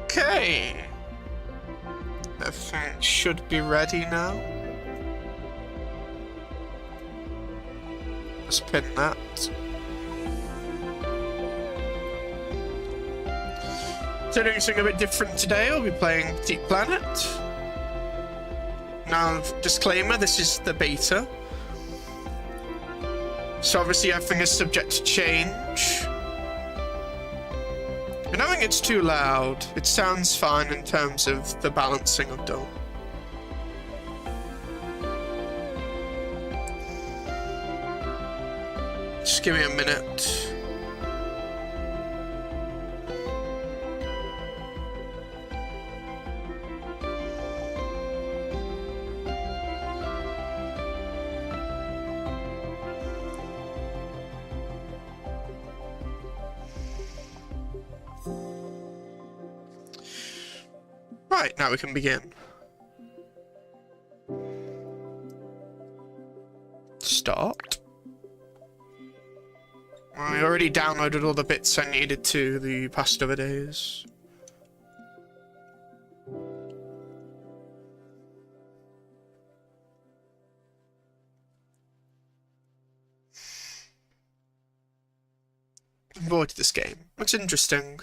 Okay. Everything should be ready now. Just pin that. So doing something a bit different today, I'll be playing Petit Planet. Now, disclaimer, this is the beta. So obviously everything is subject to change. I don't think it's too loud. It sounds fine in terms of the balancing I've done. Just give me a minute. Right, now we can begin. Start. I already downloaded all the bits I needed to the past other days. I'm bored of this game. It's interesting.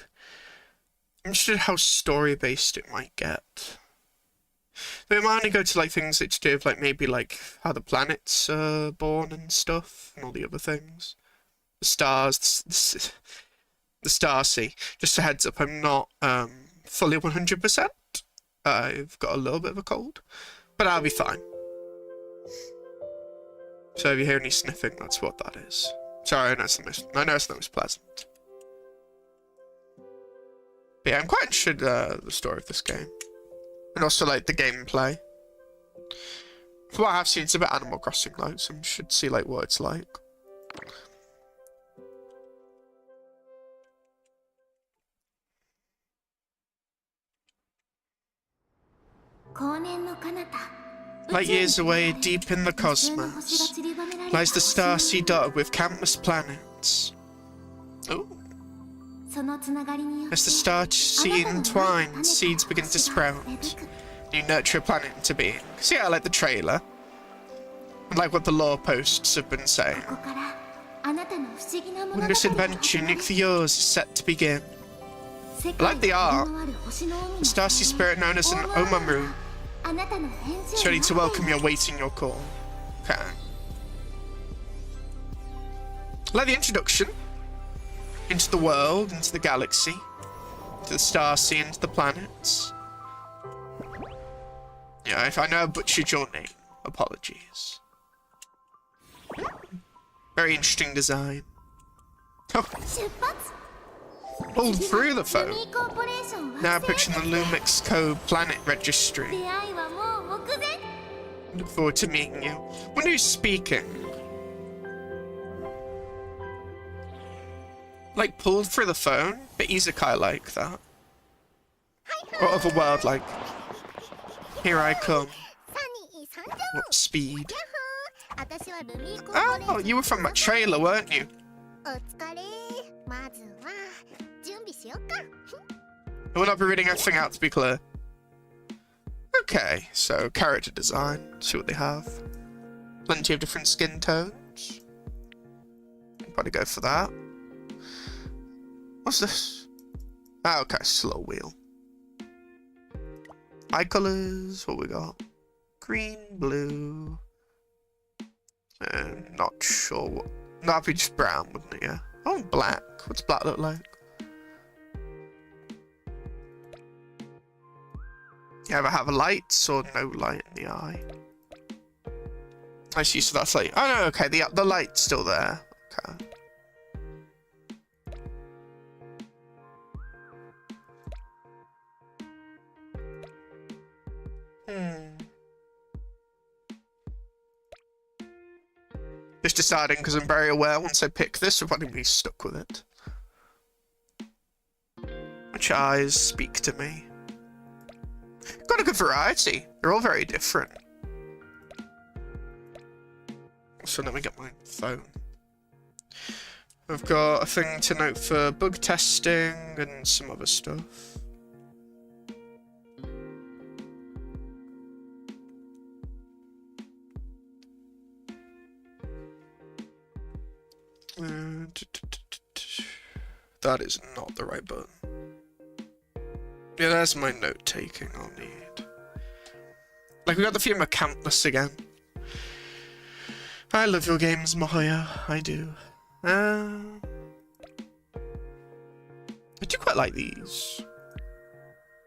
I'm interested in how story-based it might get. But it might only go to like things that to do with like maybe like how the planets are born and stuff, and all the other things. The stars, the star sea. Just a heads up, I'm not fully 100%. I've got a little bit of a cold, but I'll be fine. So if you hear any sniffing, that's what that is. Sorry, I know it's not most pleasant. But yeah, I'm quite interested in the story of this game. And also, like, the gameplay. From what I've seen, it's a bit Animal Crossing-like, so I should see, like, what it's like. Light years away, deep in the cosmos, lies the star sea dotted with countless planets. Ooh. As the star sea entwines, seeds begin to sprout. You nurture a planet into being. See, I like the trailer. I like what the lore posts have been saying. Wondrous adventure unique for yours is set to begin. I like the art. The star sea spirit known as an Omaru is ready to welcome you awaiting your call. Okay. I like the introduction. Into the world, into the galaxy, to the star sea, into the planets. Yeah, if I know I butchered your name, apologies. Very interesting design. Oh. Pulled through the phone. Now picturing the Lumix Code Planet Registry. Look forward to meeting you. Wonder who's speaking. Like, pulled through the phone, but isekai like that. Or otherworld like, here I come. What speed? Oh, you were from that trailer, weren't you? I will not be reading everything out, to be clear. Okay, so character design. See what they have. Plenty of different skin tones. Probably go for that. What's this? Oh, okay, slow wheel. Eye colors, what we got? Green, blue. Not sure what. That'd be just brown, wouldn't it? Yeah. Oh, black. What's black look like? You ever have a light or no light in the eye? I see, so that's like. Oh no, okay, the light's still there. Okay. Just deciding because I'm very aware once I pick this, I'm probably stuck with it. Which eyes speak to me? Got a good variety. They're all very different. So let me get my phone. I've got a thing to note for bug testing and some other stuff. That is not the right button. Yeah, there's my note taking I'll need. Like, we got the theme of Countless again. I love your games, mihoyo. I do. I do quite like these.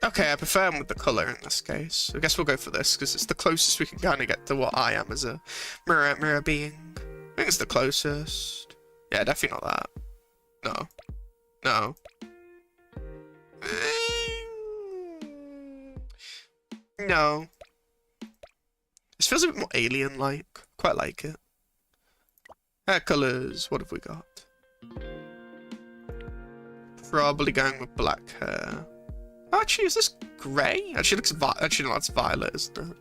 Okay, I prefer them with the colour in this case. I guess we'll go for this, because it's the closest we can kind of get to what I am as a mirror being. I think it's the closest. Yeah, definitely not that. No. No. This feels a bit more alien-like. Quite like it. Hair colours, what have we got? Probably going with black hair. Actually, is this grey? Actually, looks actually, no, that's violet, isn't it?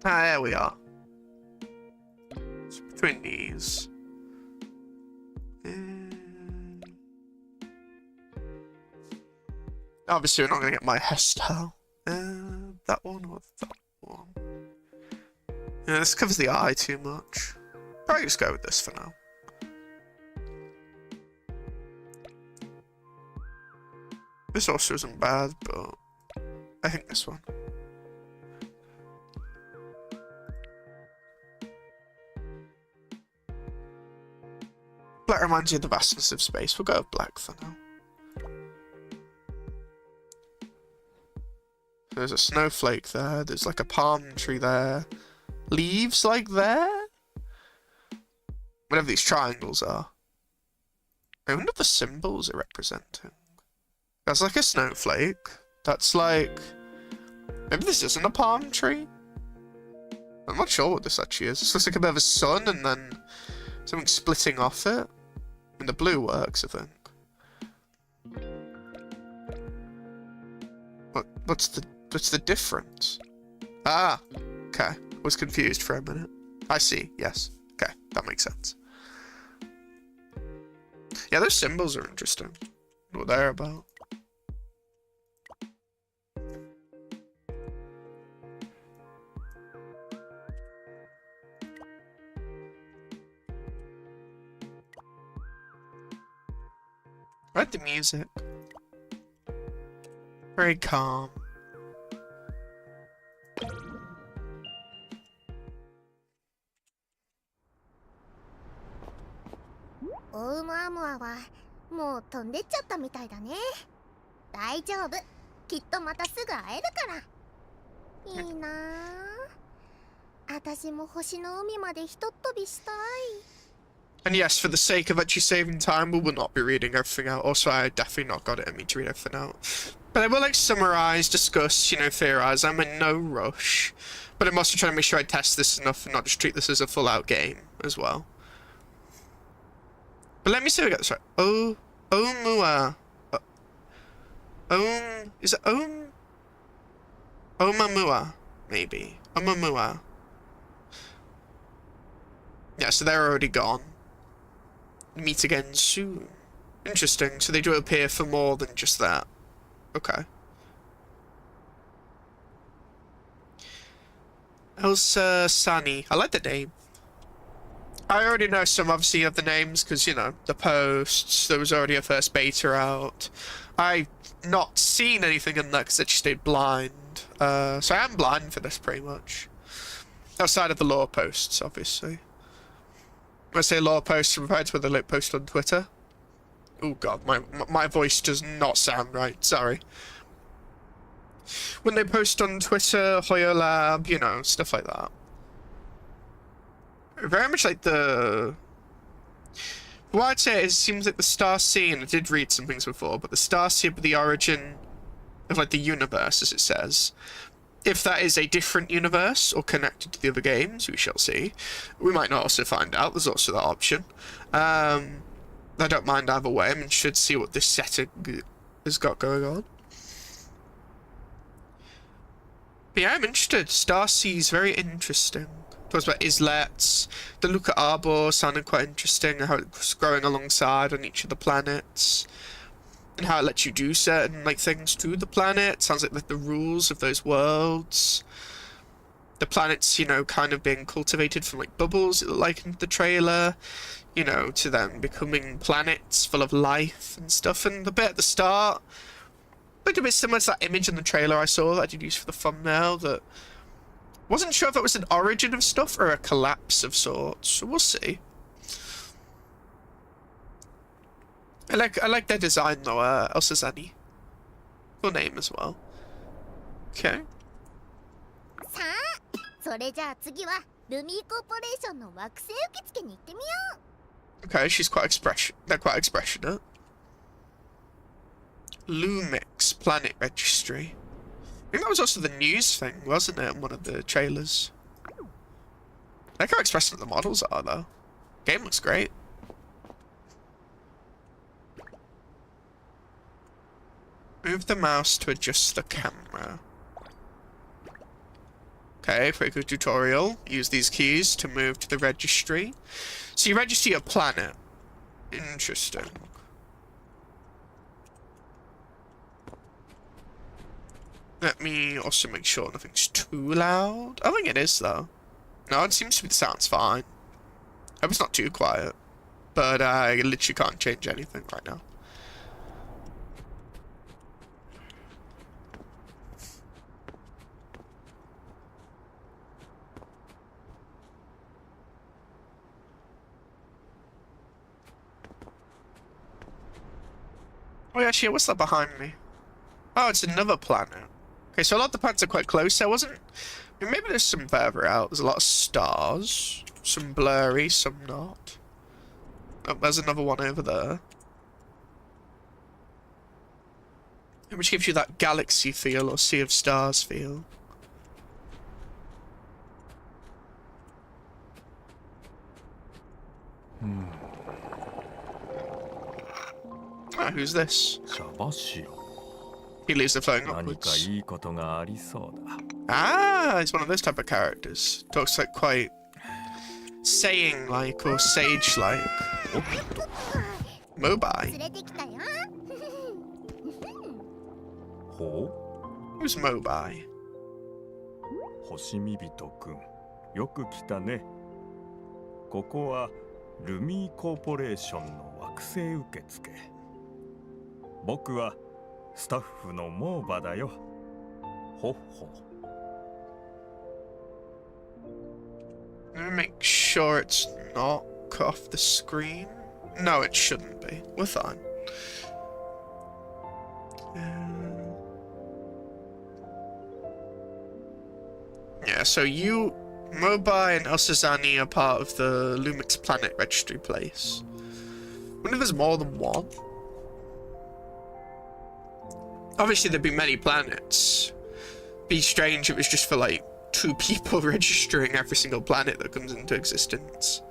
Ah, there we are. It's between these. Obviously, we're not going to get my hairstyle. That one or that one? Yeah, this covers the eye too much. Probably just go with this for now. This also isn't bad, but I think this one. Black reminds you of the vastness of space. We'll go with black for now. There's a snowflake there. There's like a palm tree there. Leaves like there? Whatever these triangles are. I wonder what the symbols are representing. That's like a snowflake. That's like... Maybe this isn't a palm tree? I'm not sure what this actually is. This looks like a bit of a sun and then something splitting off it. And the blue works, I think. What's the difference? Ah, okay. Was confused for a minute. I see, yes. Okay, that makes sense. Yeah, those symbols are interesting. What they're about. I like the music. Very calm. And yes, for the sake of actually saving time, we will not be reading everything out. Also, I definitely not got it in me to read everything out. But I will, like, summarize, discuss, you know, theorize. I'm in no rush. But I'm also trying to make sure I test this enough and not just treat this as a full-out game as well. But let me see if I get this right. Omua. Is it Omamua? Maybe. Omamua. Yeah, so they're already gone. Meet again soon. Interesting. So they do appear for more than just that. Okay. Elsa Sani. I like the name. I already know some, obviously, of the names, because, you know, the posts, there was already a first beta out. I've not seen anything in that because I just stayed blind. So I am blind for this, pretty much. Outside of the lore posts, obviously. When I say lore posts, referred to the lit post on Twitter. Oh god, my voice does not sound right, sorry. When they post on Twitter, Hoyo Lab, you know, stuff like that. Very much like the... What I'd say is, it seems like the Star Sea, and I did read some things before, but the Star Sea, the origin of like the universe, as it says. If that is a different universe or connected to the other games, we shall see. We might not also find out. There's also that option. I don't mind either way. I'm interested to see what this setting has got going on. But yeah, I'm interested. Starsea's very interesting. Talks about islets. The Luca Arbor sounded quite interesting, how it's growing alongside on each of the planets. And how it lets you do certain like things to the planet. Sounds like the rules of those worlds. The planets, you know, kind of being cultivated from like bubbles, it looked like in the trailer. You know, to them becoming planets full of life and stuff. And the bit at the start looked a bit similar to that image in the trailer I saw that I did use for the thumbnail. That wasn't sure if it was an origin of stuff or a collapse of sorts. So we'll see. I like their design though, Elsazani. Cool name as well. Okay. Okay, she's they're quite expressionate. Lumix Planet Registry. I think that was also the news thing, wasn't it, in one of the trailers? I like how expressive the models are though. Game looks great. Move the mouse to adjust the camera. Okay, pretty good tutorial. Use these keys to move to the registry. So you register your planet. Interesting. Let me also make sure nothing's too loud. I think it is though. No, it seems to be the sound's fine. I hope it's not too quiet. But I literally can't change anything right now. Oh yeah, shit, what's that behind me? Oh, it's another planet. Okay, so a lot of the planets are quite close. There wasn't... I mean, maybe there's some further out. There's a lot of stars. Some blurry, some not. Oh, there's another one over there. Which gives you that galaxy feel or sea of stars feel. Ah, who's this? He leaves the phone upwards. Ah, he's one of those type of characters. Talks like quite saying-like or sage-like. Mobai. Who's Mobai? 星見人くん、よく来たね。ここはルミーコーポレーションの惑星受付。僕はスタッフのモーバだよ。ほっほ。Let me make sure it's not cut off the screen. No, it shouldn't be. We're fine. Yeah, so you, Mobai and Elsazani are part of the Lumix Planet Registry place. I wonder if there's more than one. Obviously there'd be many planets. Be strange if it was just for like 2 people registering every single planet that comes into existence.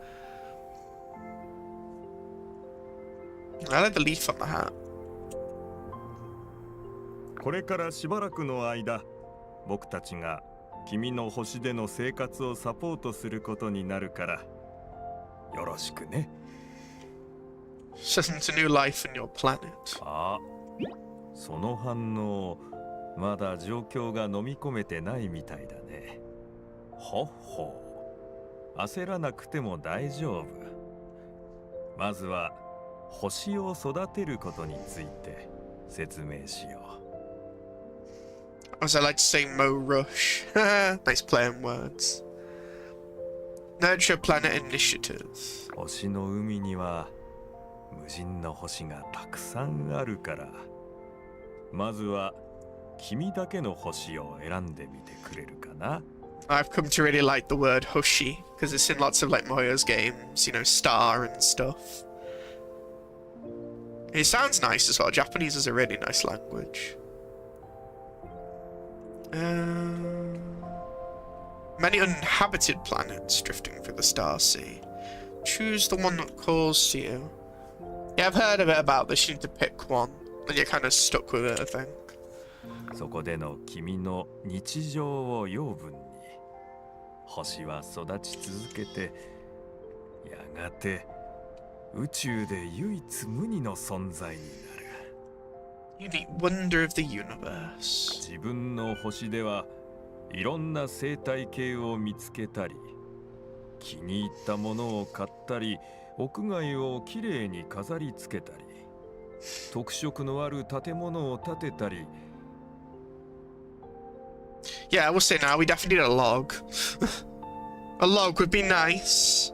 I like the leaf on the hat. これからしばらくの間、僕たちが君の星での生活をサポートすることになるから、よろしくね。It's a new life in your planet. あ、その反応、まだ状況が飲み込めてないみたいだね。ほっほ。焦らなくても大丈夫。まずは星を育てることについて説明しよう。As I like to say, Mo Rush. Nice play on words. Nurture Planet Initiative. 星の海には無人の星がたくさんあるから、まずは君だけの星を選んでみてくれるかな。I've come to really like the word Hoshi, because it's in lots of like mihoyo's games, you know, star and stuff. It sounds nice as well. Japanese is a really nice language. Many uninhabited planets drifting through the star sea. Choose the one that calls to you. Yeah, I've heard a bit about this. You need to pick one, and you're kind of stuck with it, I think. そこでの君の日常を養分に星は育ち続けてやがて宇宙で唯一無二の存在になる。 Unique wonder of the universe. 自分の星ではいろんな生態系を見つけたり気に入ったものを買ったり屋外をきれいに飾り付けたり特色のある建物を建てたり Yeah, I will say now, we definitely need a log. A log would be nice.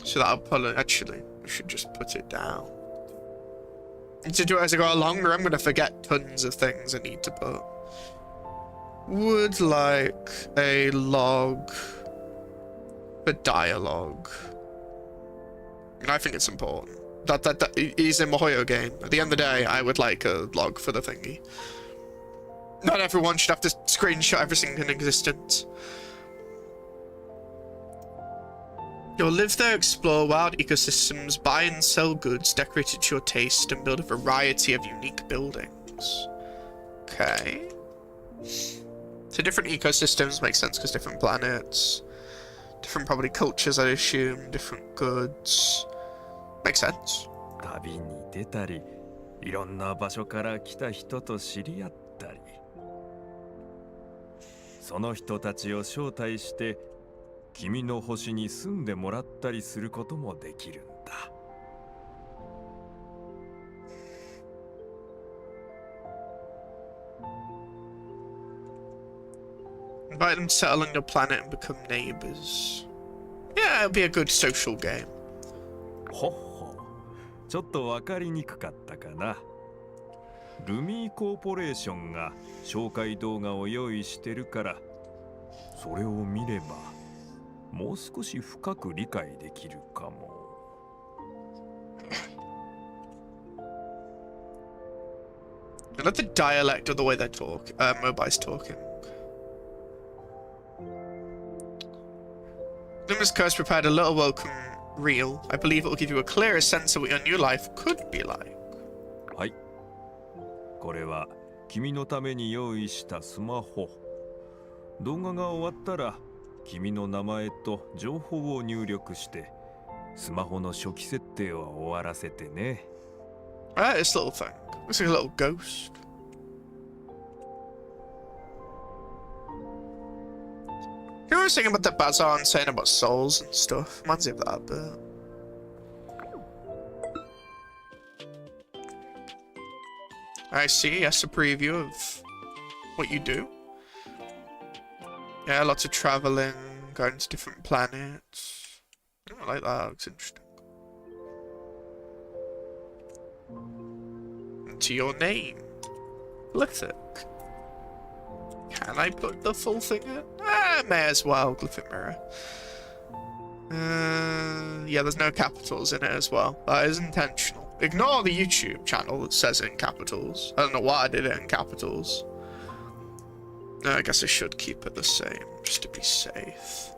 So that'll pull it. Actually, we should just put it down. Need to do it as I go along, or I'm going to forget tons of things I need to put. Would like a log for dialogue. And I think it's important. That is a mihoyo game. At the end of the day, I would like a log for the thingy. Not everyone should have to screenshot everything in existence. You'll live there, explore wild ecosystems, buy and sell goods decorated to your taste, and build a variety of unique buildings. Okay. So different ecosystems make sense because different planets, different probably cultures, I assume, different goods. Makes sense. 旅に出たりいろんな場所から来た人と知り合ったりその人たちを招待して君の星に住んでもらったりすることもできるんだ。 Invite them to settle on your planet and become neighbors. Yeah, it'll be a good social game. ほっほちょっと分かりにくかったかな。ルミーコーポレーションが紹介動画を用意してるからそれを見ればもう少し深く理解できるかも。 I love the dialect of the way they talk. Mobile's talking. Luminous Curse prepared a little welcome reel. I believe it will give you a clearer sense of what your new life could be like. はい。これは君のために用意したスマホ。動画が終わったら君の名前と情報を入力してスマホの初期設定を終わらせてね。This little thing. Looks like a little ghost. You know, I was thinking about the bazaar and saying about souls and stuff. Reminds me of that a bit. I see, yes, a preview of what you do. Yeah, lots of travelling, going to different planets. I like that, looks interesting. And to your name. Glyphic. Can I put the full thing in? May as well, Glyphic Mirror. Yeah, there's no capitals in it as well. That is intentional. Ignore the YouTube channel that says it in capitals. I don't know why I did it in capitals. I guess I should keep it the same, just to be safe.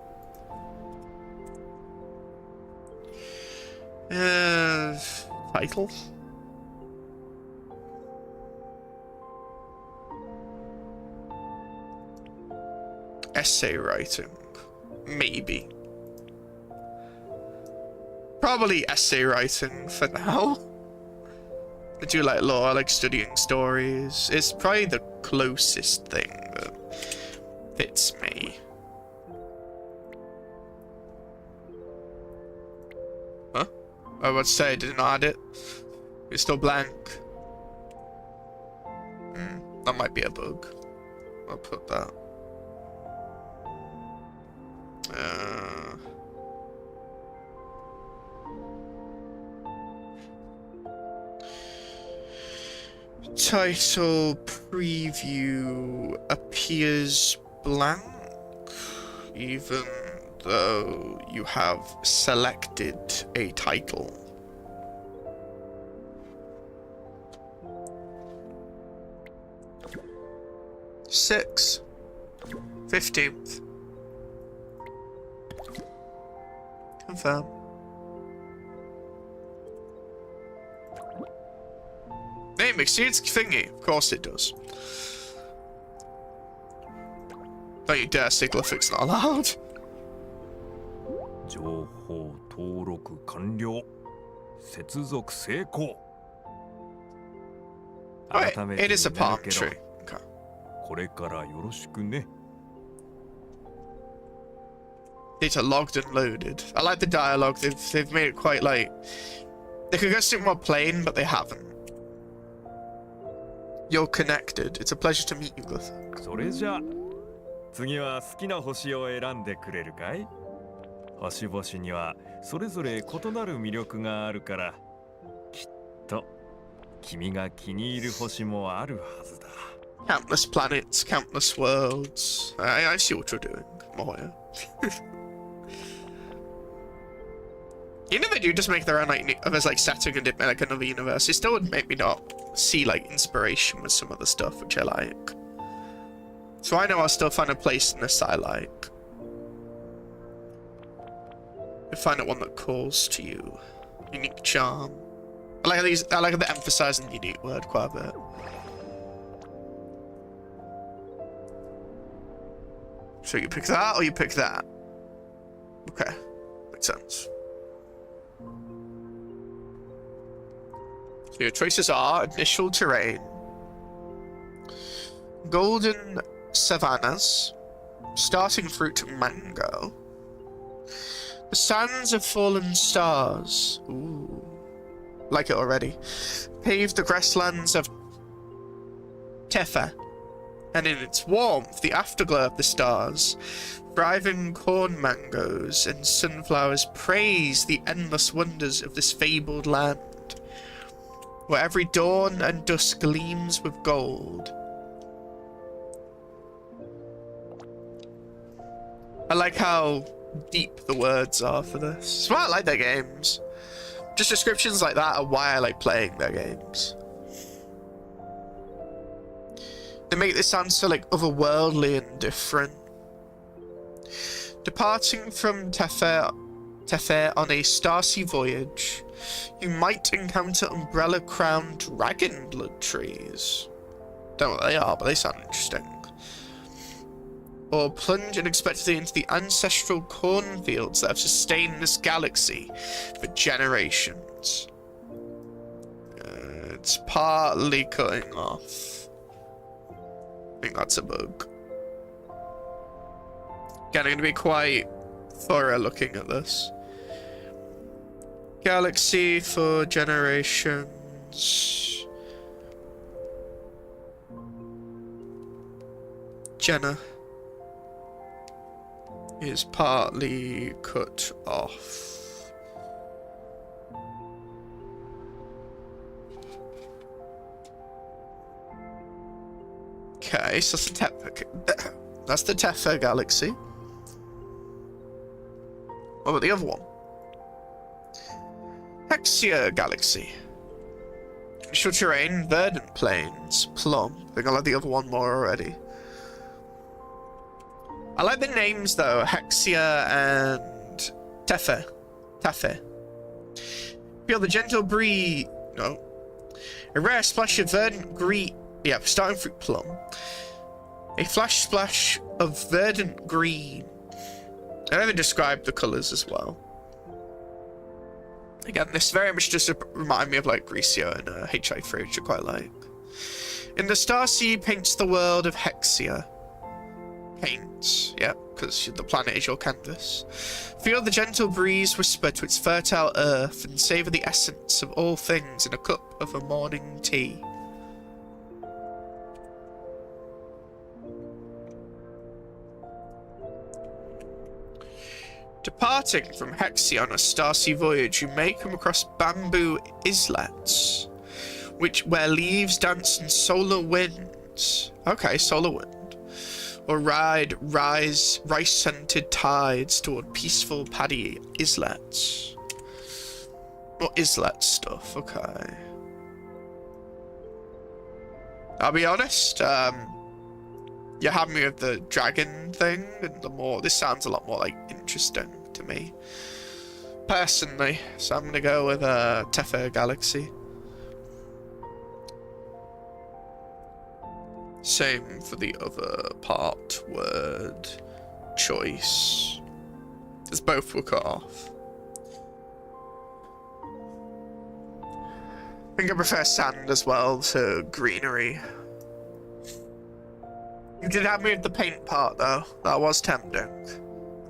Title? Essay writing. Maybe. Probably essay writing for now. I do like law, I like studying stories. It's probably the closest thing that fits me. Huh? I would say I didn't add it. It's still blank. That might be a bug. I'll put that. Title preview appears blank, even though you have selected a title. 6. 15th. Confirm. Name exceeds thingy. Of course it does. Don't you dare say Glyphic's not allowed. 情報登録完了。接続成功。 Wait, it is a palm tree. Okay. これからよろしくね。 Data logged and loaded. I like the dialogue. They've made it quite like they could go something more plain, but they haven't. You're connected. It's a pleasure to meet you, Glyphic. それじゃあ次は好きな星を選んでくれるかい？星々にはそれぞれ異なる魅力があるからきっと君が気に入る星もあるはずだ。 Countless planets, countless worlds. I see what you're doing, mihoyo. You know they do just make their own like of as like setting and like another universe. It still would make me not see like inspiration with some other stuff which I like. So I know I'll still find a place in this I like. You find it one that calls to you. Unique charm. I like these. I like the emphasizing the unique word quite a bit. So you pick that or you pick that? Okay, makes sense. So your choices are initial terrain, golden savannas, starting fruit mango, the sands of fallen stars. Ooh, like it already. Paved the grasslands of Tefa, and in its warmth, the afterglow of the stars, thriving corn mangoes and sunflowers praise the endless wonders of this fabled land, where every dawn and dusk gleams with gold. I like how deep the words are for this. So I like their games. Just descriptions like that are why I like playing their games. They make this sound so like otherworldly and different. Departing from Tefer on a starsea voyage, you might encounter umbrella-crowned dragon blood trees. Don't know what they are, but they sound interesting. Or plunge unexpectedly into the ancestral cornfields that have sustained this galaxy for generations. It's partly cutting off. I think that's a bug. Again, I'm going to be quite thorough looking at this. Galaxy for generations. Jenna is partly cut off. Okay, so that's the Tefa galaxy. What about the other one? Hexia Galaxy. Initial terrain, verdant plains, plum. I think I like the other one more already. I like the names though, Hexia and Tefe. Feel the gentle breeze. No. A rare splash of verdant green. Yeah, starting fruit plum. A flash splash of verdant green. I know they describe the colours as well. Again, this very much just reminds me of like Grecio and HI3, which I quite like. In the star sea paints the world of Hexia. Paints, yeah, because the planet is your canvas. Feel the gentle breeze whisper to its fertile earth and savour the essence of all things in a cup of a morning tea. Departing from Hexia on a starsea voyage, you may come across bamboo islets, where leaves dance in solar winds. Okay, solar wind. Or ride rice-scented tides toward peaceful paddy islets. More islet stuff, okay. I'll be honest, you had me with the dragon thing, and this sounds a lot more like interesting to me personally. So I'm gonna go with Tefe Galaxy. Same for the other part word choice, as both were cut off. I think I prefer sand as well to greenery. You did have me with the paint part though. That was tempting.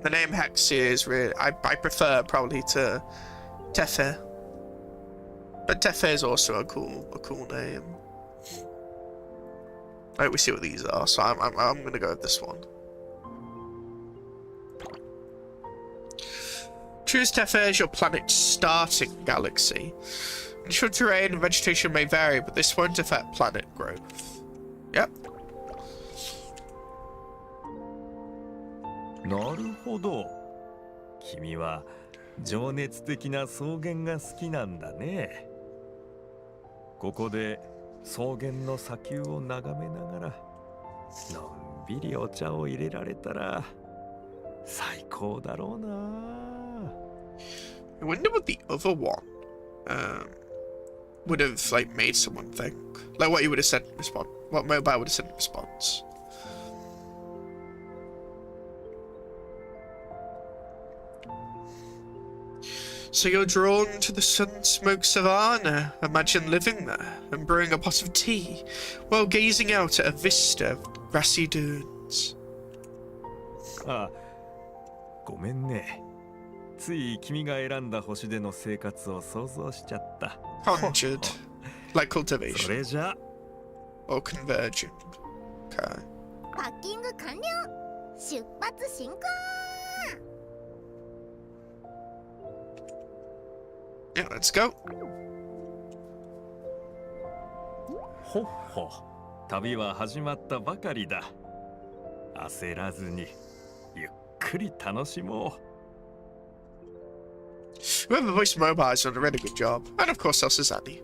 The name Hexia is really I prefer probably to Tefe. But Tefe is also a cool name. Right, we see what these are, so I'm gonna go with this one. Choose Tefe as your planet's starting galaxy. Initial terrain and vegetation may vary, but this won't affect planet growth. Yep. なるほど。君は情熱的な草原が好きなんだね。ここで草原の砂丘を眺めながらのんびりお茶を入れられたら最高だろうな。I wonder what the other one would have like made someone think. Like what you would have said in response. What mobile would have said in response. So you're drawn to the sun-smoked savannah. Imagine living there and brewing a pot of tea while gazing out at a vista of grassy dunes. あ、ごめんね。つい君が選んだ星での生活を想像しちゃった。Conjured, like そ cultivation れじゃ。or converging. Okay. パッキング完了。出発進行。Yeah, let's go. ほっほ。旅は始まったばかりだ。焦らずにゆっくり楽しもう。Whoever voiced mobile has done a really good job. And of course, Sasazani.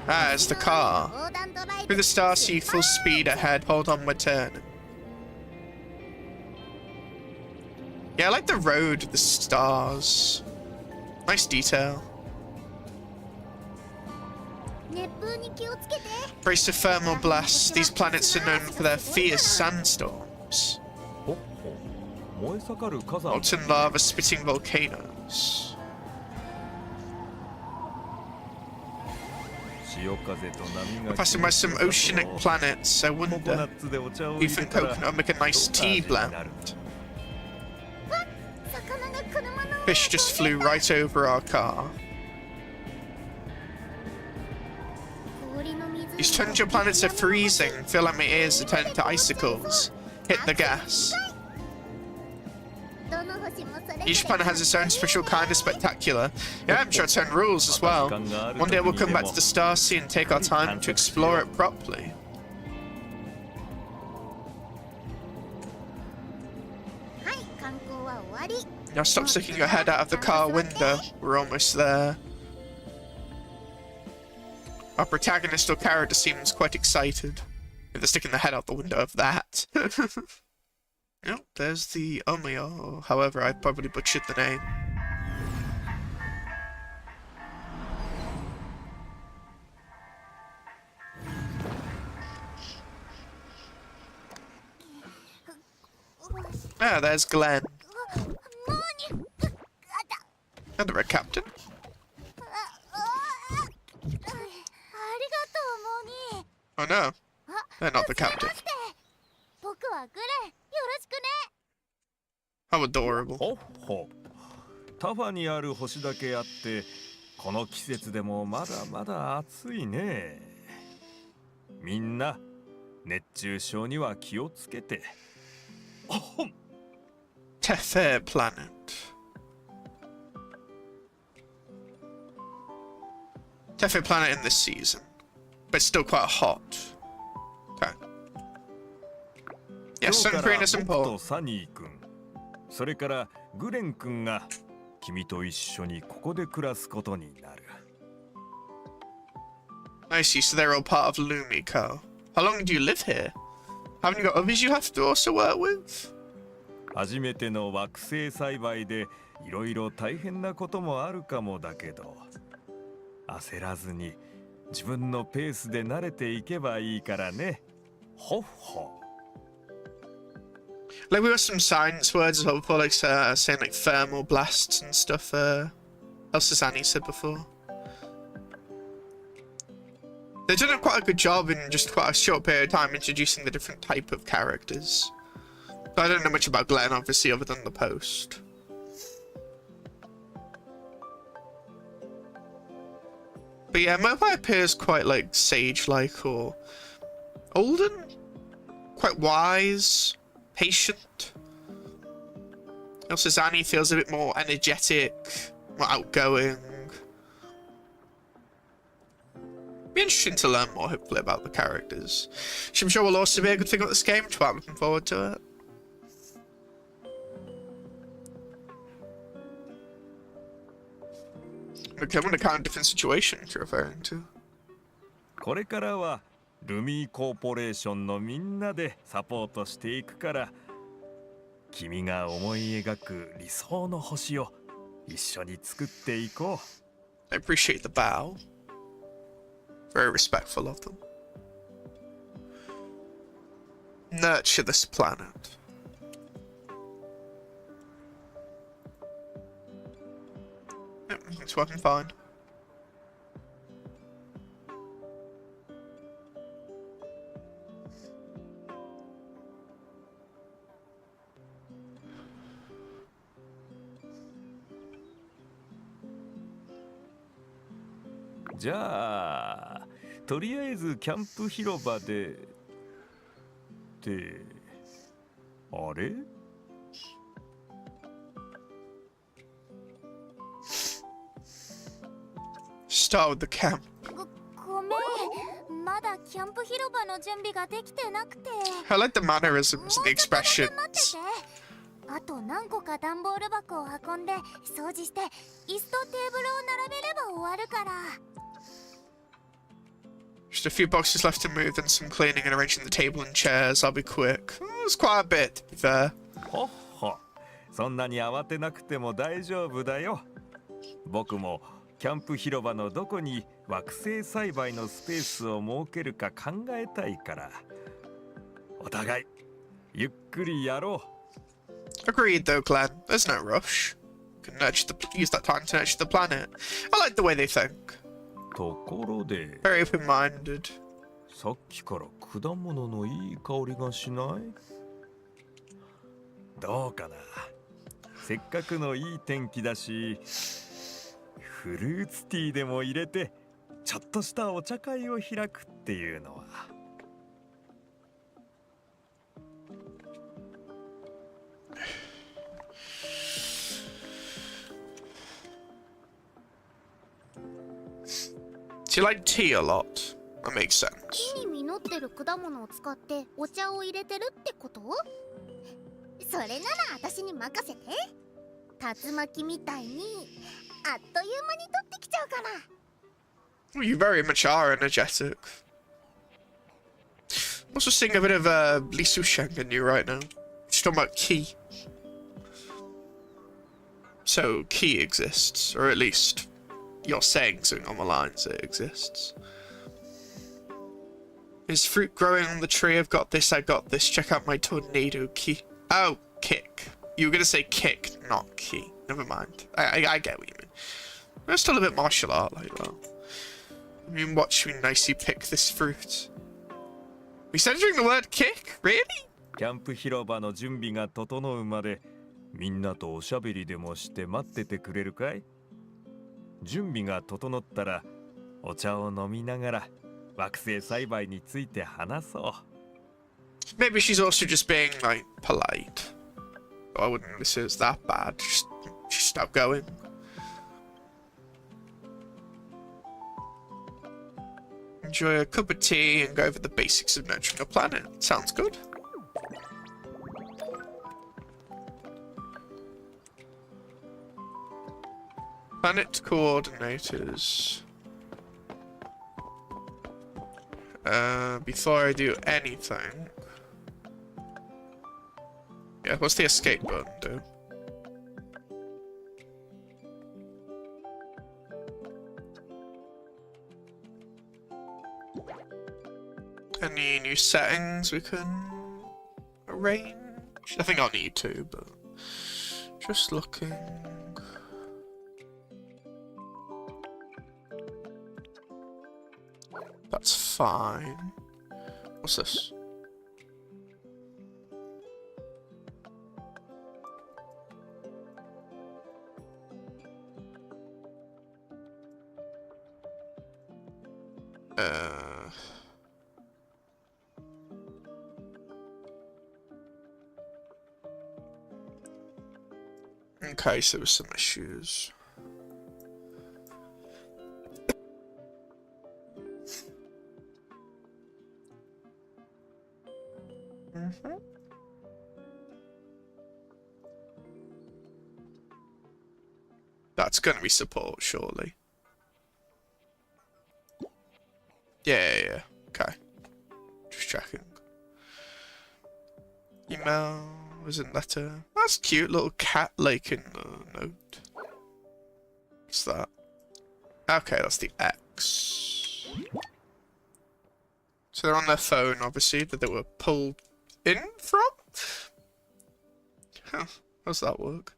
Ah, it's the car. Through the star sea, full speed ahead. Hold on, we're turning. Yeah, I like the road with the stars. Nice detail. 熱風に気をつけて。 Brace of thermal blasts. These planets are known for their fierce sandstorms. ほっほ。燃え盛る火山。 Molten lava spitting volcanoes. 潮風と波が Passing by some oceanic planets, I wonder ココナッツでお茶を if 入れ and たら coconut make a nice tea どんな味にな blend. る？ 魚が車の Fish just flew right over our car. 氷の水 These tundra planets are freezing. Feel like my ears are turning to icicles. Hit the gas. どの星もそれぞれ Each planet has its own special kind of spectacular. Yeah, I'm sure its own rules as well. One day we'll come back to the star sea and take our time to explore it properly. はい観光は終わり。 Now stop sticking your head out of the car window. We're almost there. Our protagonist or character seems quite excited. If they're sticking their head out the window of that. Yep, there's the Omiyo, or however I probably butchered the name. Ah, there's Glenn. もうにあた And the Red Captain. ありがとうモーニー Oh no, あ they're not the すいま captain. せん僕はグレンよろしくね How adorable. ほっほ。タファにある星だけあってこの季節でもまだまだ暑いね。みんな熱中症には気をつけて。あほん。 Tefe Planet. Tefe Planet in this season, but it's still quite hot. Okay. Yeah, 今日 sun から cream is 僕と important. サニー君、それからグレン君が君と一緒にここで暮らすことになる。I see, so they're all part of Lumiko. How long do you live here? Haven't you got others you have to also work with? 初めての惑星栽培でいろいろ大変なこともあるかもだけど、焦らずに自分のペースで慣れていけばいいからね。ほっほ。Like we got some science words as well before, like saying like thermal blasts and stuff. As Annie said before. They've done quite a good job in just quite a short period of time introducing the different type of characters. But I don't know much about Glenn, obviously, other than the post. But yeah, Mobai appears quite like sage-like or olden, quite wise, patient. Also, Zani feels a bit more energetic, more outgoing. Be interesting to learn more, hopefully, about the characters. Which I'm sure will also be a good thing about this game, so I'm looking forward to it. Okay, I'm in a kind of different situation you're referring to. これからはルミーコーポレーションのみんなでサポートしていくから、君が思い描く理想の星を一緒に作っていこう。I appreciate the bow. Very respectful of them. Nurture this planet. Yep, it's working fine.「じゃあとりあえずキャンプ広場で」ってあれ？Start with the camp. ごめん、まだキャンプ広場の準備ができてなくて。 I like the mannerisms and the もうちょっとだけ expressions. 待ってて。あと何個か段ボール箱を運んで掃除して椅子とテーブルを並べれば終わるから。Just a few boxes left to move and some cleaning and arranging the table and chairs. I'll be quick. It's quite a bit, to be fair. ほっほ、そんなに慌てなくても大丈夫だよ。僕もキャンプ広場のどこに惑星栽培のスペースを設けるか考えたいから、お互いゆっくりやろう。Agreed, though, Glenn. There's no rush. You can use that time to nurture the planet. I like the way they think. ところで、 Very open-minded. さっきから果物のいい香りがしない？どうかな。せっかくのいい天気だし、フルーツティーでも入れてちょっとしたお茶会を開くっていうのは。Do you like tea a lot? That makes sense. 木に実ってる果物を使ってお茶を入れてるってこと？それなら私に任せて。竜巻みたいにあっという間に取ってきちゃうから。Well, you very much are energetic. I'm also seeing a bit of Li Susheng in you right now. She's talking about ki. So, ki exists, or at least you're saying something on the lines that it exists. Is fruit growing on the tree? I've got this, I got this. Check out my tornado ki. Oh, kick. You were gonna say kick, not ki. Never mind. I get what you mean. We're still a bit martial art like that. I mean, watch me nicely pick this fruit. We censoring the word kick? Really? キャンプ広場の準備が整うまでみんなとおしゃべりでもして待っててくれるかい？準備が整ったらお茶を飲みながら惑星栽培について話そう。Maybe she's also just being, like, polite. I wouldn't say it's that bad. Just outgoing. Enjoy a cup of tea and go over the basics of nurturing a planet. Sounds good. Planet coordinators. Before I do anything. Yeah, what's the escape button do? Any new settings we can arrange? I think I'll need to, but just looking. That's fine. What's this? Okay, so there were some issues. That's gonna be support, surely. Yeah. Okay. Just checking. Email, isn't letter. That's cute, little cat lake in the note. What's that? Okay, that's the X. So they're on their phone, obviously, that they were pulled in from? Huh, how does that work?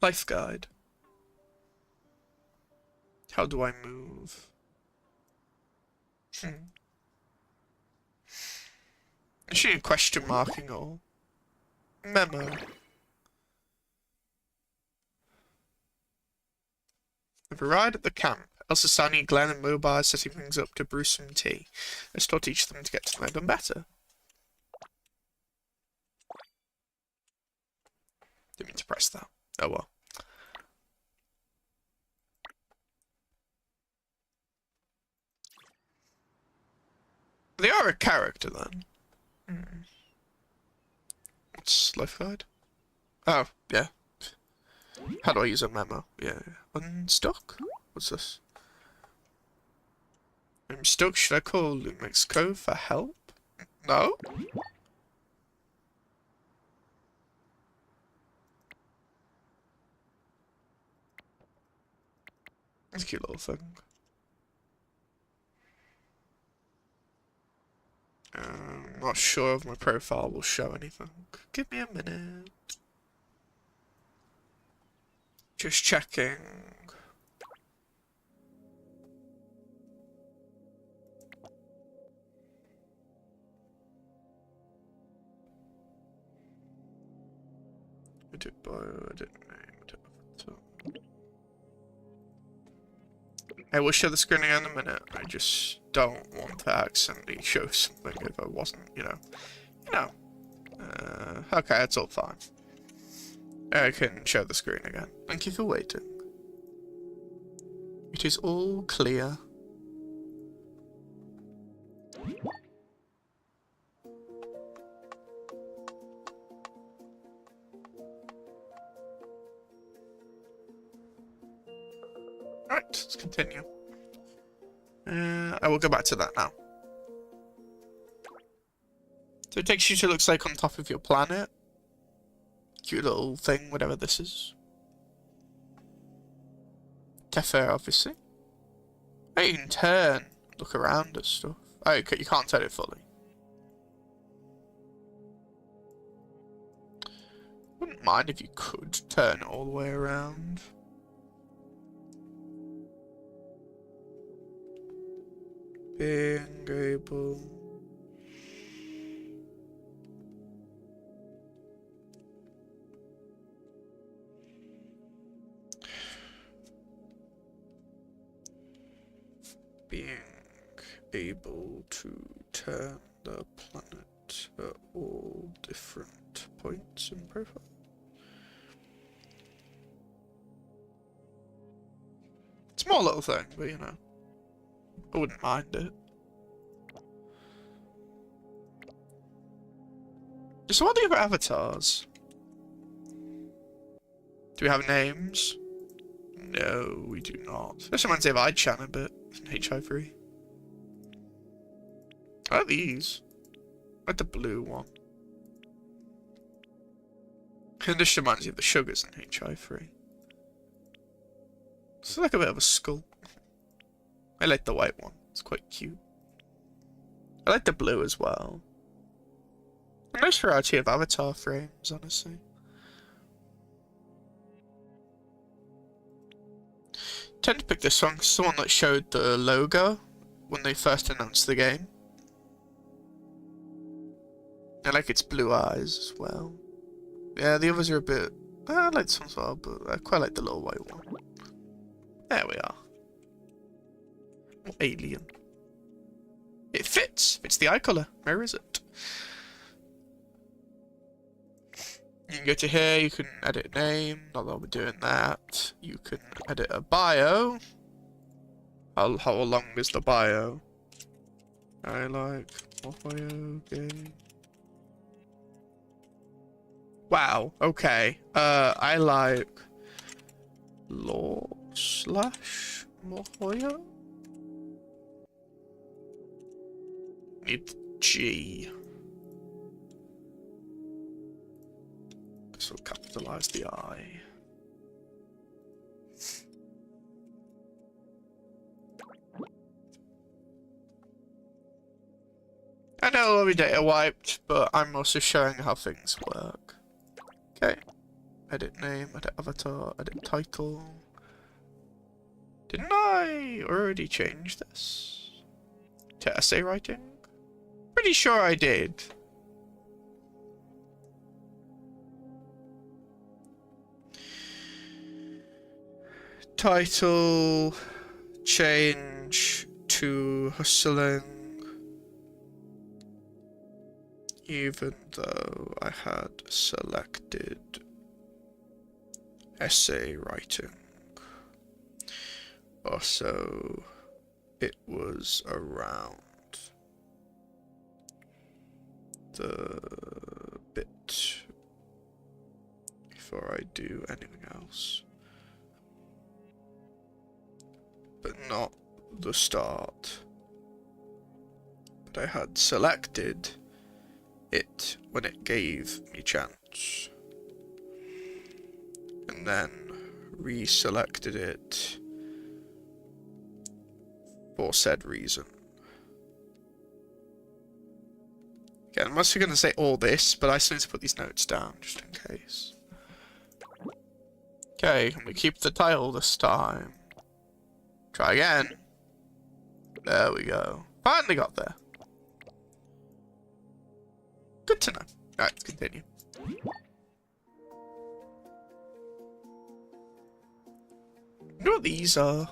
Life guide. How do I move? Is she a question marking or memo? We've arrived at the camp. Elsa, Sunny, Glenn and Mobile are setting things up to brew some tea. Let's still teach them to get to know them better. Didn't mean to press that. Oh well. They are a character then. What's life guide? Oh, yeah. How do I use a memo? Yeah. Unstuck? What's this? I'm stuck. Should I call Mexico for help? No? That's a cute little thing. I'm not sure if my profile will show anything. Give me a minute. Just checking. Edit bio, edit name, edit avatar. I will show the screen again in a minute. I just don't want to accidentally show something if I wasn't, you know. Okay, it's all fine. I can show the screen again. Thank you for waiting. It is all clear. Right, let's continue. I will go back to that now. So it takes you to, looks like, on top of your planet. Cute little thing, whatever this is. Tefer, obviously. Oh, you can turn, look around and stuff. Oh, you can't turn it fully. Wouldn't mind if you could turn it all the way around. Being able... being able to turn the planet at all different points in profile. It's a small little thing, but you know, I wouldn't mind it. So what do you have avatars? Do we have names? No, we do not. This reminds me of iChan a bit. HIV. I like these. I like the blue one. And this reminds me of the sugars in HI3. It's like a bit of a skull. I like the white one. It's quite cute. I like the blue as well. A nice variety of avatar frames, honestly. Tend to pick this one 'cause it's the one that showed the logo when they first announced the game. I like its blue eyes as well. Yeah, the others are a bit... I like this one as well, but I quite like the little white one. There we are. More alien. It fits! It's the eye colour. Where is it? You can go to here, you can edit name, not that we're doing that. You can edit a bio. How long is the bio? I like mihoyo game. Wow, okay. I like lore/mihoyo? Need G. This will capitalize the I. I know it'll be data wiped, but I'm also showing how things work. Okay. Edit name, edit avatar, edit title. Didn't I already change this? To essay writing? Pretty sure I did. Title change to hustling, even though I had selected essay writing. Also, it was around the bit before I do anything else. But not the start. But I had selected it when it gave me chance. And then reselected it for said reason. Again, I'm also going to say all this, but I still need to put these notes down just in case. Okay, and we keep the title this time. Try again. There we go. Finally got there. Good to know. Alright, let's continue. You know what these are?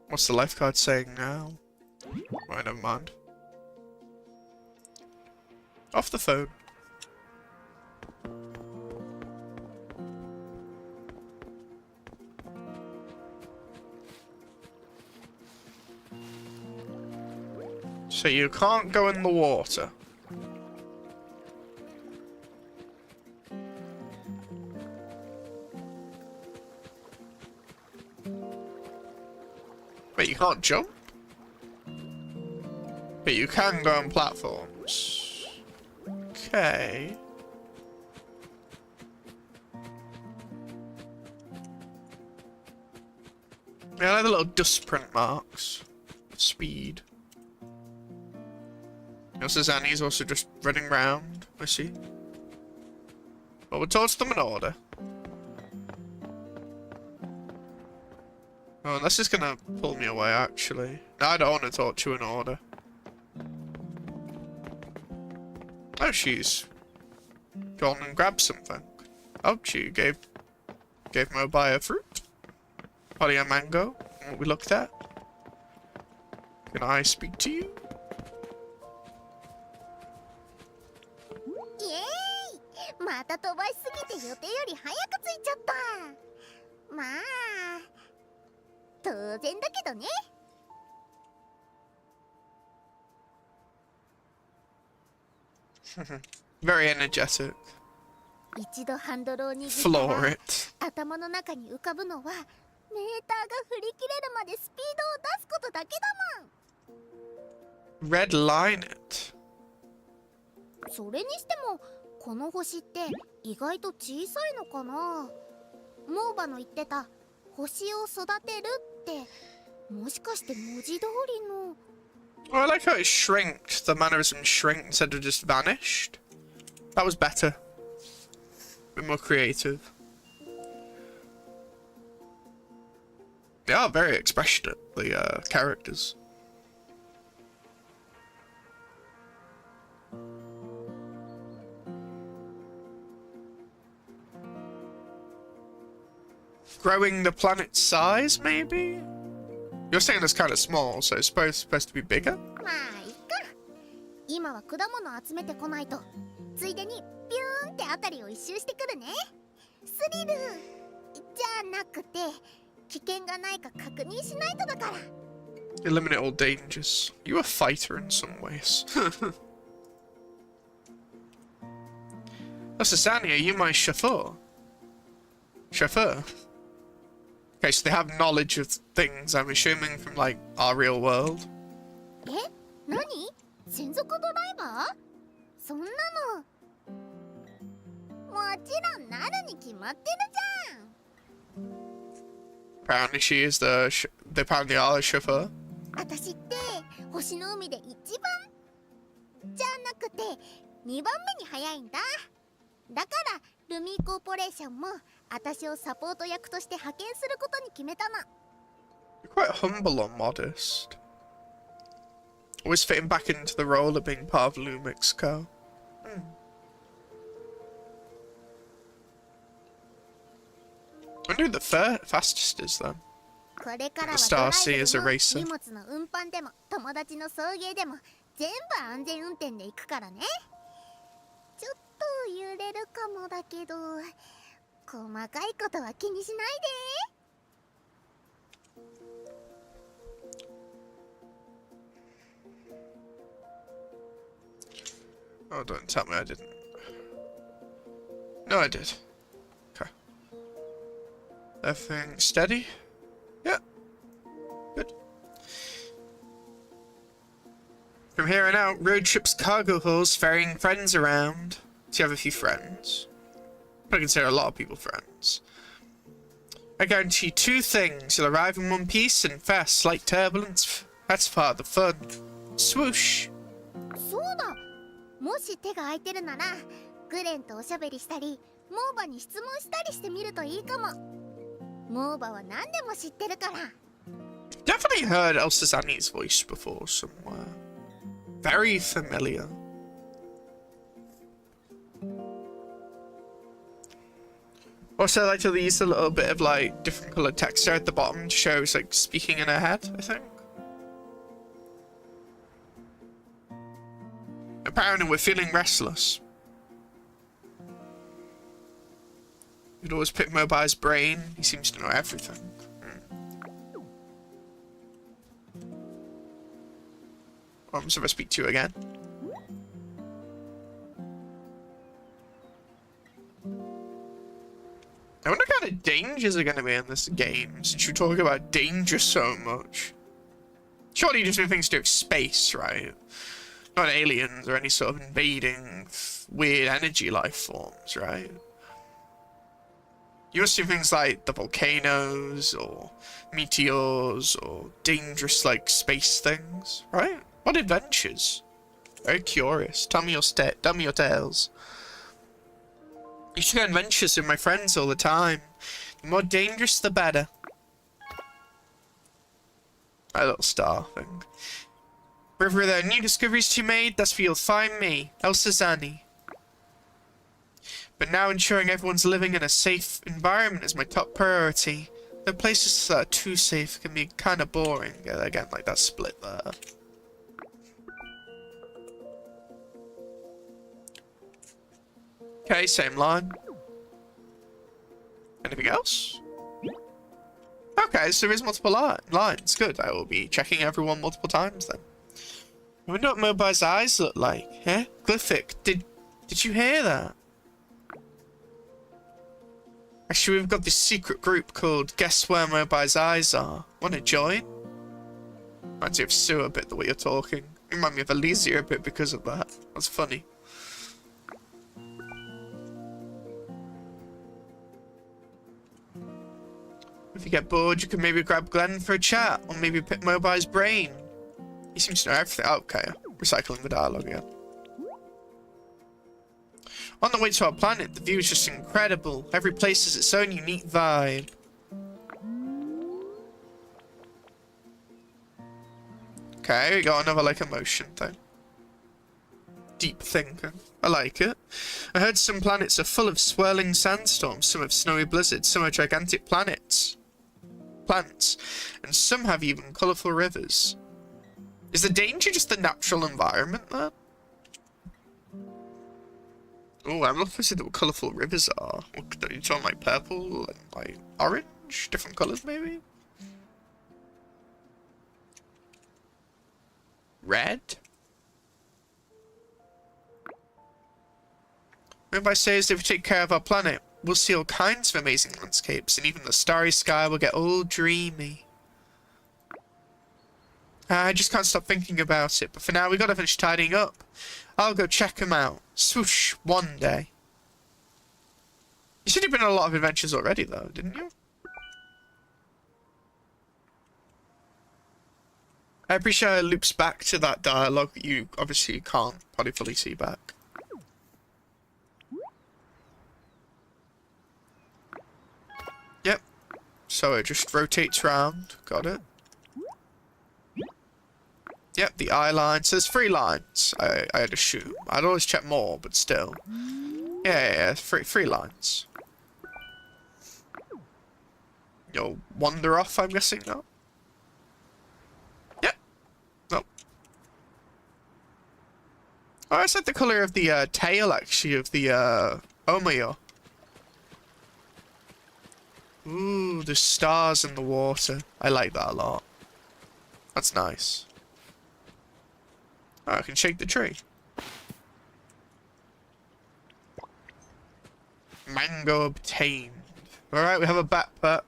What's the lifeguard saying now? Right, never mind. Off the phone. So you can't go in the water. But you can't jump? But you can go on platforms. Okay. Yeah, I like the little dust print marks. Speed. Also, Zanny's also just running around, I see. Well, we'll torch them in order. Oh, unless it's gonna pull me away, actually. No, I don't want to torch you in order. Oh, she's gone and grabbed something. Oh, she gave Mobai a fruit. Probably a mango, what we looked at. Can I speak to you? Yay! また飛ばしすぎて予定より早く着いちゃった。まあ、当然だけどね。Very energetic. 一度ハンドルを握った Floor ら it. 頭の中に浮かぶのはメーターが振り切れるまでスピードを出すことだけだもん。 Redline it. それにしてもこの星って意外と小さいのかな。モーバの言ってた星を育てるってもしかして文字通りの。 Well, I like how it shrinked. The mannerism shrinked instead of just vanished. That was better. A bit more creative. They are very expressionate, the characters. Growing the planet's size, maybe? You're saying it's kind of small, so it's supposed to be bigger? まあいっか。今は果物集めてこないと。ついでにビューンってあたりを一周してくるね。スリルじゃなくて危険がないか確認しないとだから。 Eliminate all dangers. You're a fighter in some ways. Oh, Sasani, are you my chauffeur? Chauffeur? Okay, so they have knowledge of things, I'm assuming, from, like, our real world. え、何？専属ドライバー？そんなのもちろんなるに決まってるじゃん。 Apparently she is they apparently are the chauffeur. 私って星の海で一番じゃなくて2番目に早いんだ。だからルミーコーポレーションも私をサポート役として派遣することに決めたの。 You're quite humble or modest. Always fitting back into the role of being part of Lumix Co. I wonder who the fastest is then. これからは The ドラ Star イ Sea is a ブでも racer. 荷物の運搬でも友達の送迎でも全部安全運転で行くからね。ちょっと揺れるかもだけど細かいことは気にしないで。 Oh, don't tell me I didn't. No, I did. Okay. Everything steady? Yeah. Good. From here on out, road trips, cargo hauls, ferrying friends around. So you have a few friends. But I consider a lot of people friends. I guarantee two things. You'll arrive in one piece and fast, slight turbulence. That's part of the fun. Swoosh. そうだ。もし手が空いてるならグレンとおしゃべりしたりモーバに質問したりしてみるといいかも。モーバは何でも知ってるから。 Definitely heard Elsazani's voice before somewhere. Very familiar. Also, I like to use a little bit of like different colored texture at the bottom to show it's like speaking in her head, I think. Apparently we're feeling restless. You'd always pick Mobile's brain. He seems to know everything. So if I speak to you again. I wonder what kind of dangers are going to be in this game, since you talk about danger so much. Surely you just do things to do with space, right? Not aliens or any sort of invading weird energy life forms, right? You must do things like the volcanoes or meteors or dangerous like space things, right? What adventures? Very curious. Tell me your tales. You should go on adventures with my friends all the time. The more dangerous, the better. My little star thing. Wherever there are new discoveries to be made, that's where you'll find me, Elsazani. But now ensuring everyone's living in a safe environment is my top priority. The places that are too safe can be kind of boring. Again, like that split there. Okay, same line. Anything else? Okay, so there is multiple lines. Good, I will be checking everyone multiple times then. I wonder what Mobile's eyes look like, eh? Glyphic, did you hear that? Actually, we've got this secret group called Guess Where Mobile's Eyes Are. Wanna join? Reminds me of Sue a bit, the way you're talking. Remind me of Elysia a bit because of that. That's funny. If you get bored, you can maybe grab Glenn for a chat, or maybe pick Mobile's brain. He seems to know everything. Okay, recycling the dialogue again. On the way to our planet, the view is just incredible. Every place has its own unique vibe. Okay, we got another like emotion thing. Deep thinking. I like it. I heard some planets are full of swirling sandstorms, some have snowy blizzards, some are gigantic plants, and some have even colourful rivers. Is the danger just the natural environment there? Oh, I'm looking to see what colourful rivers are. What, you talking like purple and like orange? Different colours maybe? Red? What I say is that if we take care of our planet, we'll see all kinds of amazing landscapes, and even the starry sky will get all dreamy. I just can't stop thinking about it, but for now we gotta finish tidying up. I'll go check them out. Swoosh, one day. You said you've been on a lot of adventures already though, didn't you? I appreciate it loops back to that dialogue that you obviously can't probably fully see back. Yep. So it just rotates round. Got it. Yep, the eye line. So there's 3 lines, I'd assume. I'd always check more, but still. Yeah, 3 lines. You'll wander off, I'm guessing, now? Yep. Nope. Oh, it's like the colour of the tail, actually, of the mihoyo. Ooh, the stars in the water. I like that a lot. That's nice. Oh, I can shake the tree. Mango obtained. Alright, we have a backpack.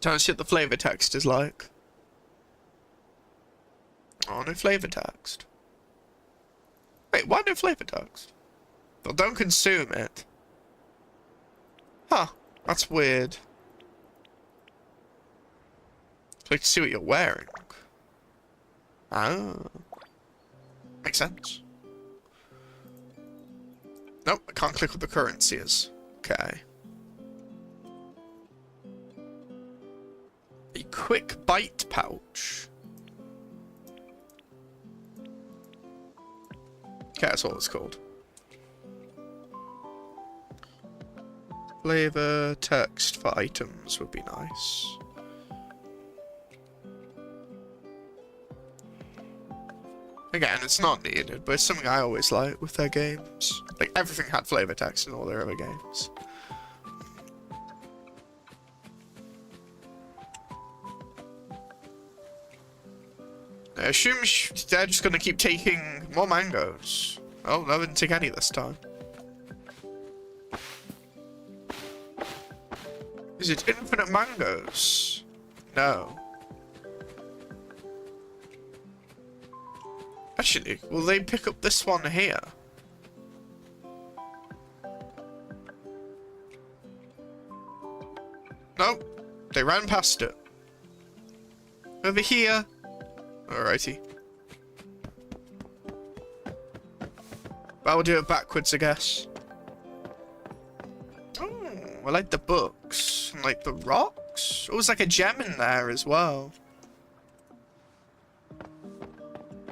Time to see what the flavor text is like. Oh, no flavor text. Wait, why no flavor text? Well, don't consume it. Huh, that's weird. Click to see what you're wearing. Ah. Makes sense. Nope, I can't click what the currency is. Okay. A quick bite pouch. Okay, that's all it's called. Flavor text for items would be nice. Again, it's not needed, but it's something I always like with their games. Like, everything had flavor text in all their other games. I assume they're just gonna keep taking more mangoes. Oh, no, I didn't take any this time. Is it infinite mangoes? No. Actually, will they pick up this one here? Nope. They ran past it. Over here. Alrighty. I'll do it backwards, I guess. Oh, I like the books. And like the rocks. Oh, there's like a gem in there as well.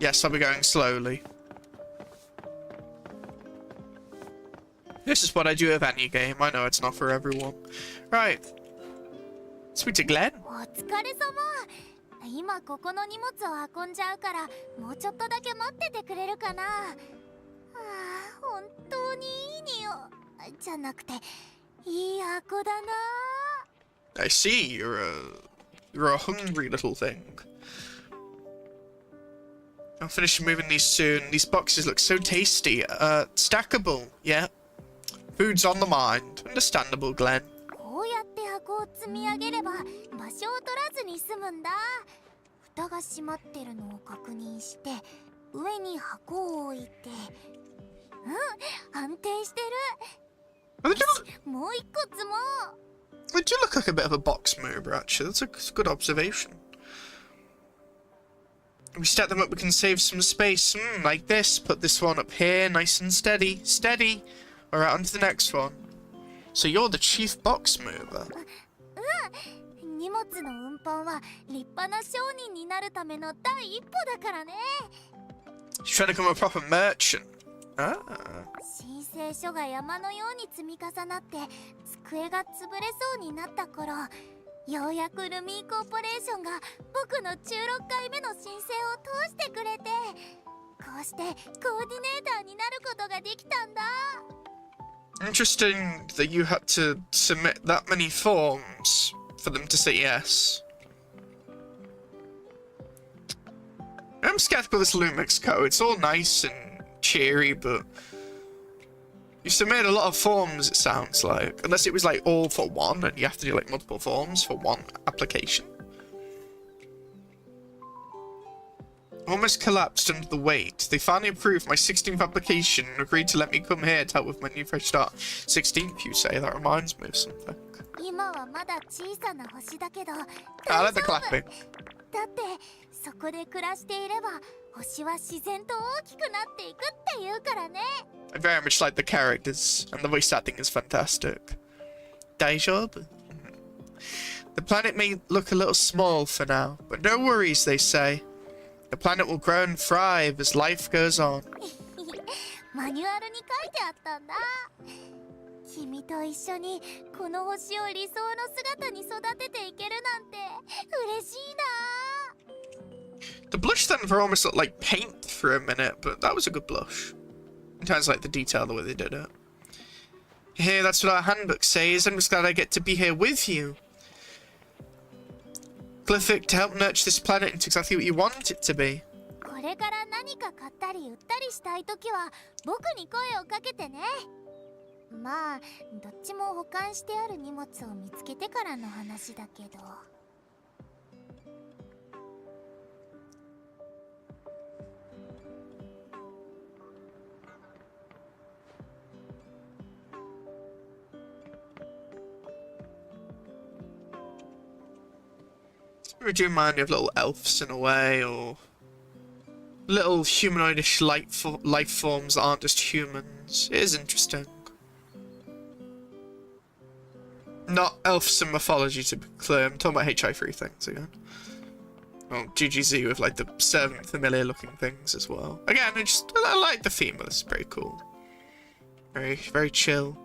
Yes, I'll be going slowly. This is what I do with any game. I know it's not for everyone. Right. Speak to Glenn. お疲れ様。今ここの荷物を運んじゃうから、もうちょっとだけ待っててくれるかな。ああ、本当にいい匂い。じゃなくて、いい箱だな。I see, you're a hungry little thing. I'll finish moving these soon. These boxes look so tasty. Stackable, yeah. Food's on the mind. Understandable, Glenn. こうやって箱を積み上げれば場所を取らずに済むんだ。蓋が閉まってるのを確認して上に箱を置いて、安定してる。もう一個積もう。They do look like a bit of a box mover, actually. That's a good observation. We stack them up, we can save some space. Like this. Put this one up here, nice and steady. Steady. Alright, on to the next one. So you're the chief box mover. 荷物の運搬は立派な商人になるための第一歩だからね。She's trying to become a proper merchant. Ah. 申請書が山のように積み重なって机が潰れそうになった頃、ようやくルミーコーポレーションが僕の16回目の申請を通してくれて、こうしてコーディネーターになることができたんだ。Interesting that you had to submit that many forms for them to say yes. I'm skeptical of this Lumix code. It's all nice and cheery, but you submitted a lot of forms, it sounds like. Unless it was like all for one and you have to do like multiple forms for one application. Almost collapsed under the weight. They finally approved my 16th application and agreed to let me come here to help with my new fresh start. 16th, you say? That reminds me of something. 今はまだ小さな星だけど、 I like the clapping. だってそこで暮らしていれば星は自然と大きくなっていくっていうからね。 I very much like the characters, and the voice acting is fantastic. Daijoubu? The planet may look a little small for now, but no worries, they say. The planet will grow and thrive as life goes on. マニュアルに書いてあったんだ。君と一緒にこの星を理想の姿に育てていけるなんて嬉しいな。 The blush thunder almost looked like paint for a minute, but that was a good blush. In terms of like the detail, the way they did it. Here, that's what our handbook says. I'm just glad I get to be here with you. Glyphic, to help nurture this planet into exactly what you want it to be. これから何か買ったり売ったりしたいときは僕に声をかけてね。まあどっちも保管してある荷物を見つけてからの話だけど。It do remind me of little elves in a way, or little humanoidish life forms that aren't just humans. It is interesting. Not elves in mythology, to be clear. I'm talking about HI3 things again. Well, GGZ with like the servant familiar looking things as well. Again, I like the theme of this. It's pretty cool. Very chill.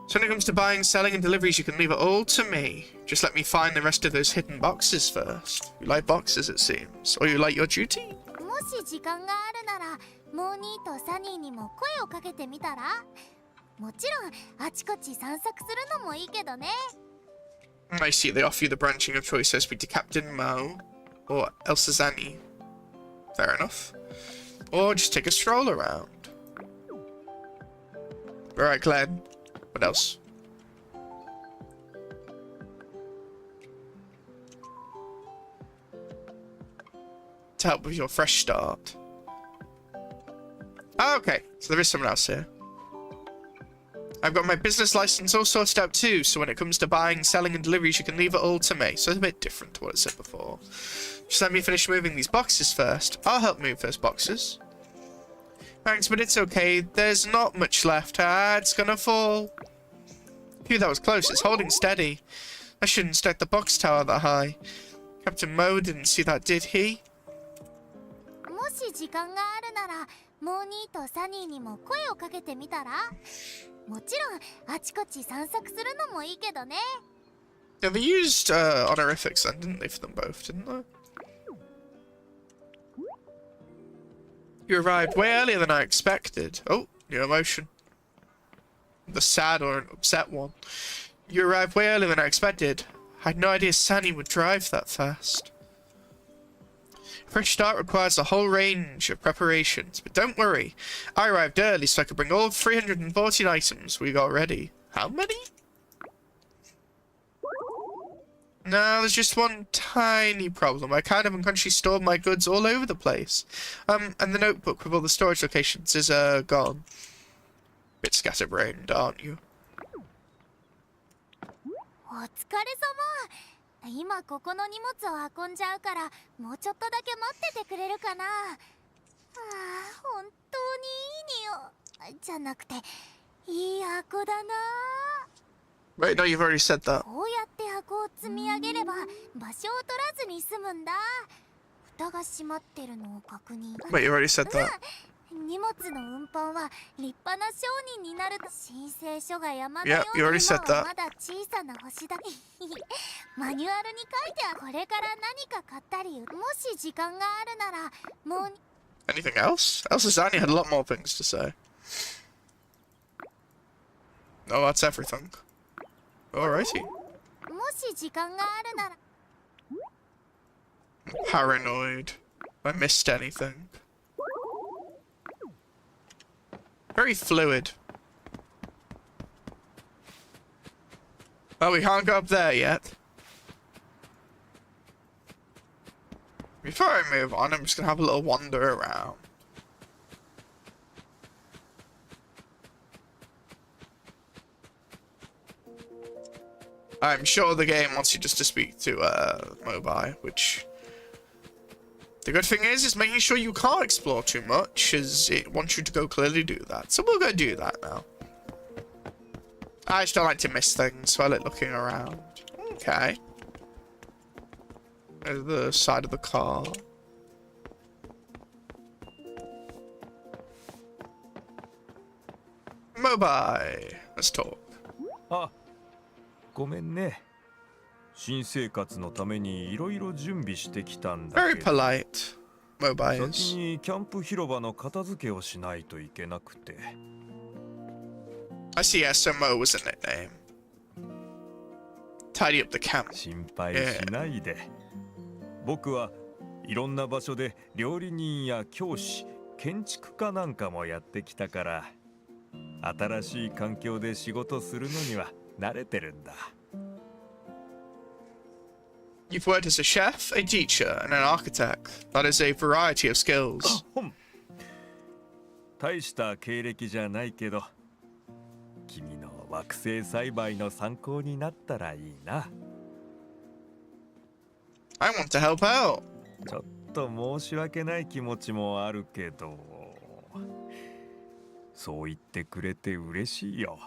So when it comes to buying, selling, and deliveries, you can leave it all to me. Just let me find the rest of those hidden boxes first. You like boxes, it seems. Or you like your duty? もし時間があるならモーニーとサニーにも声をかけてみたら。もちろんあちこち散策するのもいいけどね。I see they offer you the branching of choice, so speak to Captain Mo or Elsa Zani. Fair enough. Or just take a stroll around. Alright, Glenn. What else? To help with your fresh start. Oh, okay, so there is someone else here. I've got my business license all sorted out too, so when it comes to buying, selling, and deliveries, you can leave it all to me. So it's a bit different to what it said before. Just let me finish moving these boxes first. I'll help move those boxes. Thanks, but it's okay. There's not much left. Ah, it's gonna fall. Phew, that was close. It's holding steady. I shouldn't stack the box tower that high. Captain Mo didn't see that, did he? もし時間があるならモーニーとサニーにも声をかけてみたら。もちろんあちこち散策するのもいいけどね。Yeah, they used honorifics then, didn't they, for them both, didn't they? You arrived way earlier than I expected. Oh, new emotion. The sad or an upset one. You arrived way earlier than I expected. I had no idea Sani would drive that fast. A fresh start requires a whole range of preparations, but don't worry. I arrived early so I could bring all 314 items we got ready. How many? No, there's just one tiny problem. I kind of unconsciously stored my goods all over the place. And the notebook with all the storage locations is, gone. Bit scatterbrained, aren't you? お疲れ様。今ここの荷物を運んじゃうからもうちょっとだけ待っててくれるかな。ああ、本当にいい匂いじゃなくていい箱だな。 Wait, no, you've already said that. こうやって箱を積み上げれば場所を取らずに済むんだ。蓋が閉まってるのを確認。 Wait, you already said that. 荷物の運搬は立派な商人になると申請書が山の Yeah, よ you う already に said 今は that. まだ小さな星だ。マニュアルに書いてある。これから何か買ったり、もし時間があるならもう。 Anything else? Elsa Zani had a lot more things to say. Oh, that's everything. Alrighty. もし時間があるなら。 Paranoid. I missed anything. Very fluid. Oh, we can't go up there yet. Before I move on, I'm just gonna have a little wander around. I'm sure the game wants you just to speak to Mobai, which the good thing is making sure you can't explore too much, as it wants you to go clearly do that. So we'll go do that now. I just don't like to miss things, so I like looking around. Okay. There's the side of the car. Mobai, let's talk. あ、ごめんね。新生活のためにいろいろ準備してきたんだ Very けど、 polite. Mobai 先 is. にキャンプ広場の片付けをしないといけなくて。I see SMO was a nickname. Tidy up the camp. 心配しないで。僕はいろんな場所で料理人や教師、建築家なんかもやってきたから、新しい環境で仕事するのには慣れてるんだ。You've worked as a chef, a teacher, and an architect. That is a variety of skills. 大した経歴じゃないけど、君の惑星栽培の参考になったらいいな。I want to help out. ちょっと申し訳ない気持ちもあるけど、そう言ってくれて嬉しいよ。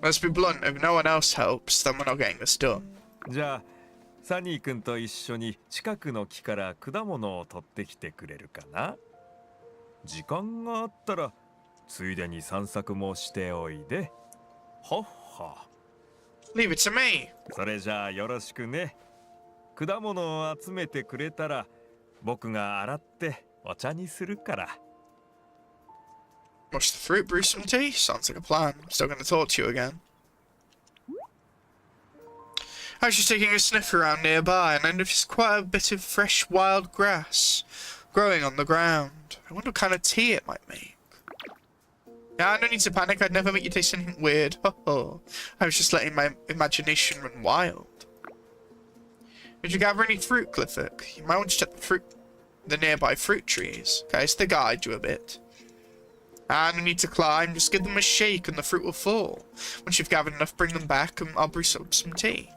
Let's be blunt, if no one else helps, then we're not getting this done. じゃあサニー君と一緒に近くの木から果物を取ってきてくれるかな。時間があったらついでに散策もしておいで。ほっほ。 Leave it to me. それじゃあよろしくね。果物を集めてくれたら僕が洗ってお茶にするから。 Wash the fruit, brew some tea. Sounds like a plan. I'm still going to talk to you again. I was just taking a sniff around nearby, and I noticed quite a bit of fresh wild grass growing on the ground. I wonder what kind of tea it might make. Yeah, no need to panic. I'd never make you taste anything weird. Oh, I was just letting my imagination run wild. Did you gather any fruit, Cliffic? You might want to check the nearby fruit trees. Okay, so they guide you a bit. And you need to climb, just give them a shake and the fruit will fall. Once you've gathered enough, bring them back and I'll brew some tea.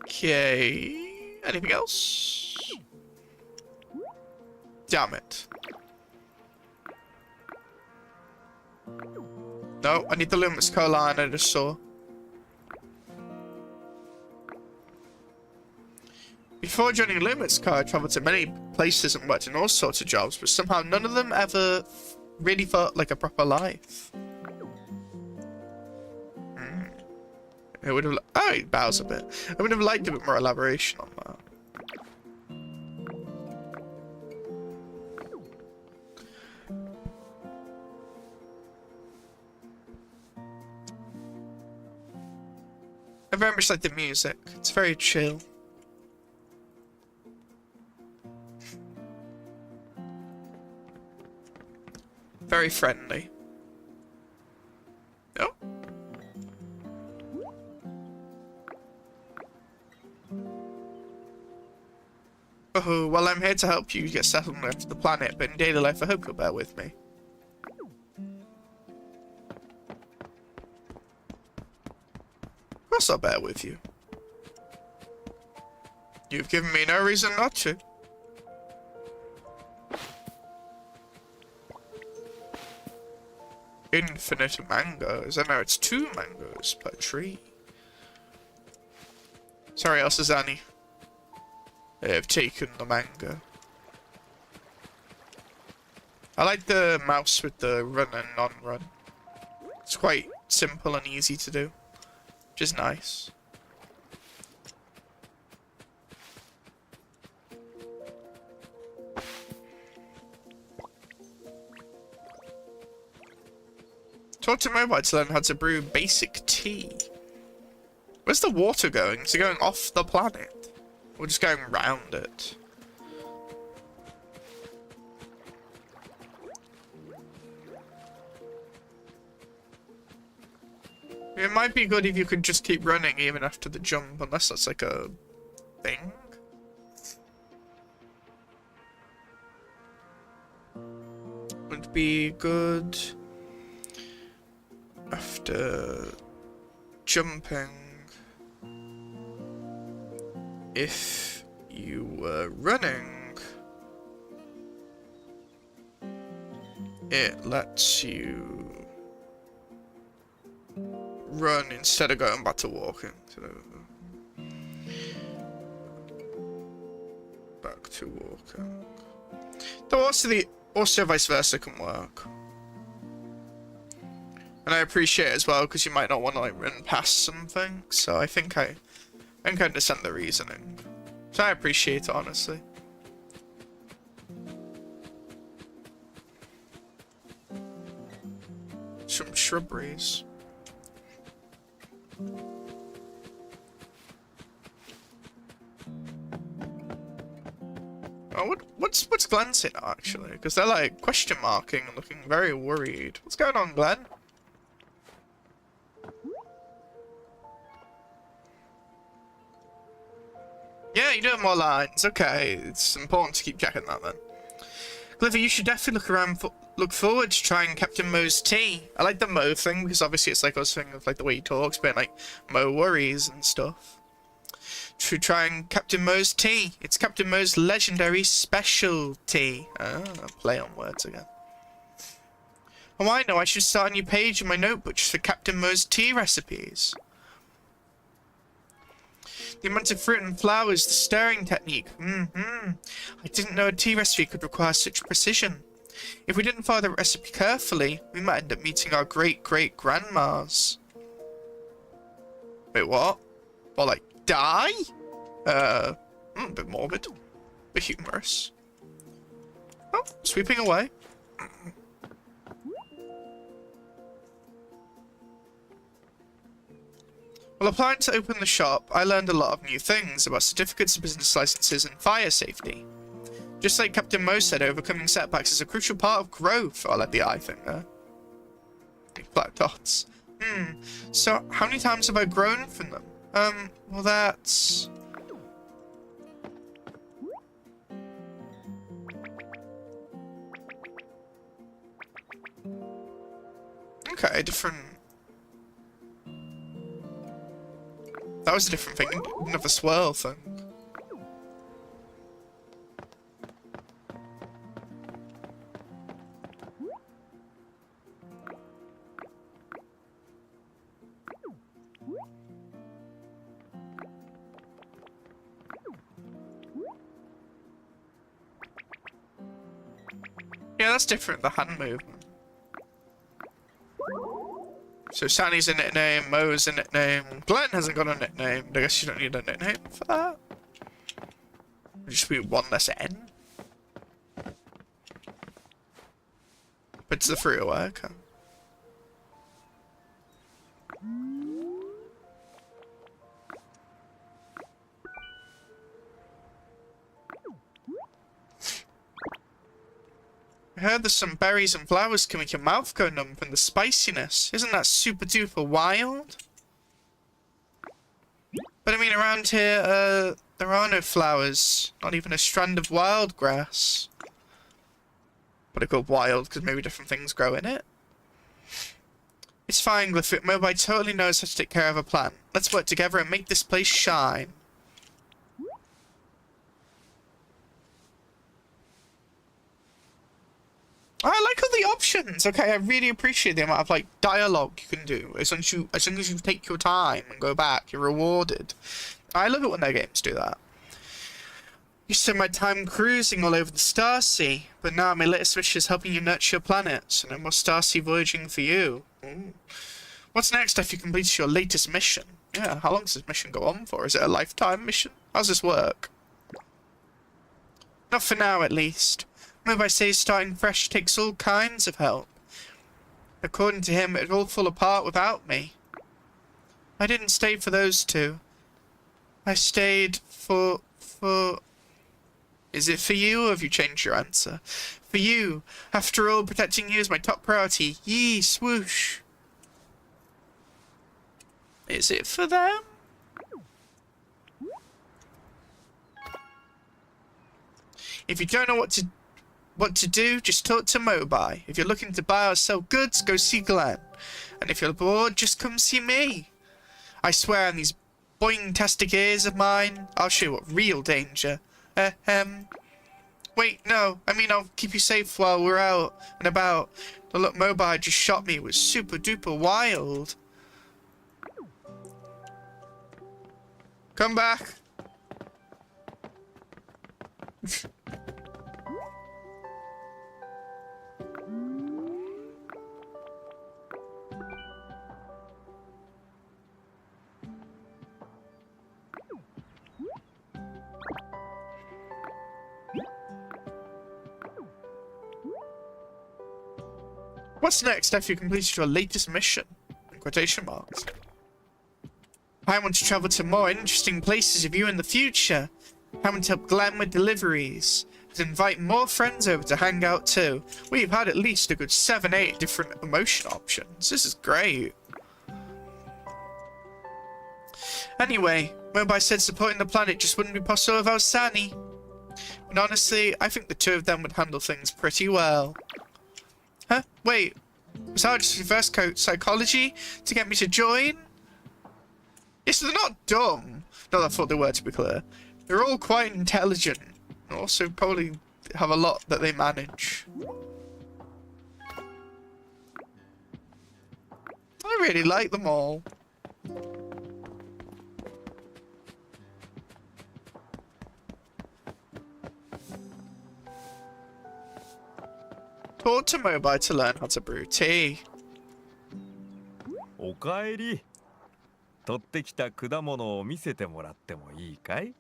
Okay. Anything else? Damn it. No, I need the Luminous Coal line I just saw. Before joining Luminous Coal, I travelled to many places and worked in all sorts of jobs, but somehow none of them ever really felt like a proper life. I would have. Oh, he bows a bit. I would have liked a bit more elaboration on that. I very much like the music. It's very chill. Very friendly. Oh. Oh, well, I'm here to help you get settled onto the planet, but in daily life, I hope you'll bear with me. Of course I'll bear with you. You've given me no reason not to. Infinite mangoes. I know it's 2 mangoes per tree. Sorry, Elsazani. They have taken the mango. I like the mouse with the run and non-run. It's quite simple and easy to do, which is nice. Talk to Mobile to learn how to brew basic tea. Where's the water going? Is it going off the planet? Or just going round it? It might be good if you could just keep running even after the jump, unless that's like a thing. Would be good after jumping if you were running. It lets you run instead of going back to walking. So, back to walking. Though also vice versa can work. And I appreciate it as well because you might not want to like run past something. So I think I understand the reasoning. So I appreciate it, honestly. Some shrubberies. Oh, what's Glenn saying actually? Because they're like question marking and looking very worried. What's going on, Glenn? Yeah, you're doing more lines. Okay, it's important to keep checking that then. Cliffy, you should definitely look forward to trying Captain Mo's tea. I like the Mo thing because obviously it's like us thing of like the way he talks, but like Mo worries and stuff. To trying Captain Mo's tea. It's Captain Mo's legendary specialty. Ah, play on words again. Oh, I know. I should start a new page in my notebook just for Captain Mo's tea recipes. The amount of fruit and flowers, the stirring technique. I didn't know a tea recipe could require such precision. If we didn't follow the recipe carefully, we might end up meeting our great-great-grandmas. Wait, what? Or like, die? A bit morbid. But humorous. Oh, sweeping away. While applying to open the shop, I learned a lot of new things about certificates, business licenses, and fire safety. Just like Captain Mo said, overcoming setbacks is a crucial part of growth. Oh, I like the eye thing there. Black dots. So how many times have I grown from them? Well that's... Okay, different... That was a different thing, another swirl thing. Yeah, that's different, the hand movement. So Sanny's a nickname, Mo's a nickname, Glenn hasn't got a nickname. I guess you don't need a nickname for that. It'll just be one less N. But it's the free away, okay. I heard there's some berries and flowers can make your mouth go numb from the spiciness. Isn't that super duper wild? But I mean, around here, there are no flowers. Not even a strand of wild grass. But I call wild because maybe different things grow in it. It's fine, Glyphit. Mobai totally knows how to take care of a plant. Let's work together and make this place shine. I like all the options. Okay, I really appreciate the amount of like dialogue you can do. As soon as you take your time and go back, you're rewarded. I love it when their games do that. Used to spend my time cruising all over the Starsea, but now my latest mission is helping you nurture your planets, and no more Starsea voyaging for you. Ooh. What's next after you completed your latest mission? Yeah, how long does this mission go on for? Is it a lifetime mission? How's this work? Not for now, at least. Mobai says starting fresh takes all kinds of help. According to him, it'd all fall apart without me. I didn't stay for those two. I stayed for... Is it for you, or have you changed your answer? For you. After all, protecting you is my top priority. Yee, swoosh. Is it for them? If you don't know what to do, just talk to Mobai. If you're looking to buy or sell goods, go see Glenn. And if you're bored, just come see me. I swear on these boing-tastic ears of mine, I'll show you what real danger. Wait, no. I mean, I'll keep you safe while we're out and about. The look Mobai just shot me was super duper wild. Come back. What's next after you completed your latest mission? In quotation marks. I want to travel to more interesting places with you in the future. I want to help Glenn with deliveries. And invite more friends over to hang out too. We've had at least a good 7-8 different emotion options. This is great. Anyway, Mobai said supporting the planet just wouldn't be possible without Sani. And honestly, I think the two of them would handle things pretty well. Huh? Wait. Was that just reverse code psychology to get me to join? Yes, they're not dumb. Not that I thought they were, to be clear. They're all quite intelligent. And also probably have a lot that they manage. I really like them all. Talk to Mobai to learn how to brew tea. おかえり。取ってきた果物を見せてもらってもいいかい?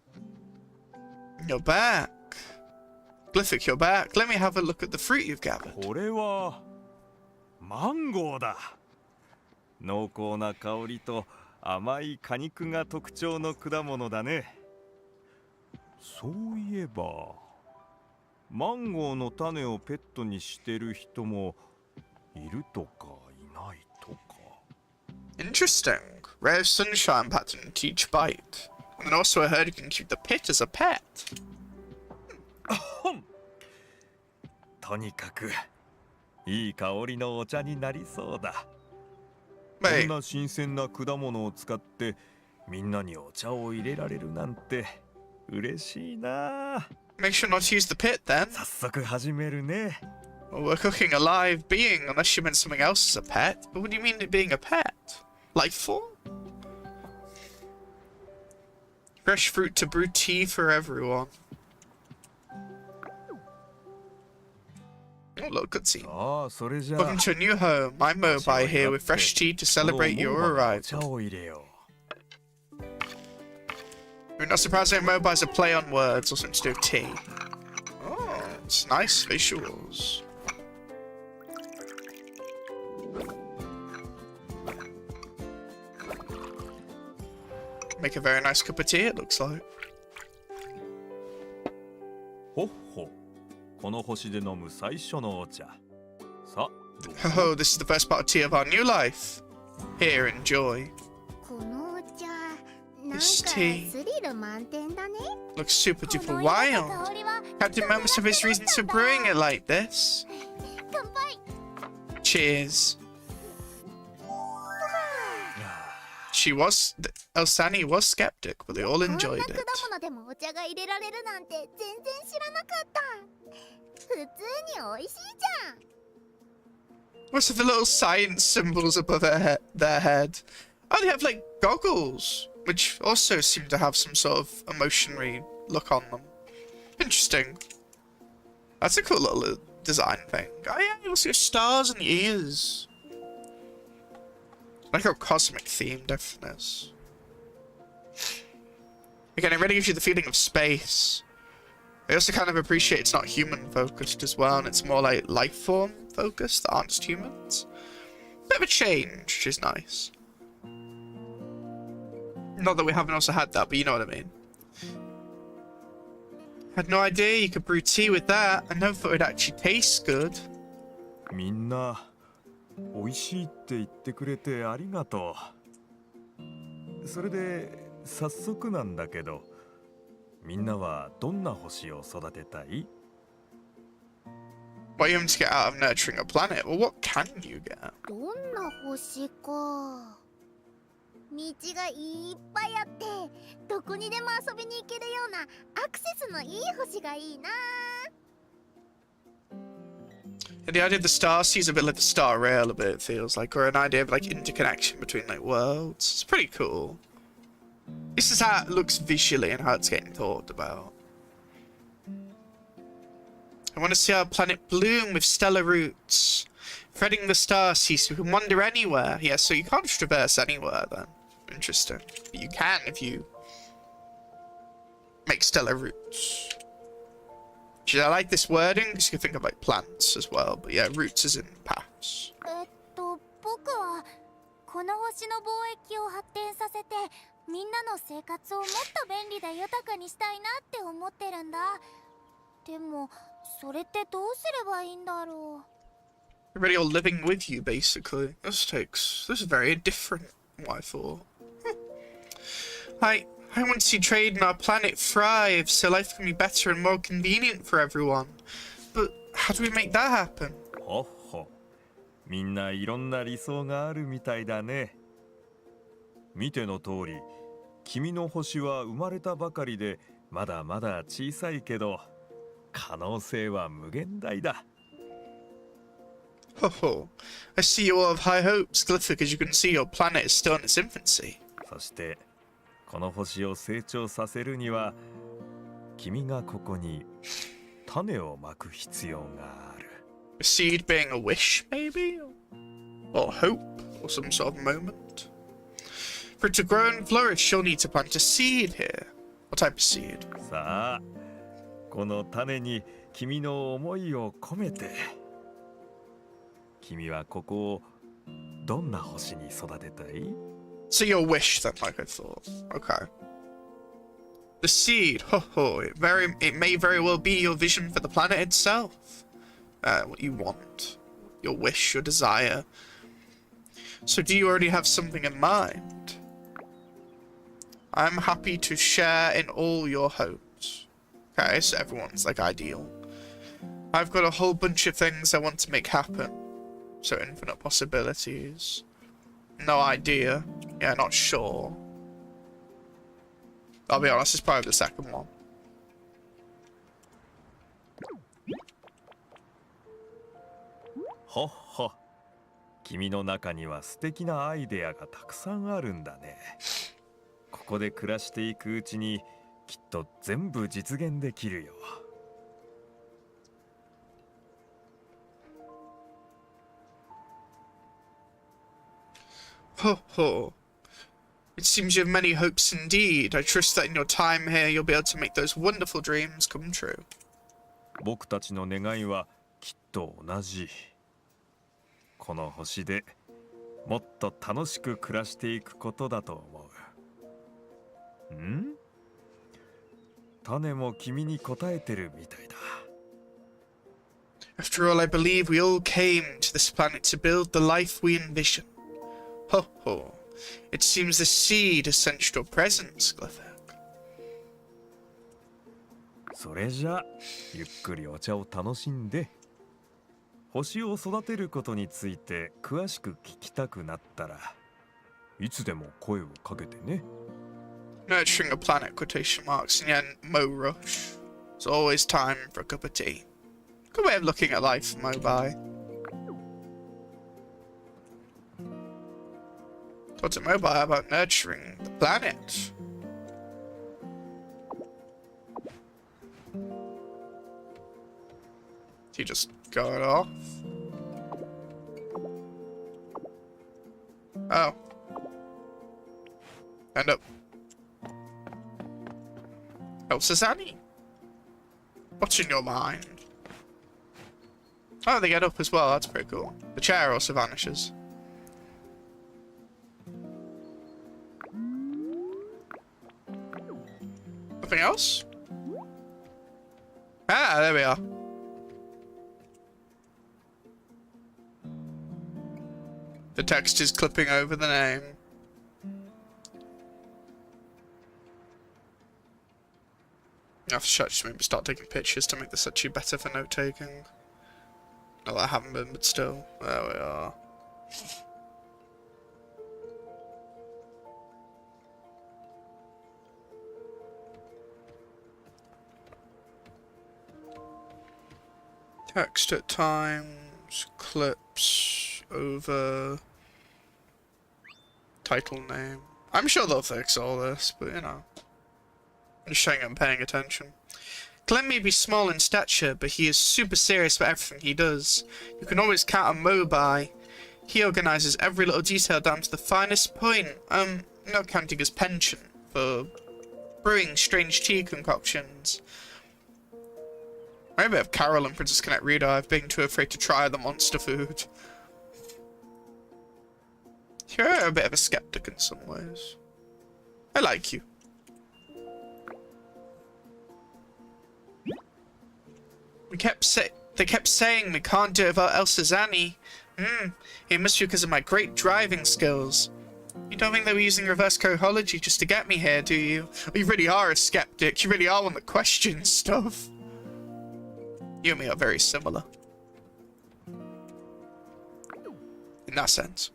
You're back. Glyphic, you're back. Let me have a look at the fruit you've gathered. これはマンゴーだ。濃厚な香りと甘い果肉が特徴の果物だね。そういえばマンゴーの種をペットにしてる人もいるとかいないとか。Interesting. Rare sunshine pattern to each bite. And also I heard you can keep the pit as a pet. とにかくいい香りのお茶になりそうだ。こんな新鮮な果物を使ってみんなにお茶を入れられるなんて嬉しいな。Make sure not to use the pit then. 早速始めるね。Well, we're cooking a live being unless you meant something else as a pet. But what do you mean it being a pet? Life form? Fresh fruit to brew tea for everyone. Oh, look, cutscene. Welcome to a new home. I'm Mobai here with fresh tea to celebrate your arrival. You're not surprised that Mobai's a play on words or something to do with tea. Oh, it's nice visuals. Make a very nice cup of tea, it looks like. ほっほ。この星で飲む最初のお茶。さあ、どうぞ。 Oh, this is the first part of tea of our new life. Here, enjoy. このお茶なんか This ス tea リル満点だね。 looks super こ duper の色と wild. 香りは Captain Mo must have his reasons for brewing it like this. 乾杯。 Cheers. She was. Elsani was skeptic, but they all こんな enjoyed 果 it. 物でもお茶が入れられるなんて全然知らなかった。普通に美味しいじゃん。 What's with the little science symbols above their head? Oh, they have like goggles, which also seem to have some sort of emotionary look on them. Interesting. That's a cool little design thing. Oh yeah, you also got stars in the ears. I like how cosmic themed everything is. Again, it really gives you the feeling of space. I also kind of appreciate it's not human focused as well, and it's more like life form focused that aren't just humans. Bit of a change, which is nice. Not that we haven't also had that, but you know what I mean. Had no idea you could brew tea with that. I never thought it'd actually taste good. みんな美味しいって言ってくれてありがとう。それで早速なんだけど、みんなはどんな星を育てたい？ What you aim to get out of nurturing a planet? Well, what can you get? どんな星か。道がいっぱいあってどこにでも遊びに行けるようなアクセスのいい星がいいな。 And the idea of the star sees a bit like the star rail a bit, it feels like, or an idea of like interconnection between like worlds. It's pretty cool. This is how it looks visually and how it's getting thought about. I want to see our planet bloom with stellar roots, threading the star sea so we can wander anywhere. Yeah, so you can't just traverse anywhere then. Interesting. But you can if you make stellar roots. Actually, I like this wording because you can think of like plants as well. But yeah, roots is in paths. 僕はこの星の貿易を発展させてみんなの生活をもっと便利で豊かにしたいなって思ってるんだ。でもそれってどうすればいいんだろう。 Everybody all living with you, basically. This is very different from what I thought. I want to see trade in our planet thrive so life can be better and more convenient for everyone. But how do we make that happen? ほっほ。みんないろんな理想があるみたいだね。見ての通り、君の星は生まれたばかりでまだまだ小さいけど、可能性は無限大だ。Ho ho. I see you all have high hopes, Glyphic, as you can see your planet is still in its infancy. そしてこの星を成長させるには君がここに種をまく必要がある。 A seed being a wish, maybe? Or hope, or some sort of moment? For it to grow and flourish, you'll need to plant a seed here. What type of seed? さあ、この種に君の思いを込めて、君はここをどんな星に育てたい？ So your wish then, like I thought. Okay. The seed, ho ho, it may very well be your vision for the planet itself. What you want, your wish, your desire. So do you already have something in mind? I'm happy to share in all your hopes. Okay, so everyone's like ideal. I've got a whole bunch of things I want to make happen. So infinite possibilities. No idea. Yeah, not sure. I'll be honest, it's probably the second one. ほっほ。君の中には素敵なアイデアがたくさんあるんだね。ここで暮らしていくうちにきっと全部実現できるよ。 Ho ho. It seems you have many hopes indeed. I trust that in your time here you'll be able to make those wonderful dreams come true. 僕たちの願いはきっと同じ。この星でもっと楽しく暮らしていくことだと思う。ん？種も君に応えてるみたいだ。After all, I believe we all came to this planet to build the life we envision. Ho ho. It seems the seed has sensed your presence, Glyphic. それじゃゆっくりお茶を楽しんで。星を育てることについて詳しく聞きたくなったらいつでも声をかけてね。 Nurturing a planet, quotation marks, and yet Mo Rush. It's always time for a cup of tea. Good way of looking at life, Mobai. Talk to Mobai about nurturing the planet. He just got off. Oh. End up. Elsa's Annie. What's in your mind? Oh, they get up as well. That's pretty cool. The chair also vanishes. Nothing else? Ah, there we are. The text is clipping over the name. I have to just maybe start taking pictures to make this actually better for note taking. Not that I haven't been, but still. There we are. Text at times, clips over title name. I'm sure they'll fix all this, but you know. I'm just showing I'm paying attention. Glenn may be small in stature, but he is super serious about everything he does. You can always count on Mobai. He organises every little detail down to the finest point. Not counting his penchant for brewing strange tea concoctions. Maybe if Carol and Princess Connect Reader I've been too afraid to try the monster food. You're a bit of a skeptic in some ways. I like you. They kept saying we can't do it without Elsa's Annie. It must be because of my great driving skills. You don't think they were using reverse cohology just to get me here, do you? You really are a skeptic. You really are one that questions stuff. You and me are very similar. In that sense.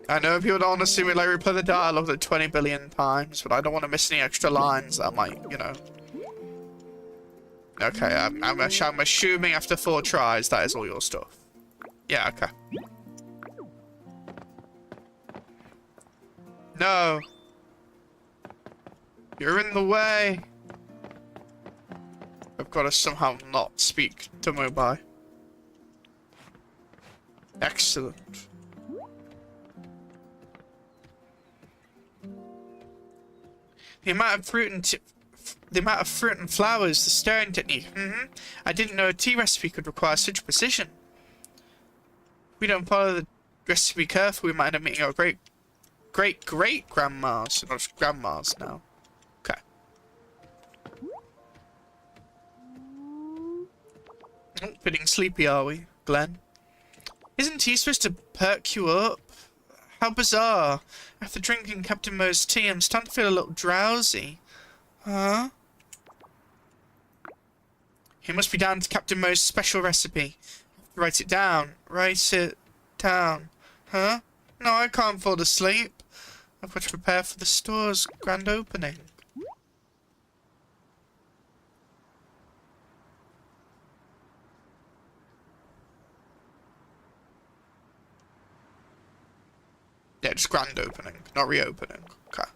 I know people don't want to see me like replay the dialogue like 20 billion times, but I don't want to miss any extra lines that might, you know. Okay, I'm assuming after 4 tries that is all your stuff. Yeah, okay. No. You're in the way. I've got to somehow not speak to Mobai. Excellent. The amount of fruit and flowers, the stirring technique. I didn't know a tea recipe could require such precision. If we don't follow the recipe carefully, we might end up meeting our great grandmas. Not just grandmas now. Okay. Getting sleepy, are we, Glenn? Isn't tea supposed to perk you up? How bizarre. After drinking Captain Mo's tea, I'm starting to feel a little drowsy. Huh? He must be down to Captain Mo's special recipe. Write it down. Write it down. Huh? No, I can't fall asleep. I've got to prepare for the store's grand opening. Yeah, just grand opening, not reopening. Okay.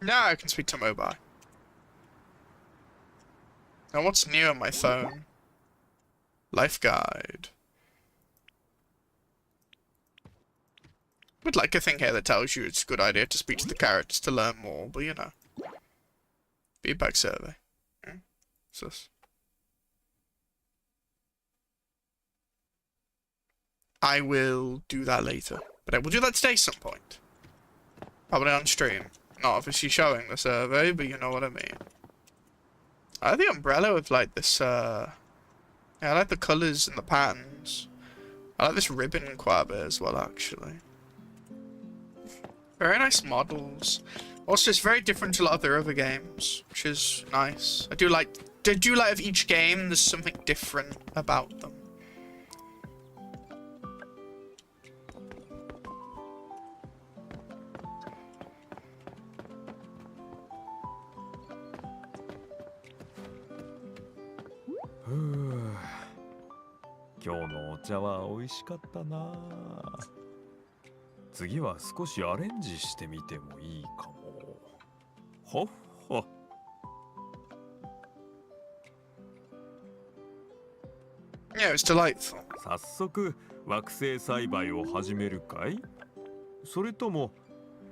Now I can speak to Mobai. Now what's new on my phone? Life guide. Would like a thing here that tells you it's a good idea to speak to the characters to learn more, but you know. Feedback survey. Sus. I will do that later. But I will do that today some point. Probably on stream. Not obviously showing the survey, but you know what I mean. I like the umbrella with like this, yeah, I like the colours and the patterns. I like this ribbon quite a bit as well, actually. Very nice models. Also, it's very different to a lot of their other games, which is nice. I do like of each game, there's something different about them. Huh. 今日のお茶は美味しかったな。次は少しアレンジしてみてもいいかも。ほっほ。Yeah, it's delightful. 早速惑星栽培を始めるかい？それとも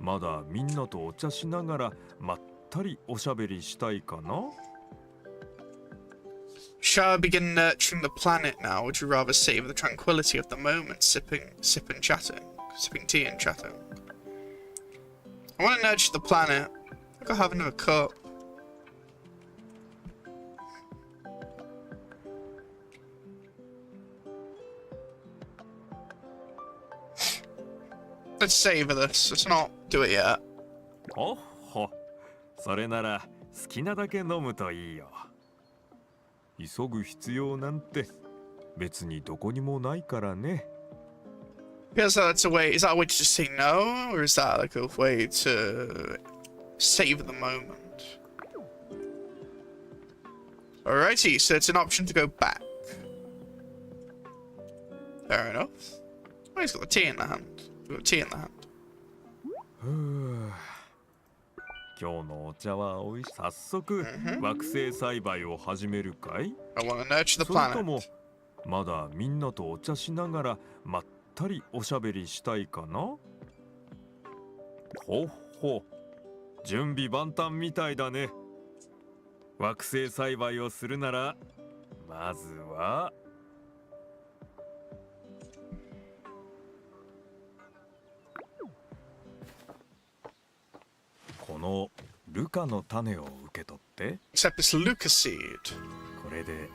まだみんなとお茶しながらまったりおしゃべりしたいかな？ Shall I begin nurturing the planet now, or would you rather savor the tranquility of the moment, sipping tea and chatting? I want to nurture the planet. I could have another cup. Let's savor this. Let's not do it yet. ほっほ。それなら好きなだけ飲むといいよ。急ぐ必要なんて別にどこにもないからね。Is that a way to just say no, or is that like a way to savor the moment? Alrighty, so it's an option to go back. Fair enough. Oh, he's got the tea in the hand. We've got tea in the hand. 今日のお茶は美味しい。早速、惑星栽培を始めるかい？ I want to nurture the それと planet. もまだみんなとお茶しながらまったりおしゃべりしたいかな？ほっほ。準備万端みたいだね。惑星栽培をするならまずはこのルカの種を受け取って。 Except it's Luca seed. これで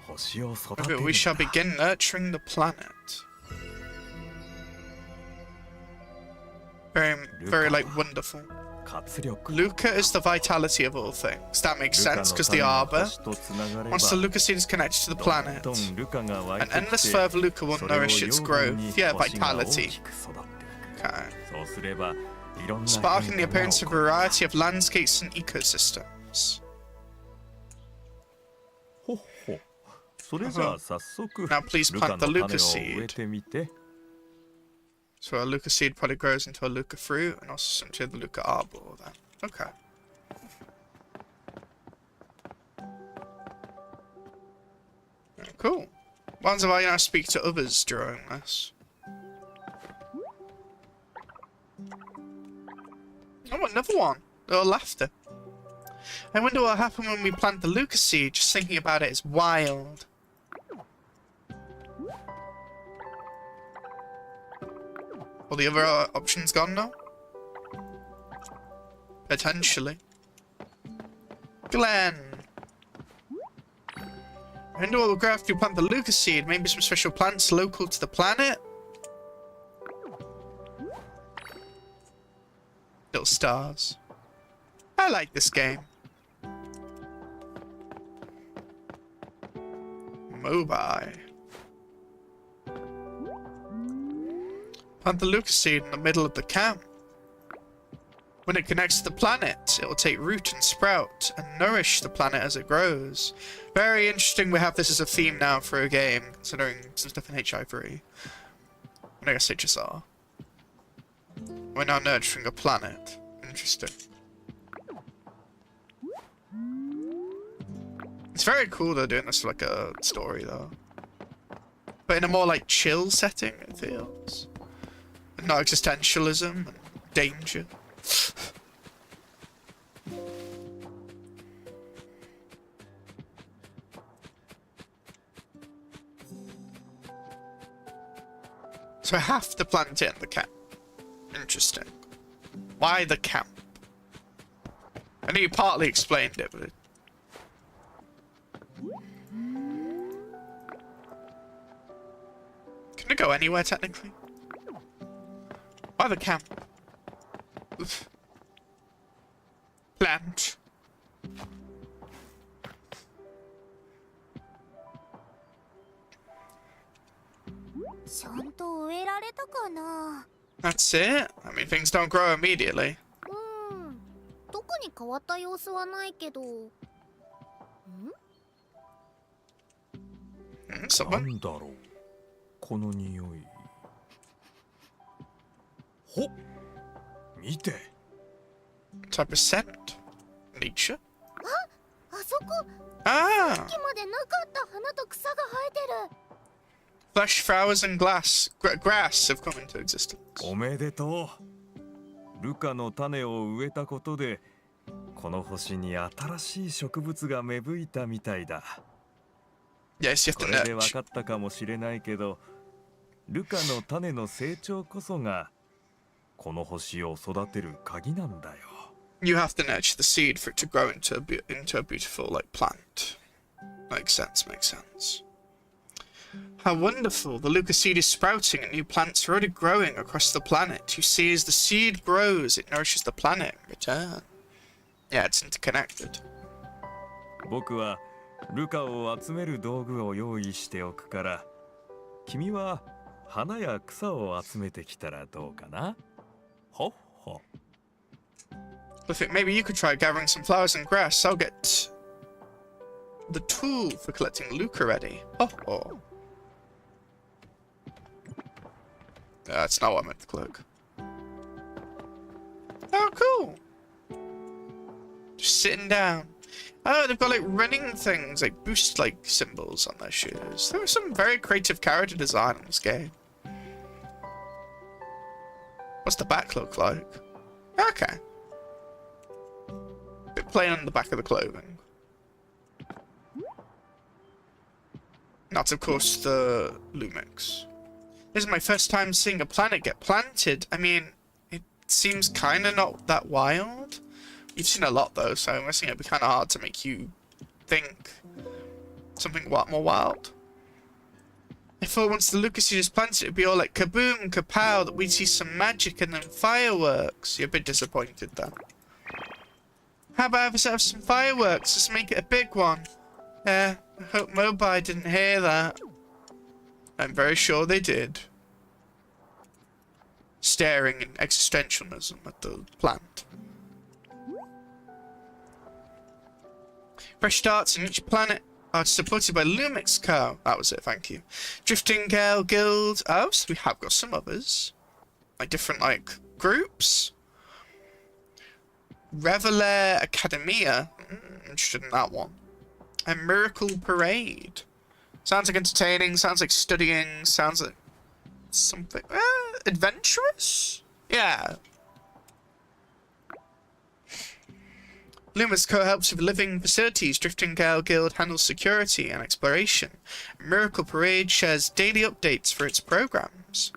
星を育てるんだ。 We shall begin nurturing the planet. Very like wonderful. 活力。 Luca is the vitality of all things. That makes sense because the arbor. Once the Luca seed is connected to the planet, an endless flow of Luca will nourish its growth. Yeah, vitality. Okay. Sparking the appearance of a variety of landscapes and ecosystems. Now please plant the Luca seed. So a Luca seed probably grows into a Luca fruit and also into the Luca arbor then. Okay. Cool. What if I now speak to others during this? Oh, another one. Little laughter. I wonder what will happen when we plant the Luca seed. Just thinking about it is wild. All the other options gone now? Potentially. Glenn. I wonder what will grow after you plant the Luca seed. Maybe some special plants local to the planet? Little stars. I like this game. Mobile. Plant the Luca seed in the middle of the camp. When it connects to the planet, it will take root and sprout and nourish the planet as it grows. Very interesting we have this as a theme now for a game, considering some stuff in HI3. I guess HSR. We're now nurturing a planet. Interesting. It's very cool they're doing this for like a story though. But in a more like chill setting, it feels. No existentialism and danger. So I have to plant it in the camp. Interesting. Why the camp? I know you partly explained it, but can it go anywhere technically? Why the camp? Plant. That's it? I mean, things don't grow immediately. 特に変わった様子はないけど。ん？ な Someone? んだろうこの匂い。ほっ見て。 Type of scent? Nature? あそこ、 Ah! さっきまでなかった花と草が生えてる。 Flesh, flowers, and grass have come into existence. おめでとう。ルカの種を植えたことでこの星に新しい植物が芽吹いたみたいだ。 Yes, you こ have れ to で分 nurture. かったかもしれないけど、ルカの種の成長こそがこの星を育てる鍵なんだよ。 You have to nurture the seed for it to grow into a beautiful, like, plant. Makes sense, makes sense. How wonderful! The Luca seed is sprouting and new plants are already growing across the planet. You see, as the seed grows, it nourishes the planet in return. Yeah, it's interconnected. 僕はルカを集める道具を用意しておくから、君は花や草を集めてきたらどうかな。ほっほ。 I think maybe you could try gathering some flowers and grass. I'll get the tool for collecting Luca ready. Oh, oh. That's not what I meant the cloak. Oh, cool. Just sitting down. Oh, they've got like running things, like boost like symbols on their shoes. There was some very creative character design in this game. What's the back look like? Okay. Bit plain on the back of the clothing. Not, of course, the Lumix. This is my first time seeing a planet get planted. I mean, it seems kind of not that wild. You've seen a lot, though, so I'm guessing it'd be kind of hard to make you think something a lot more wild. I thought once the Lucas is planted, it'd be all like kaboom, kapow, that we'd see some magic and then fireworks. You're a bit disappointed, though. How about if I set off some fireworks? Just make it a big one. I hope Mobai didn't hear that. I'm very sure they did. Staring in existentialism at the plant. Fresh starts in each planet are supported by Lumix Co. That was it, thank you. Drifting Gale Guild. Oh, so we have got some others. Like different, like, groups. Reveler Academia. Interested in that one. And Miracle Parade. Sounds like entertaining, sounds like studying, sounds like something adventurous? Yeah. Lumix Co helps with living facilities. Drifting Gale Guild handles security and exploration. Miracle Parade shares daily updates for its programs.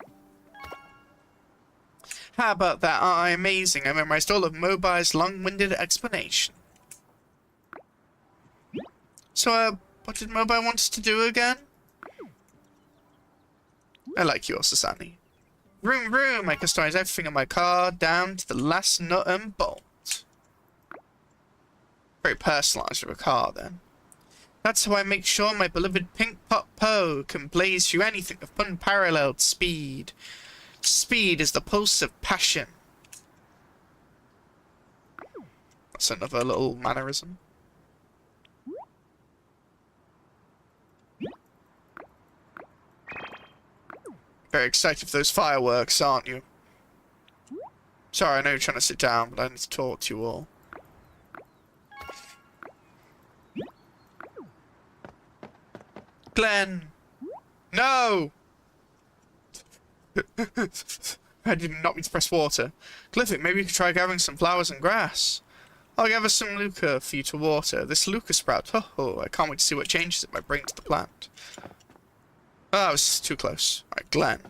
How about that? Aren't I amazing? I memorized all of Mobai's long-winded explanation. So, what did Mobai want us to do again? I like you, Sasani. Vroom vroom, I customize everything on my car, down to the last nut and bolt. Very personalised with a car, then. That's how I make sure my beloved Pink Pot Po can blaze through anything of unparalleled speed. Speed is the pulse of passion. That's another little mannerism. Very excited for those fireworks, aren't you? Sorry, I know you're trying to sit down, but I need to talk to you all. Glenn! No! I did not mean to press water. Glyphic, maybe you could try gathering some flowers and grass. I'll gather some Luca for you to water. This Luca sprout. Oh, I can't wait to see what changes it might bring to the plant. Oh, I was too close. Alright, Glenn.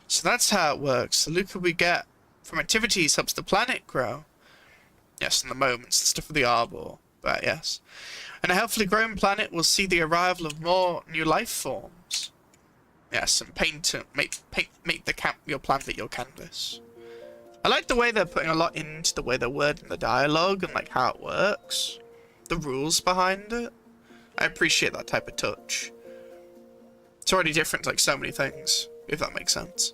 So that's how it works. The Luca we get from activities helps the planet grow. Yes, in the moments, the stuff of the arbor. But yes. And a healthily grown planet will see the arrival of more new life forms. Yes, and make your planet your canvas. I like the way they're putting a lot into the way they're wording the dialogue and like how it works. The rules behind it. I appreciate that type of touch. It's already different to like so many things, if that makes sense.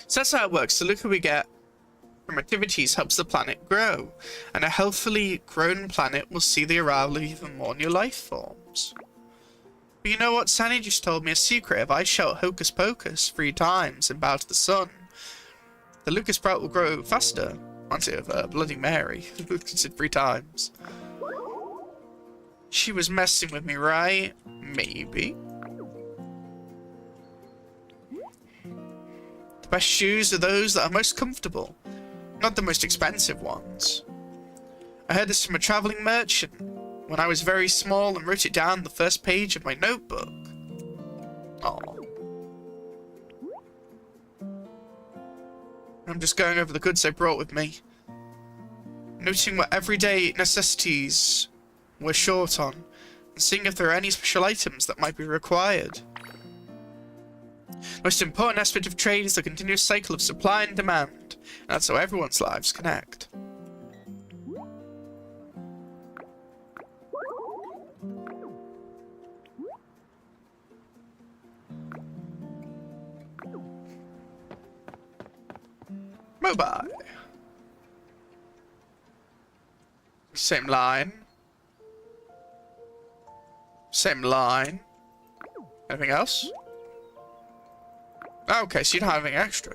So that's how it works. The Luca we get from activities helps the planet grow, and a healthily grown planet will see the arrival of even more new life forms. But you know what? Sandy just told me a secret. If I shout Hocus Pocus 3 times and bow to the sun, the Luca sprout will grow faster. Once it of Bloody Mary. It's it 3 times. She was messing with me, right? Maybe. The best shoes are those that are most comfortable, not the most expensive ones. I heard this from a traveling merchant when I was very small and wrote it down on the first page of my notebook. Aww. I'm just going over the goods I brought with me, noting what everyday necessities we're short on, and seeing if there are any special items that might be required. The most important aspect of trade is the continuous cycle of supply and demand, and that's how everyone's lives connect. Mobile. Same line. Same line. Anything else? Okay, so you don't have anything extra.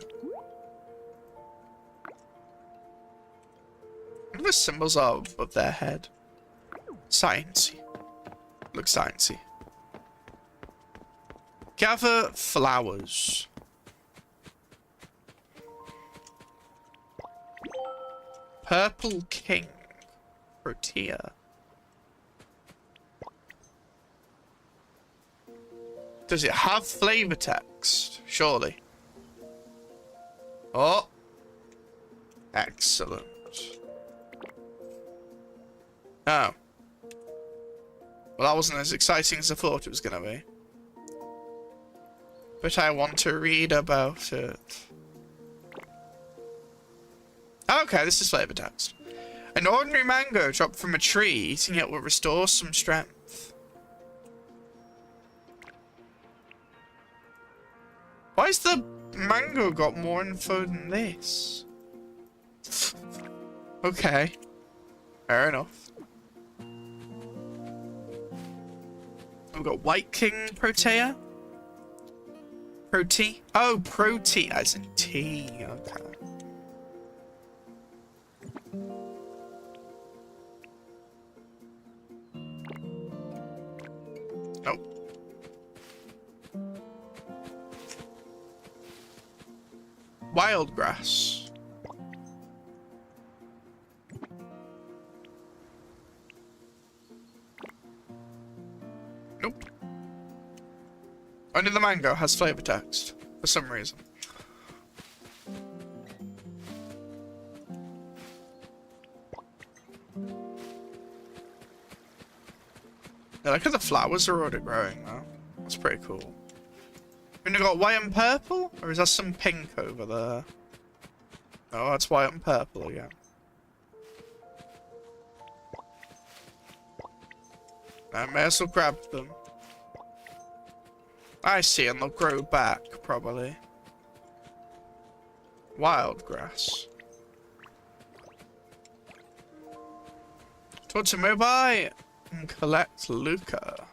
What are the symbols are above their head? Sciencey. Looks sciencey. Gather flowers. Purple King. Protea. Does it have flavor text? Surely. Oh. Excellent. Oh. Well, that wasn't as exciting as I thought it was going to be. But I want to read about it. Okay, this is flavor text. An ordinary mango dropped from a tree. Eating it will restore some strength. Why's the mango got more info than this? Okay. Fair enough. We've got White King Protea. Protea? Oh, Protea as in tea. Okay. Oh. Wild grass. Nope. Only the mango has flavor text for some reason. Yeah, look at the flowers are already growing now. That's pretty cool. We've got white and purple? Or is that some pink over there? Oh, that's white and purple again. I may as well grab them. I see, and they'll grow back, probably. Wild grass. Towards a mobile and collect Luca.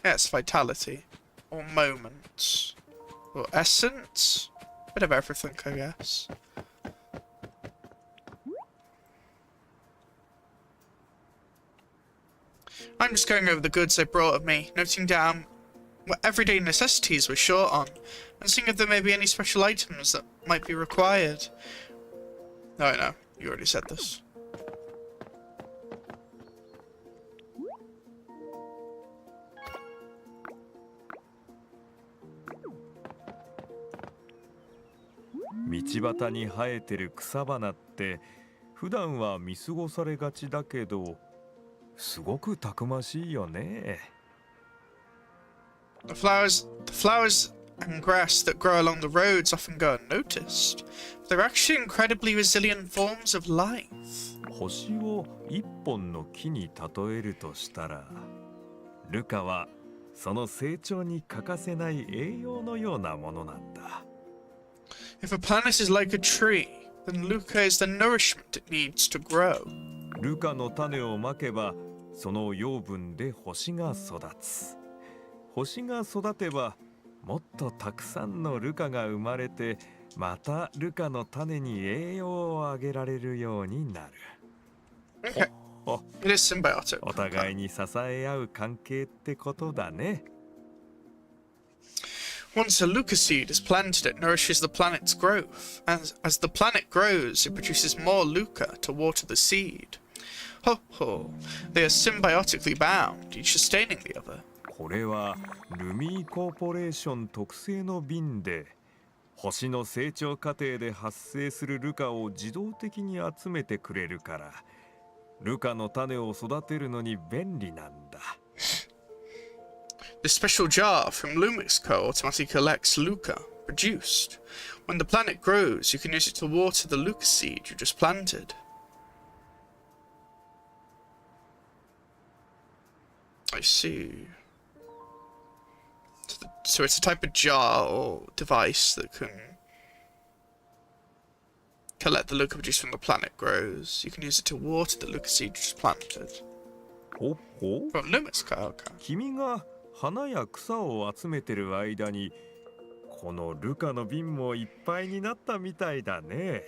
Yes, vitality. Or moments. Or essence. Bit of everything, I guess. I'm just going over the goods they brought with me, noting down what everyday necessities we're short on, and seeing if there may be any special items that might be required. Oh, no, you already said this.道端に生えてる草花って普段は見過ごされがちだけど、すごくたくましいよね。The flowers and grass that grow along the roads often go unnoticed. They're actually incredibly resilient forms of life. 星を一本の木に例えるとしたら、ルカはその成長に欠かせない栄養のようなものなんだ。If a planet is like a tree, then Luca is the nourishment it needs to grow. ルカの種をまけば、その養分で星が育つ。星が育てば、もっとたくさんのルカが生まれて、またルカの種に栄養をあげられるようになる。Okay. It is symbiotic. お互いに支え合う関係ってことだね。Once a Luca seed is planted, it nourishes the planet's growth. As the planet grows, it produces more Luca to water the seed. Ho ho, they are symbiotically bound, each sustaining the other. これはルミーコーポレーション特製の瓶で、星の成長過程で発生するルカを自動的に集めてくれるから、ルカの種を育てるのに便利なんだ。This special jar from Lumixco automatically collects Luca produced. When the planet grows, you can use it to water the Luca seed you just planted. I see. So it's a type of jar or device that can collect the Luca produced when the planet grows. You can use it to water the Luca seed you just planted. ほほ From Lumixco, okay. 君が花や草を集めてる間に、このルカの瓶もいっぱいになったみたいだね。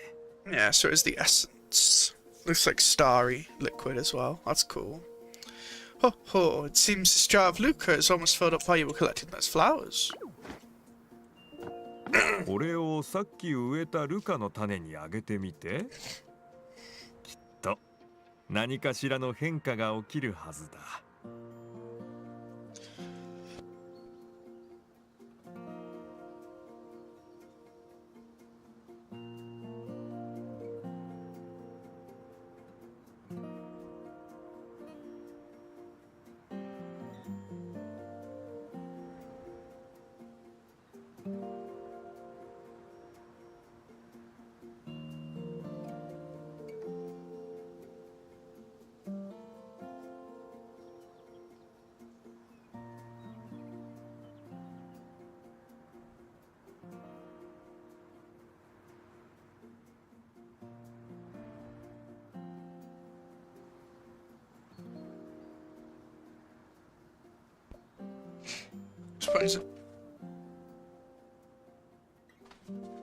Yeah, so it's the essence. Looks like starry liquid as well. That's cool. Ho ho, it seems this jar of Luca is almost filled up while you were collecting those flowers. これをさっき植えたルカの種にあげてみて。きっと何かしらの変化が起きるはずだ。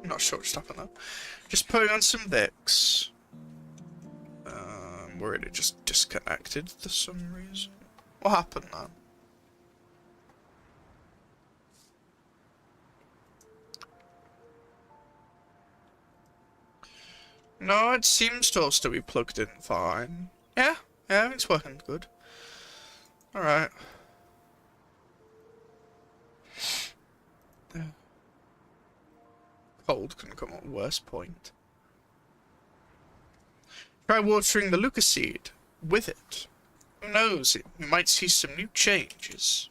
I'm not sure what's happened though. Just putting on some Vicks. Worried it just disconnected for some reason. What happened then? No, it seems to still be plugged in fine. Yeah, it's working good. Alright. Cold can come at a worse point. Try watering the Luca seed with it. Who knows, we might see some new changes.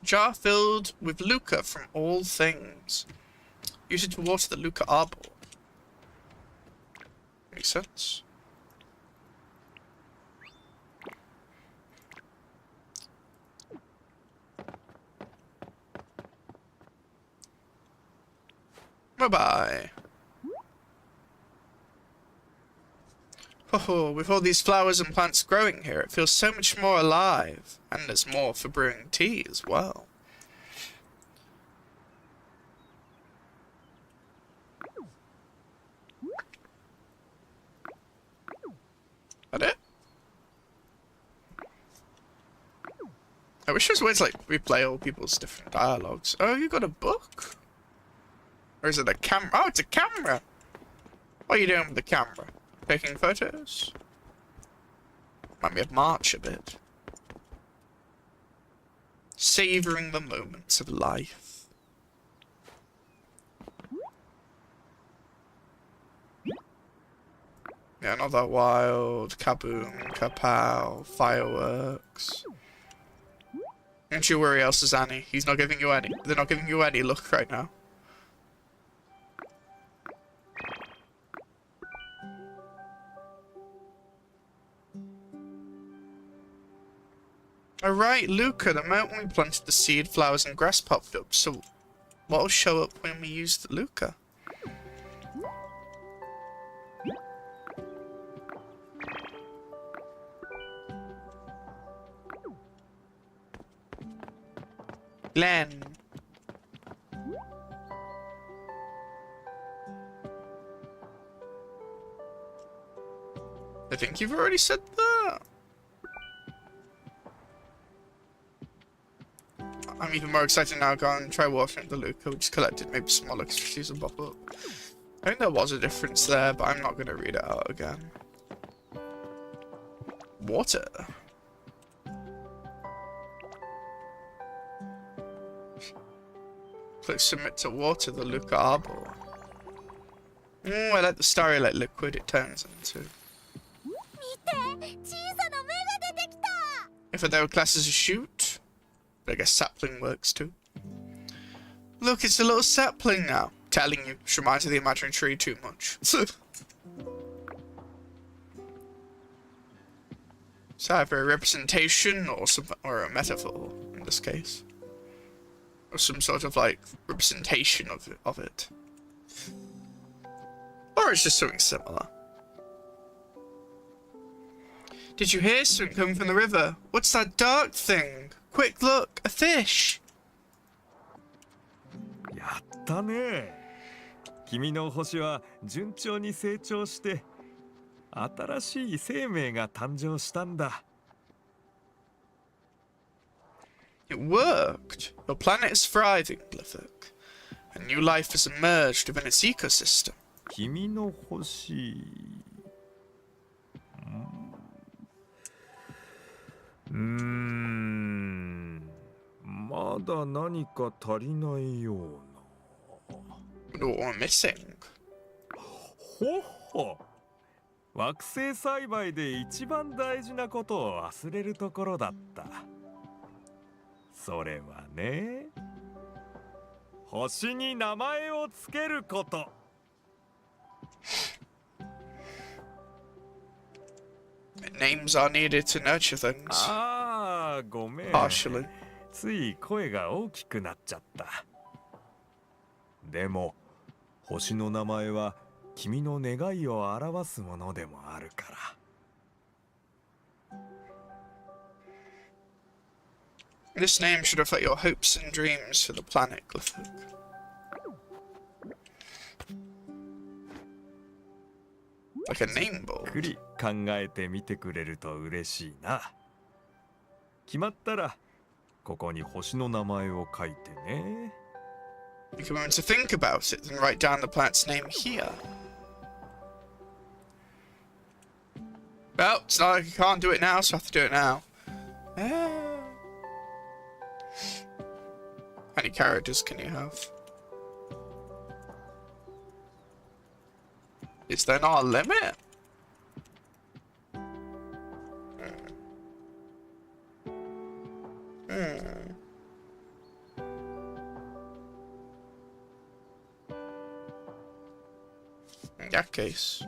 Jar filled with Luca from all things. Use it to water the Luca arbor. Makes sense. Bye-bye. Oh, with all these flowers and plants growing here, it feels so much more alive. And there's more for brewing tea as well. I wish there was ways like replay all people's different dialogues. Oh, you got a book? Or is it a camera? Oh, it's a camera! What are you doing with the camera? Taking photos? Remind me of March a bit. Savouring the moments of life. Yeah, another wild, kaboom, kapow, fireworks. Don't you worry, Elsa Zanny. He's not giving you any. They're not giving you any luck right now. Alright, Luca, the moment when we planted the seed, flowers and grass popped up, so what will show up when we use the Luca? Glenn. I think you've already said that. I'm even more excited now. Go and try watering the Luca. We just collected maybe smaller extras and pop up. I think there was a difference there, but I'm not going to read it out again. Water. Click submit to water the Luca Arbor. I like the starry light liquid it turns into. If they were classed as a shoot, but I guess sapling works too. Look, it's a little sapling now. Telling you, which reminds me of the imaginary tree too much. It's either a representation or a metaphor in this case. Or some sort of like representation of it. Or it's just something similar. Did you hear something coming from the river? What's that dark thing? Quick look, a fish! やったね。君の星は順調に成長して新しい生命が誕生したんだ。It worked. Your planet is thriving, Glyphic. A new life has emerged within its ecosystem. 君の星。まだ何か足りないような。Or missing. ほっほ。惑星栽培で一番大事なことを忘れるところだった。それはね、星に名前をつけること。Names are needed to nurture things. ああ、ごめん。Partially. つい声が大きくなっちゃった。でも、星の名前は君の願いを表すものでもあるから。This name should reflect your hopes and dreams for the planet, Glyphic. Like a name board. ゆっくり考えてみてくれると嬉しいな。決まったら、ここに星の名前を書いてね。You can learn to think about it and write down the planet's name here. Well, it's not like you can't do it now, so I have to do it now. How many characters can you have? Is there not a limit? In that case.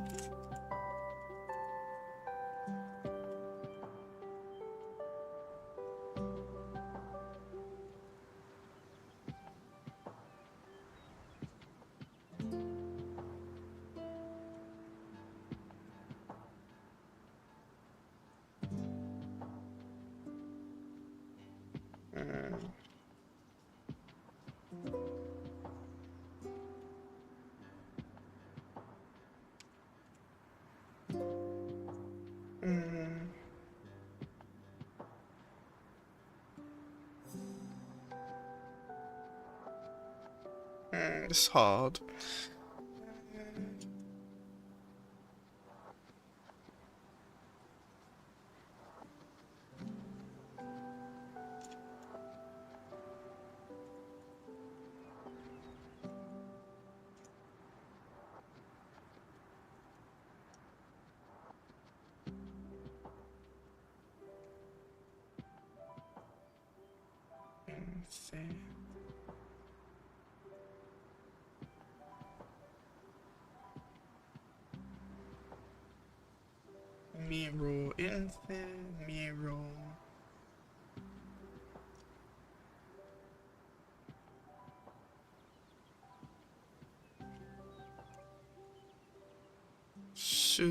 It's hard. Mirror, infant, mirror. So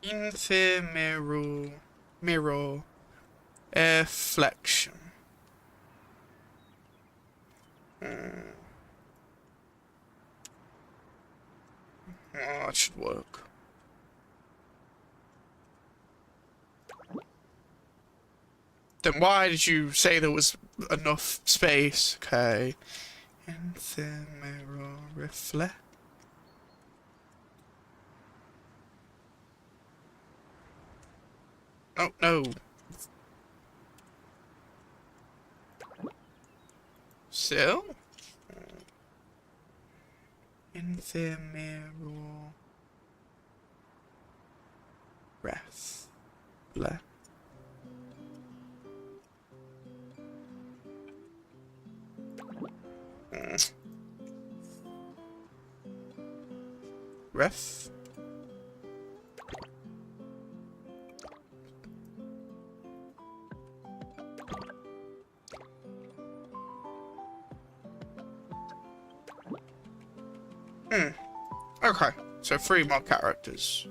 infant, mirror, mirror, reflection. Oh, that should work. Then why did you say there was enough space? Okay. Infant, mirror, reflect. Oh, no. Still? Infant, mirror, ref. Left. Ref. Okay, so 3 more characters.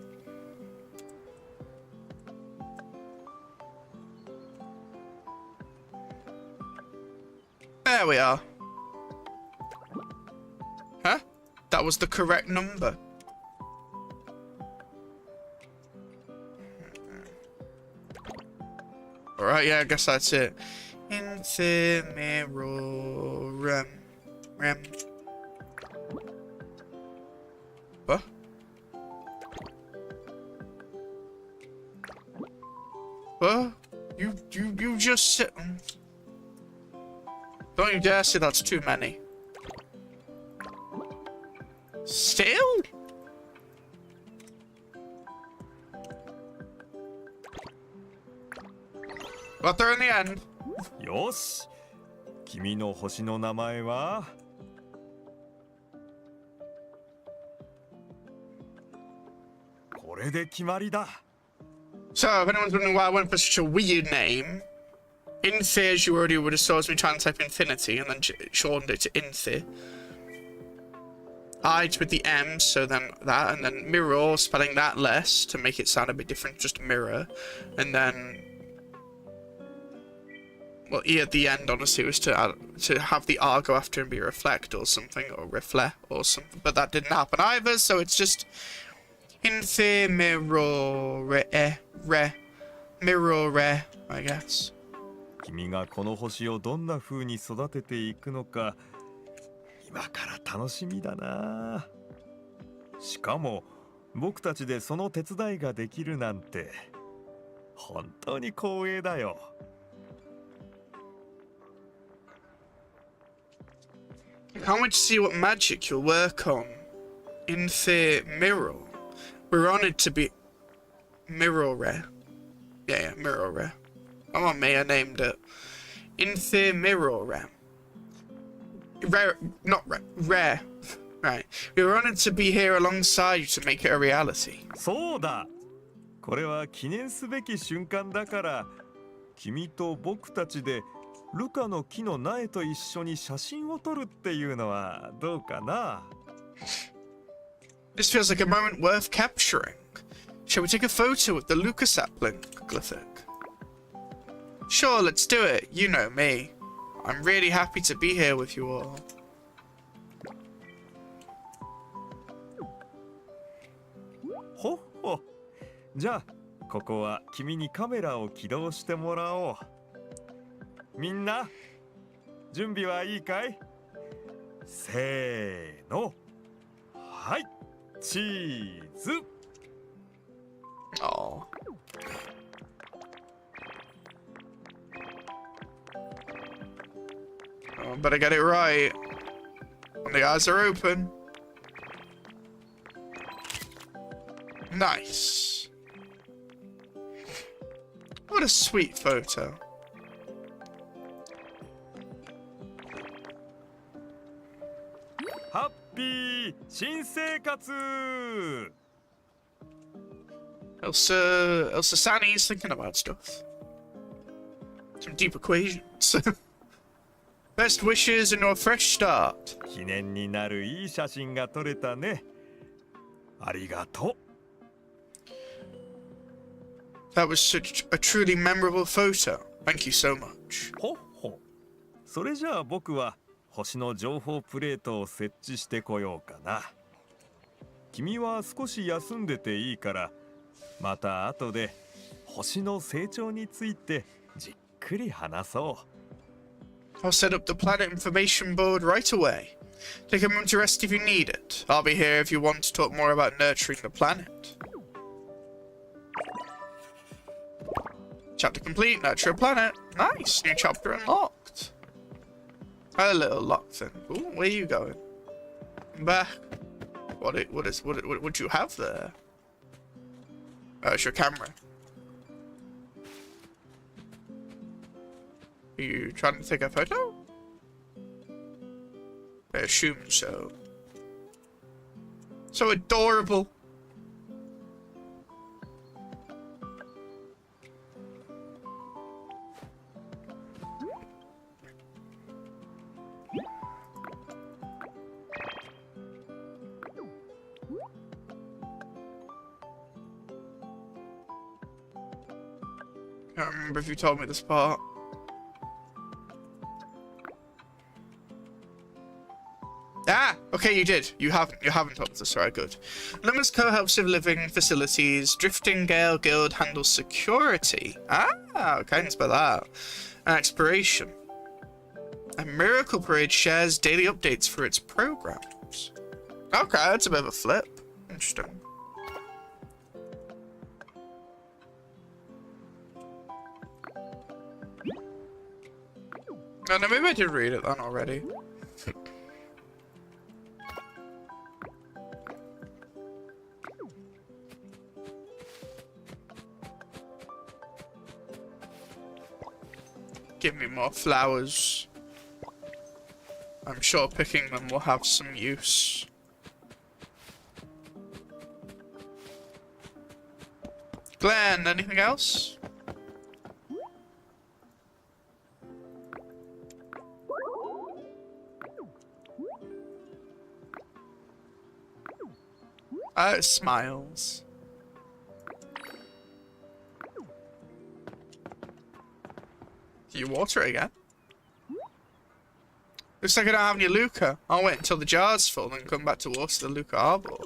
There we are. Huh? That was the correct number. Alright, yeah, I guess that's it. Infant, mirror, rem. What? What? You just sit. Don't you dare say that's too many. Still? Got there in the end. よし、君の星の名前はこれで決まりだ。 So, if anyone's wondering why I went for such a weird name, Inthi, as you already would have saw, as me trying to type infinity and then shortened it to Inthi. I'd with the M, so then that, and then mirror, spelling that less to make it sound a bit different, just mirror. And then, well, E at the end, honestly, was to have the R go after and be reflect or something, or reflect or something, but that didn't happen either, so it's just Inthi, mirror, mirror, I guess. 君がこの星をどんな風に育てていくのか今から楽しみだな。しかも僕たちでその手伝いができるなんて本当に光栄だよ。Can't wait to see what magic you'll work on. Inthi mirror. We're honoured to be mirror rare. Yeah, mirror rare. Oh, on me, I named it. Inthi mirror rare. Rare, not rare. Rare. Right. We were honored to be here alongside you to make it a reality. そうだ。これは記念すべき瞬間だから、君と僕たちでルカの木の苗と一緒に写真を撮るっていうのはどうかな。This feels like a moment worth capturing. Shall we take a photo with the Luca sapling, Glyphic? Sure, let's do it. You know me. I'm really happy to be here with you all. ほっほ。じゃあここは君にカメラを起動してもらおう。みんな準備はいいかい？せーの。はい、チーズ。Oh. Oh, better get it right. When the eyes are open. Nice. What a sweet photo. Happy 新生活。Elsa Sani's thinking about stuff. Some deep equations. Best wishes and your fresh start. 記念になるいい写真が撮れたね。ありがとう。That was such a truly memorable photo. Thank you so much. ほっほ。それじゃあ僕は星の情報プレートを設置してこようかな。君は少し休んでていいから、また後で星の成長についてじっくり話そう。I'll set up the planet information board right away. Take a moment to rest if you need it. I'll be here if you want to talk more about nurturing the planet. Chapter complete, nurture a planet. Nice, new chapter unlocked. A little locked in. Ooh, where are you going? Back. What do you have there? Oh, it's your camera. Are you trying to take a photo? I assume so. So adorable. Can't remember if you told me this part. Ah! Okay, you did. You haven't told us this. Alright, good. Lemons co-helps with living facilities. Drifting Gale Guild handles security. Ah, okay, let's spell that. And exploration. And Miracle Parade shares daily updates for its programs. Okay, that's a bit of a flip. Interesting. Oh, no, maybe I did read it then already. Give me more flowers. I'm sure picking them will have some use. Glenn, anything else? Smiles. Do you water it again? Looks like I don't have any Luca. I'll wait until the jar's full and come back to water the Luca Arbor.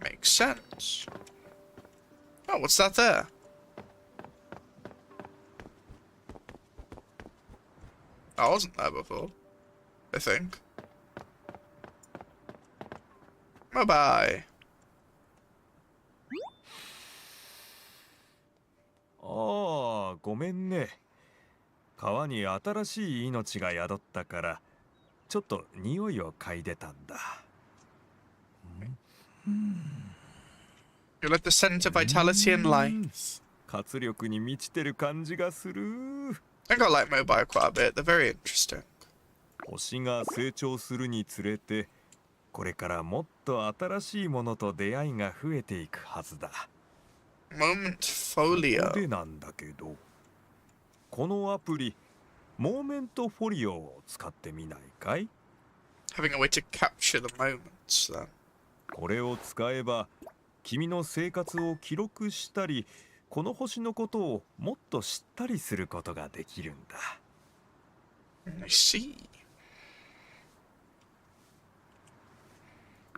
Makes sense. Oh, what's that there? I wasn't there before, I think. Bye-bye. ああ、ごめんね。川に新しい命が宿ったから、ちょっと匂いを嗅いでたんだ。You let the scent of vitality and life. 活力に満ちてる感じがする。I think I like mobile quite a bit. They're very interesting. 星が成長するにつれて、これからもっと新しいものと出会いが増えていくはずだ。Moment ここ Folio. でなんだけど、このアプリ、モーメントフォリオを使ってみないかい？ Having a way to capture the moments, then. これを使えば、君の生活を記録したり、この星のことをもっと知ったりすることができるんだ。I see.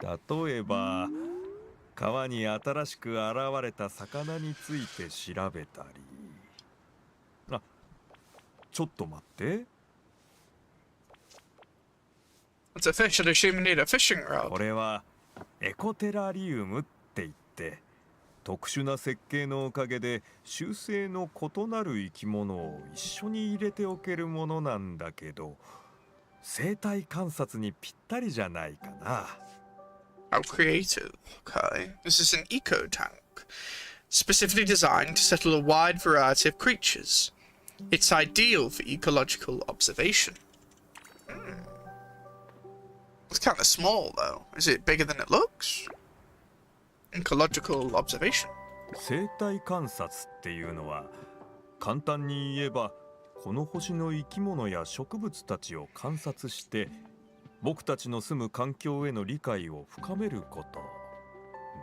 例えば、川に新しく現れた魚について調べたり。あ、ちょっと待って。It's a fish. I'd assume you need a fishing こ rod. れはエコテラリウムって言って、特殊な設計のおかげで習性の異なる生き物を一緒に入れておけるものなんだけど、生態観察にぴったりじゃないかな。How creative. Okay. This is an eco tank, specifically designed to settle a wide variety of creatures. It's ideal for ecological observation. It's kind of small, though. Is it bigger than it looks? Ecological observation. 生態観察っていうのは、簡単に言えばこの星の生き物や植物たちを観察して僕たちの住む環境への理解を深めること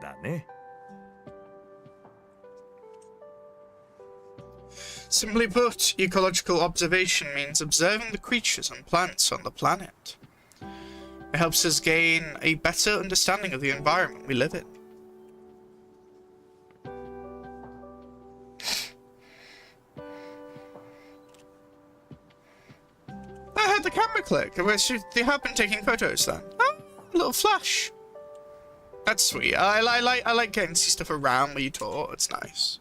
だね。Simply put, ecological observation means observing the creatures and plants on the planet. It helps us gain a better understanding of the environment we live in. I heard the camera click. They have been taking photos then. Oh, a little flash. That's sweet. I like getting to see stuff around where you talk. It's nice.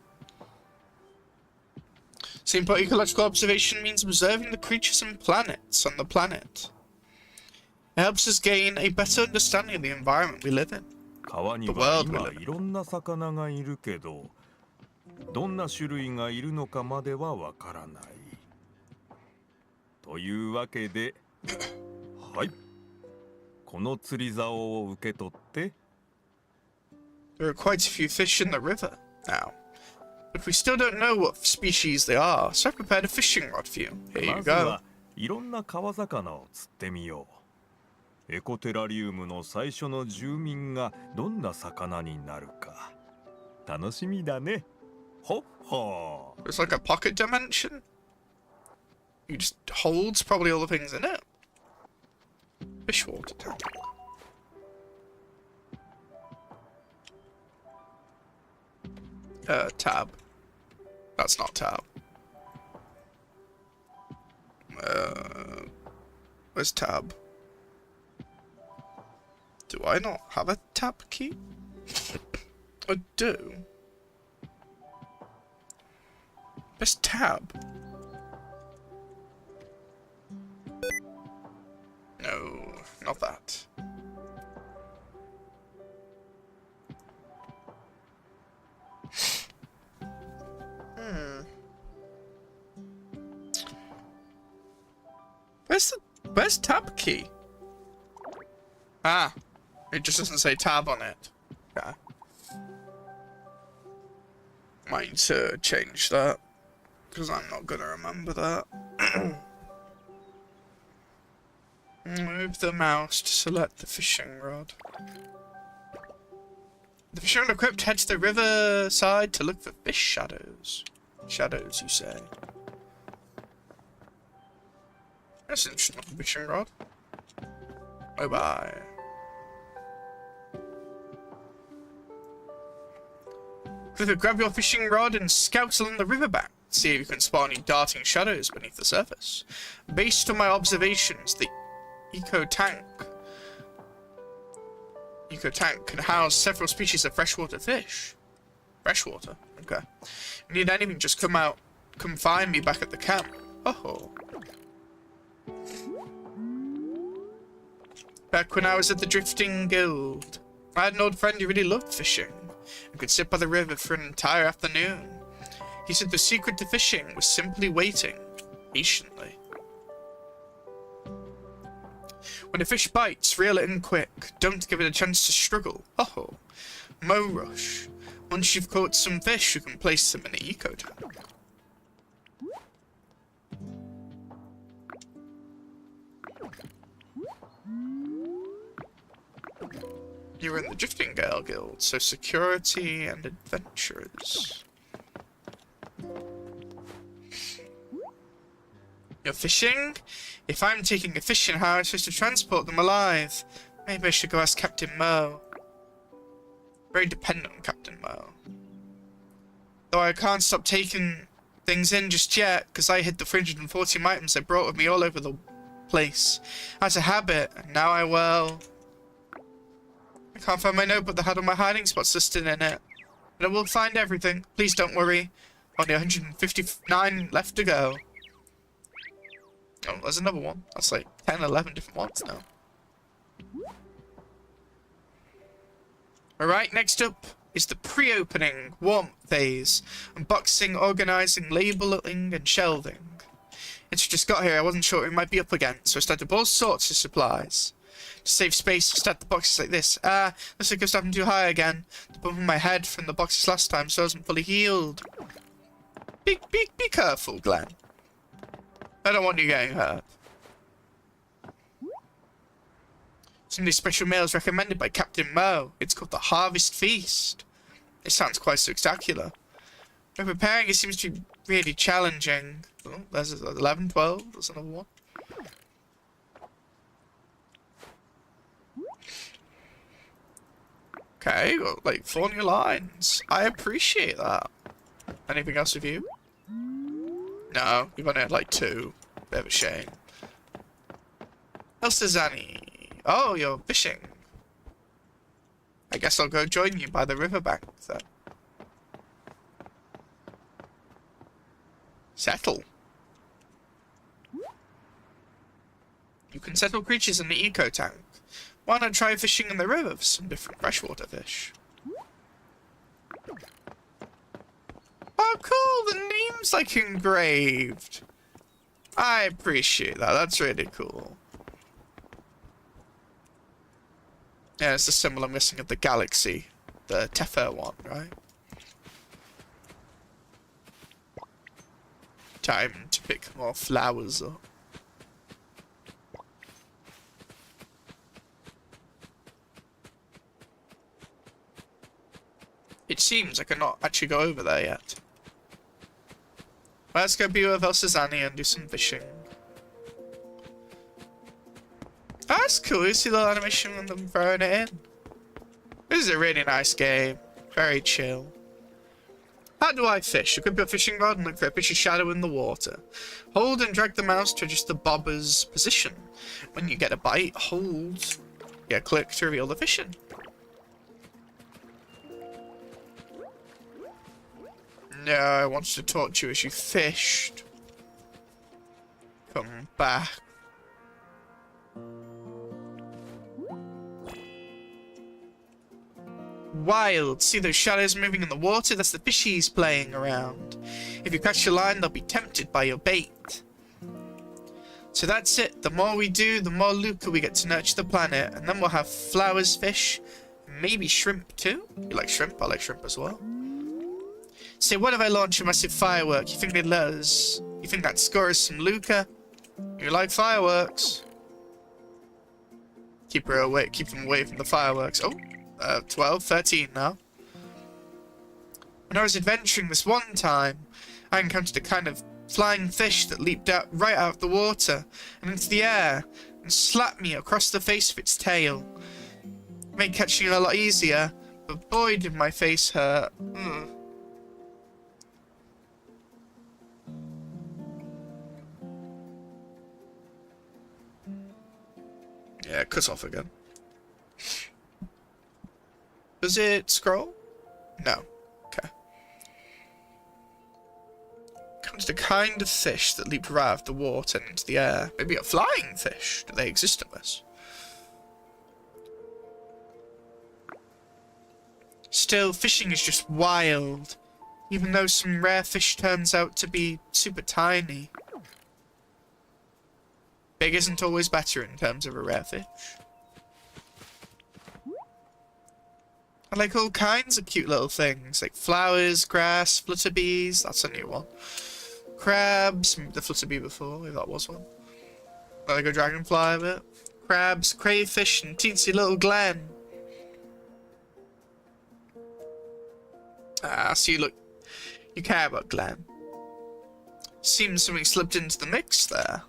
Simple ecological observation means observing the creatures and planets on the planet. It helps us gain a better understanding of the environment we live in. 川には今いろんな魚がいるけど、どんな種類がいるのかまではわからない。というわけで、はい。この釣り竿を受け取って。There are quite a few fish in the river now, but we still don't know what species they are, so I've prepared a fishing rod for you. Here ま you ずは go. いろんな川魚を釣ってみよう。エコテラリウムの最初の住民がどんな魚になるか楽しみだね。ほっほー。 It's like a pocket dimension. It just holds probably all the things in it. Fish water tank. Tab. That's not tab. Where's tab? Do I not have a tab key? I do. Where's tab? No, not that. Where's tab key? Ah, it just doesn't say tab on it. Okay. Might need to change that, because I'm not gonna remember that. Move the mouse to select the fishing rod. The fishing rod equipped, head to the riverside to look for fish shadows. Shadows, you say? That's an interesting looking fishing rod. Bye bye. Clifford, grab your fishing rod and scout along the riverbank. See if you can spot any darting shadows beneath the surface. Based on my observations, the eco tank can house several species of freshwater fish. Freshwater? Okay. If you need anything, just come find me back at the camp. Oh. Back when I was at the Drifting Guild, I had an old friend who really loved fishing and could sit by the river for an entire afternoon. He said the secret to fishing was simply waiting. patiently. When a fish bites, reel it in quick. Don't give it a chance to struggle. Oh, Mo Rush. Once you've caught some fish, you can place them in an eco tank. You're in the Drifting Gale Guild, so security and adventurers. You're fishing? If I'm taking a fishing, how am I supposed to transport them alive? Maybe I should go ask Captain Mo. Very dependent on Captain Mo. Though I can't stop taking things in just yet, because I hid the 340 items I brought with me all over the place. As a habit, and now I can't find my notebook that had all my hiding spots listed in it. But I will find everything. Please don't worry. Only 159 left to go. Oh, there's another one. That's like 10, 11 different ones now. Alright, next up is the pre-opening warm phase. Unboxing, organising, labelling, and shelving. It's just got here, I wasn't sure what it might be up against, so I started all sorts of supplies. To save space, I started the boxes like this. Looks like I'm stepping too high again. The bump in my head from the boxes last time, so I wasn't fully healed. Be careful, Glenn. I don't want you getting hurt. Some of these special meals recommended by Captain Mo. It's called the Harvest Feast. It sounds quite spectacular. When preparing, it seems to be really challenging. Oh, there's 11, 12. There's another one. Okay, got like 4 new lines. I appreciate that. Anything else with you? No, you've only had like 2. Bit of a shame. Elsazani. Oh, you're fishing. I guess I'll go join you by the riverbank then. Settle. You can settle creatures in the eco tank. Why not try fishing in the river for some different freshwater fish? Oh, cool! The name's like engraved. I appreciate that. That's really cool. Yeah, it's the symbol I'm missing of the galaxy. The Tefer one, right? Time to pick more flowers up. It seems I cannot actually go over there yet. Well, let's go be with Elsazani and do some fishing. Oh, that's cool. You see the animation of them throwing it in. This is a really nice game. Very chill. How do I fish? Equip your fishing rod and look for a fishy shadow in the water. Hold and drag the mouse to adjust the bobber's position. When you get a bite, hold. Yeah, click to reveal the fishing. No, I wanted to talk to you as you fished. Come back. Wild. See those shadows moving in the water? That's the fishies playing around. If you catch your line, they'll be tempted by your bait. So that's it. The more we do, the more lucre we get to nurture the planet. And then we'll have flowers, fish, maybe shrimp too. You like shrimp? I like shrimp as well. Say, what if I launch a massive firework? You think they'd let us? You think that scores some lucre? You like fireworks? Keep them away from the fireworks. Oh. 12, 13 now. When I was adventuring this one time, I encountered a kind of flying fish that leaped out right out of the water and into the air and slapped me across the face with its tail. It made catching it a lot easier, but boy did my face hurt. Yeah, cut off again. Does it scroll? No. Okay. Comes the kind of fish that leaped right out of the water and into the air. Maybe a flying fish. Do they exist in this? Still, fishing is just wild. Even though some rare fish turns out to be super tiny. Big isn't always better in terms of a rare fish. I like all kinds of cute little things, like flowers, grass, flutterbees. That's a new one. Crabs, the flutterbee before, if that was one. I like a dragonfly a bit. Crabs, crayfish, and teensy little glen. Ah, so you care about Glenn. Seems something slipped into the mix there.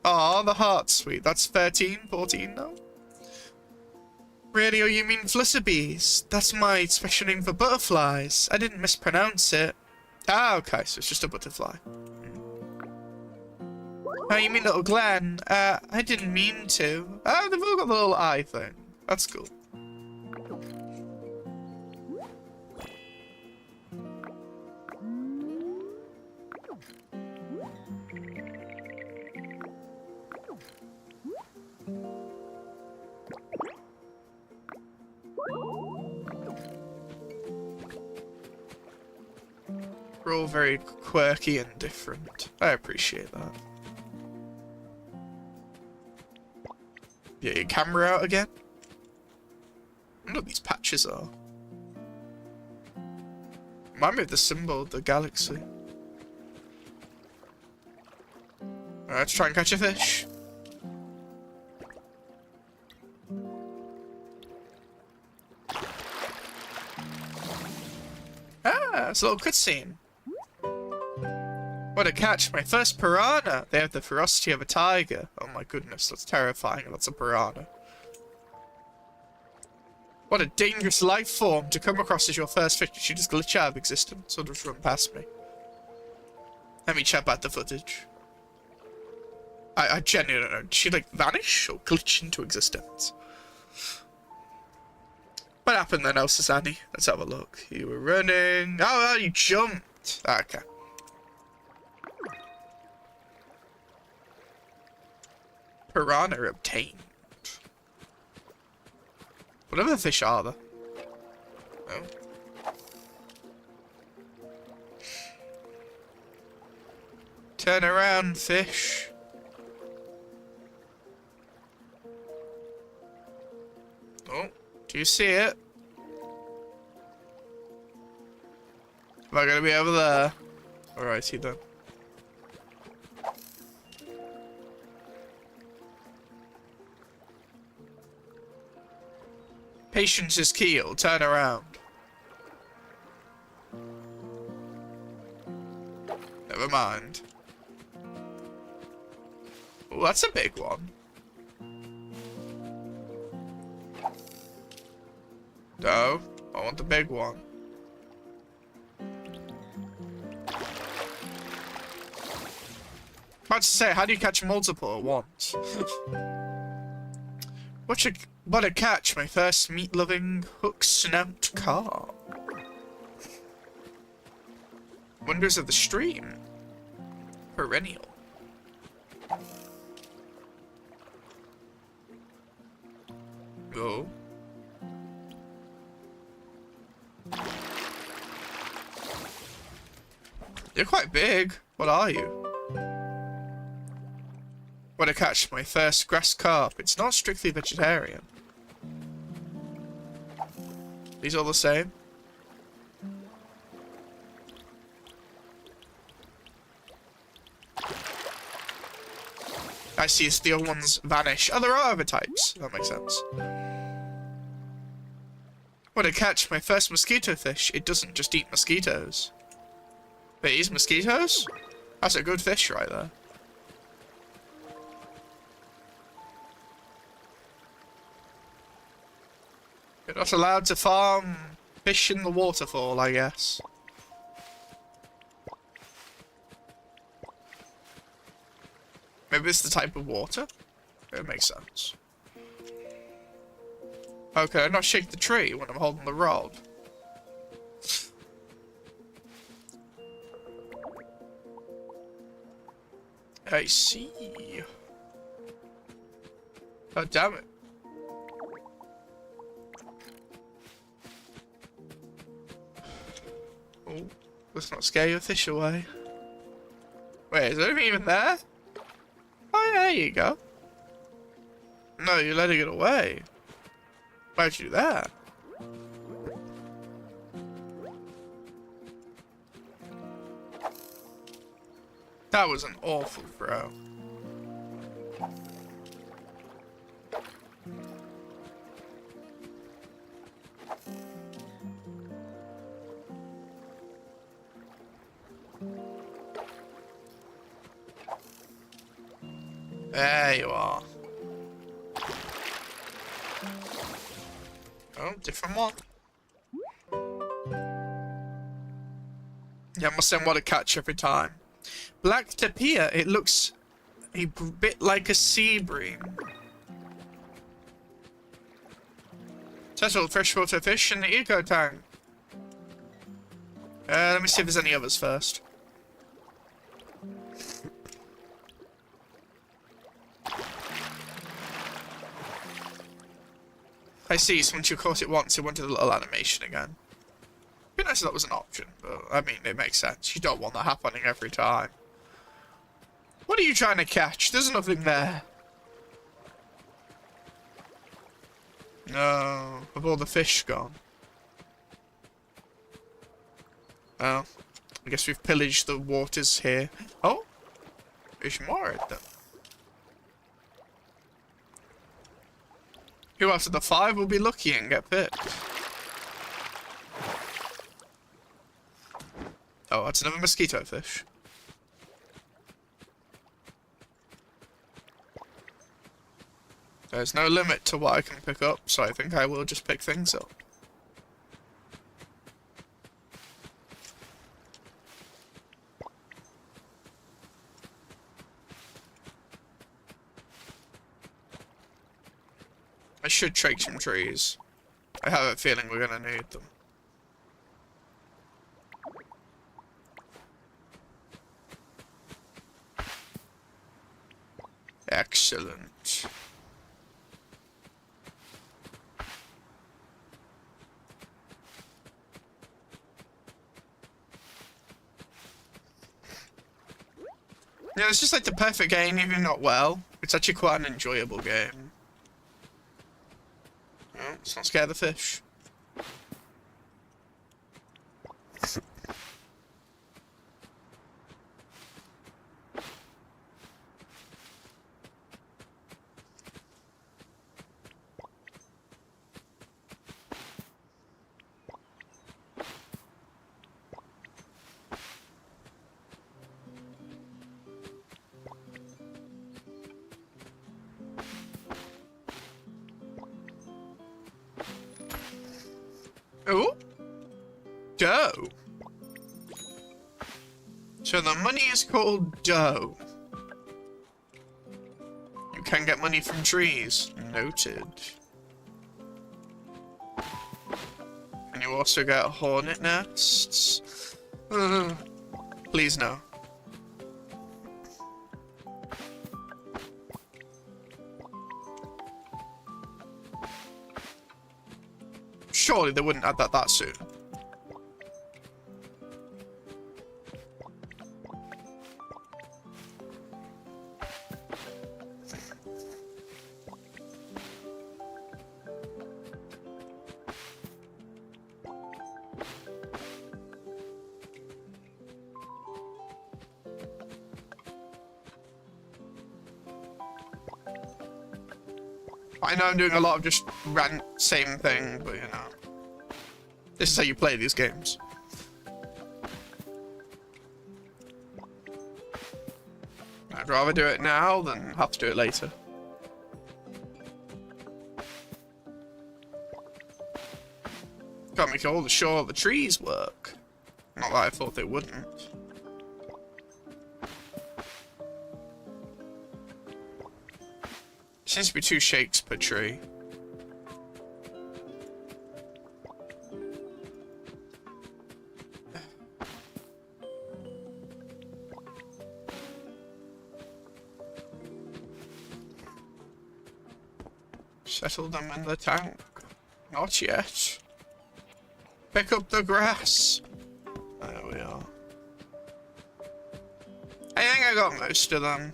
Aw, the heart sweet. That's 13, 14 now? Really? Oh, you mean flutterbees? That's my special name for butterflies. I didn't mispronounce it. Ah, okay, so it's just a butterfly. Oh, you mean little Glenn? I didn't mean to. Ah, they've all got the little eye thing. That's cool. We're all very quirky and different. I appreciate that. Get your camera out again. I wonder what these patches are. Remind me of the symbol of the galaxy. Alright, let's try and catch a fish. Ah, it's a little cutscene. What a catch, my first piranha! They have the ferocity of a tiger. Oh my goodness, that's terrifying. That's a piranha. What a dangerous life form to come across as your first fish. Did she just glitch out of existence or just run past me? Let me check out the footage. I genuinely don't know. Did she like vanish or glitch into existence? What happened then, Elsa Zanny? Let's have a look. You were running. Oh, you jumped. Okay. Piranha obtained. What other fish are there? Oh. Turn around, fish. Oh, do you see it? Am I gonna be over there? Alrighty then. Patience is key, it'll turn around. Never mind. Oh, that's a big one. No, I want the big one. About to say, how do you catch multiple at once? What a catch, my first meat-loving hook-snout carp. Wonders of the stream. Perennial. Oh. You're quite big. What are you? What a catch, my first grass carp. It's not strictly vegetarian. These all the same? I see, it's the old ones vanish. Oh, there are other types. That makes sense. What a catch, my first mosquito fish. It doesn't just eat mosquitoes. But it eats mosquitoes? That's a good fish right there. You're not allowed to farm fish in the waterfall, I guess. Maybe it's the type of water? It makes sense. Okay, I not shake the tree when I'm holding the rod. I see. Oh, damn it. Oh, let's not scare your fish away. Wait, is there anything even there? There you go. No, you're letting it away. Why'd you do that? That was an awful throw. There you are. Oh, different one. Yeah, must then what a catch every time. Black tapir, it looks a bit like a sea bream. Settled freshwater fish in the eco tank. Let me see if there's any others first. I see, so once you caught it once, it wanted a little animation again. Be nice if that was an option, but I mean, it makes sense. You don't want that happening every time. What are you trying to catch? There's nothing there. No, have all the fish gone? Well, I guess we've pillaged the waters here. Oh, there's more of them. Who out of the 5 will be lucky and get picked? Oh, that's another mosquito fish. There's no limit to what I can pick up, so I think I will just pick things up. I should trade some trees. I have a feeling we're gonna need them. Excellent. Yeah, it's just like the perfect game, even not well. It's actually quite an enjoyable game. Oh, let's not scare the fish. Oh, dough. So the money is called dough. You can get money from trees. Noted. And you also get hornet nests. Please no. Surely they wouldn't add that soon. I know I'm doing a lot of just rant, same thing, but you know. This is how you play these games. I'd rather do it now than have to do it later. Can't make all the trees work. Not that I thought they wouldn't. Seems to be 2 shakes per tree. Settle them in the tank. Not yet. Pick up the grass. There we are. I think I got most of them.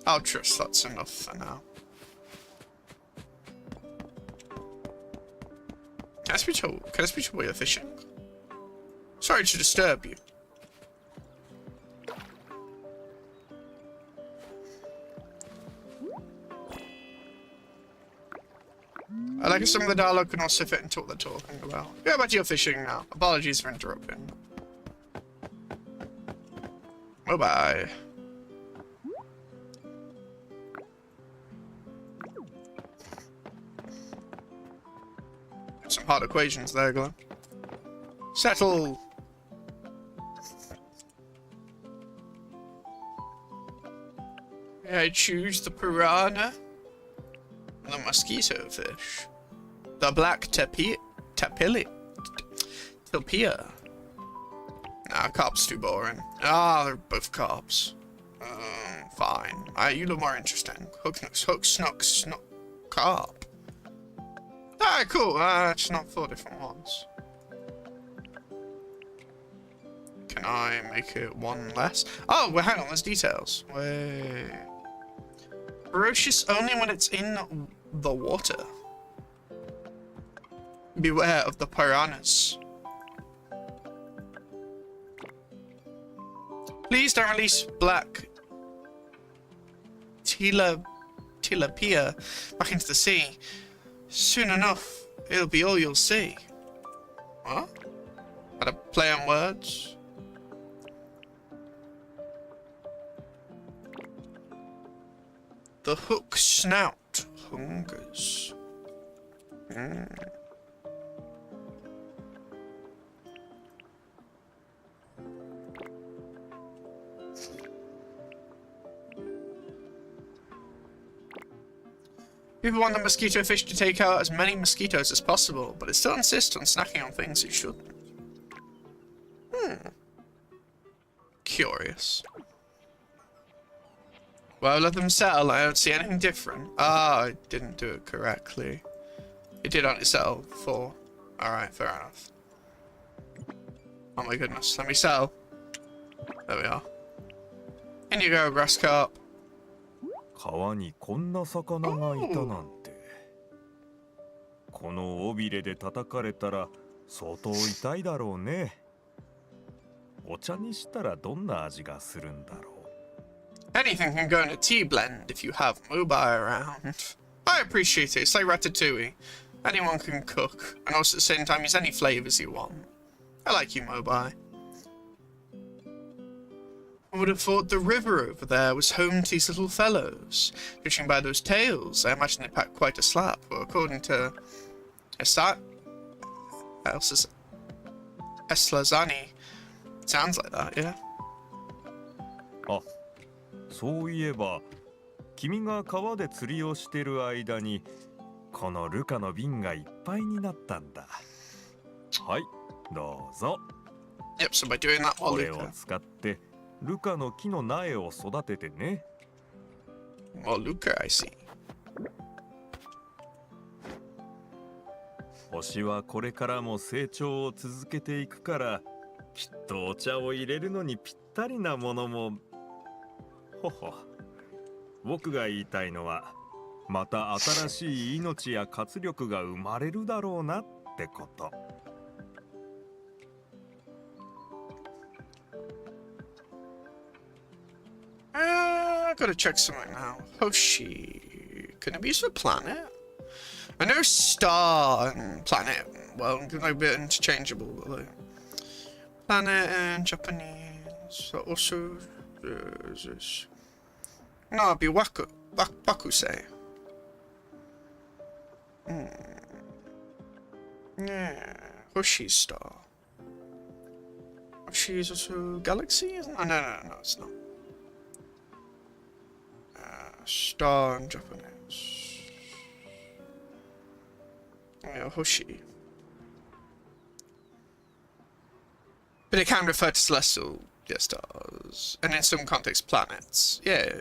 I'll trust that's enough for now. Can I speak to while you're fishing? Sorry to disturb you. I like some of the dialogue can also fit into what they're talking about. Yeah, but you're fishing now. Apologies for interrupting. Bye-bye. Some hard equations there, Glenn. Settle. I choose the piranha, the mosquito fish, the black tilapia. Nah, carp's too boring. Ah, they're both carps. Fine. You look more interesting. Hook, snook, carp. Ah, cool. It's not 4 different ones. Can I make it 1 less? Oh, well, hang on. There's details. Wait. Ferocious only when it's in the water. Beware of the piranhas. Please don't release black tilapia back into the sea. Soon enough, it'll be all you'll see. What? Had a play on words? The hook snout hungers. People want the mosquito fish to take out as many mosquitoes as possible, but it still insists on snacking on things it shouldn't. Curious. Well, let them settle. I don't see anything different. Ah, I didn't do it correctly. It did on itself before. Alright, fair enough. Oh my goodness, let me settle. There we are. In you go, grass carp. 川にこんな魚がいたなんて。この尾びれで叩かれたら相当痛いだろうね。お茶にしたらどんな味がするんだろう。Anything can go in a tea blend if you have Mobai around. I appreciate it. It's like Ratatouille. Anyone can cook, and also at the same time use any flavors you want. I like you, Mobai. I would have thought the river over there was home to these little fellows. Judging by those tails, I imagine they packed quite a slap. Well, according to Eslazani, it sounds like that, yeah. あ、そういえば、君が川で釣りをしてる間に、このルカの瓶がいっぱいになったんだ。はい、どうぞ。Yep, so by doing that, これを使って。ルカの木の苗を育ててね。Well, Luca, I see. 星はこれからも成長を続けていくから、きっとお茶を入れるのにぴったりなものも。ほほ。僕が言いたいのは、また新しい命や活力が生まれるだろうなってこと。I gotta check something now. Hoshi. Can it be used for planet? I know star and planet, well, they're a bit interchangeable, but like, planet and Japanese. Also, this. No, it'd be Bakusei. Yeah, Hoshi's star. Hoshi's also galaxy, isn't it? Oh, no, it's not. Star in Japanese. Yeah, Hoshi. But it can refer to celestial stars, and in some context, planets. Yeah.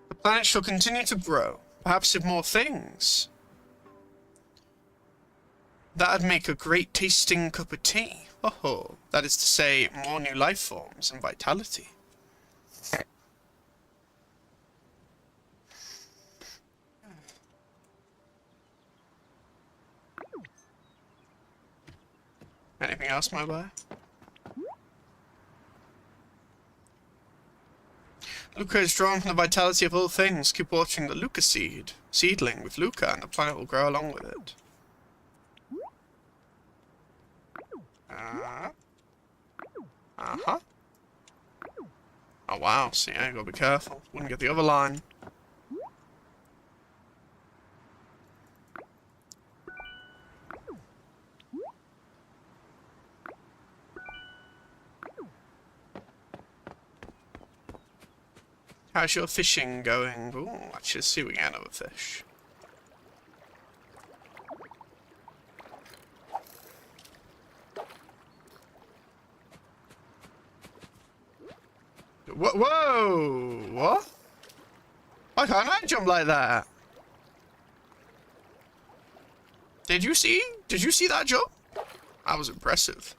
The planet shall continue to grow, perhaps with more things. That'd make a great tasting cup of tea. Oh, that is to say, more new life forms and vitality. Anything else, my boy? Luca is drawn from the vitality of all things. Keep watching the Luca seedling with Luca, and the planet will grow along with it. Uh-huh. Oh wow, see, I gotta be careful. Wouldn't get the other line. How's your fishing going? Ooh, let's just see if we get another fish. Whoa! What? Why can't I jump like that? Did you see? Did you see that jump? That was impressive.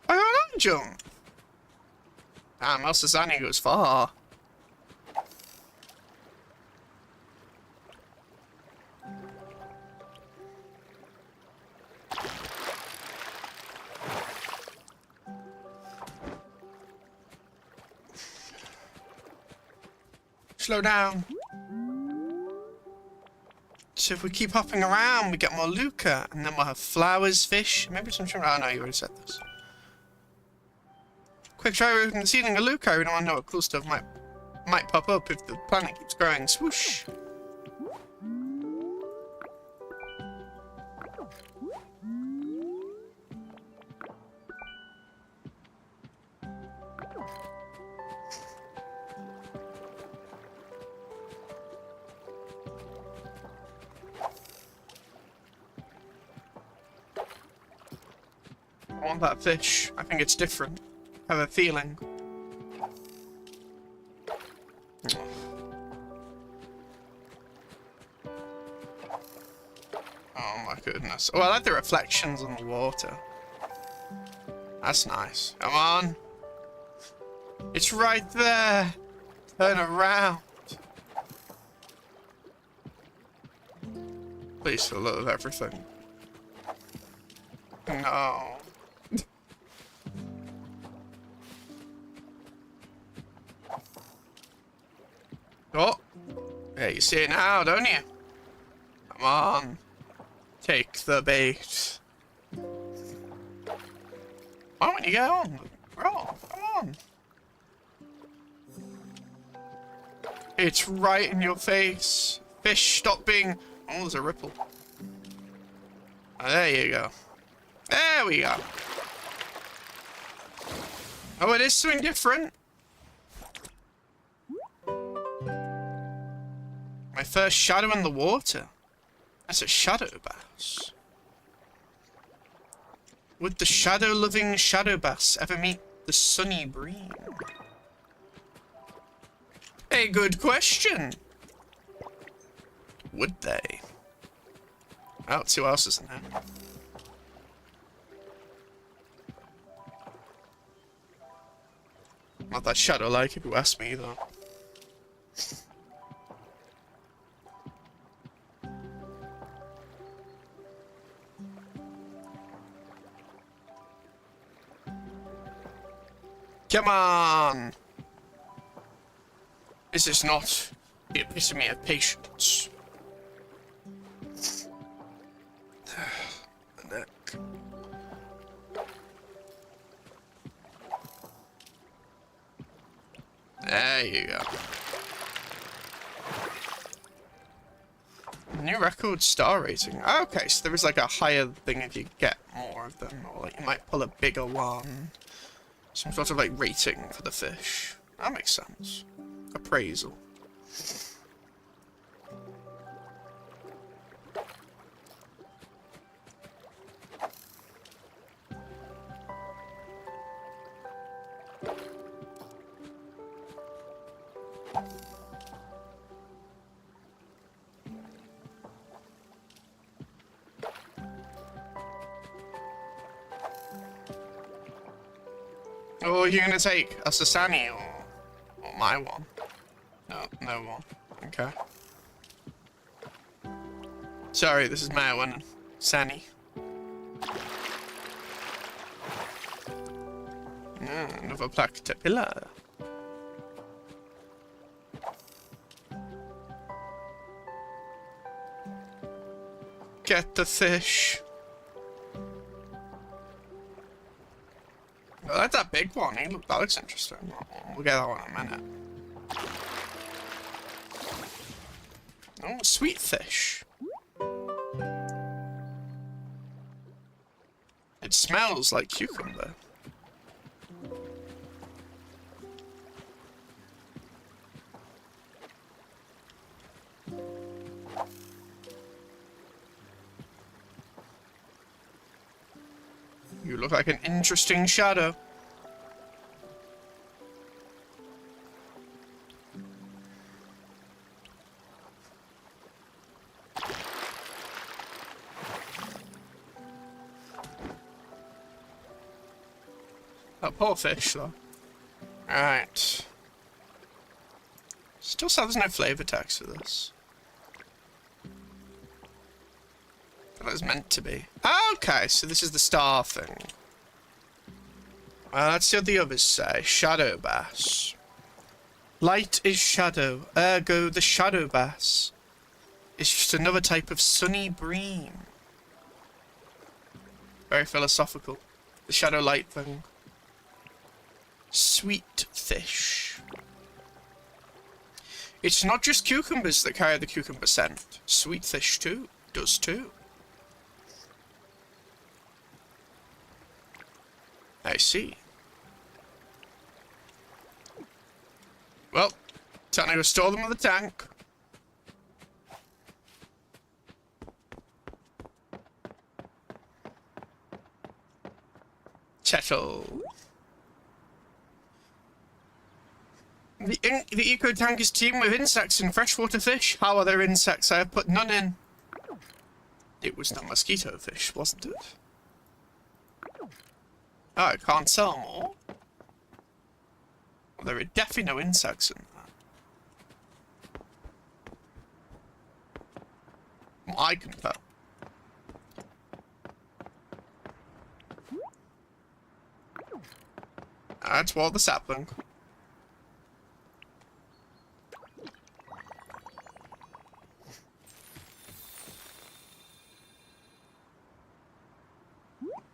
Why can't I jump? Damn, El Sazani goes far. Slow down. So if we keep hopping around, we get more Luca, and then we'll have flowers, fish, maybe some shrimp. Oh no, you already said this. Quick try opening the ceiling of Luca. I really want to know what cool stuff might pop up if the planet keeps growing. Swoosh. I want that fish. I think it's different. I have a feeling. Oh my goodness. Oh, I like the reflections on the water. That's nice. Come on. It's right there. Turn around. Please fill it with everything. No. Oh. Yeah, you see it now, don't you? Come on. Take the bait. Why don't you get on? Bro, come on. It's right in your face. Fish, stop being... Oh, there's a ripple. Oh, there you go. There we go. Oh, it is something different. My first shadow in the water. That's a shadow bass. Would the shadow-loving shadow bass ever meet the sunny bream? A good question. Would they? Oh, let's see what else is in there. Not that shadow-like, if you ask me, though. Come on! This is not the epitome of patience. The neck. There you go. New record star rating. Okay, so there is like a higher thing if you get more of them, or like you might pull a bigger one. Some sort of like rating for the fish. That makes sense. Appraisal. Oh, you're gonna take a Sasani or my one? No, no one. Okay. Sorry, this is my one. Sani. Another black caterpillar. Get the fish. I like that big one. That looks interesting. We'll get that one in a minute. Oh, sweet fish. It smells like cucumber. You look like an interesting shadow. That poor fish, though. Alright. Still sad there's no flavor text for this. That was meant to be. Okay, so this is the star thing. Let's see what the others say. Shadow bass. Light is shadow, ergo the shadow bass is just another type of sunny bream. Very philosophical. The shadow light thing. Sweet fish. It's not just cucumbers that carry the cucumber scent. Sweet fish too. Does too. I see. Well, time to go store them in the tank. Chettle. The eco tank is teamed with insects and freshwater fish. How are there insects? I have put none in. It was the mosquito fish, wasn't it? Oh, I can't sell more. Well, there are definitely no insects in that. Well, I can tell. That's all the sapling.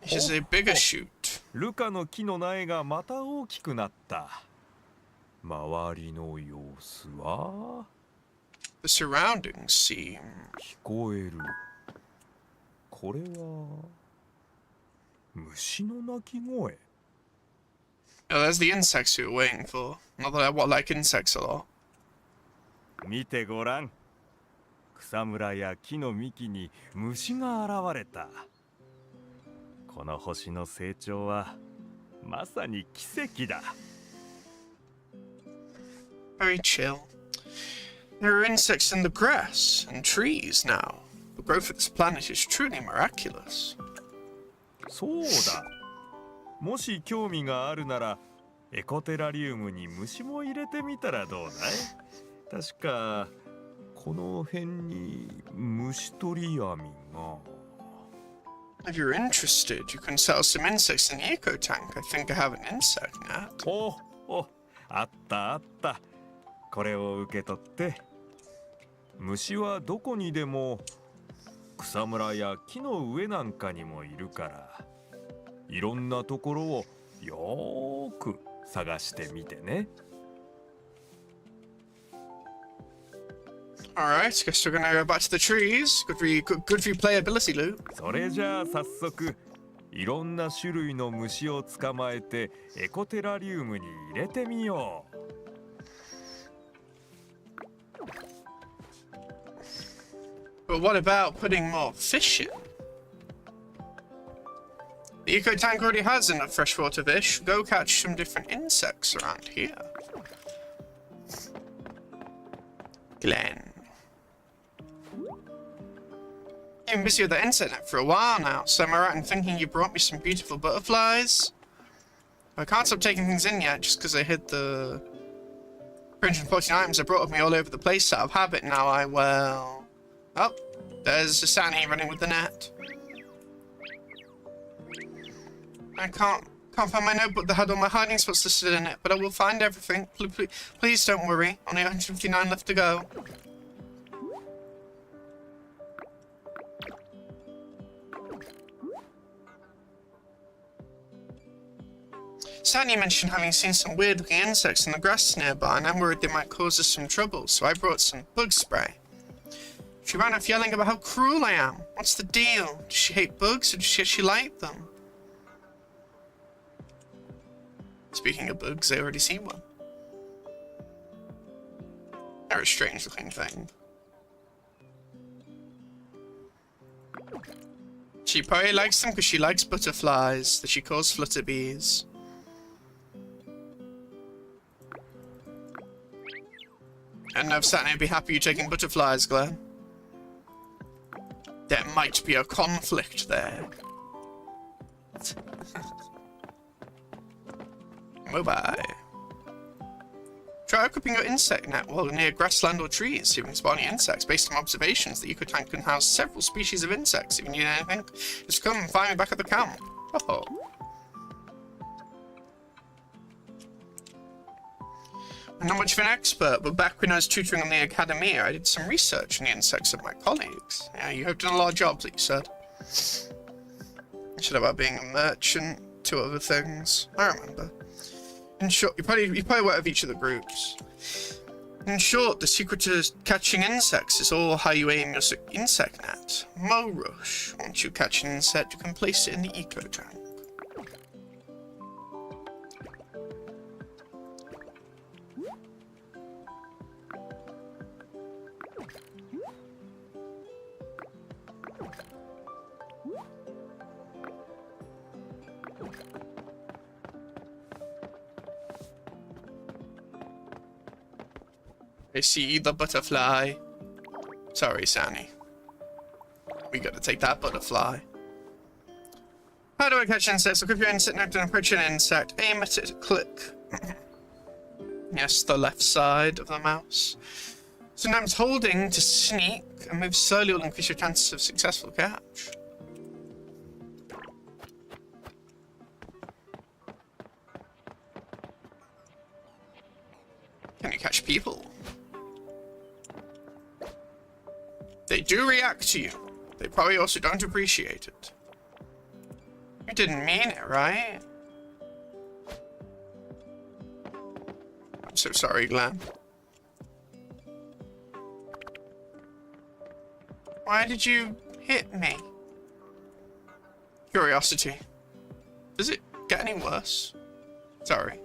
This is a bigger shoot. ルカの木の苗がまた大きくなった。周りの様子は The surroundings seem... 聞こえる。これは虫の鳴き声。Oh, there's the insects you were waiting for. Not that I like insects a lot. 見てごらん。草むらや木の幹に虫が現れた。この星の成長はまさに奇跡だ。Very chill. There are insects in the grass and trees now. The growth of this planet is truly miraculous. そうだ。もし興味があるならエコテラリウムに虫も入れてみたらどうだい？確かこの辺に虫取り網が。If you're interested, you can sell some insects in the eco tank. I think I have an insect net. お、あったあった。これを受け取って。虫はどこにでも草むらや木の上なんかにもいるから、いろんなところをよーく探してみてね。Alright, guess we're gonna go back to the trees. Good for your playability, Lou. それじゃあ早速いろんな種類の虫を捕まえてエコテラリウムに入れてみよう。But what about putting more fish in? The eco tank already has enough freshwater fish. Go catch some different insects around here. Glenn. I've been busy with the internet for a while now, so am I right in thinking you brought me some beautiful butterflies? I can't stop taking things in yet just because I hid the 314 items I brought with me all over the place out of habit. Now I will... Oh, there's a Sani running with the net. I can't find my notebook that had all my hiding spots listed in it, but I will find everything. Please don't worry. Only 159 left to go. Sani mentioned having seen some weird-looking insects in the grass nearby, and I'm worried they might cause us some trouble, so I brought some bug spray. She ran off yelling about how cruel I am. What's the deal? Does she hate bugs, or does she like them? Speaking of bugs, I already see one. They're a strange-looking thing. She probably likes them because she likes butterflies, that she calls flutterbees. And I've certainly be happy you're taking butterflies, Glenn. There might be a conflict there. Mobile. Try equipping your insect net while near grassland or trees, see if you can spot any insects. Based on observations, the eco tank can house several species of insects. If you need anything, just come and find me back at the camp. Oh. I'm not much of an expert, but back when I was tutoring on the Academia, I did some research on the insects of my colleagues. Yeah, you have done a lot of jobs, like you said. You said about being a merchant, two other things. I remember. In short, you probably work with each of the groups. In short, the secret to catching insects is all how you aim your insect net. Mo rush. Once you catch an insect, you can place it in the eco tank. I see the butterfly. Sorry, Sani. We gotta take that butterfly. How do I catch insects? Equip your insect net and approach an insect. Aim at it, click. Yes, the left side of the mouse. Sometimes holding to sneak and move slowly will increase your chances of successful catch. Can you catch people? They do react to you. They probably also don't appreciate it. You didn't mean it, right? I'm so sorry, Glenn. Why did you hit me? Curiosity. Does it get any worse? Sorry.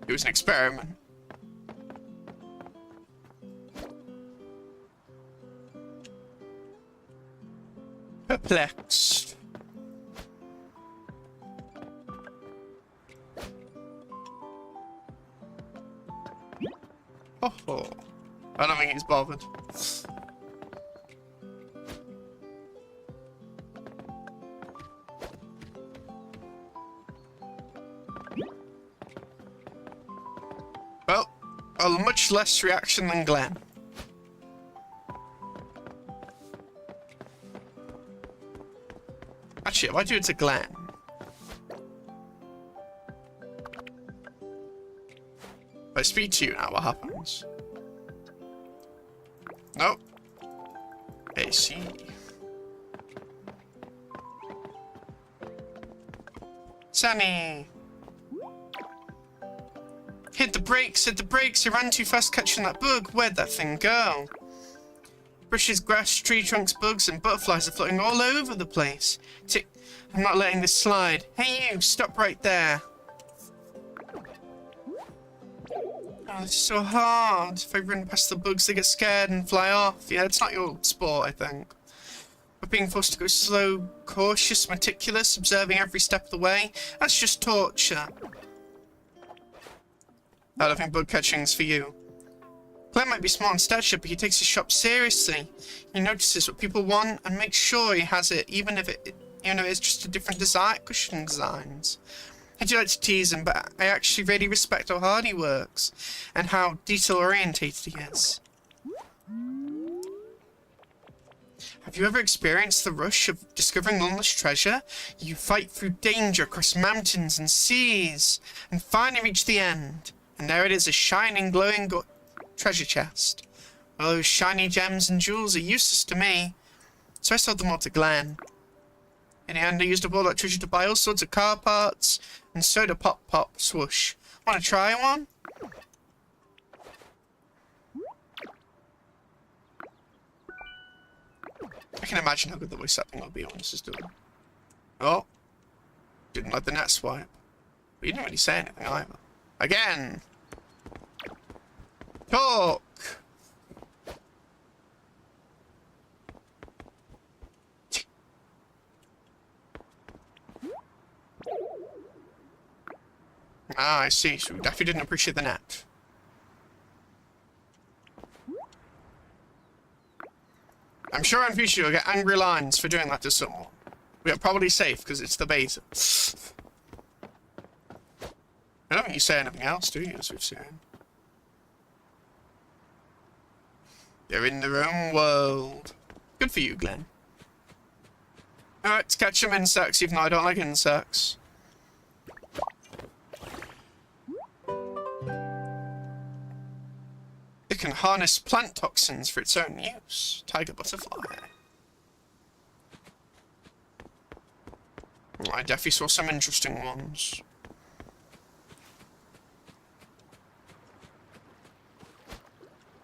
It was an experiment. Perplexed. Oh, I don't think he's bothered. Well, a much less reaction than Glenn. Actually, if I do it to Glenn... If I speak to you now, what happens? Nope. AC. Sammy! Hit the brakes, hit the brakes! You ran too fast catching that bug. Where'd that thing go? Bushes, grass, tree trunks, bugs, and butterflies are floating all over the place. Tick, I'm not letting this slide. Hey you, stop right there. Oh, this is so hard. If I run past the bugs, they get scared and fly off. Yeah, it's not your sport, I think. But being forced to go slow, cautious, meticulous, observing every step of the way, that's just torture. I don't think bug catching's for you. Huh? Glenn might be small in stature, but he takes his shop seriously. He notices what people want and makes sure he has it, even if it's just a different design, cushion designs. I do like to tease him, but I actually really respect how hard he works and how detail-orientated he is. Have you ever experienced the rush of discovering endless treasure? You fight through danger across mountains and seas, and finally reach the end. And there it is, a shining, glowing treasure chest. All those shiny gems and jewels are useless to me, so I sold them all to Glenn. In the end, I used up all that treasure to buy all sorts of car parts and soda pop swoosh. Want to try one? I can imagine how good the voice acting will be when this is done. Oh. Didn't like the net swipe. But you didn't really say anything either. Again! Talk! Ah, I see. So Daffy didn't appreciate the net. I'm sure in future you'll get angry lines for doing that to someone. We are probably safe because it's the beta. I don't think you say anything else, do you, as we've seen? They're in their own world. Good for you, Glenn. Alright, let's catch some insects, even though I don't like insects. It can harness plant toxins for its own use. Tiger butterfly. I definitely saw some interesting ones.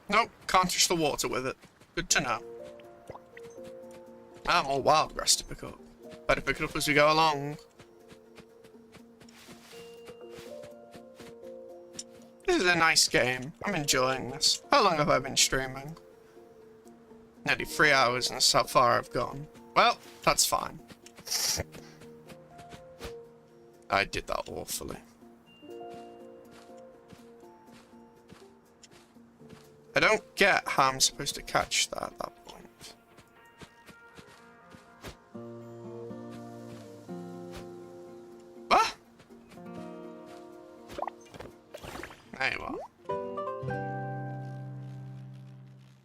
Nope, can't touch the water with it. Good to know. Ah, more wild grass to pick up. Better pick it up as we go along. This is a nice game. I'm enjoying this. How long have I been streaming? Nearly 3 hours, and that's how far I've gone. Well, that's fine. I did that awfully. I don't get how I'm supposed to catch that at that point. What? There you are.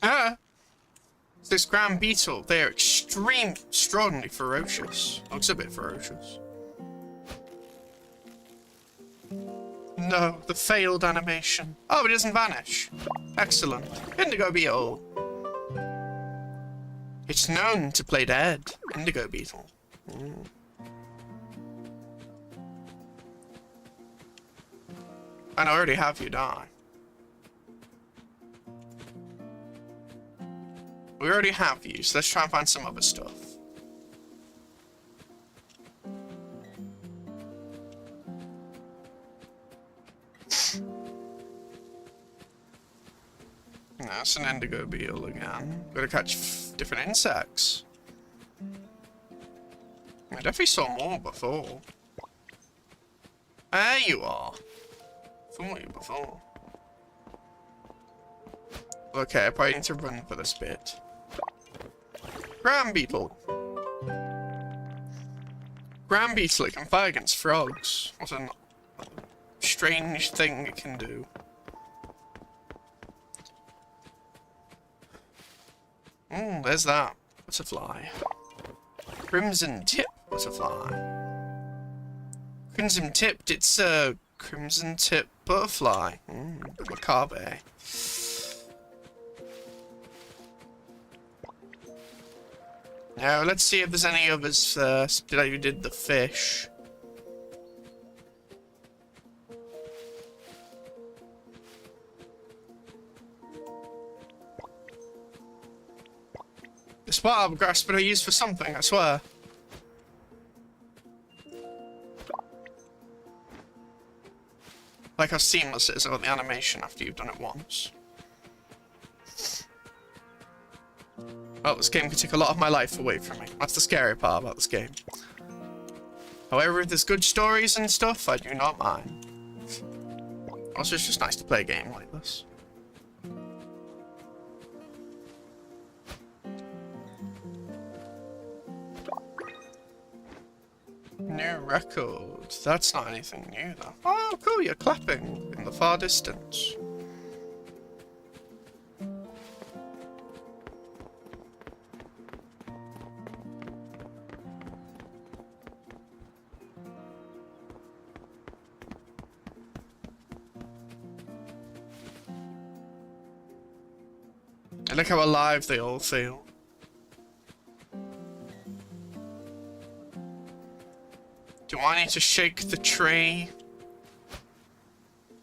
Ah! It's this ground beetle. They are extraordinarily ferocious. Looks a bit ferocious. No, the failed animation. Oh, it doesn't vanish. Excellent. Indigo beetle. It's known to play dead. Indigo beetle. Mm. And I already have you die. We already have you, so let's try and find some other stuff. That's an indigo beetle again. Gotta catch different insects. I definitely saw more before. There you are. Saw you before. Okay, I probably need to run for this bit. Ground beetle. Ground beetle, it can fight against frogs. What a strange thing it can do. There's that. Butterfly. Crimson tip butterfly. Crimson tipped, it's a crimson tip butterfly. Bit macabre. Now, let's see if there's any others first. Did the fish. This wild grass, but I used for something, I swear. Like how seamless it is about the animation after you've done it once. Well, this game can take a lot of my life away from me. That's the scary part about this game. However, if there's good stories and stuff, I do not mind. Also, it's just nice to play a game like this. New record. That's not anything new though. Oh, cool, you're clapping in the far distance. And look how alive they all feel. Do I need to shake the tree?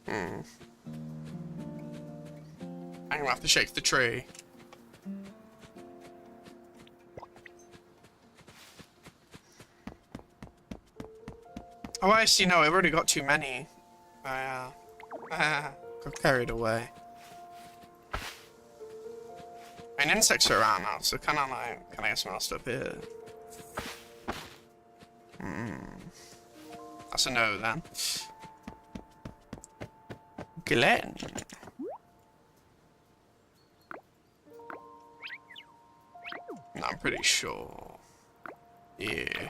I'm gonna have to shake the tree. Oh, I see. No, I've already got too many. Got carried away. I mean, insects are around now, so can I get some else up here? That's a no then. Glenn. No, I'm pretty sure. Yeah.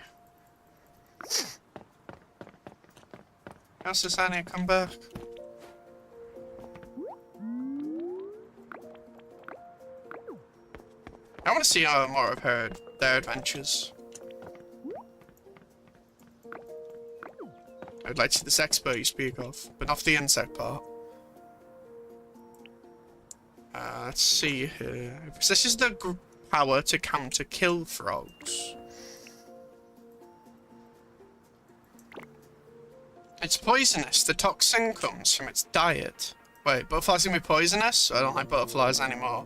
How's this Annie come back? I want to see more of their adventures. I'd like to see this expo you speak of, but not the insect part. Let's see here. This is the power to counter kill frogs. It's poisonous. The toxin comes from its diet. Wait, butterflies can be poisonous? I don't like butterflies anymore.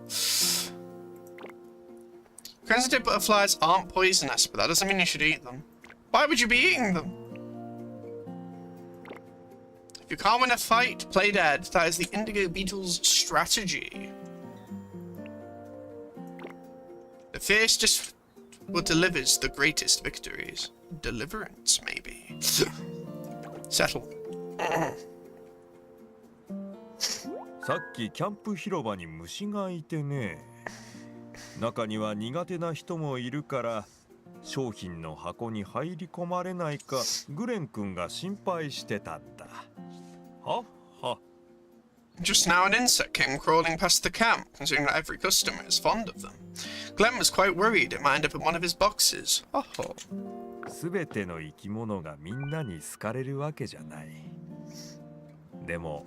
Coincident butterflies aren't poisonous, but that doesn't mean you should eat them. Why would you be eating them? If you can't win a fight, play dead. That is the indigo beetle's strategy. The fierce just what delivers the greatest victories. Deliverance, maybe. Settle. さっきキャンプ広場に虫がいてね。中には苦手な人もいるから商品の箱に入り込まれないかグレン君が心配してたんだ。はは。Just now an insect came crawling past the camp, considering that every customer is fond of them. Glenn was quite worried it might end up in one of his boxes. Oh. すべての生き物がみんなに好かれるわけじゃない。でも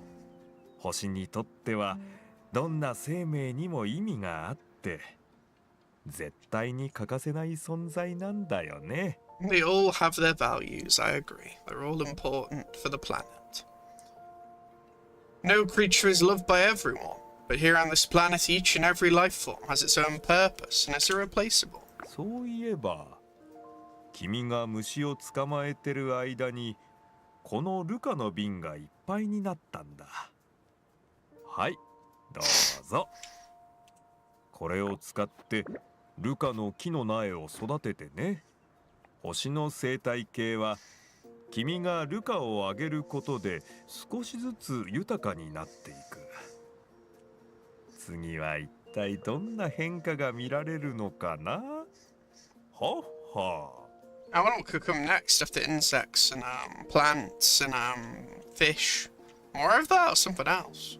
星にとってはどんな生命にも意味があって絶対に欠かせない存在なんだよね。They all have their values, I agree. They're all important for the planet. No creature is loved by everyone, but here on this planet each and every life form has its own purpose and is irreplaceable. そういえば君が虫を捕まえてる間にこのルカの瓶がいっぱいになったんだ。はい、どうぞ。これを使ってルカの木の苗を育ててね。星の生態系は君がルカをあげることで少しずつ豊かになっていく。次は一体どんな変化が見られるのかな。はは。I wonder what could come next after insects and plants and fish. More of that or something else?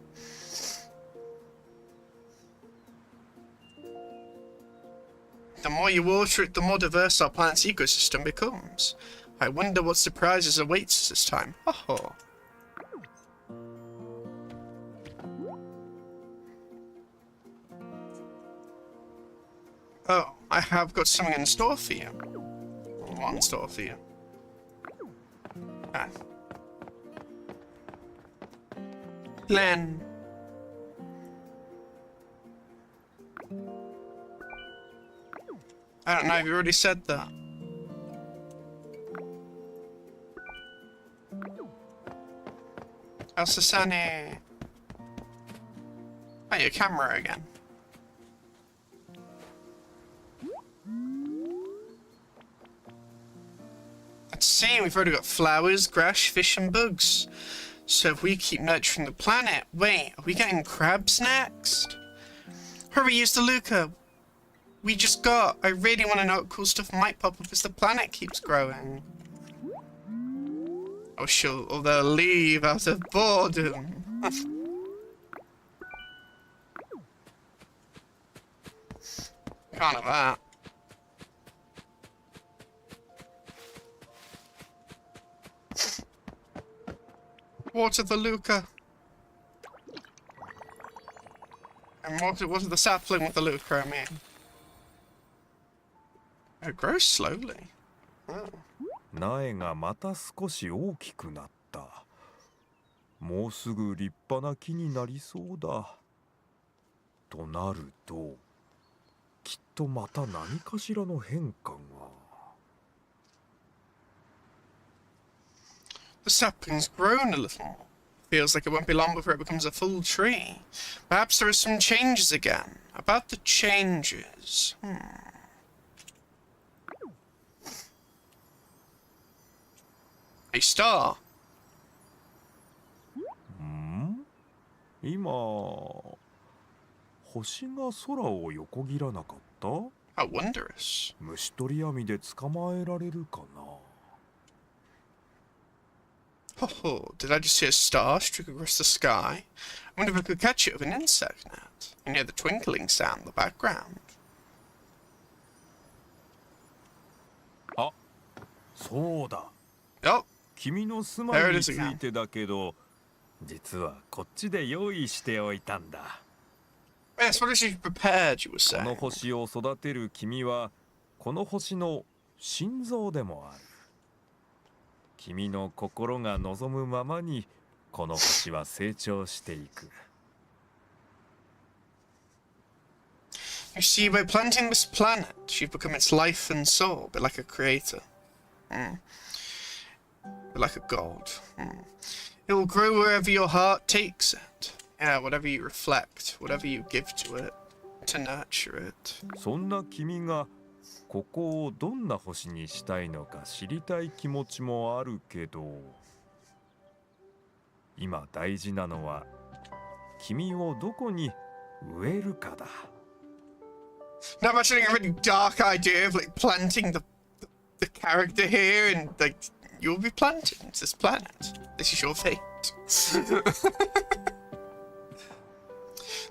The more you water it, the more diverse our planet's ecosystem becomes. I wonder what surprises awaits us this time. Oh. Oh, I have got something in store for you. What in store for you? Ah. Glenn. I don't know, you already said that. Elsa Sani. Oh, your camera again. Let's see, we've already got flowers, grass, fish and bugs. So if we keep nurturing the planet... Wait, are we getting crabs next? Hurry, use the Luca. We just got... I really want to know what cool stuff might pop up as the planet keeps growing. Or they'll leave out of boredom. Can't have that. Water the Luca. And water the sapling with the Luca, I mean. It grows slowly. Oh. 苗がまた少し大きくなった。もうすぐ立派な木になりそうだ。となると、きっとまた何かしらの変化が。The sapling's grown a little more. Feels like it won't be long before it becomes a full tree. Perhaps there are some changes again. About the changes. A star. 今、星が空を横切らなかった？ How wondrous. 虫取り網で捕まえられるかな？ Oh, did I just see a star streak across the sky? I wonder if I could catch it with an insect net. And hear the twinkling sound in the background. あ、そうだ。 Oh, 君の住まいについてだけど、実はこっちで用意しておいたんだ。yes, what is you prepared, you were この saying? 星を育てる君は、この星の心臓でもある。君の心が望むままに、この星は成長していく。You see, by planting this planet, you've become its life and soul, a bit like a creator. A bit like a god. It will grow wherever your heart takes it. Yeah, whatever you reflect, whatever you give to it, to nurture it. そんな君がここをどんな星にしたいのか知りたい気持ちもあるけど、今大事なのは君をどこに植えるかだ。Now imagining a really dark idea of like planting the character here, and like you'll be planted into this planet. This is your fate.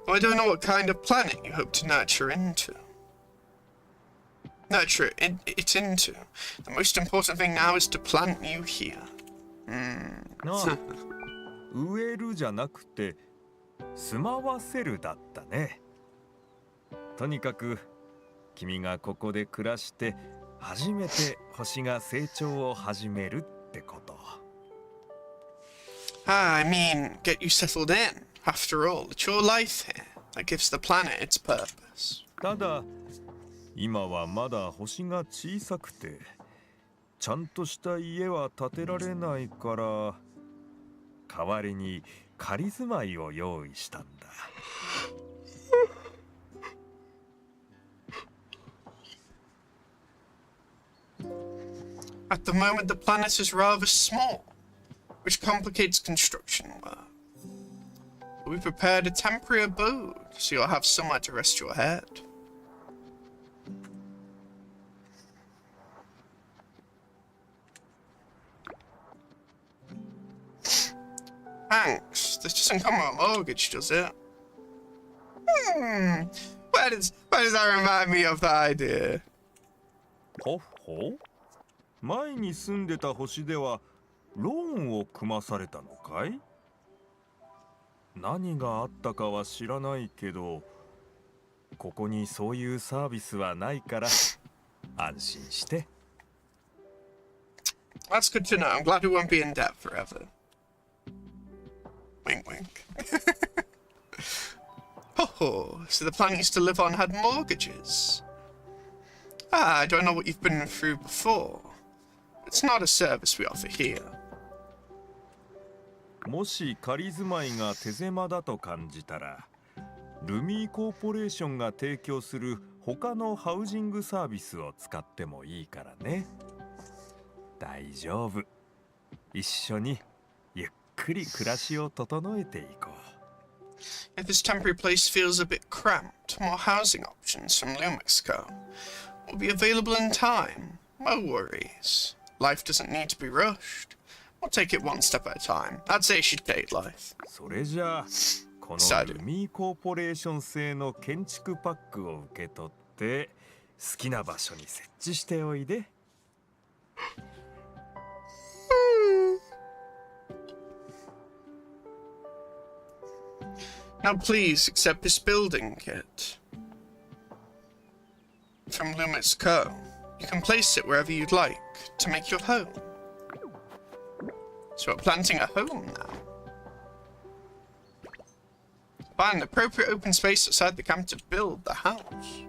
Well, I don't know what kind of planet you hope to nurture into. Nurture it into. The most important thing now is to plant you here. 植えるじゃなくて住まわせるだったね。とにかく君がここで暮らして初めて星が成長を始めるってこと。I mean, get you settled in. After all, it's your life here that gives the planet its purpose. ただ今はまだ星が小さくてちゃんとした家は建てられないから代わりに仮住まいを用意したんだ。At the moment, the planet is rather small, which complicates construction work. But we prepared a temporary abode, so you'll have somewhere to rest your head. Thanks. This doesn't come with a mortgage, does it? Why does that remind me of the idea? ほほ？前に住んでた星ではローンを組まされたのかい？何があったかは知らないけど、ここにそういうサービスはないから安心して。That's good to know. I'm glad we won't be in debt forever. Wink, wink. Oh, so the planet used to live on had mortgages. I don't know what you've been through before. It's not a service we offer here. もし仮住まいが手狭だと感じたら、ルミーコーポレーションが提供する他のハウジングサービスを使ってもいいからね。大丈夫。一緒にゆっくり暮らしを整えていこう。If this temporary place feels a bit cramped, more housing options from Lumexico will be available in time. No worries. Life doesn't need to be rushed. We'll take it one step at a time. I'd say you should date life. それじゃあこのルミーコーポレーション製の建築パックを受け取って好きな場所に設置しておいで。Now please accept this building kit from Lumit's Co. You can place it wherever you'd like to make your home. So we're planting a home now. Find an appropriate open space outside the camp to build the house.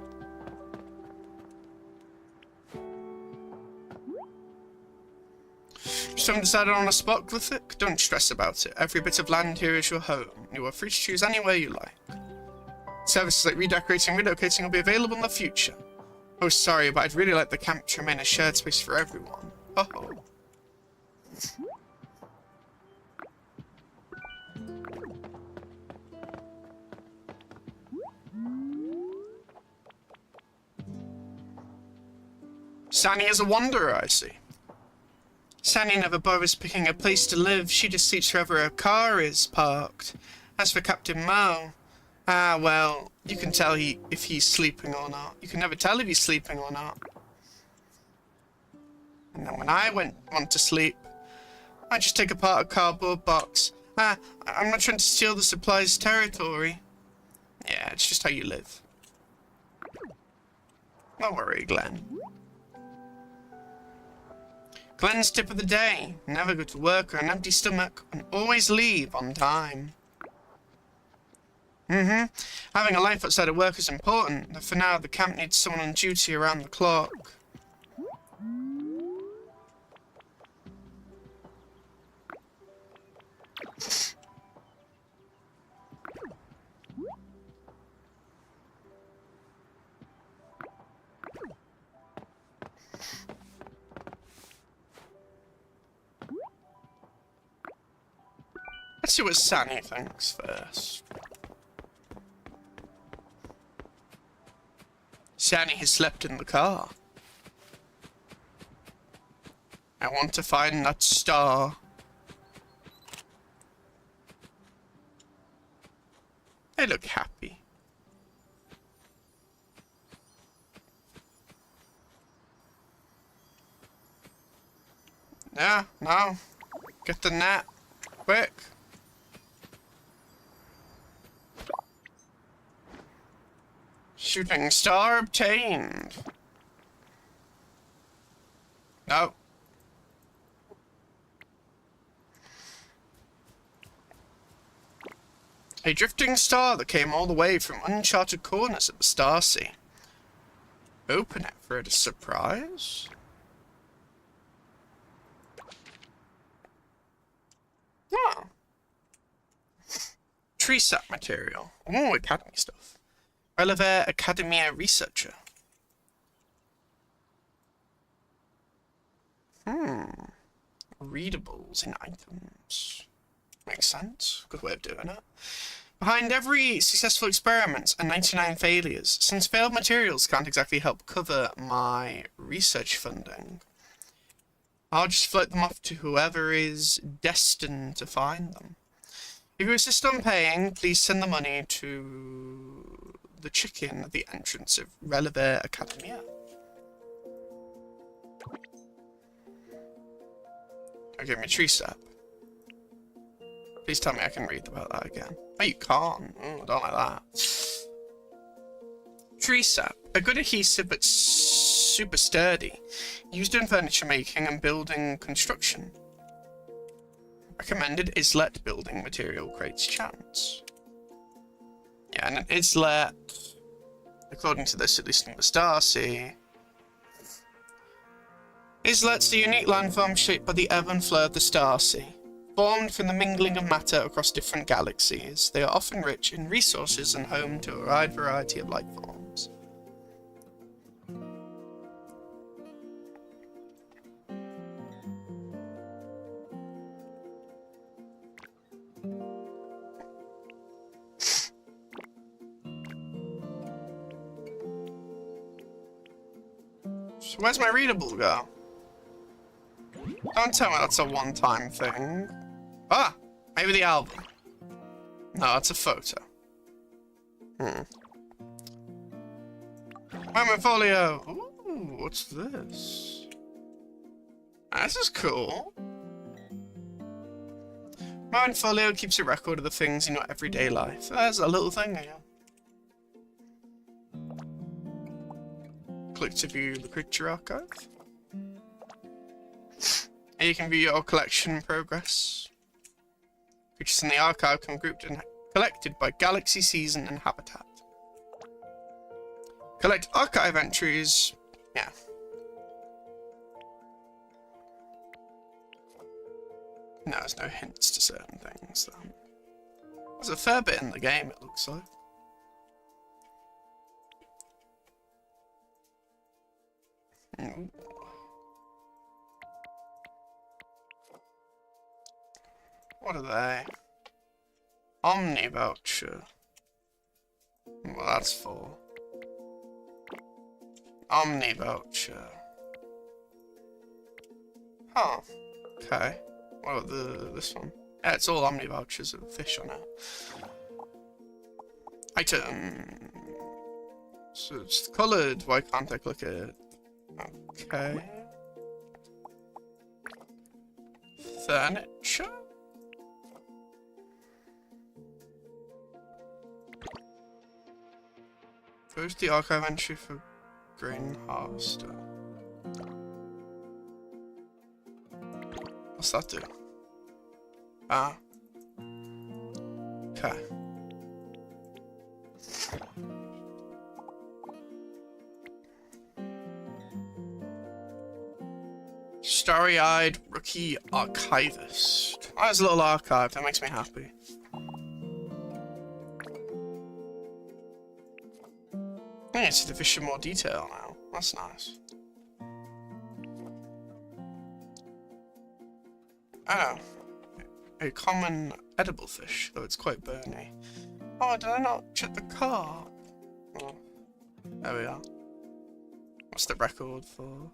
Just haven't decided on a spot, Glyphic? Don't stress about it. Every bit of land here is your home. You are free to choose anywhere you like. Services like redecorating and relocating will be available in the future. Oh, sorry, but I'd really like the camp to remain a shared space for everyone. Oh. Sani is a wanderer, I see. Sani never bothers picking a place to live. She just sleeps wherever her car is parked. As for Captain Mo, well, you can tell if he's sleeping or not. You can never tell if he's sleeping or not. And then when I want to sleep, I just take apart a cardboard box. I'm not trying to steal the supplies territory. Yeah, it's just how you live. Don't worry, Glenn. Glenn's tip of the day. Never go to work on an empty stomach and always leave on time. Having a life outside of work is important, but for now the camp needs someone on duty around the clock. Let's see what Sani thinks first. Sani has slept in the car. I want to find that star. They look happy. Yeah, no. Get the net. Quick. Shooting star obtained. No. A drifting star that came all the way from uncharted corners of the Star Sea. Open it for a surprise. Oh. Tree sap material. Ooh, academy stuff. Relevant Academia researcher. Readables in items. Makes sense. Good way of doing it. Behind every successful experiment are 99 failures. Since failed materials can't exactly help cover my research funding, I'll just float them off to whoever is destined to find them. If you insist on paying, please send the money to the chicken at the entrance of Relevant Academia. Give me a tree sap. Please tell me I can read about that again. Oh, you can't. I don't like that. Tree sap. A good adhesive but super sturdy. Used in furniture making and building construction. Recommended islet building material creates chance. Yeah, and an islet, according to this, at least in the Star Sea. Islets are unique landforms shaped by the ebb and flow of the Star Sea. Formed from the mingling of matter across different galaxies, they are often rich in resources and home to a wide variety of life forms. So where's my readable go? Don't tell me that's a one-time thing. Ah! Maybe the album. No, it's a photo. Moment folio! Ooh, what's this? This is cool. Moment folio keeps a record of the things in your everyday life. There's a little thing here. Click to view the creature archive. And you can view your collection progress. Creatures in the archive can be grouped and collected by galaxy, season, and habitat. Collect archive entries. Yeah. No, there's no hints to certain things, though. There's a fair bit in the game, it looks like. Ooh. What are they? Omni voucher. Well, that's for. Omni voucher. Huh. Okay. What about this one? Yeah, it's all Omni vouchers with fish on it. Item. So it's coloured. Why can't I click it? Okay. Furniture? Goes the archive entry for grain harvester. What's that do? Ah. Okay. Starry-eyed rookie archivist. Oh, there's a little archive. That makes me happy. I need to see the fish in more detail now. That's nice. Oh. A common edible fish, though it's quite burny. Oh, did I not check the car? Oh, there we are. What's the record for?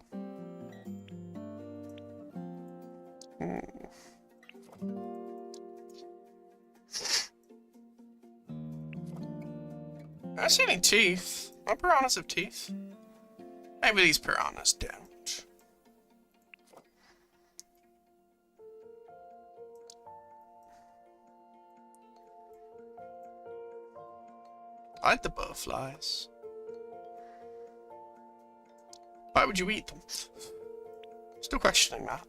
I don't see any teeth. No piranhas have teeth. Maybe these piranhas don't. I like the butterflies. Why would you eat them? Still questioning that.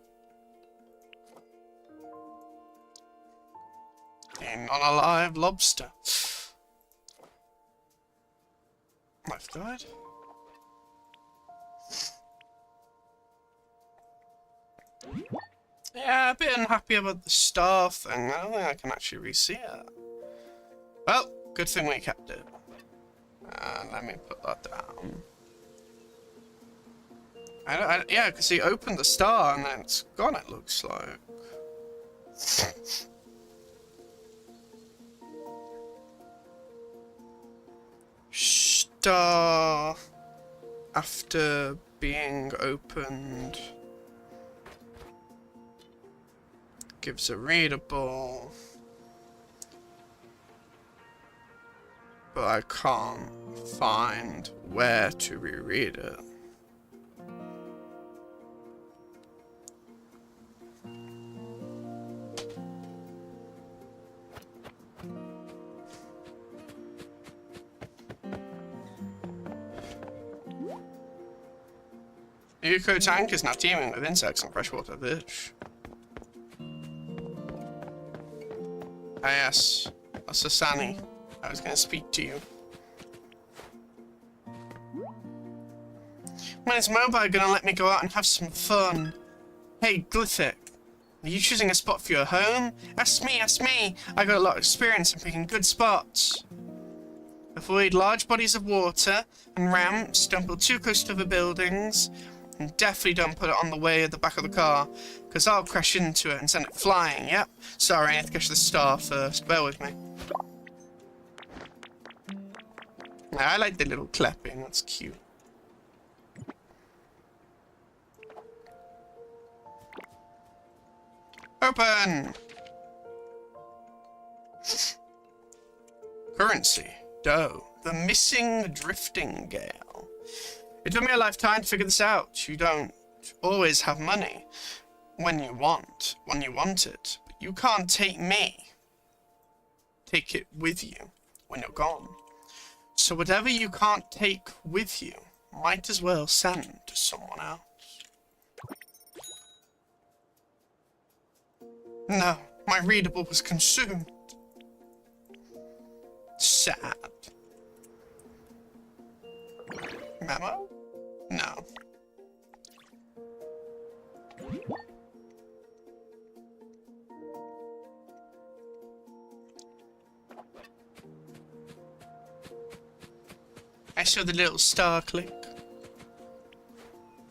And on a live lobster. Life guide. Yeah, a bit unhappy about the star thing. I don't think I can actually re-see it. Well, good thing we kept it. Let me put that down. Yeah, because he opened the star and then it's gone, it looks like. Star after being opened gives a readable, but I can't find where to reread it. The Yuko tank is now teeming with insects and freshwater fish. Ah yes, that's Asani. I was gonna speak to you. When is Mobile gonna let me go out and have some fun? Hey, Glyphic, are you choosing a spot for your home? Ask me, ask me! I got a lot of experience in picking good spots. Avoid large bodies of water and ramps, don't build too close to the buildings, and definitely don't put it on the way at the back of the car, because I'll crash into it and send it flying, yep. Sorry, I need to catch the star first, bear with me. I like the little clapping, that's cute. Open! Currency. Dough. The missing drifting gale. It took me a lifetime to figure this out. You don't always have money when you want it. But you can't take me. Take it with you when you're gone. So whatever you can't take with you, might as well send to someone else. No, my readable was consumed. Sad. Memo? No. I saw the little star click.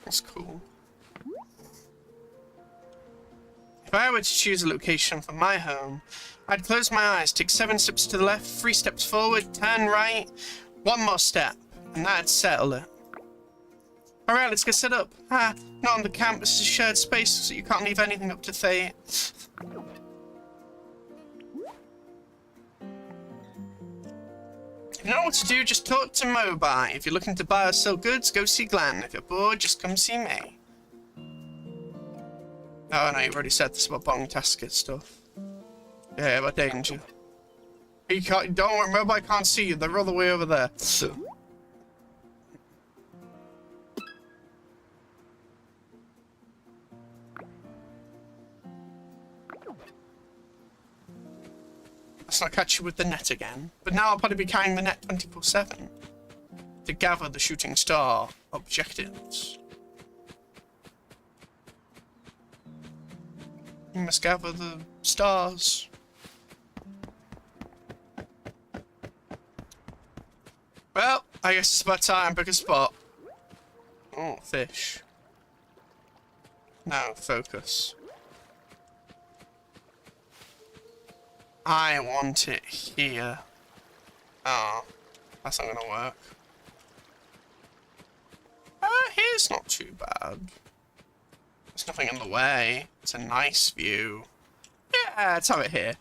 That's cool. If I were to choose a location for my home, I'd close my eyes, take 7 steps to the left, 3 steps forward, turn right, 1 more step, and that'd settle it. Alright, let's get set up. Not on the campus, it's a shared space, so you can't leave anything up to fate. If you know what to do, just talk to Mobai. If you're looking to buy or sell goods, go see Glenn. If you're bored, just come see me. Oh no, you've already said this about bong tasket stuff. Yeah, about danger. You can't, don't worry, Mobai can't see you, they're all the way over there. Let's not catch you with the net again. But now I'll probably be carrying the net 24/7 to gather the shooting star objectives. You must gather the stars. Well, I guess it's about time to pick a spot. Oh, fish. No, focus. I want it here. Oh, that's not gonna work. Here's not too bad. There's nothing in the way. It's a nice view. Yeah, let's have it here.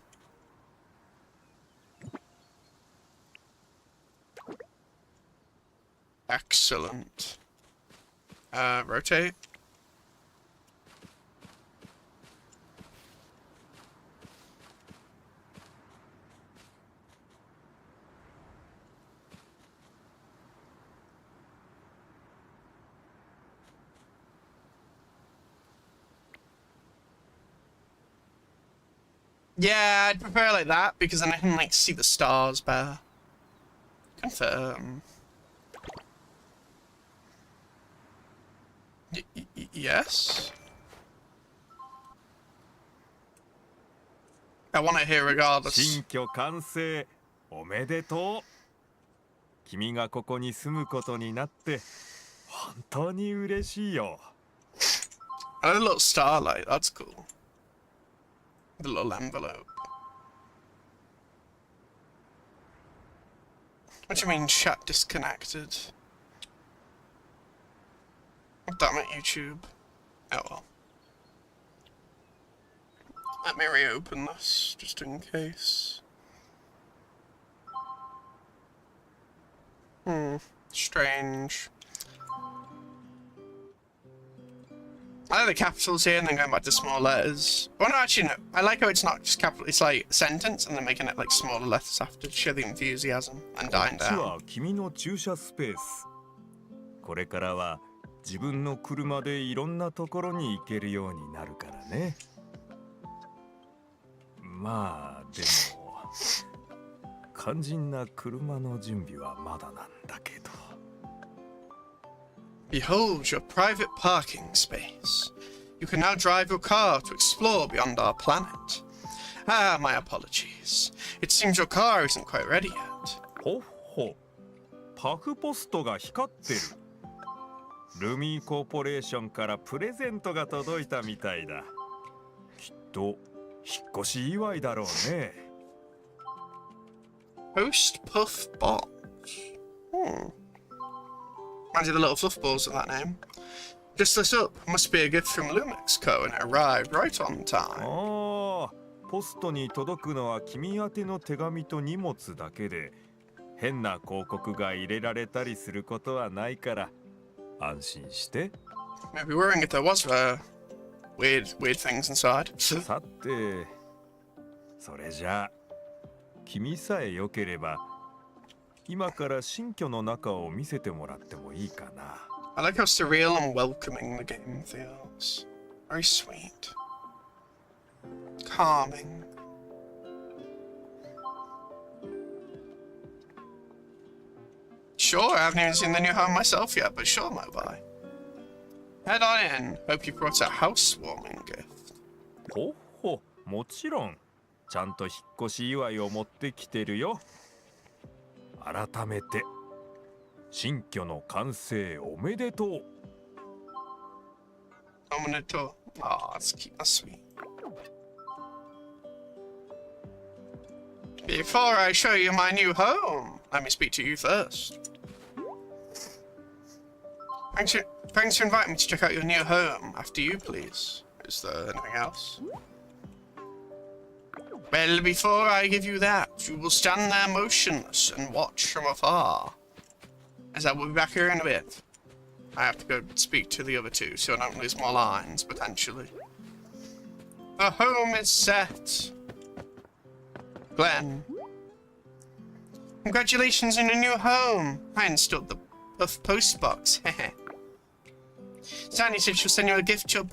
Excellent. Rotate. Yeah, I'd prefer like that, because then I can, like, see the stars better. Confirm. Yes? I want it here regardless. 新居完成おめでとう。君がここに住むことになって本当に嬉しいよ。A little starlight, that's cool. The little envelope. What do you mean chat disconnected? Oh, damn it, YouTube. Oh well. Let me reopen this, just in case. Strange. I like the capitals here and then going back to small letters. Oh no, actually no. I like how it's not just capital, it's like a sentence and then making it like smaller letters after to show the enthusiasm and dying こっち down. は君の駐車スペース。これからは自分の車でいろんなところに行けるようになるからね。まあでも肝心な車の準備はまだなんだけど。Behold your private parking space. You can now drive your car to explore beyond our planet. Ah, my apologies. It seems your car isn't quite ready yet. ほっほ。パフポストが光ってる。ルミーコーポレーションからプレゼントが届いたみたいだ。きっと引っ越し祝いだろうね。Post Puff Box. Reminds you of the little fluff balls of that name. Just this up. Must be a gift from Lumix Co. and it arrived right on time. あポストに届くのは君宛ての手紙と荷物だけで、変な広告が入れられたりすることはないから安心して。 Maybe worrying if there was weird things inside. さて、それじゃあ君さえよければ今から新居の中を見せてもらってもいいかな。 I like how surreal and welcoming the game feels. Very sweet. Calming. Sure, I haven't even seen the new home myself yet, but sure, Mobile. Head on in. Hope you brought a housewarming gift. ほっほ、もちろんちゃんと引っ越し祝いを持ってきてるよ。改めて新居の完成おめでとう。Omeneto. Aw, that's cute. That's sweet. Before I show you my new home, let me speak to you first. Thanks for inviting me to check out your new home. After you, please. Is there anything else? Well, before I give you that, you will stand there motionless and watch from afar. As I will be back here in a bit. I have to go speak to the other two so I don't lose more lines, potentially. The home is set. Glenn. Congratulations on your new home. I installed the Puff Post box. Sandy said she'll send you a gift to your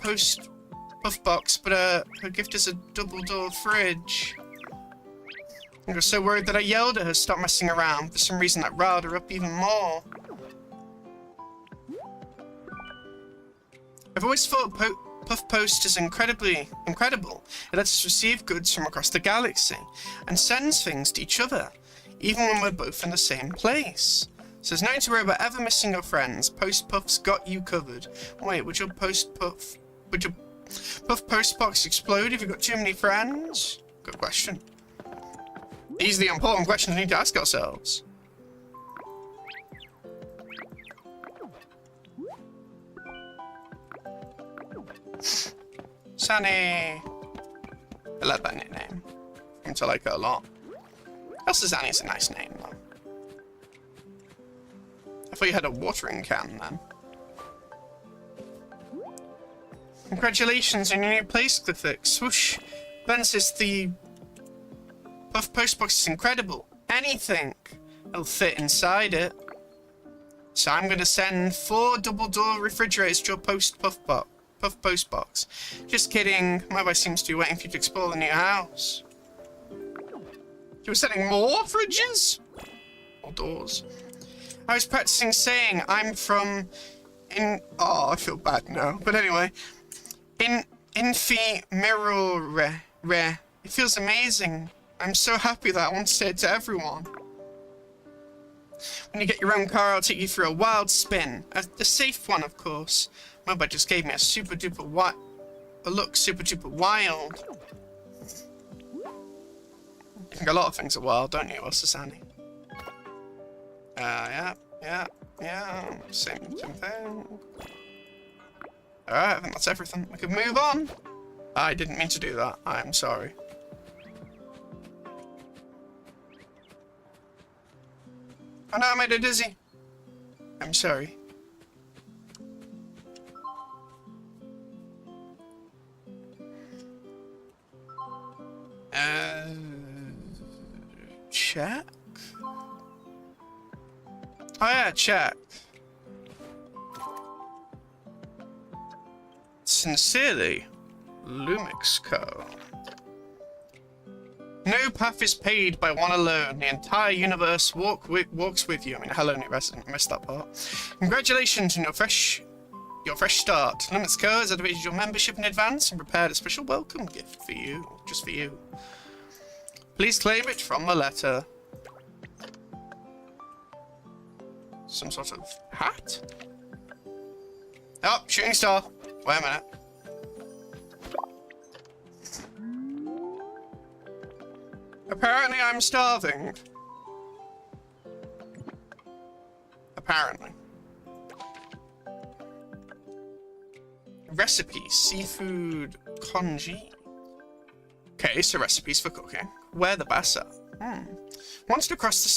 Puff box, but her gift is a double-door fridge. I was so worried that I yelled at her, stop messing around. For some reason that riled her up even more. I've always thought Puff Post is incredible. It lets us receive goods from across the galaxy and sends things to each other, even when we're both in the same place. So there's no need to worry about ever missing your friends. Post Puff's got you covered. Wait, would your Puff Post box explode if you've got too many friends? Good question. These are the important questions we need to ask ourselves. Sunny. I love that nickname. I seem to like it a lot. Elsa Zanny's a nice name, though. I thought you had a watering can, then. Congratulations on your new place, Cliffix. Swoosh. Ben says the Puff Postbox is incredible. Anything will fit inside it. So I'm going to send 4 double-door refrigerators to your Puff Post box. Just kidding. My wife seems to be waiting for you to explore the new house. You were sending more fridges? Or doors? I was practicing saying I'm from... Oh, I feel bad now. But anyway. Infi Mirror Re. It feels amazing. I'm so happy that I want to say it to everyone. When you get your own car, I'll take you for a wild spin. A safe one, of course. Mobile just gave me a super duper wild. You think a lot of things are wild, don't you, Osasani? Yeah. Same thing. Alright, I think that's everything. We can move on. I didn't mean to do that. I'm sorry. Oh no, I made her dizzy. I'm sorry. Check? Oh yeah, check. Sincerely, Lumix Co. No path is paid by one alone. The entire universe walks with you. I mean, hello, new resident. I missed that part. Congratulations on your fresh start. Lumix Co. has activated your membership in advance and prepared a special welcome gift for you, just for you. Please claim it from the letter. Some sort of hat? Oh, shooting star. Wait a minute. Apparently I'm starving. Apparently. Recipe, seafood congee. Okay, so recipes for cooking. Where the bass at? Wanted across the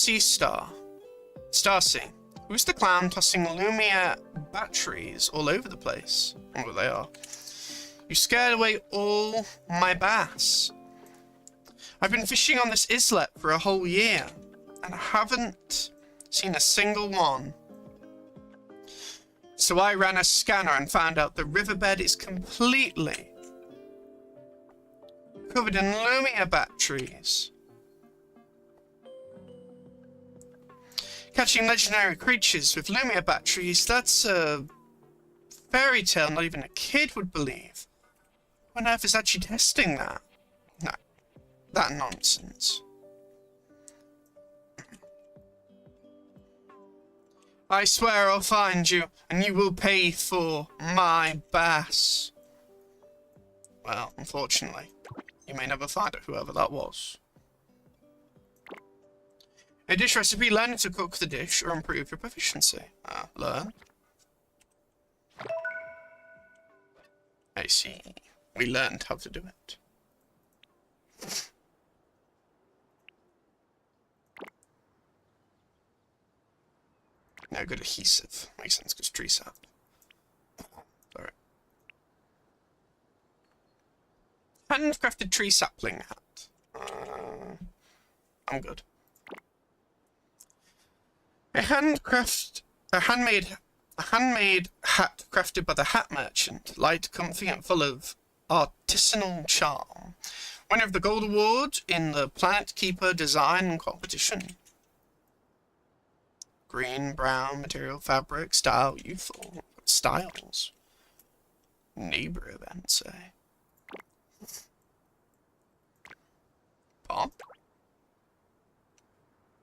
Star Sea. Who's the clown tossing Lumia batteries all over the place? Oh, they are. You scared away all my bass. I've been fishing on this islet for a whole year, and I haven't seen a single one. So I ran a scanner and found out the riverbed is completely covered in Lumia batteries. Catching legendary creatures with Lumia batteries, that's a fairy tale not even a kid would believe. Who on earth is actually testing that? No, that nonsense. I swear I'll find you, and you will pay for my bass. Well, unfortunately, you may never find it, whoever that was. A dish recipe, learn to cook the dish or improve your proficiency. Learn. I see. We learned how to do it. No good adhesive. Makes sense because tree sap. Sorry. Handcrafted tree sapling hat. I'm good. A handmade hat crafted by the hat merchant, light, comfy, and full of artisanal charm. Winner of the Gold Award in the Planet Keeper design competition. Green, brown, material, fabric, style, youthful styles. Neighbor events, eh? Pop.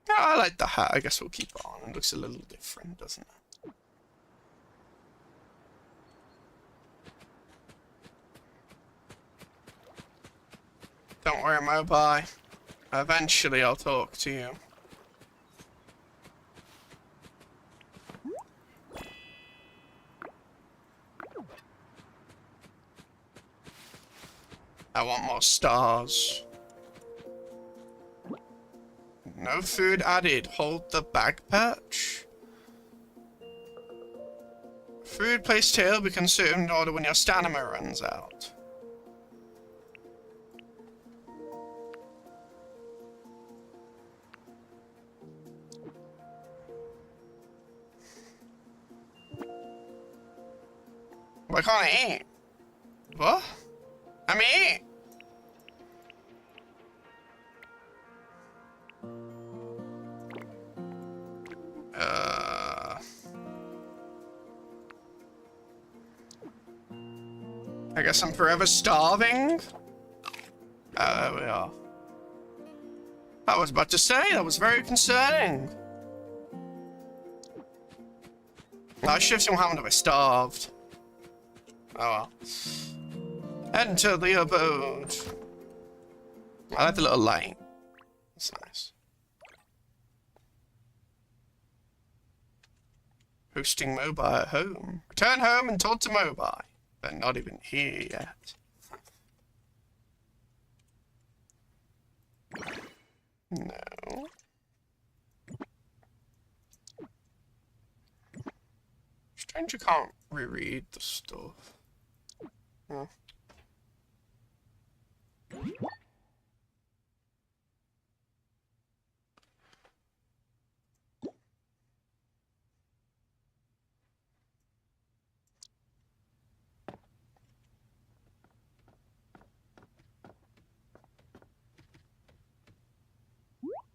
Yeah, I like the hat. I guess we'll keep it on. It looks a little different, doesn't it? Don't worry, Mobai. Eventually I'll talk to you. I want more stars. No food added. Hold the bag perch. Food placed here will be consumed in order when your stamina runs out. Why can't I eat? What? I'm eating. I guess I'm forever starving. There we are. I was about to say, that was very concerning. I should have somehow have I starved. Oh well. Enter the abode. I like the little light. That's nice. Hosting Mobai at home. Return home and talk to Mobai. They're not even here yet. No. Stranger can't reread the stuff. Huh.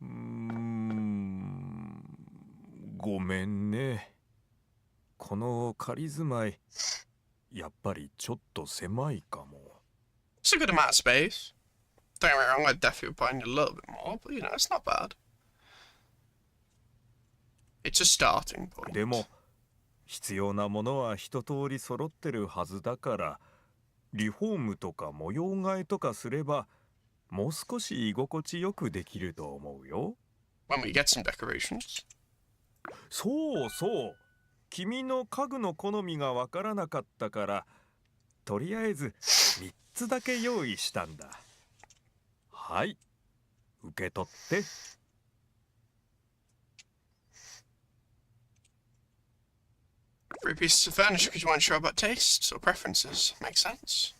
Mm. ごめんね。この仮住まい、やっぱりちょっと狭いかも。It's a good amount of space. Don't get me wrong, I'd definitely put in a little bit more, but you know, it's not bad. It's a starting point. でも、必要なものは一通り揃ってるはずだから、リフォームとか模様替えとかすれば、もう少し居心地よくできると思うよ。When we get some decorations. そうそう。君の家具の好みがわからなかったから、とりあえず3つだけ用意したんだ。はい、受け取って。Three pieces of furniture because you weren't sure about tastes or preferences. Makes sense.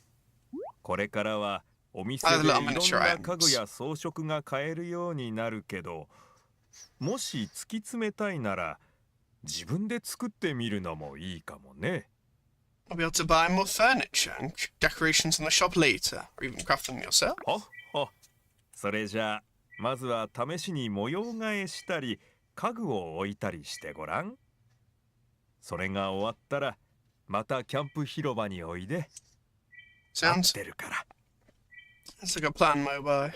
これからはお店 I have で little いろん miniature な家具 items. や装飾が買えるようになるけど、もし突き詰めたいなら自分で作ってみるのもいいかもね。I'll be able to buy more furniture and decorations in the shop later, or even craft them yourself. ほっほ。それじゃあまずは試しに模様替えしたり家具を置いたりしてごらん。それが終わったらまたキャンプ広場においで。待っ Sounds てるから。 that's like a plan, Mobile.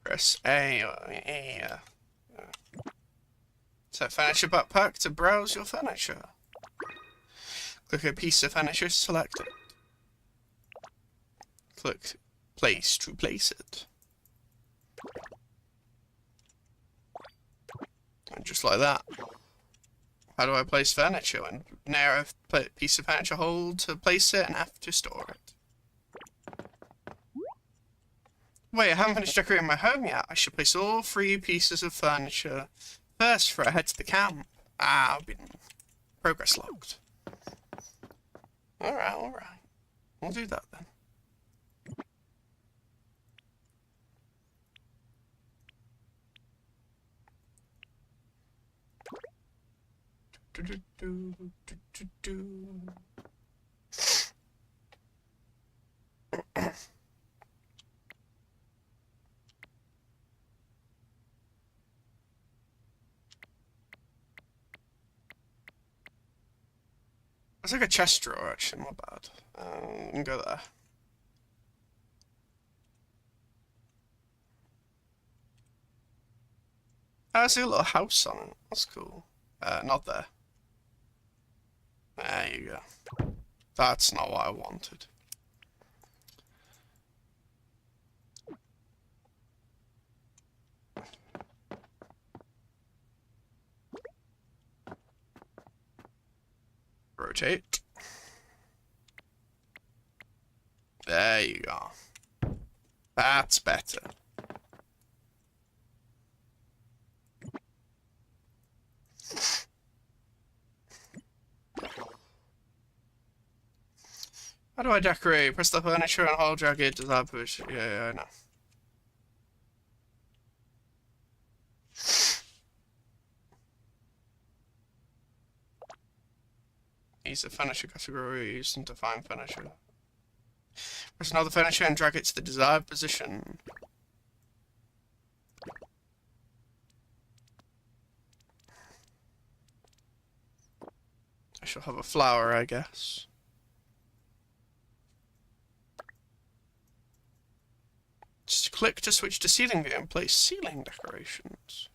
Press A or E. Set furniture backpack to browse your furniture. Click a piece of furniture to select it. Click place to place it. And just like that. How do I place furniture? And near a piece of furniture, hold to place it and F to store it. Wait, I haven't finished decorating my home yet. I should place all 3 pieces of furniture first before I head to the camp. Ah, I've been progress logged. Alright. We'll do that then. It's like a chest drawer, actually, not bad. We can go there. Oh, I see a little house on it. That's cool. Not there. There you go. That's not what I wanted. Rotate. There you go. That's better. How do I decorate? Press the furniture and hold drag it to that position. Yeah, I know. Use the furniture category used and define furniture. Press another furniture and drag it to the desired position. I shall have a flower, I guess. Just click to switch to ceiling view and place ceiling decorations.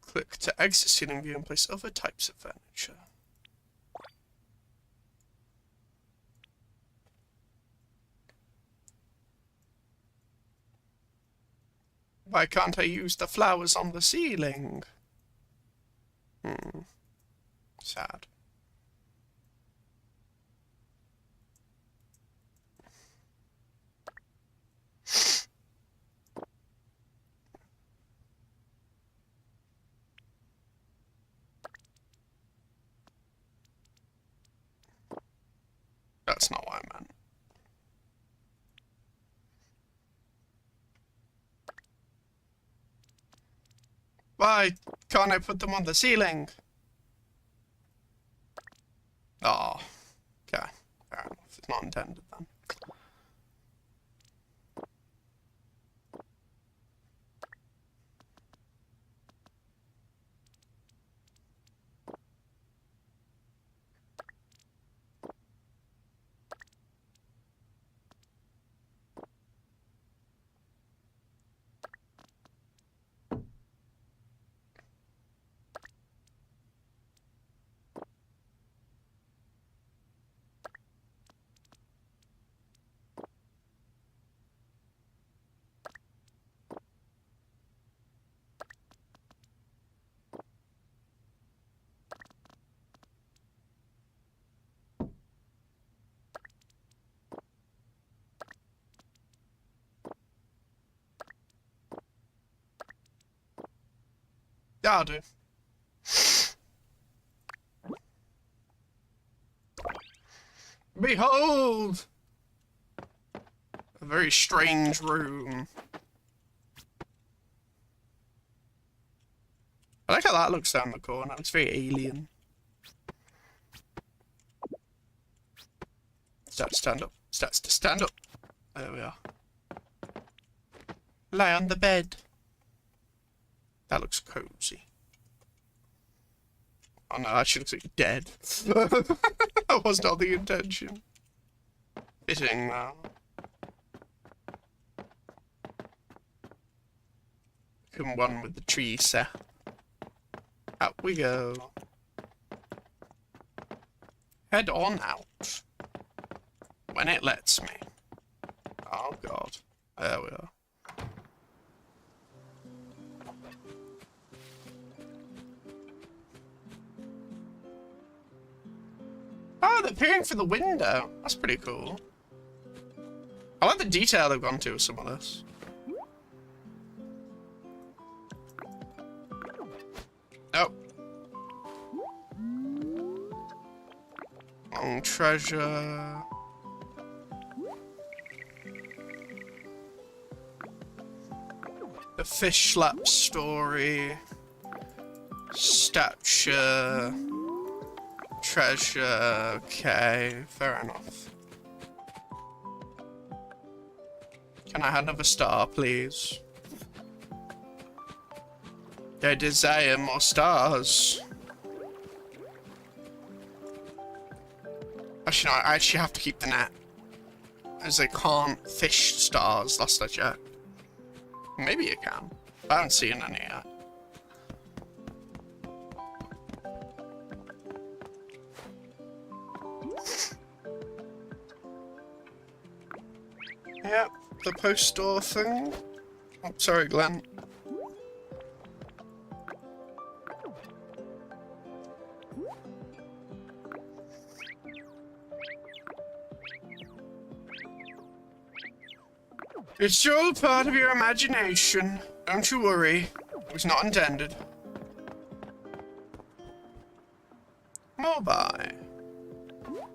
Click to exit ceiling view and place other types of furniture. Why can't I use the flowers on the ceiling? Sad. That's not what I meant. Why can't I put them on the ceiling? Oh, okay. Fair enough. It's not intended then. That'll do. Behold! A very strange room. I like how that looks down the corner. It's very alien. Start to stand up. Starts to stand up. There we are. Lie on the bed. That looks cozy. Oh no, that looks like you're dead. That was not the intention. Fitting now. Become one with the tree sap. Out we go. Head on out. When it lets me. Oh god. There we are. Oh, they're peering through the window. That's pretty cool. I like the detail they've gone to with some of this. Oh. Long treasure. The fish slap story. Stature. Treasure. Okay, fair enough. Can I have another star, please? I desire more stars. Actually, no, I actually have to keep the net. As I can't fish stars, last I checked. Maybe you can. I haven't seen any yet. Yep, the post door thing. Oh, sorry, Glenn. It's all part of your imagination. Don't you worry. It was not intended. Mobile.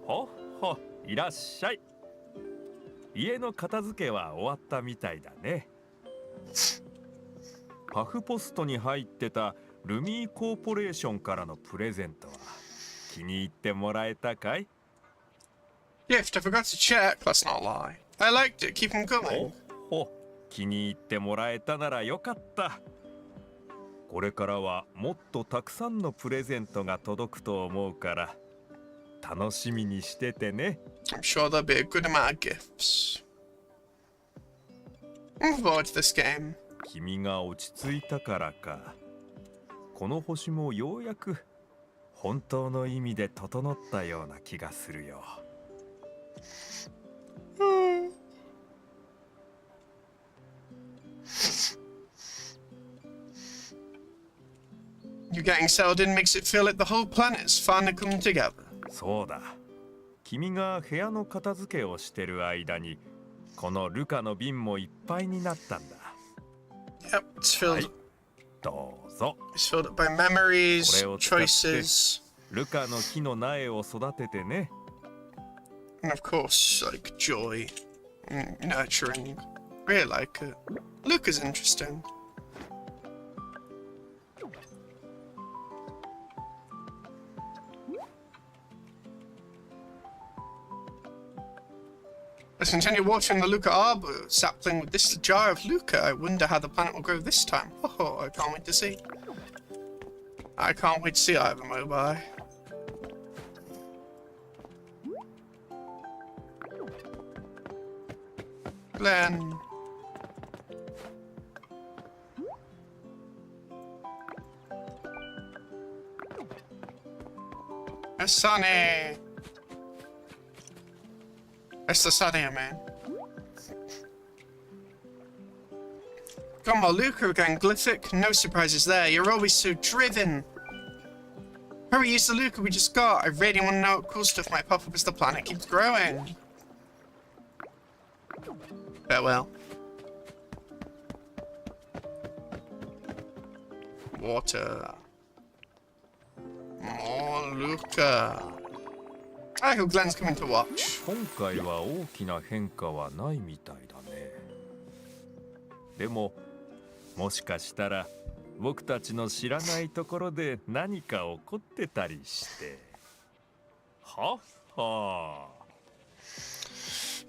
ほっほ、いらっしゃい。家の片付けは終わったみたいだね。パフポストに入ってたルミーコーポレーションからのプレゼントは気に入ってもらえたかい？ Gift, I forgot to check. Let's not lie. I liked it. Keep them coming. お、気に入ってもらえたならよかった。これからはもっとたくさんのプレゼントが届くと思うから楽しみにしててね。I'm sure there'll be a good amount of gifts. I'm looking forward to this game. 君が落ち着いたからか。この星もようやく本当の意味で整ったような気がするよ。You getting settled in makes it feel like the whole planet's finally come together. そうだ。君が部屋の片付けをしてる間にこのルカの瓶もいっぱいになったんだ。Yep, it's filled. はい、どうぞ。It's filled up by memories, これを使って choices, ルカの木の苗を育ててね。and of course, like joy and nurturing. Really like it. Luca's interesting. Let's continue watering the Luca Arbor sapling with this jar of Luca. I wonder how the planet will grow this time. Oh, I can't wait to see. I can't wait to see either, Mobile. Glenn. Sunny. It's the sun here, man. Come on, Luca again, Glyphic. No surprises there. You're always so driven. Hurry, use the Luca we just got. I really want to know what cool stuff might pop up as the planet keeps growing. Farewell. Water. More Luca. I hope Glenn's coming to watch. 今回は大きな変化はないみたいだね。でも、もしかしたら僕たちの知らないところで何か起こってたりして。はっは。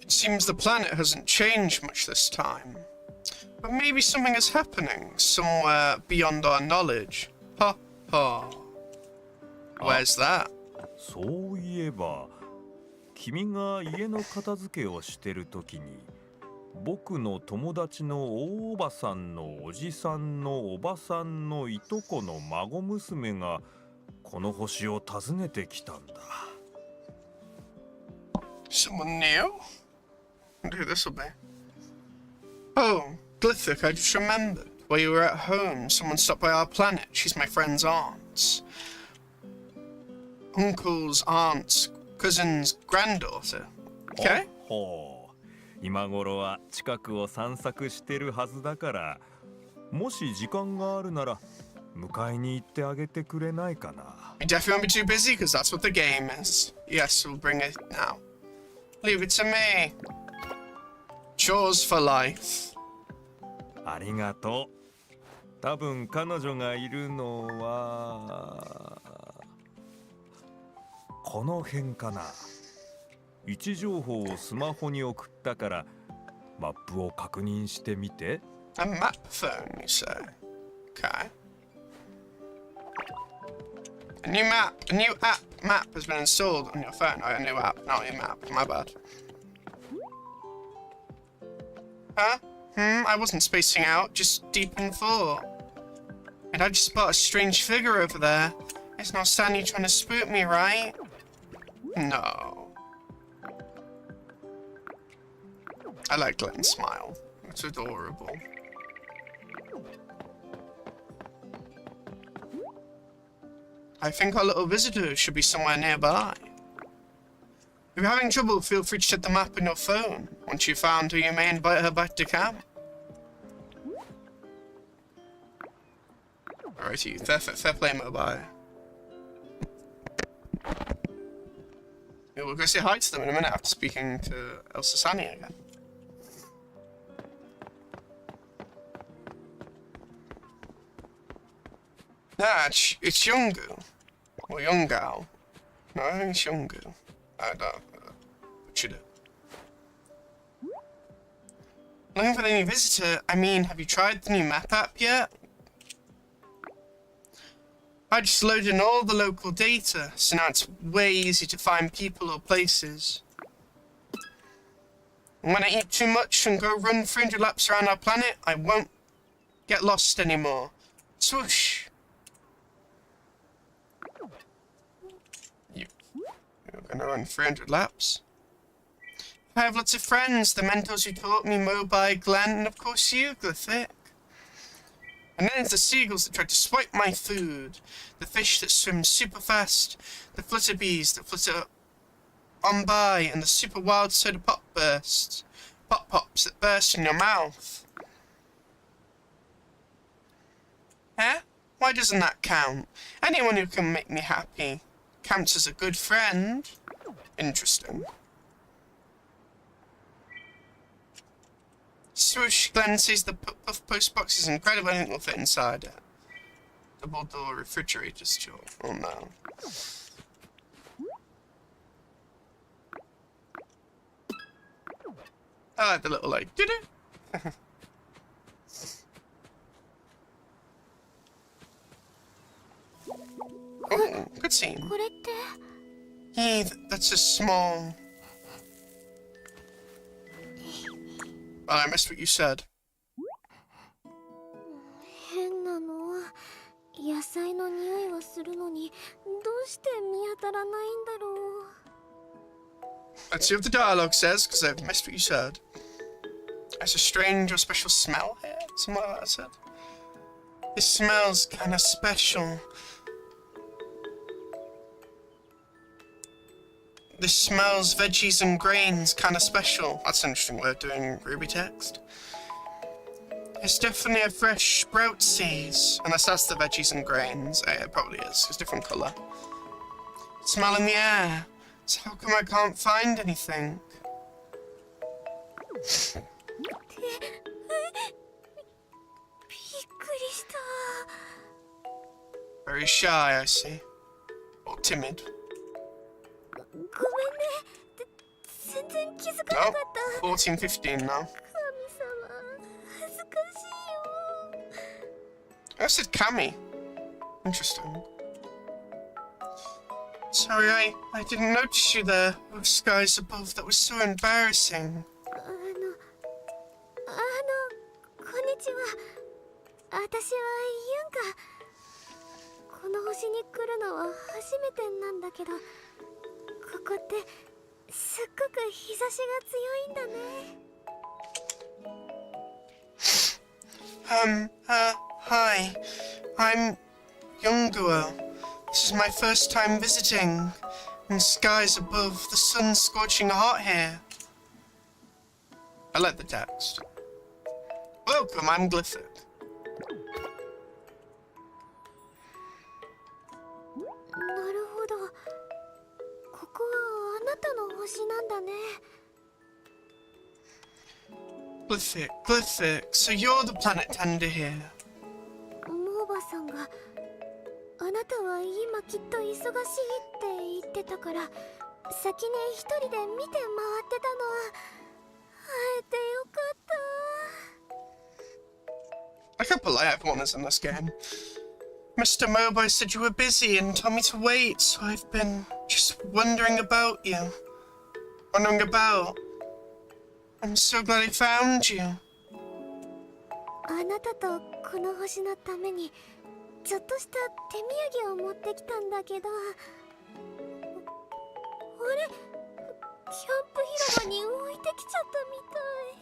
It seems the planet hasn't changed much this time. But maybe something is happening somewhere beyond our knowledge. Ha ha. Where's that? そういえば、君が家の片付けをしてるときに、僕の友達の大おばさんのおじさんのおばさんのいとこの孫娘がこの星を訪ねてきたんだ。Someone new? Wonder who this will be. Oh, Glithic, I just remembered. While you were at home, someone stopped by our planet. She's my friend's aunt. Uncle's aunt's cousin's granddaughter. Okay? ほう。今頃は近くを散策してるはずだから、もし時間があるなら迎えに行ってあげてくれないかな。You definitely won't be too busy, because that's what the game is. Yes, we'll bring it now. Leave it to me. Chores for life. ありがとう。多分彼女がいるのはこの辺かな。位置情報をスマホに送ったからマップを確認してみて。A map phone, you say? Okay. A new map has been installed on your phone. Oh, a new app, not a map. My bad. Huh? I wasn't spacing out, just deep in thought. And I just spot a strange figure over there. It's not Stanley trying to spook me, right? No. I like Glenn's smile. It's adorable. I think our little visitor should be somewhere nearby. If you're having trouble, feel free to check the map on your phone. Once you've found her, you may invite her back to camp. Alrighty, fair play, mobile. Yeah, we'll go say hi to them in a minute after speaking to Elsa Sani again. Nah, it's Yungu. Or Yungao. No, I think it's Yungu. I don't butchered it. Looking for the new visitor? I mean, have you tried the new map app yet? I just loaded in all the local data, so now it's way easier to find people or places. And when I eat too much and go run 300 laps around our planet, I won't get lost anymore. Swoosh! You're gonna run 300 laps? I have lots of friends, the mentors who taught me, Mobai, Glenn, and of course you, Glithic. And then there's the seagulls that tried to swipe my food, the fish that swim super fast, the flutter bees that flutter on by, and the super wild soda pop bursts, pop pops that burst in your mouth. Eh? Why doesn't that count? Anyone who can make me happy counts as a good friend. Interesting. Swoosh, Glenn sees the puff post box is incredible. Anything will fit inside it. Double door refrigerator store. Oh no. I like the little like doo-doo. Oh, good scene. Yeah, that's a small. Well, I missed what you said. 変なの。野菜の匂いはするのに、どうして見当たらないんだろう。 Let's see what the dialogue says, because I've missed what you said. There's a strange or special smell here. Something like that I said. This smells kind of special. This smells veggies and grains kind of special. That's an interesting way of doing Ruby text. It's definitely a fresh sprout seeds. Unless that's the veggies and grains. It probably is. It's a different colour. Smell in the air. So how come I can't find anything? Very shy, I see. Or timid. Oh, 14, 15 now. I said Cammy. Interesting. Sorry, I didn't notice you there. Those skies above, that was so embarrassing. こんにちは。私はユンか。この星に来るのは初めてなんだけど、ここってすっごく日差しが強いんだね。Hi. I'm Younguo. This is my first time visiting. In skies above, the sun's scorching hot here. I like the text. Welcome, I'm Glyphic. なるほど。ここはあなたの星なんだね。Glyphic, so you're the planet tender here. モーバさんがあなたは今きっと忙しいって言ってたから、先に一人で見て回ってたのは会えてよかった。 I can't polite everyone is in this game. Mr. Mobile said you were busy and told me to wait, so I've been just wondering about you. I'm so glad I found you. あなたとこの星のためにちょっとした手土産を持ってきたんだけど、あれ、キャンプ広場に置いてきちゃったみたい。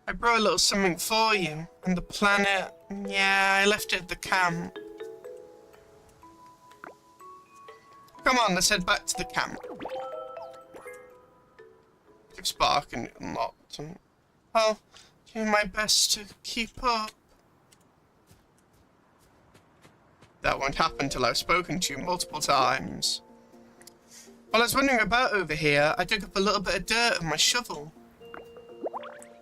I brought a little something for you. And the planet, yeah, I left it at the camp. Come on, let's head back to the camp. Keeps barking and locked. And I'll do my best to keep up. That won't happen till I've spoken to you multiple times. While I was wandering about over here, I dug up a little bit of dirt with my shovel.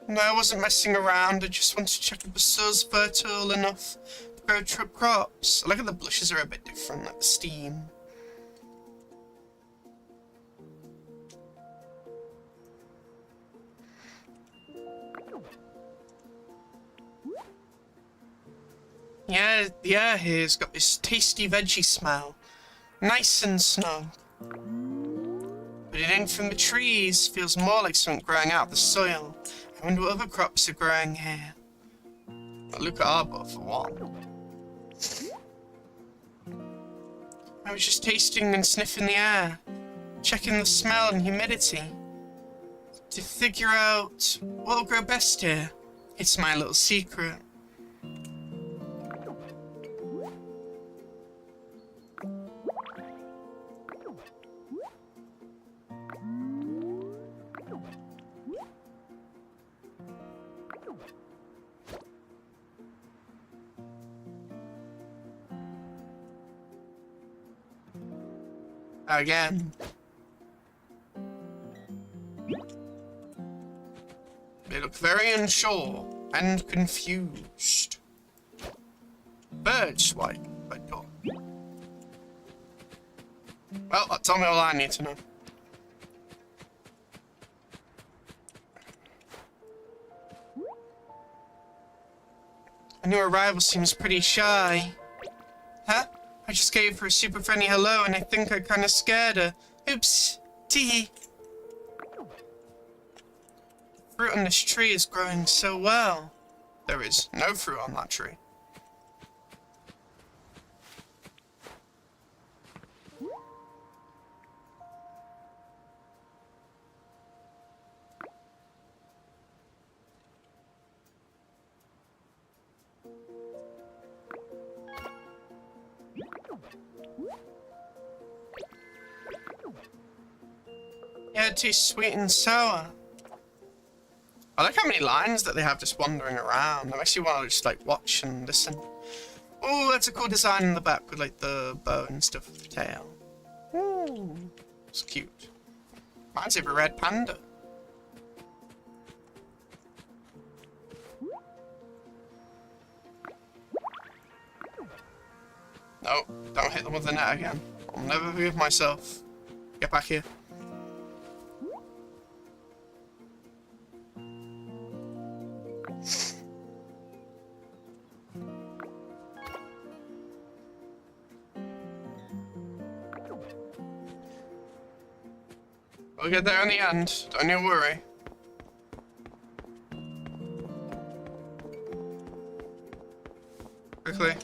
No, I wasn't messing around. I just wanted to check if the soil's fertile enough to grow crops. I like how the blushes are a bit different, like the steam. Yeah, the air here's got this tasty veggie smell. Nice and snug. But it ain't from the trees. Feels more like something growing out of the soil. I wonder what other crops are growing here. Well, look at Arbor for one. I was just tasting and sniffing the air, checking the smell and humidity to figure out what'll grow best here. It's my little secret. Again. They look very unsure and confused. Birds, why not? Well, that's all I need to know. A new arrival seems pretty shy. Huh? I just gave her a super friendly hello and I think I kinda scared her. Oops. Tee. Fruit on this tree is growing so well. There is no fruit on that tree. Yeah, it tastes sweet and sour. I like how many lines that they have just wandering around. That makes you want to just like watch and listen. Oh, that's a cool design in the back with like the bow and stuff with the tail. Ooh, it's cute. Reminds me of a red panda. No, don't hit them with the net again. I'll never forgive myself. Get back here. We'll get there in the end, don't you worry. Quickly.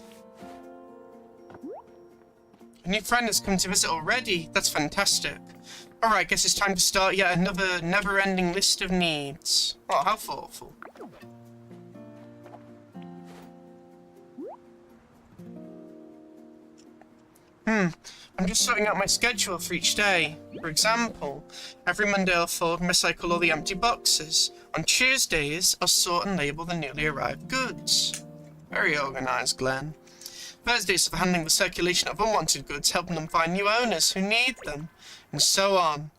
A new friend has come to visit already. That's fantastic. Alright, guess it's time to start yet another never-ending list of needs. Oh, how thoughtful. I'm just sorting out my schedule for each day. For example, every Monday I'll fold and recycle all the empty boxes. On Tuesdays, I'll sort and label the newly arrived goods. Very organised, Glenn. Thursdays for handling the circulation of unwanted goods, helping them find new owners who need them, and so on.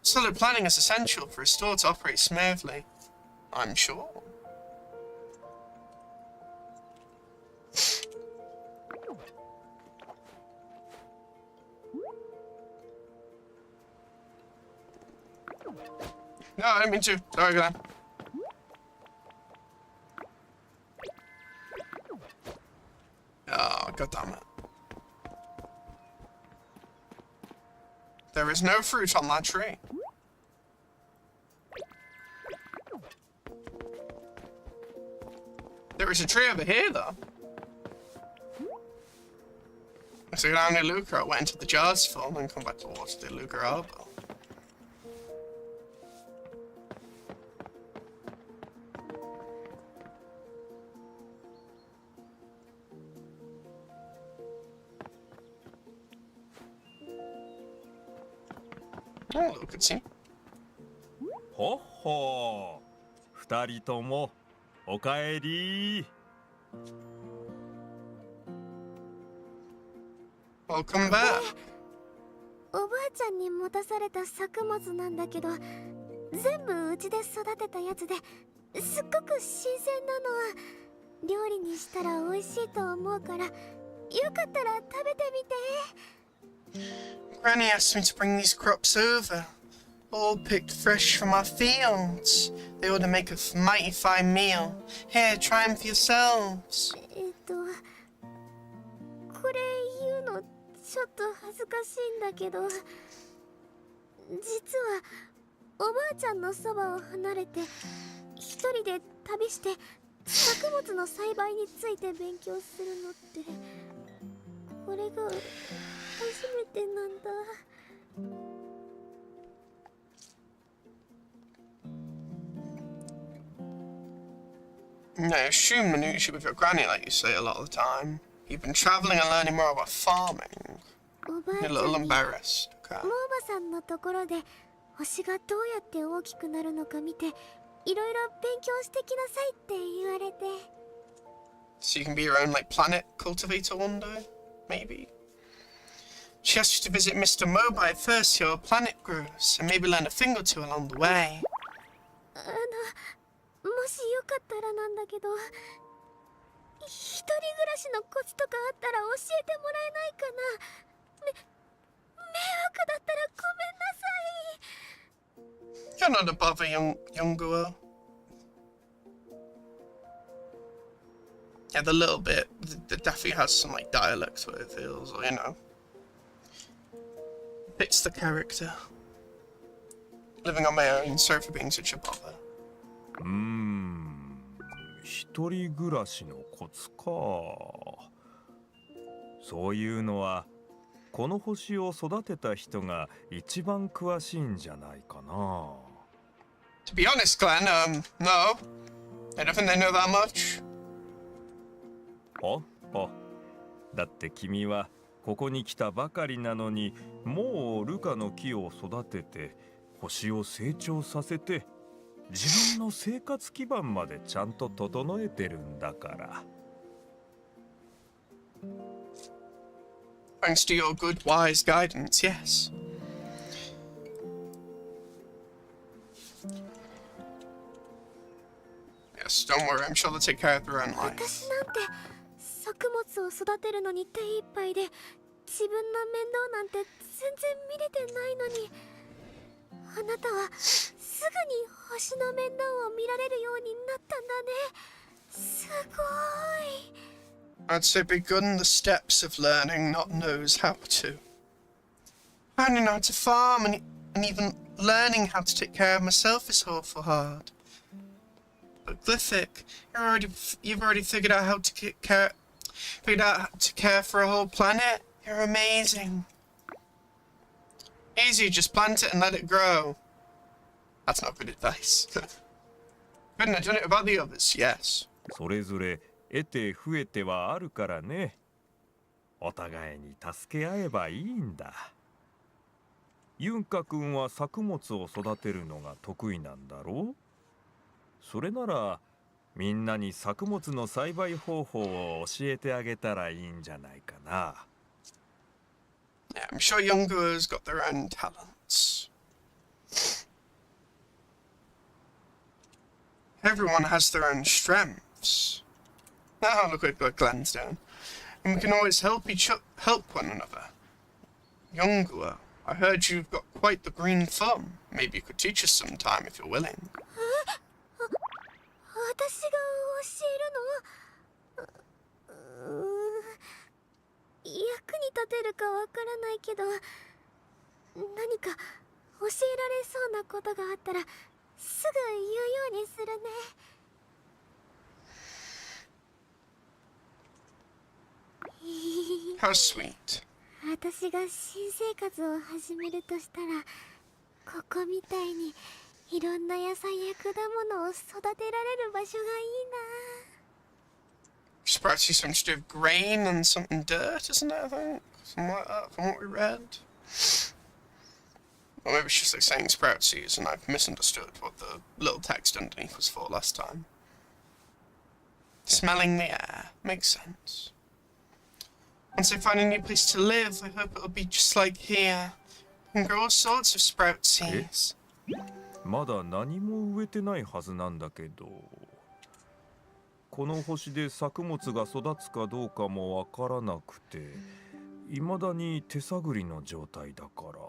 Solid planning is essential for a store to operate smoothly. I'm sure. No, I didn't mean to. Sorry, Glenn. Oh, god damn it. There is no fruit on that tree. There is a tree over here, though. So down near Luca, I went into the jars full and then come back towards the Luca Arbor. Oh, look at see. ほっほー。二人ともおかえり。Welcome back. おばあちゃんに持たされた作物なんだけど、全部うちで育てたやつですっごく新鮮なのは料理にしたら美味しいと思うから、よかったら食べてみて。 Granny asked me to bring these crops over, all picked fresh from our fields. They ought to make a mighty fine meal. Here, try them for yourselves. これ言うのちょっと恥ずかしいんだけど、実はおばあちゃんのそばを離れて一人で旅して作物の栽培について勉強するのってこれが初めてなんだ。I assume minutiae with your granny, like you say a lot of the time. You've been travelling and learning more about farming. おばあ You're ち a ゃん little に embarrassed. Okay. モーバさんのところで星がどうやって大きくなるのか見ていろいろ勉強してきなさいって言われて。 So you can be your own, like, planet cultivator one day? Maybe? She asked you to visit Mr. Mobile first, so your planet grows, and maybe learn a thing or two along the way. もしよかったらなんだけど、一人暮らしのコツとかあったら教えてもらえないかな。迷惑だったらごめんなさい。 You're not a bother, young girl. Yeah, the little bit. The Daffy has some, like, dialect where it feels, or, you know. Fits the character. Living on my own, sorry for being such a bother. 一人暮らしのコツか。そういうのはこの星を育てた人が一番詳しいんじゃないかな。To be honest, Glenn, no. I don't think they know that much. だって君はここに来たばかりなのに、もうルカの木を育てて星を成長させて自分の生活基盤までちゃんと整えてるんだから。Thanks to your good, wise guidance, yes. Yes, don't worry, I'm sure they'll take care of their own 私 lives. なんて作物を育てるのに手一杯で自分の面倒なんて全然見れてないのに、あなたはすぐに星の面倒を見られるようになったんだね。すごい。 I'd say begun the steps of learning, not knows how to. Learning how to farm and even learning how to take care of myself is awful hard. But Glyphic, you've already figured out how to care for a whole planet. You're amazing. Easy, just plant it and let it grow. That's not good advice. Couldn't have done it about the others, yes. それぞれ得て増えてはあるからね。お互いに助け合えばいいんだ。ユンカ君は作物を育てるのが得意なんだろう。それならみんなに作物の栽培方法を教えてあげたらいいんじゃないかな。Yeah, I'm sure Younger's got their own talents. Everyone has their own strengths. Now look at Glenn's doing. And we can always help one another. Younger, I heard you've got quite the green thumb. Maybe you could teach us sometime if you're willing. 私が教えるの？役に立てるかわからないけど、何か教えられそうなことがあったらすぐ言うようにするね。How sweet. 私が新生活を始めるとしたら、ここみたいにいろんな野菜や果物を育てられる場所がいいな。Sproutsy something to do with grain and something dirt, isn't it, I think? Something like that, from what we read. Or maybe it's just like saying Sproutsies and I've misunderstood what the little text underneath was for last time. Smelling the air. Makes sense. Once I find a new place to live, I hope it'll be just like here. We can grow all sorts of Sproutsies. まだ何も植えてないはずなんだけど、この星で作物が育つかどうかもわからなくて、未だに手探りの状態だから。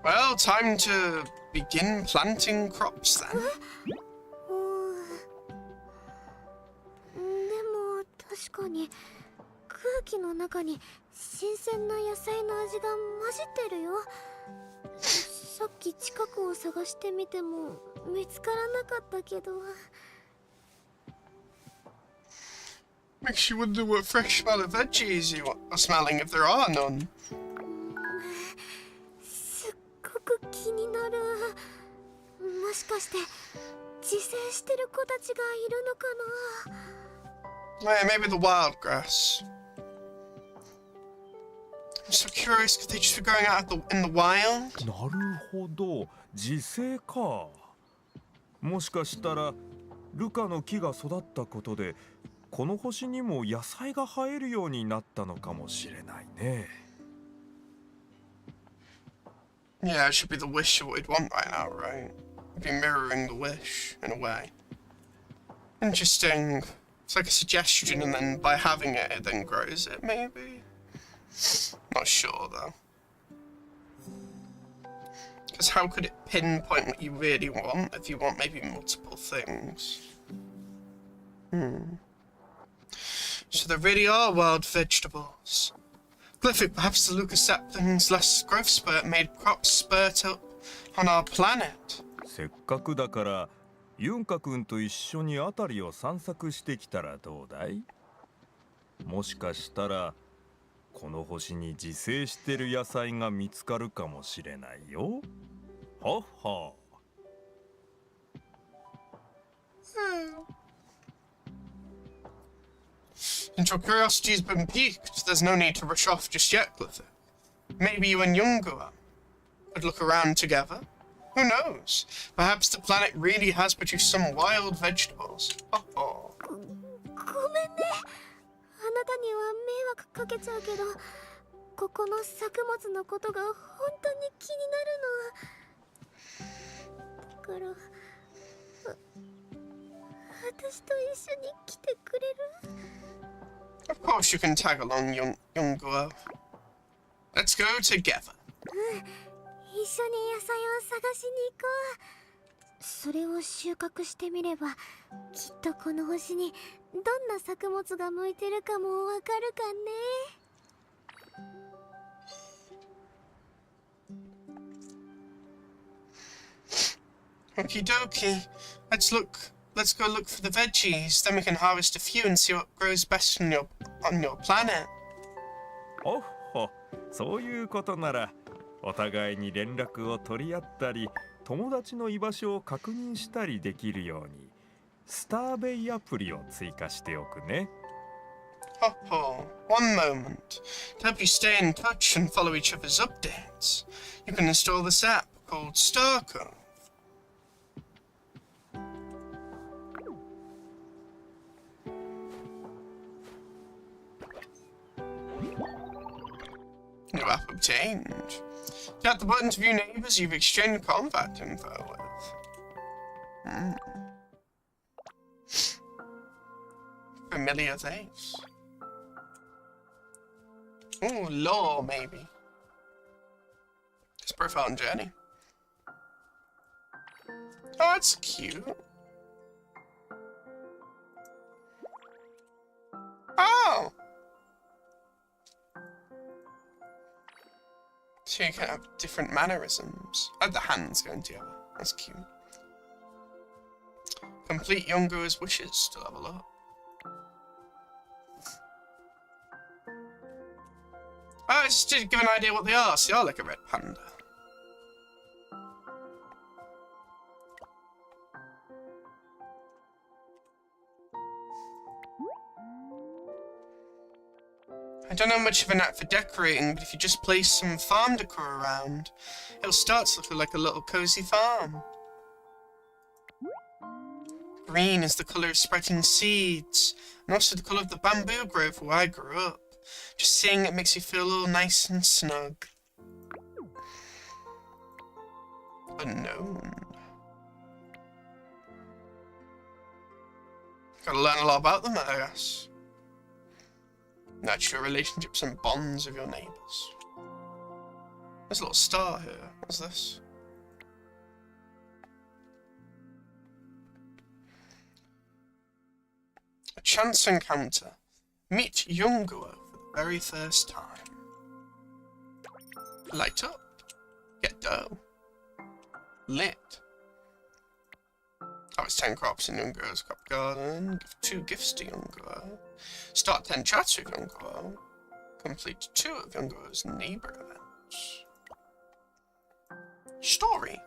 Well, time to begin planting crops then. でも確かに空気の中に新鮮な野菜の味が混じってるよ。さっき近くを探してみても見つからなかったけど。Makes you wonder what fresh smell of veggies you are smelling if there are none. すっごく気になる。もしかして自生してる子たちがいるのかな。Yeah, maybe the wild grass. I'm so curious, could they just be growing out in the wild? なるほど、自生か。もしかしたらルカの木が育ったことでこの星にも野菜が生えるようになったのかもしれないね。Yeah, it should be the wish of what we'd want right now, right? It'd be mirroring the wish, in a way. Interesting. It's like a suggestion, and then by having it, it then grows it, maybe? Not sure, though. Because how could it pinpoint what you really want if you want maybe multiple things? So there really are wild vegetables. Glyphic, perhaps the Lucaseptlin's last growth spurt made crops spurt up on our planet. せっかくだからユンカ君と一緒に辺りを散策してきたらどうだい？もしかしたらこの星に自生してる野菜が見つかるかもしれないよ。はっは。Since your curiosity's been piqued, there's no need to rush off just yet, Glyphic. Maybe you and Yungua could look around together. Who knows? Perhaps the planet really has produced some wild vegetables. Oh. ごめんね。あなたには迷惑かけちゃうけど、ここの作物のことが本当に気になるの。だから、私と一緒に来てくれる？ Of course you can tag along, Yungua. Let's go together. 一緒に野菜を探しに行こう。それを収穫してみれば、きっとこの星にどんな作物が向いてるかもわかるかね。Okie dokie. Let's go look for the veggies. Then we can harvest a few and see what grows best on your planet. おっほ、そういうことならお互いに連絡を取り合ったり、友達の居場所を確認したりできるようにスターベイアプリを追加しておくね。Ho ho, one moment. To help you stay in touch and follow each other's updates, you can install this app called Starco. New app obtained. Tap the button to view neighbours you've exchanged contact info with. Familiar face. Ooh, lore, maybe. His profile and journey. Oh, that's cute. Oh! So you can have different mannerisms. Oh, the hands going together. That's cute. Complete Yungua's wishes to level up. Oh, it's just to give an idea what they are. So they are like a red panda. I don't know much of a knack for decorating, but if you just place some farm decor around, it'll start to look like a little cozy farm. Green is the colour of spreading seeds, and also the colour of the bamboo grove where I grew up. Just seeing it makes you feel all nice and snug. Unknown. Gotta learn a lot about them, I guess. Natural relationships and bonds of your neighbours. There's a little star here. What's this? A chance encounter. Meet Yungua for the very first time. Light up. Get dough. Lit. Harvest 10 crops in Yungua's crop garden. Give 2 gifts to Yungua. Start 10 chats with Yungua. Complete 2 of Yungua's neighbour events. Story.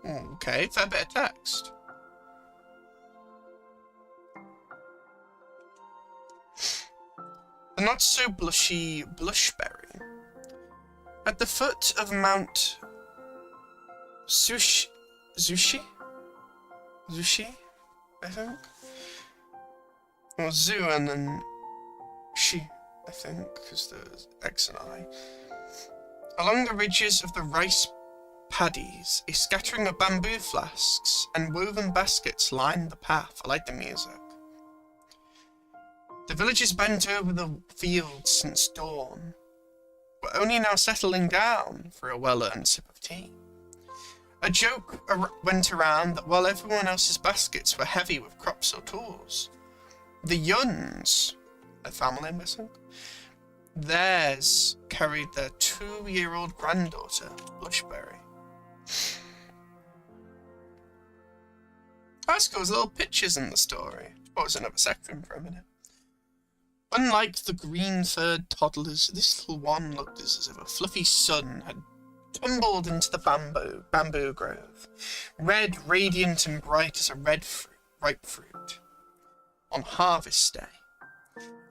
Okay, fair bit of text. The not so blushy blushberry. At the foot of Mount Zushi, I think? Or Zoo and then Shi, I think, because there's X and I. Along the ridges of the rice paddies, a scattering of bamboo flasks and woven baskets line the path. I like the music. The villagers bent over the fields since dawn, but only now settling down for a well-earned sip of tea. A joke went around that while everyone else's baskets were heavy with crops or tools, the Yuns, a family I'm guessing, theirs carried their 2-year-old granddaughter, Blushberry. That's cool, there's little pictures in the story. What was another section for a minute? Unlike the green-furred toddlers, this little one looked as if a fluffy sun had tumbled into the bamboo grove, red, radiant and bright as a ripe fruit, on harvest day.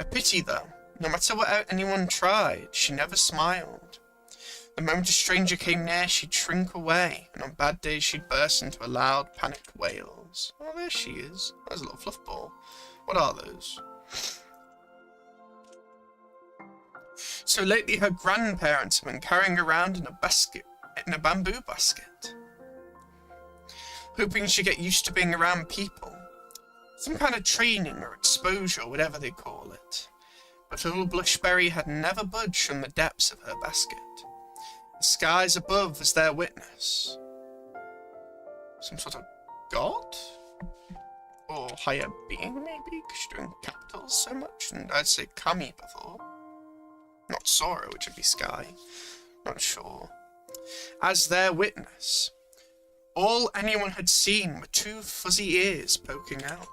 A pity, though, No matter what anyone tried, she never smiled. The moment a stranger came near, she'd shrink away, and on bad days she'd burst into a loud, panicked wails. Oh, there she is. There's a little fluff ball. What are those? So lately her grandparents have been carrying around in a bamboo basket, hoping she'd get used to being around people. Some kind of training or exposure, whatever they call it. But little Blushberry had never budged from the depths of her basket. The skies above was their witness. Some sort of god? Or higher being, maybe? Because you're doing capitals so much, and I'd say Kami before. Not Sora, which would be sky. Not sure. As their witness, all anyone had seen were two fuzzy ears poking out.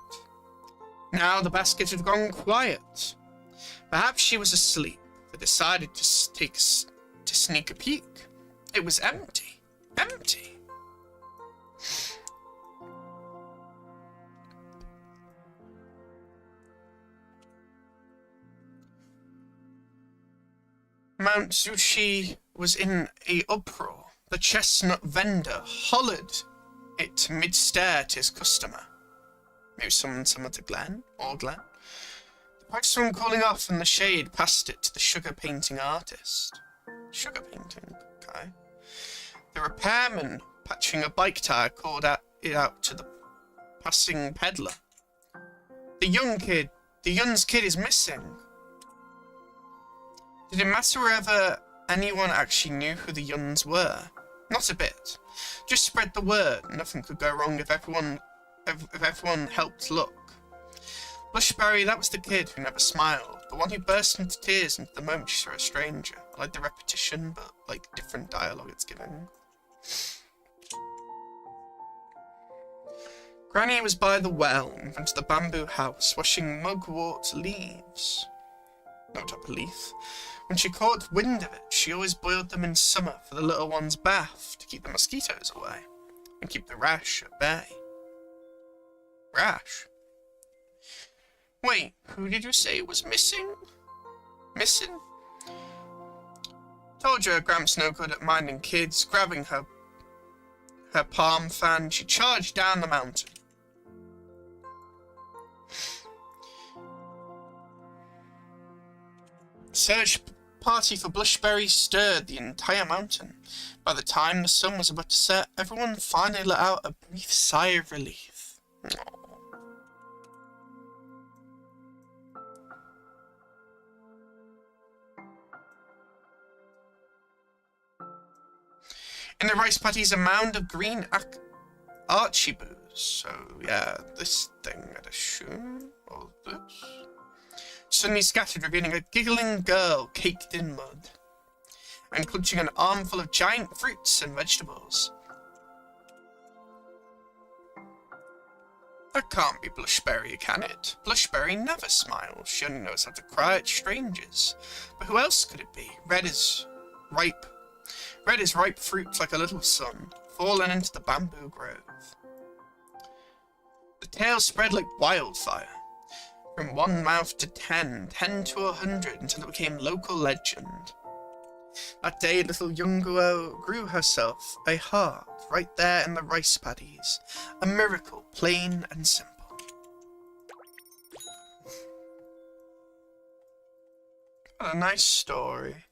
Now the basket had gone quiet. Perhaps she was asleep, but decided to sneak a peek. It was empty. Empty. Mount Zushi was in a uproar. The chestnut vendor hollered it mid-stare to his customer. Maybe someone summoned to Glenn or Glenn. The practice cooling off in the shade passed it to the sugar painting artist. Sugar painting, okay. The repairman patching a bike tire called it out to the passing peddler. The Yun's kid is missing. Did it matter whether anyone actually knew who the Yuns were? Not a bit. Just spread the word. Nothing could go wrong if everyone helped look. Blushberry, that was the kid who never smiled. The one who burst into tears into the moment she saw a stranger. I like the repetition, but like different dialogue it's giving. Granny was by the well in front of the bamboo house, washing mugwort leaves. Not up a leaf. When she caught wind of it, she always boiled them in summer for the little one's bath to keep the mosquitoes away and keep the rash at bay. Rash? Wait, who did you say was missing? Missing? Told you her Gramps no good at minding kids. Grabbing her palm fan, she charged down the mountain. Search party for Blushberry stirred the entire mountain. By the time the sun was about to set, everyone finally let out a brief sigh of relief. Aww. In the rice paddies, a mound of green archiboos. So, yeah, this thing, I'd assume. Or this. Suddenly scattered, revealing a giggling girl caked in mud and clutching an armful of giant fruits and vegetables. That can't be Blushberry, can it? Blushberry never smiles. She only knows how to cry at strangers. But who else could it be? Red is ripe fruit like a little sun, fallen into the bamboo grove. The tale spread like wildfire. From one mouth to 10, 10 to 100, until it became local legend. That day, little Yunguo grew herself a heart right there in the rice paddies. A miracle, plain and simple. What a nice story.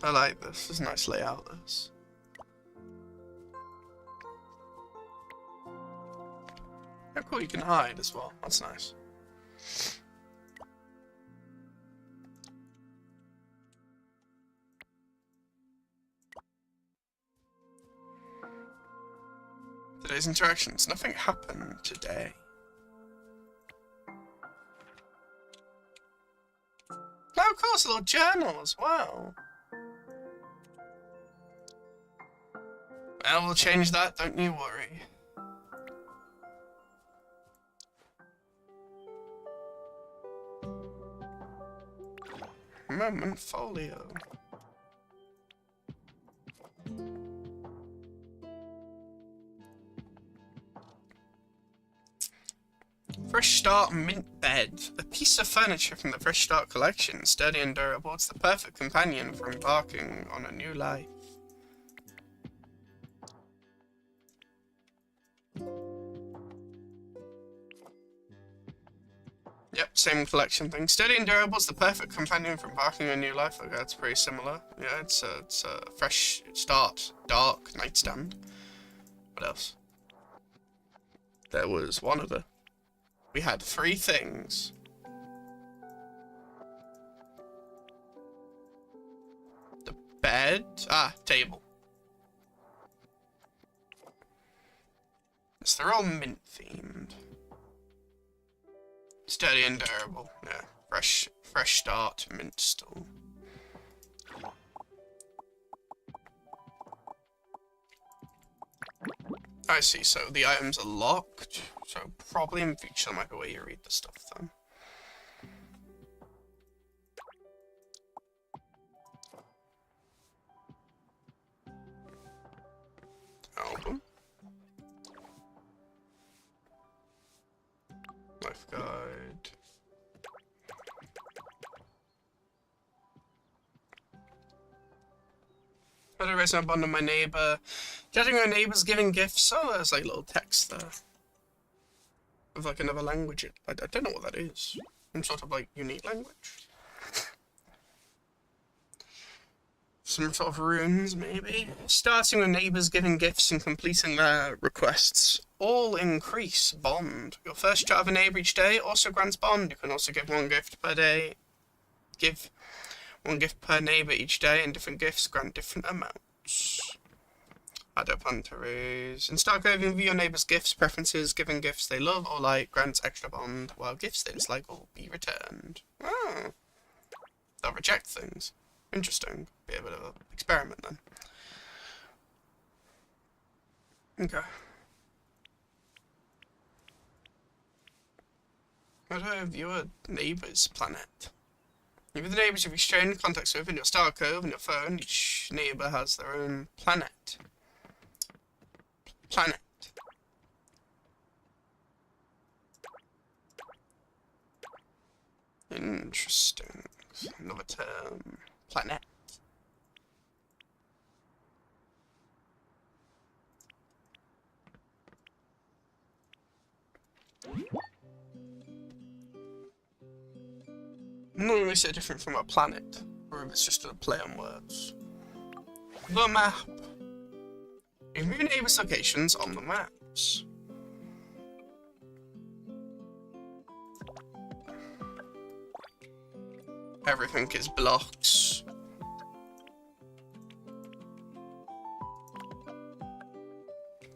I like this. It's a nice layout, this. Oh, cool, you can hide as well. That's nice. Today's interactions. Nothing happened today. Oh, of course, a little journal as well. Well, we'll change that, don't you worry. Moment folio. Fresh Start mint bed. A piece of furniture from the Fresh Start collection. Sturdy and durable. It's the perfect companion for embarking on a new life. Yep, same collection thing. Sturdy and durable is the perfect companion for embarking on a new life. Okay, that's pretty similar. Yeah, it's a Fresh Start dark nightstand. What else? There was one other. We had 3 things. The bed. Ah, table. So they're all mint themed. Sturdy and durable. Yeah. Fresh Start mint stool. I see, so the items are locked, so probably in future there might be a way you read the stuff then. Album. Life guide. How to raise my bond with my neighbour. Judging our neighbours giving gifts. Oh, there's like little text there. Of like another language. I don't know what that is. Some sort of like unique language. Some sort of runes, maybe. Starting with neighbours giving gifts and completing their requests. All increase bond. Your first chat of a neighbour each day also grants bond. You can also give 1 gift per day. Give 1 gift per neighbour each day, and different gifts grant different amounts. I don't plan to raise. In Start Craving, view your neighbours' gifts, preferences, giving gifts they love or like grants extra bond, while gifts they dislike will be returned. Oh. They'll reject things. Interesting. Be a bit of an experiment then. Okay. How do I view a neighbour's planet? Even the neighbours you've exchanged contacts with in your Star Cove and your phone, each neighbour has their own planet. Interesting. Another term. Planet. I'm not really so different from a planet, or if it's just a play on words. The map. You can view neighbours' locations on the maps. Everything is blocks.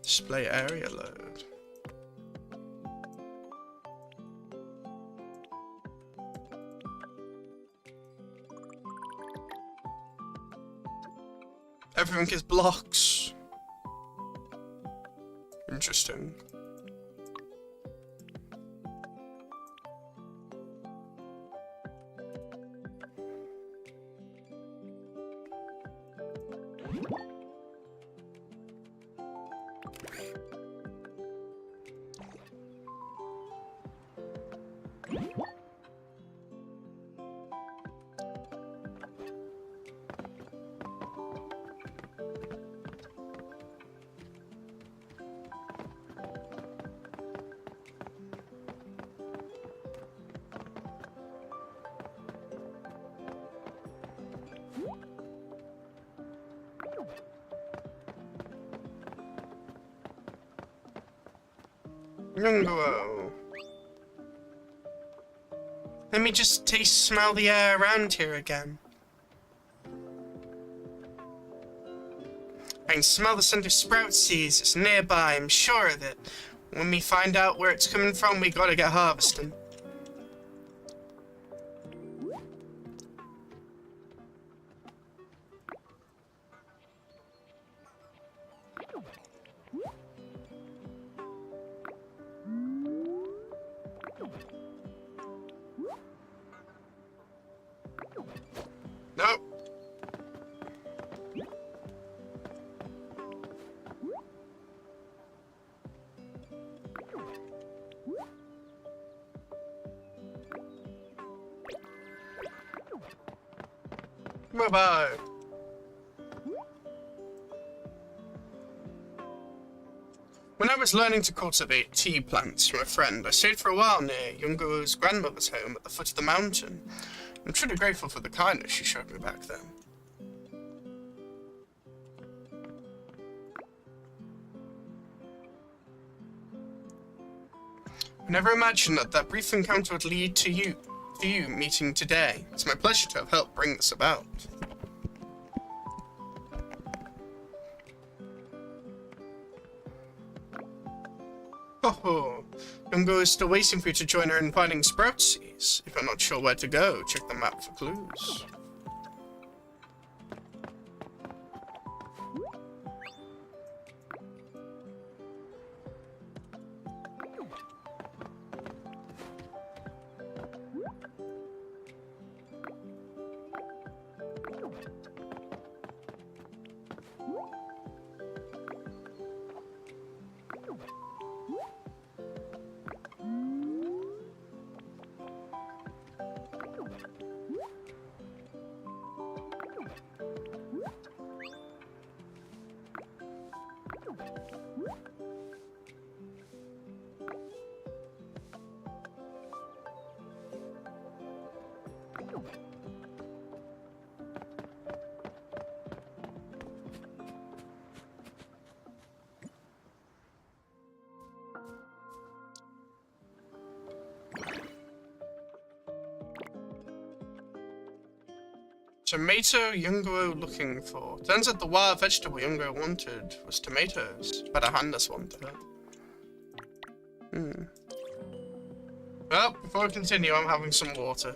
Display area load. Everything is blocks. Interesting. Yungo. Let me just smell the air around here again. I can smell the scent of sprout seeds. It's nearby, I'm sure of it. When we find out where it's coming from, we gotta get harvesting. Nope. Bye-bye. When I was learning to cultivate tea plants from a friend, I stayed for a while near Yungo's grandmother's home at the foot of the mountain. I'm truly grateful for the kindness she showed me back then. I never imagined that brief encounter would lead to you meeting today. It's my pleasure to have helped bring this about. Oh, Yungo is still waiting for you to join her in finding sprout seeds. If you're not sure where to go, check the map for clues. Tomato Yungo looking for. Turns out the wild vegetable Yungo wanted was tomatoes. Better hand this one to her. Well, before we continue, I'm having some water.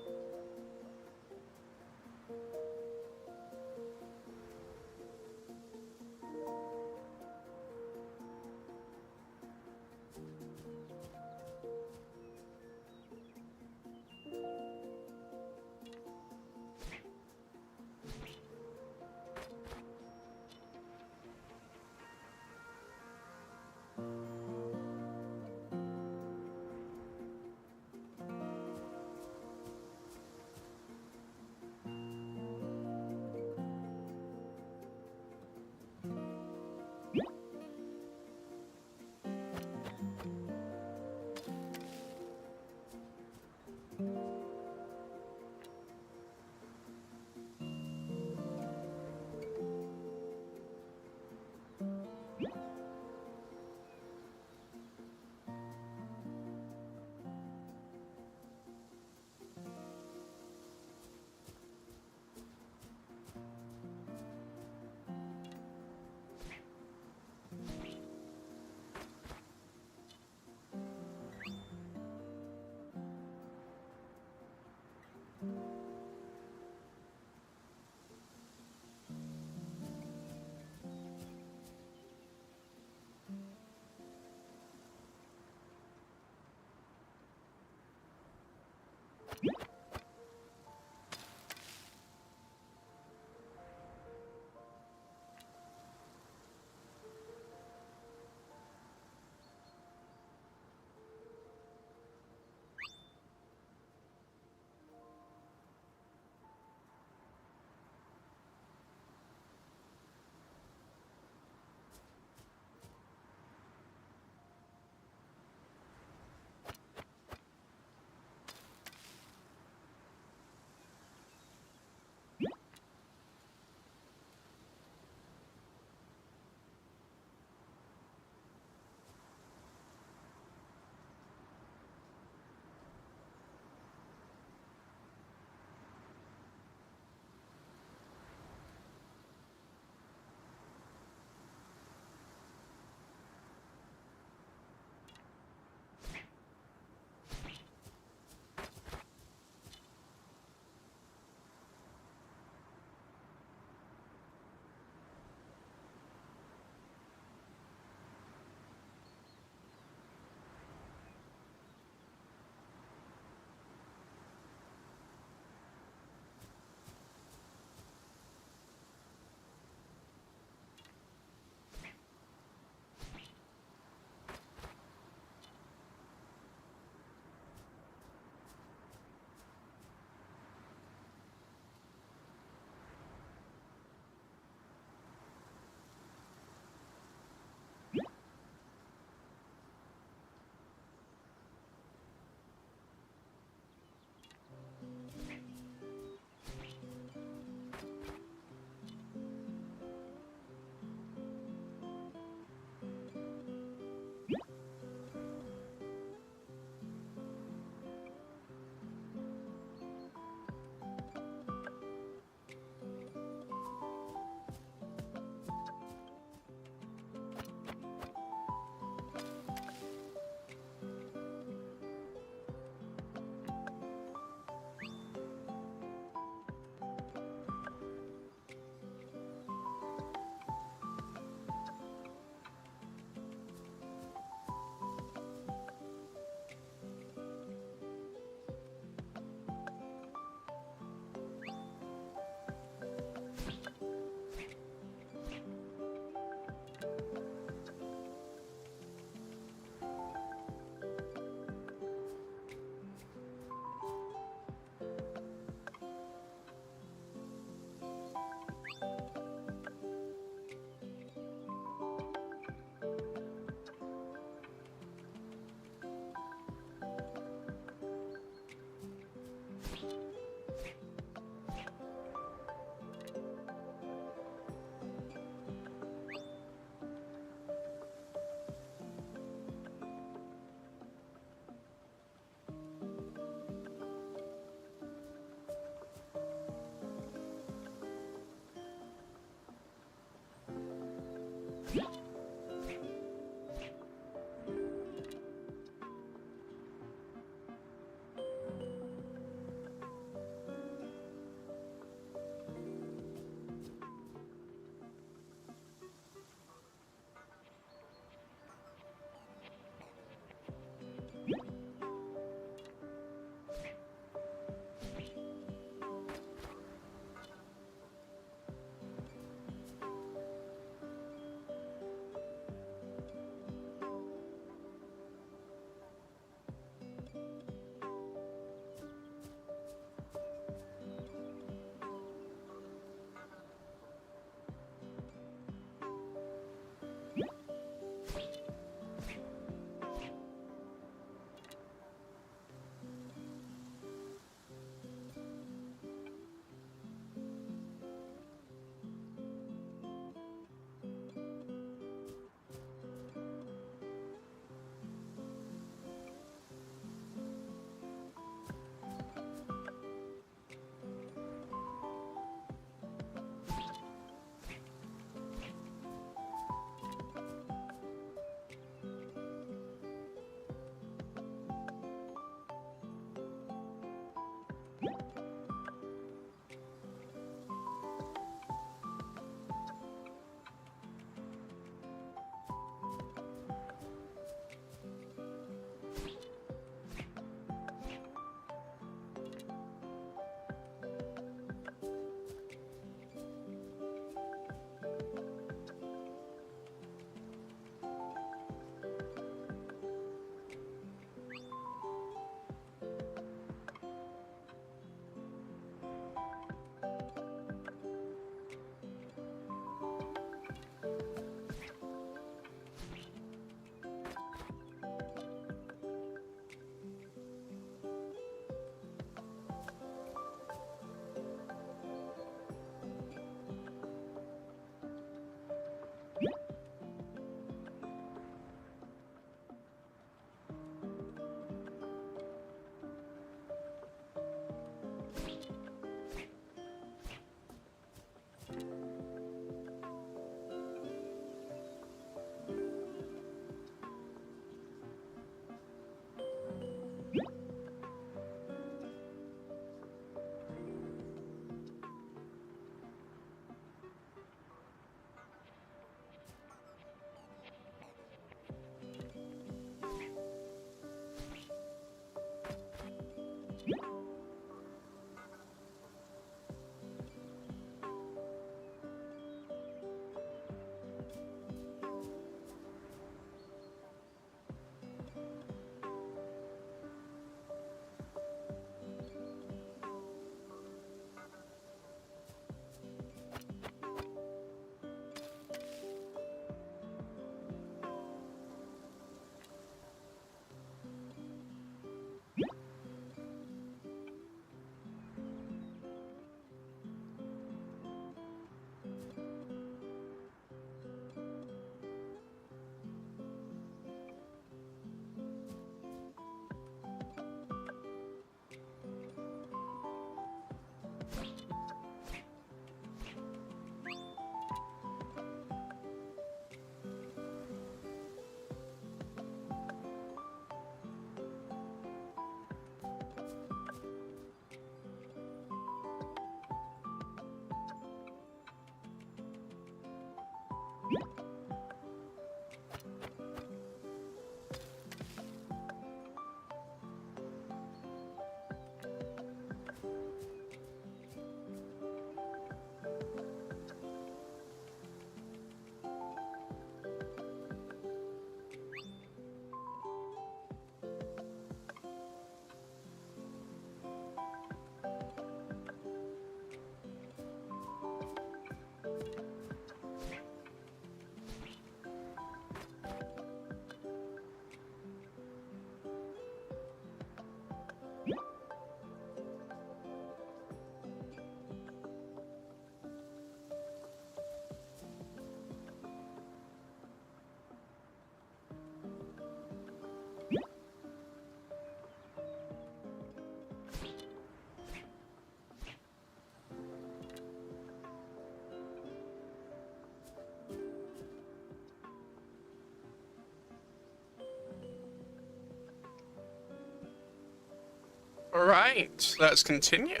Alright, let's continue.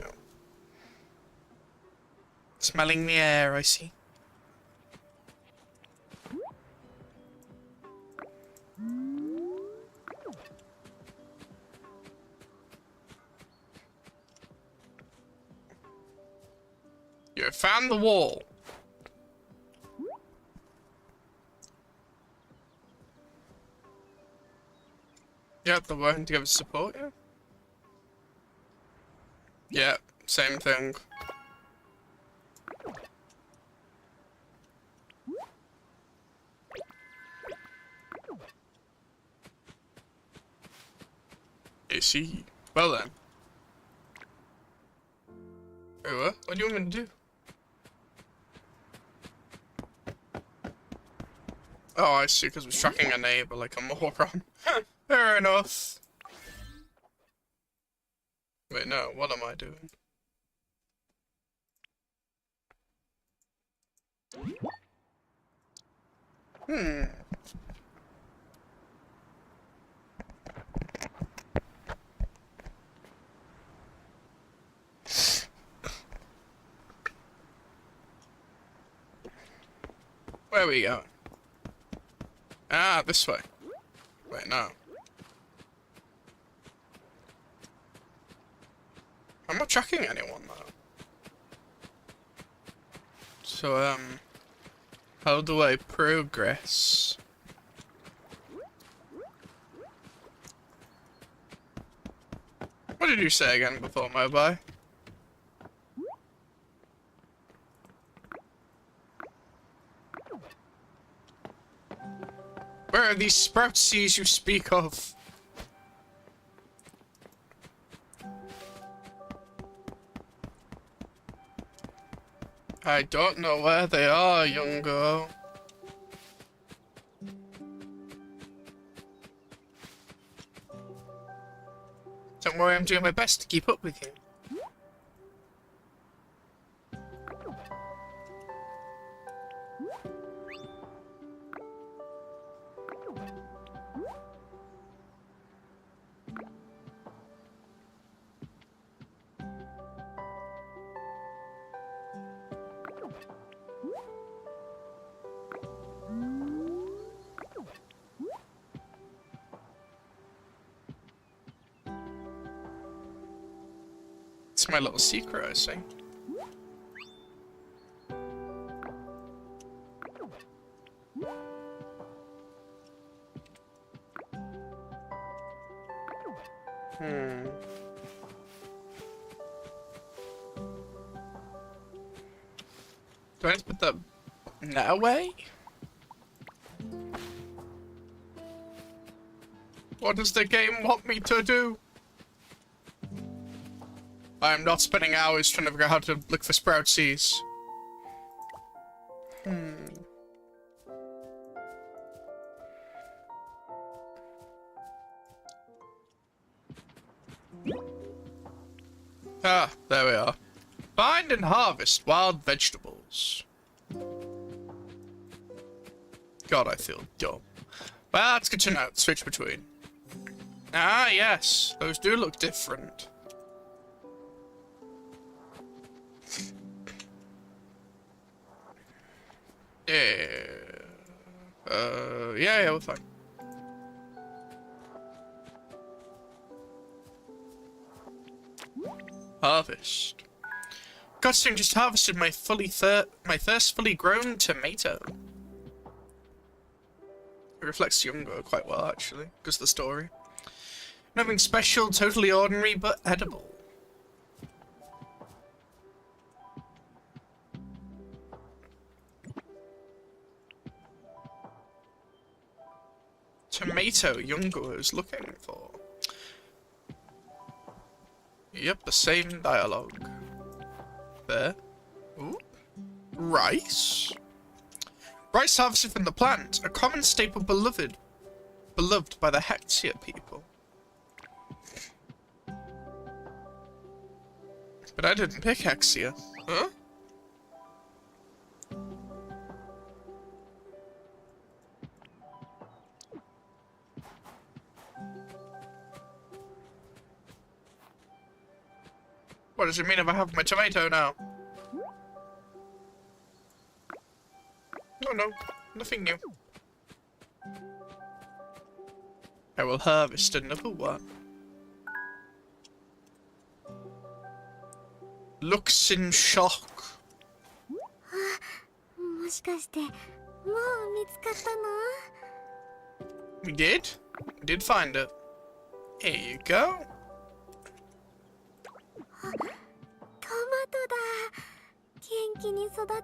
Smelling the air, I see. You found the wall. Yep, the working together to support you. Yep, same thing. I see. Well then. Wait, what? What do you want me to do? Oh, I see, because we're tracking a neighbor like a moron. Fair enough. Wait, no, what am I doing? Where are we going? Ah, this way. Wait, no. I'm not tracking anyone, though. So, how do I progress? What did you say again before, Mobi? Where are these sprout seas you speak of? I don't know where they are, young girl. Don't worry, I'm doing my best to keep up with you. It's my little secret, I see. Do I need to put the net away? What does the game want me to do? I am not spending hours trying to figure out how to look for sprout seas. Ah, there we are. Find and harvest wild vegetables. God, I feel dumb. Well, that's good to know. Switch between. Ah, yes. Those do look different. Yeah, we're fine. Harvest. Godstone just harvested my thirstfully grown tomato. It reflects younger quite well, actually, because of the story. Nothing special, totally ordinary, but edible. Tomato Younger was looking for. Yep, the same dialogue. There. Ooh. Rice. Rice harvested from the plant, a common staple beloved by the Hexia people. But I didn't pick Hexia. Huh? What does it mean if I have my tomato now? Oh no, nothing new. I will harvest another one. Looks in shock. もしかしてもう見つかったの？ We did? We did find it. Here you go. トマトだ。元気に育ってて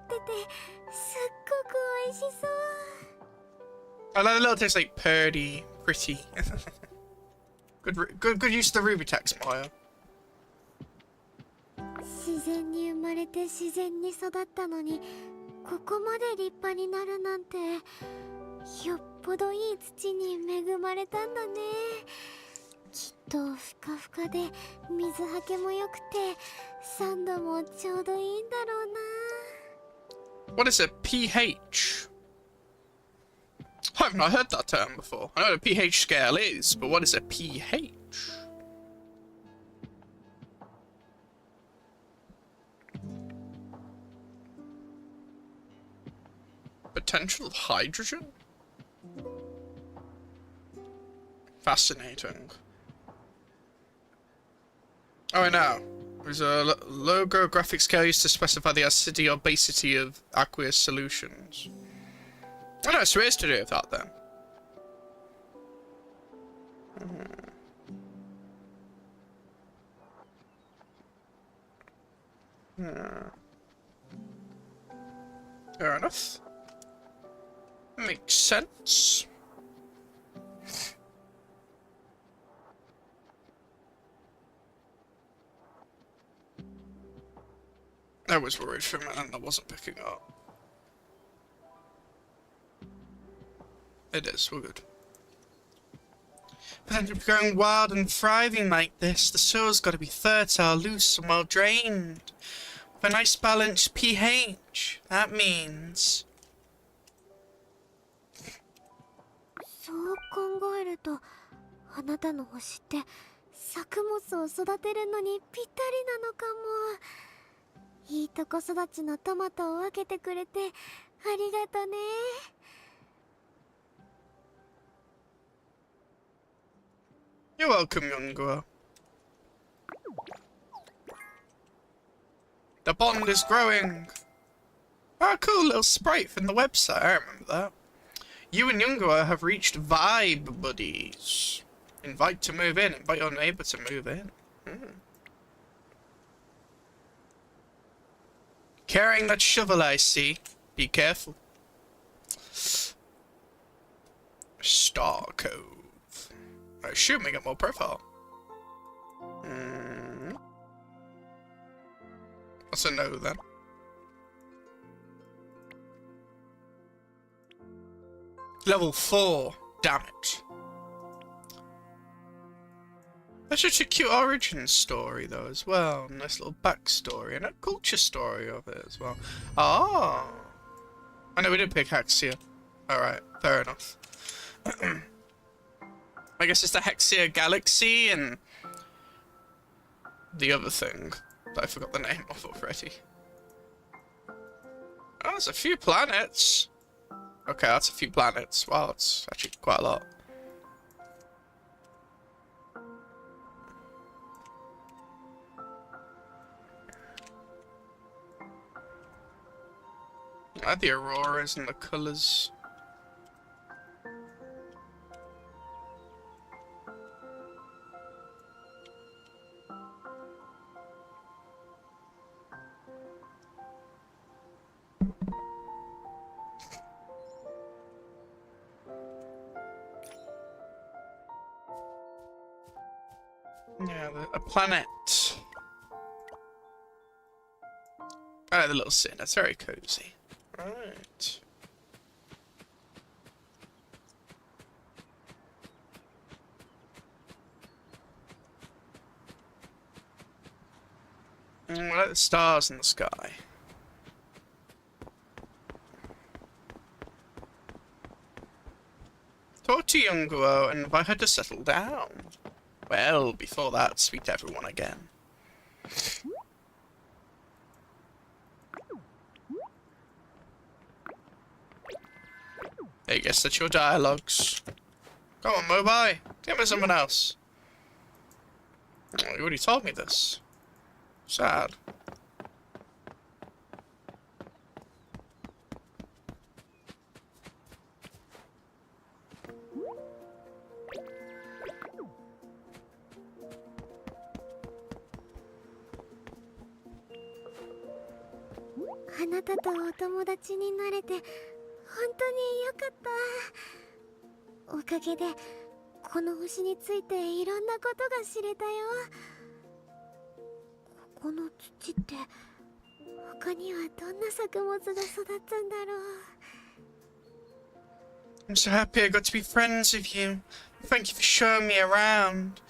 すっごく美味しそう。 I like the little taste like purdy, pretty. good use of the ruby text, Maya. 自然に生まれて自然に育ったのにここまで立派になるなんてよっぽどいい土に恵まれたんだね。きっとふかふかで水はけも良くて酸度もちょうどいいんだろうな。 What is a pH? I've not heard that term before. I know what a pH scale is, but what is a pH? Potential hydrogen? Fascinating. Oh, I know. There's a logo graphic scale used to specify the acidity or basicity of aqueous solutions. I know it's supposed to do with that then. Fair enough. Makes sense. I was worried for a minute and I wasn't picking up. It is, we're good. But then going wild and thriving like this, the soil's got to be fertile, loose and well drained. With a nice balanced pH. That means... そう考えるとあなたの星って作物を育てるのにぴったりなのかも。いいとこ育ちのトマトを分けてくれてありがとね。 You're welcome, Youngua. The pond is growing. Ah, cool little sprite from the website. I remember that. You and Youngua have reached vibe buddies. Invite to move in. Invite your neighbor to move in. Carrying that shovel, I see. Be careful. Star Cove. I assume we get more profile. That's a no then. Level 4. Damn it. That's such a cute origin story though as well. Nice little backstory and a culture story of it as well. Oh. I know we did pick Hexia. Alright, fair enough. I guess it's the Hexia Galaxy and the other thing that I forgot the name of already. Oh, there's a few planets. Okay, that's a few planets. Wow, that's actually quite a lot. I like the auroras and the colours. Yeah, a planet. I like the little scene. That's very cozy. Right. I like the stars in the sky. Talk to Younguo and invite her to settle down. Well, before that, speak to everyone again. I guess that's your dialogues. Come on, Mobai. Get me someone else. Oh, you already told me this. Sad. あなたとお友達になれて本当によかった。おかげでこの星についていろんなことが知れたよ。ここの土って他にはどんな作物が育つんだろう。 I'm so happy I got to be friends with you. Thank you for showing me around.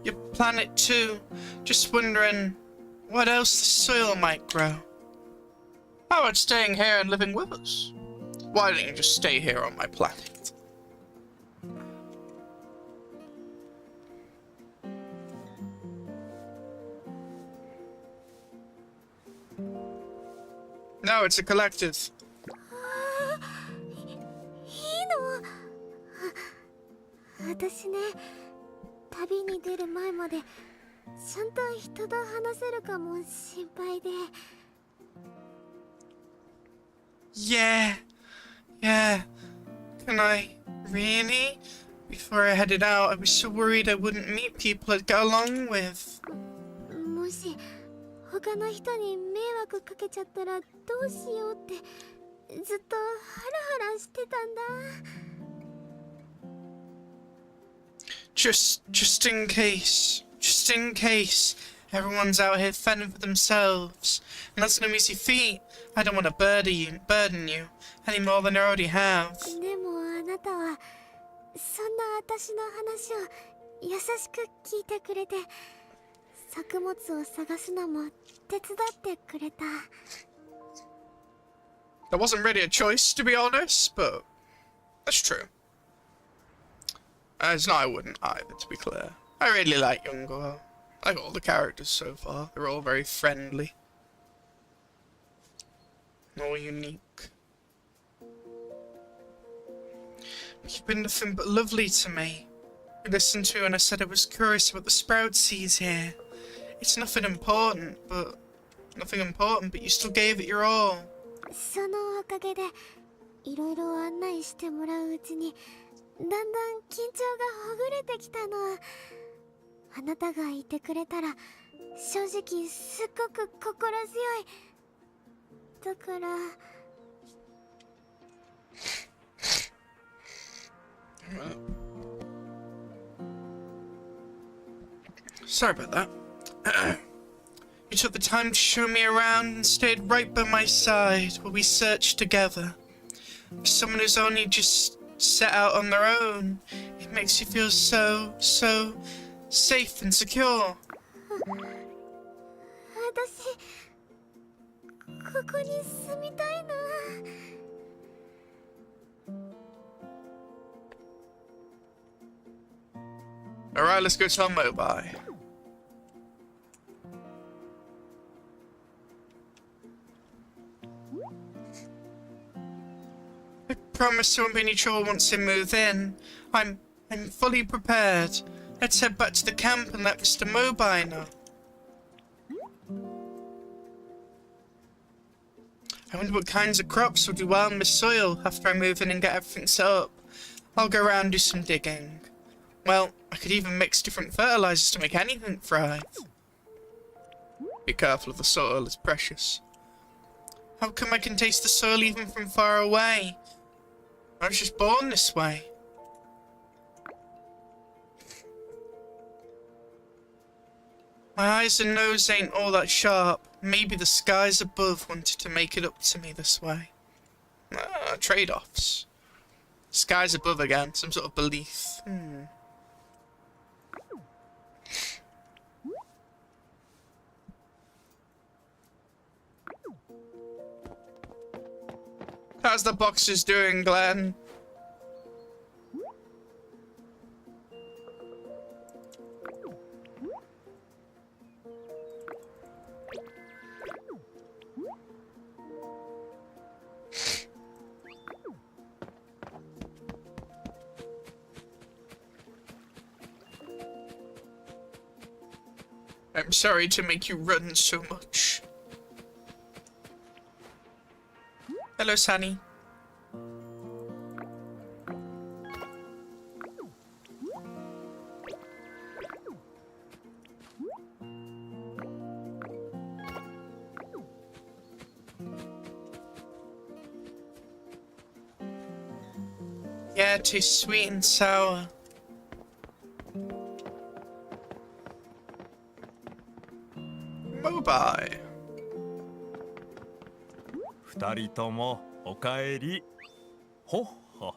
Your planet too. Just wondering what else the soil might grow. How about staying here and living with us? Why don't you just stay here on my planet? No, it's a collective. 私ね、旅に出る前までちゃんと人と話せるかも心配で。Yeah. Can I? Really? Before I headed out, I was so worried I wouldn't meet people I'd get along with. もし他の人に迷惑かけちゃったらどうしようってずっとハラハラしてたんだ。Just in case. Just in case. Everyone's out here fending for themselves. And that's no easy feat. I don't want to burden you any more than I already have. でもあなたはそんな私の話を優しく聞いてくれて、作物を探すのも手伝ってくれた。 That wasn't really a choice, to be honest, but that's true. It's not I wouldn't either, to be clear. I really like Youngo. I like all the characters so far. They're all very friendly. All unique. You've been nothing but lovely to me. You listened to me when I said I was curious about the sprout seeds here. It's nothing important, but you still gave it your all. そのおかげでいろいろ案内してもらううちにだんだん緊張がほぐれてきたの。あなたがいてくれたら正直すっごく心強い。だから。 Sorry about that. You took the time to show me around and stayed right by my side while we searched together. For someone who's only just set out on their own, it makes you feel so safe and secure. 私ここに住みたいな。 Alright, let's go to our mobile. I promise there won't be any trouble once I move in. I'm fully prepared. Let's head back to the camp and let Mr. Mobile know. I wonder what kinds of crops will do well in the soil after I move in and get everything set up. I'll go around and do some digging. Well, I could even mix different fertilizers to make anything thrive. Be careful of the soil, it's precious. How come I can taste the soil even from far away? I was just born this way. My eyes and nose ain't all that sharp. Maybe the skies above wanted to make it up to me this way. Trade-offs. Skies above again, some sort of belief. How's the boxes doing, Glenn? I'm sorry to make you run so much. Hello, Sunny. Yeah, it tastes sweet and sour. Mobile. 二人ともおかえり。ほっほ。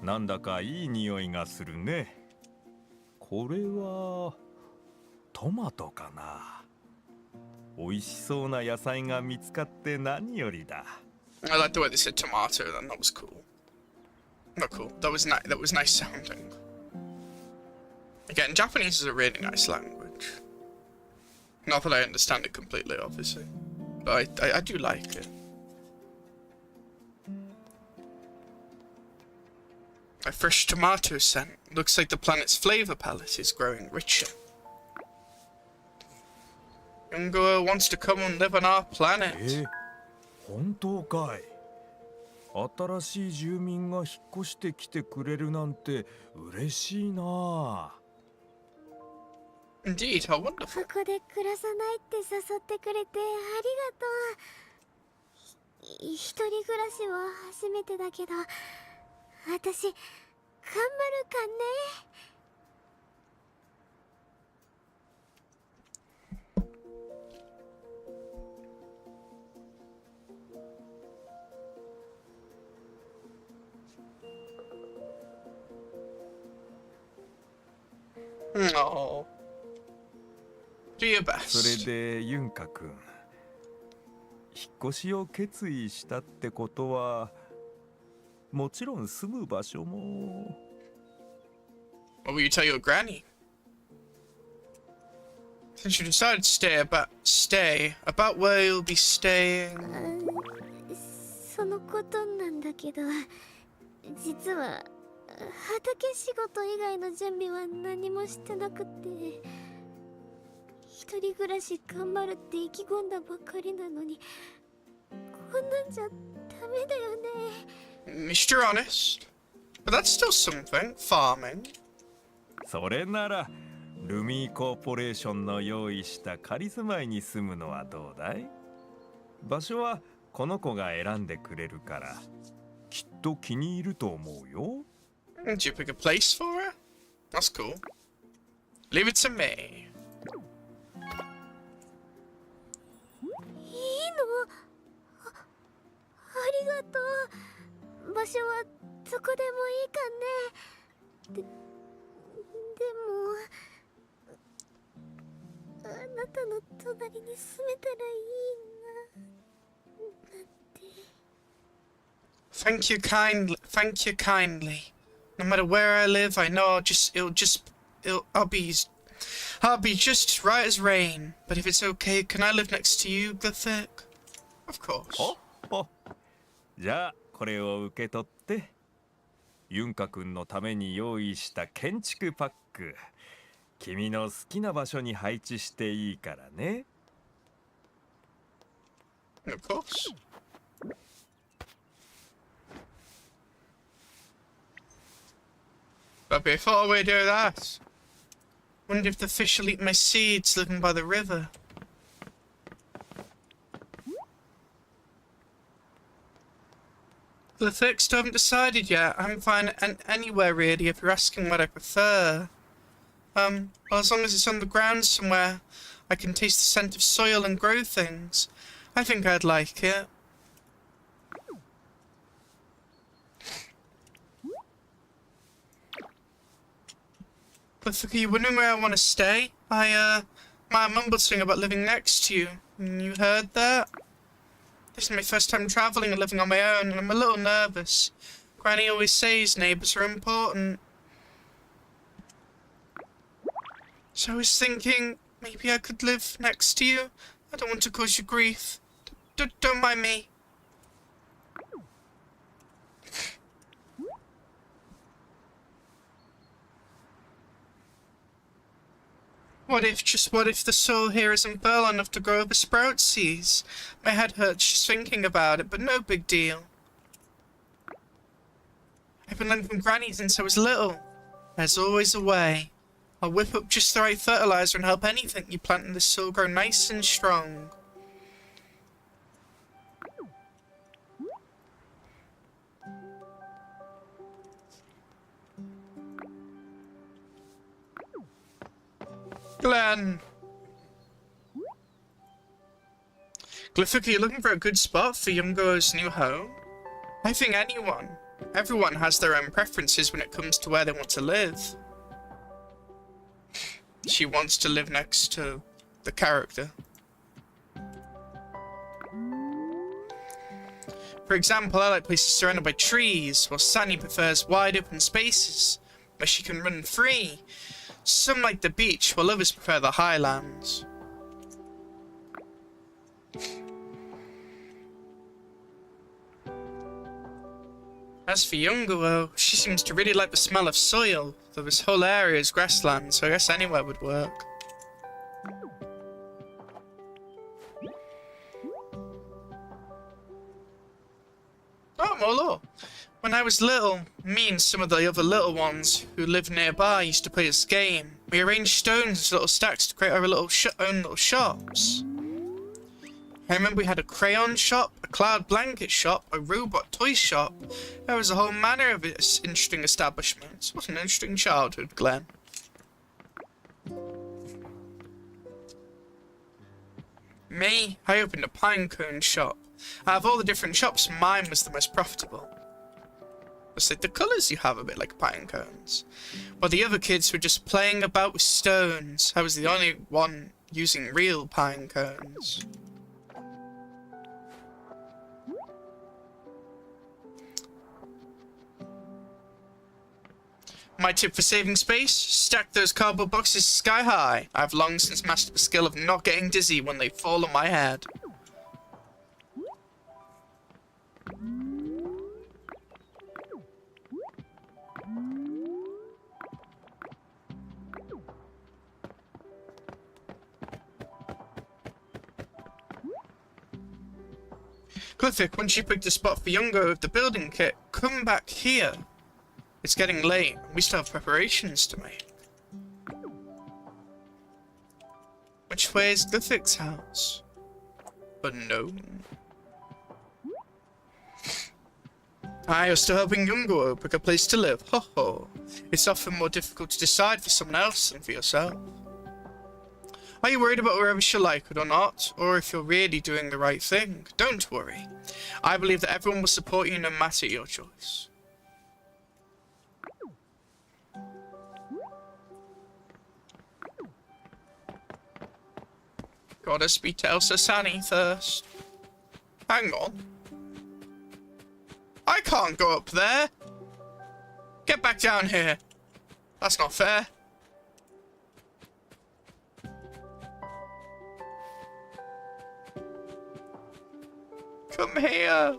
なんだかいい匂いがするね。これはトマトかな。美味しそうな野菜が見つかって何よりだ。I like the way they said tomato. Then that was cool. Not cool. That was nice. That was nice sounding. Again, Japanese is a really nice language. Not that I understand it completely, obviously, but I do like it. A fresh tomato scent. Looks like the planet's flavor palette is growing richer. Young girl wants to come and live on our planet. 本当かい。新しい住民が引っ越してきてくれるなんて嬉しいな。Indeed, how wonderful. ここで暮らさないって誘ってくれてありがとう。一人暮らしは初めてだけど、私頑張るかね。No. Do your それ best. でユンカ君、引っ越しを決意したってことは、もちろん住む場所も。What will you tell your granny? Since you decided to stay about where you'll be staying. そのことなんだけど、実は畑仕事以外の準備は何もしてなくて、一人暮らし頑張るって意気込んだばかりなのに、こんなんじゃダメだよね。Mr. Honest. But that's still something. Farming. それならルミーコーポレーションの用意した仮住まいに住むのはどうだい？場所はこの子が選んでくれるからきっと気に入ると思うよ。Did you pick a place for her? That's cool. Leave it to me. いいの？ありがとう。場所はどこでもいいかね。でもあなたの隣に住めたらいいななんて。Thank you kindly. Thank you kindly. No matter where I live, I know I'll be just right as rain. But if it's okay, can I live next to you, Gothic? Of course. ほっほ。じゃあこれを受け取って。ユンカ君のために用意した建築パック。君の好きな場所に配置していいからね。Of course. But before we do that, wonder if the fish will eat my seeds living by the river. The thick still haven't decided yet. I haven't found anywhere really if you're asking what I prefer. Well, as long as it's on the ground somewhere, I can taste the scent of soil and grow things. I think I'd like it. But are you wondering where I want to stay? My mumbled something about living next to you. You heard that? This is my first time travelling and living on my own, and I'm a little nervous. Granny always says neighbours are important. So I was thinking, maybe I could live next to you. I don't want to cause you grief. Don't mind me. Just what if the soil here isn't fertile enough to grow over sprout seeds? My head hurts just thinking about it, but no big deal. I've been learning from Granny since I was little. There's always a way. I'll whip up just the right fertilizer and help anything you plant in this soil grow nice and strong. Glenn! Glyphic, are you looking for a good spot for Youngo's new home? I think everyone has their own preferences when it comes to where they want to live. She wants to live next to the character. For example, I like places surrounded by trees, while Sunny prefers wide open spaces where she can run free. Some like the beach, while others prefer the highlands. As for Younguro, she seems to really like the smell of soil, though this whole area is grassland, so I guess anywhere would work. Oh, Molo! When I was little, me and some of the other little ones who lived nearby used to play this game. We arranged stones into little stacks to create our own little shops. I remember we had a crayon shop, a cloud blanket shop, a robot toy shop. There was a whole manner of interesting establishments. What an interesting childhood, Glenn. Me, I opened a pinecone shop. Out of all the different shops, mine was the most profitable. It's like the colours you have a bit like pine cones. While the other kids were just playing about with stones, I was the only one using real pine cones. My tip for saving space? Stack those cardboard boxes sky high. I've long since mastered the skill of not getting dizzy when they fall on my head. Glyphic, once you picked a spot for Youngo with the building kit, come back here. It's getting late. We still have preparations to make. Which way is Glyphic's house? Unknown. You're still helping Youngo pick a place to live. Ho ho. It's often more difficult to decide for someone else than for yourself. Are you worried about whether she'll like it or not? Or if you're really doing the right thing? Don't worry. I believe that everyone will support you no matter your choice. Gotta speak to Elsa Sani first. Hang on. I can't go up there. Get back down here. That's not fair. Come here.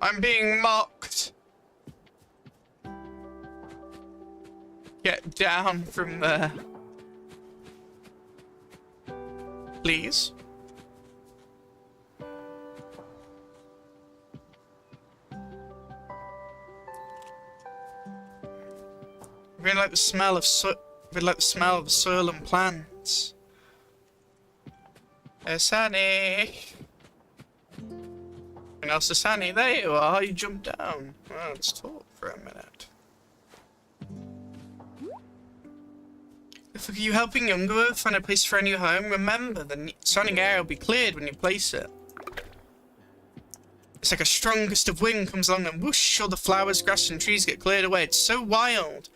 I'm being mocked. Get down from there. Please. I really like the smell of the soil and plants. Sani. And Elsa Sani, there you are. You jumped down. Well, let's talk for a minute. If are you helping Youngo find a place for a new home? Remember, the surrounding area will be cleared when you place it. It's like a strong gust of wind comes along and whoosh, all the flowers, grass and trees get cleared away. It's so wild.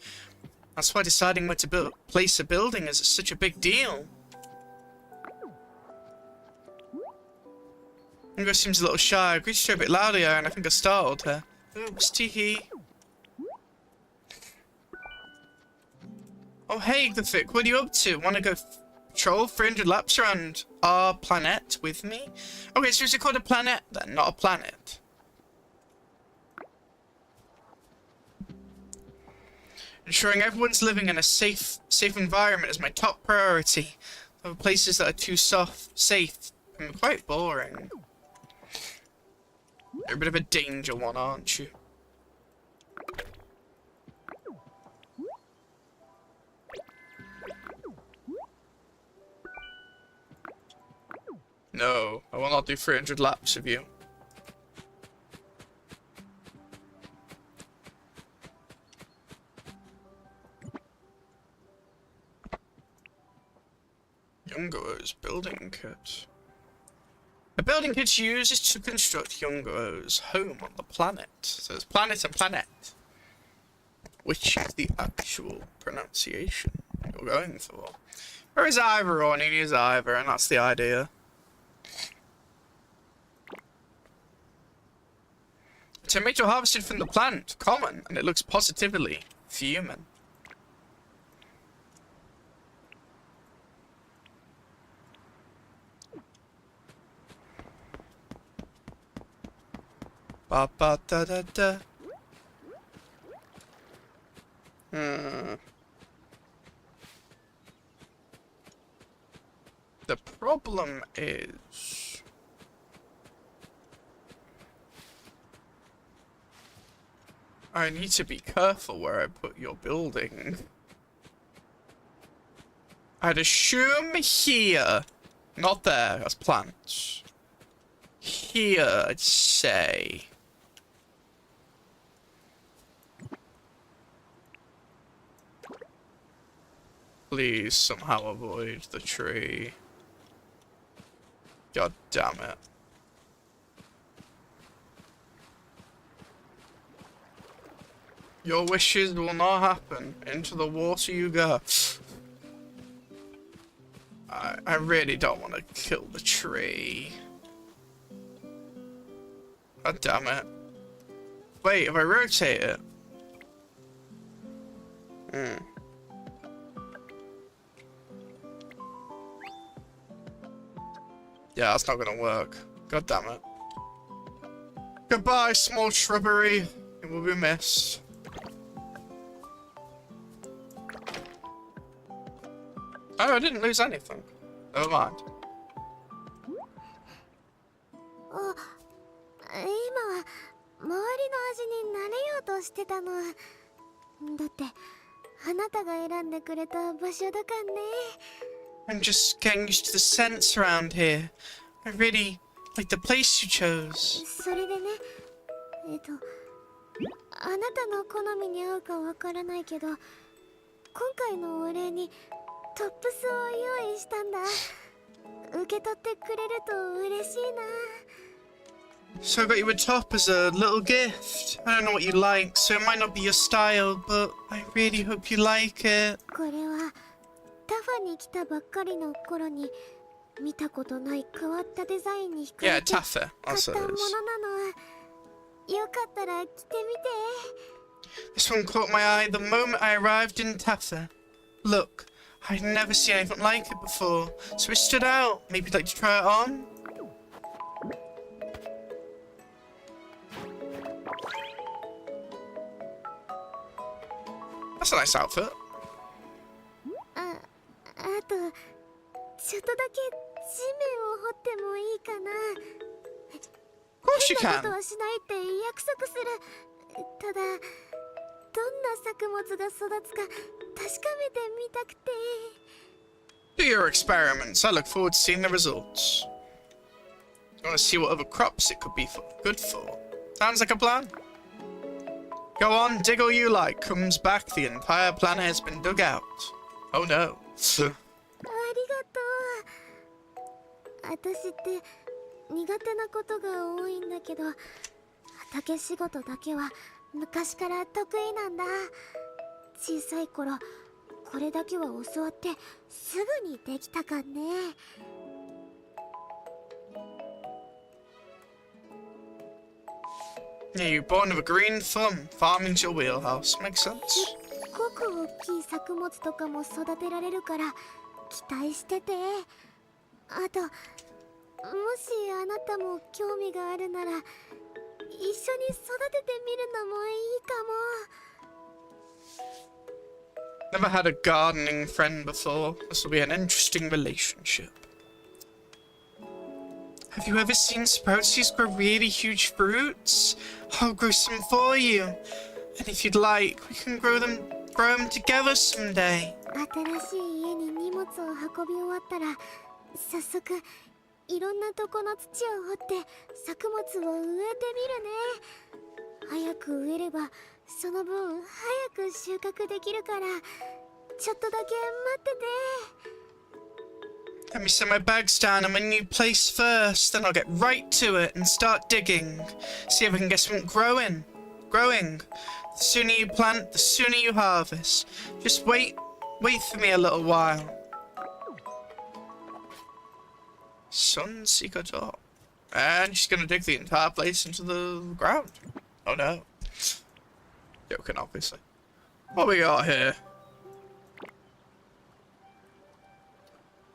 That's why deciding where to place a building is such a big deal. Youngo seems a little shy. I greeted her a bit louder and I think I startled her. Oops, teehee. Oh, hey, Glyphic, what are you up to? Want to go patrol 300 laps around our planet with me? Okay, so is it called a planet then, not a planet? Ensuring everyone's living in a safe environment is my top priority. There are places that are too safe and quite boring. You're a bit of a danger one, aren't you? No, I will not do 300 laps of you. Youngo's building kit. A building kit used to construct Youngo's home on the planet. So it's planet and planet. Which is the actual pronunciation you're going for. Or is either or, and it is either, and that's the idea. Tomato harvested from the plant, common, and it looks positively human. Ba ba da da da. The problem is I need to be careful where I put your building. I'd assume here. Not there, that's plants. Here, I'd say. Please somehow avoid the tree. God damn it. Your wishes will not happen. Into the water you go. I really don't want to kill the tree. God damn it. Wait, if I rotate it. Yeah, that's not gonna work. God damn it. Goodbye, small shrubbery. It will be missed. Oh, I didn't lose anything. Never mind. 今は周りの味に慣れようとしてたの。だってあなたが選んでくれた場所だからね。I'm just getting used to the scents around here. I really like the place you chose. それでね、あなたの好みに合うかわからないけど、今回のお礼にトップスを用意したんだ。受け取ってくれると嬉しいな。So I got you a top as a little gift. I don't know what you like, so it might not be your style, but I really hope you like it. これはタファに来たばっかりの頃に見たことない変わったデザインに惹か Yeah, れて Taffa. 買っ That's た what も it is. のなの。よかったら着てみて。 This one caught my eye the moment I arrived in Taffa. Look, I'd never seen anything like it before, so it stood out. Maybe you'd like to try it on? That's a nice outfit. あとちょっとだけ地面を掘ってもいいかな。 Of course you 変な can. ことはしないって約束する。ただどんな作物が育つか確かめてみたくて。 Do your experiments. I look forward to seeing the results. I want to see what other crops it could be good for. Sounds like a plan. Go on, dig all you like. Comes back, the entire planet has been dug out. Oh no. ありがとう。私って苦手なことが多いんだけど、畑仕事だけは昔から得意なんだ。小さい頃これだけは教わってすぐにできたかんね。 Yeah, you're born with a green thumb. Farming's your wheelhouse. Makes sense. ごくく大きい作物とかも育てられるから期待してて。あと、もしあなたも興味があるなら一緒に育ててみるのもいいかも。 Never had a gardening friend before. This will be an interesting relationship. Have you ever seen sproutsies grow really huge fruits? I'll grow some for you. And if you'd like, we can grow them together someday. 新しい家に荷物を運び終わったら早速いろんなとこの土を掘って作物を植えてみるね。早く植えればその分早く収穫できるからちょっとだけ待ってて。 Let me set my bags down in my new place first, then I'll get right to it and start digging. See if I can get something growing. The sooner you plant, the sooner you harvest. Just wait for me a little while. Sunseeker top. And she's gonna dig the entire place into the ground. Oh no. Joking, obviously. What we got here?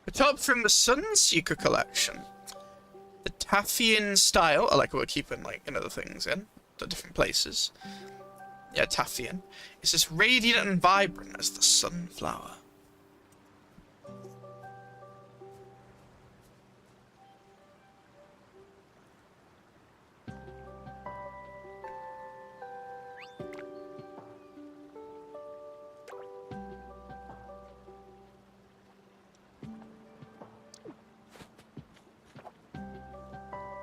A top from the Sunseeker collection. The Taffian style. I like how we're keeping like another things in the different places. Yeah, Taffian. It's as radiant and vibrant as the sunflower.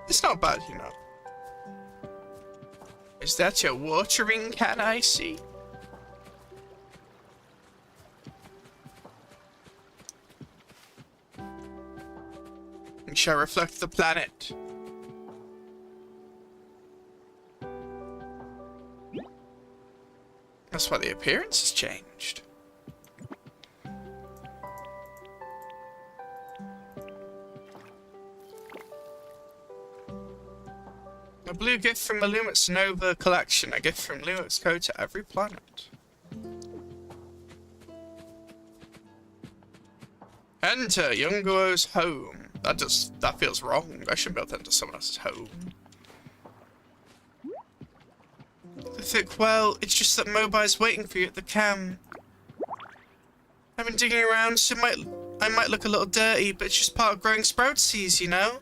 It's not bad, you know. Is that your watering can I see? We shall reflect the planet. That's why the appearance has changed. A blue gift from the Lumix Nova collection. A gift from Lumix Code to every planet. Enter Younguo's home. That feels wrong. I shouldn't be able to enter someone else's home. I think, well, it's just that Mobile's waiting for you at the camp. I've been digging around, so I might look a little dirty, but it's just part of growing sprout seeds, you know?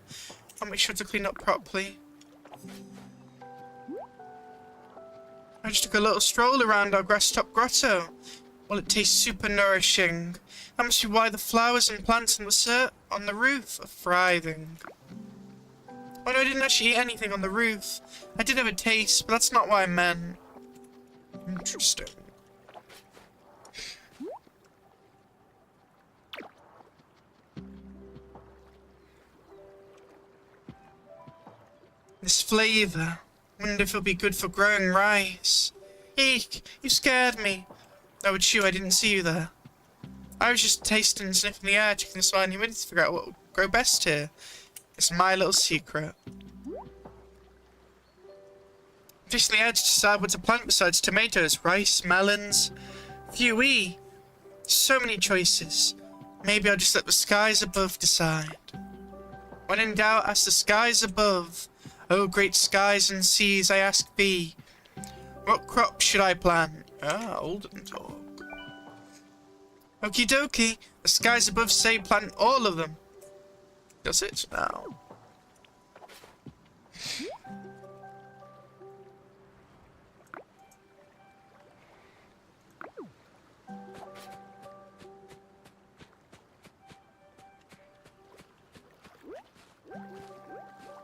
I'll make sure to clean up properly. I just took a little stroll around our grass-top grotto. Well, it tastes super nourishing. That must be why the flowers and plants on the roof are thriving. Oh no, I didn't actually eat anything on the roof. I did have a taste, but that's not what I meant. Interesting. This flavour. Wonder if it'll be good for growing rice. Eek! You scared me. Oh, it's you. I didn't see you there. I was just tasting and sniffing the air, checking the soil and humidity to figure out what will grow best here. It's my little secret. Just the edge to decide what to plant besides tomatoes, rice, melons. Phew-wee. So many choices. Maybe I'll just let the skies above decide. When in doubt, ask the skies above. Oh, great skies and seas, I ask thee. What crop should I plant? Ah, olden talk. Okie dokie. The skies above say plant all of them. Does it now?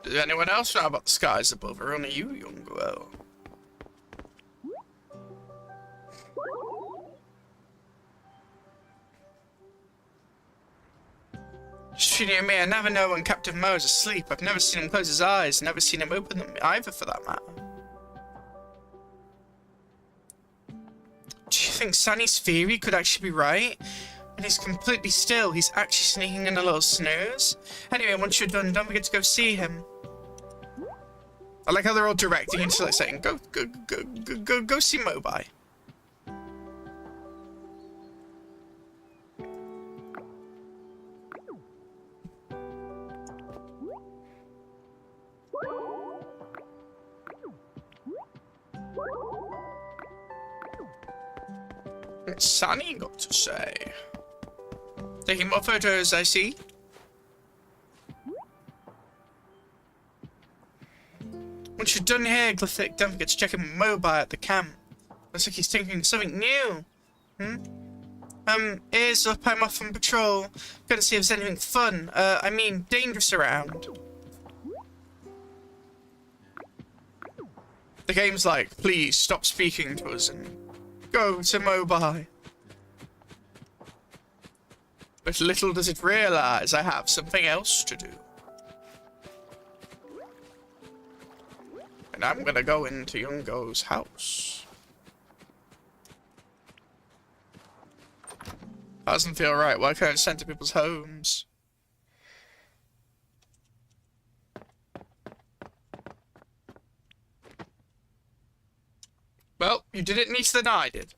Does anyone else know about the skies above, or only you, young girl? Between you and me, I never know when Captain Mo is asleep. I've never seen him close his eyes, never seen him open them either, for that matter. Do you think Sunny's theory could actually be right? When he's completely still, he's actually sneaking in a little snooze? Anyway, once you're done, don't forget to go see him. I like how they're all directing into like saying, go see Mobai. What's Sunny got to say? Taking more photos, I see. Once you're done here, Glyphic, don't forget to check in mobile at the camp. Looks like he's thinking of something new. Ears up, I'm off on patrol. Gonna see if there's anything fun, I mean, dangerous around. The game's like, please stop speaking to us and go to mobile. But little does it realize I have something else to do. And I'm gonna go into Yungo's house. Doesn't feel right. Why can't I send to people's homes? Well, you did it nicer than I did.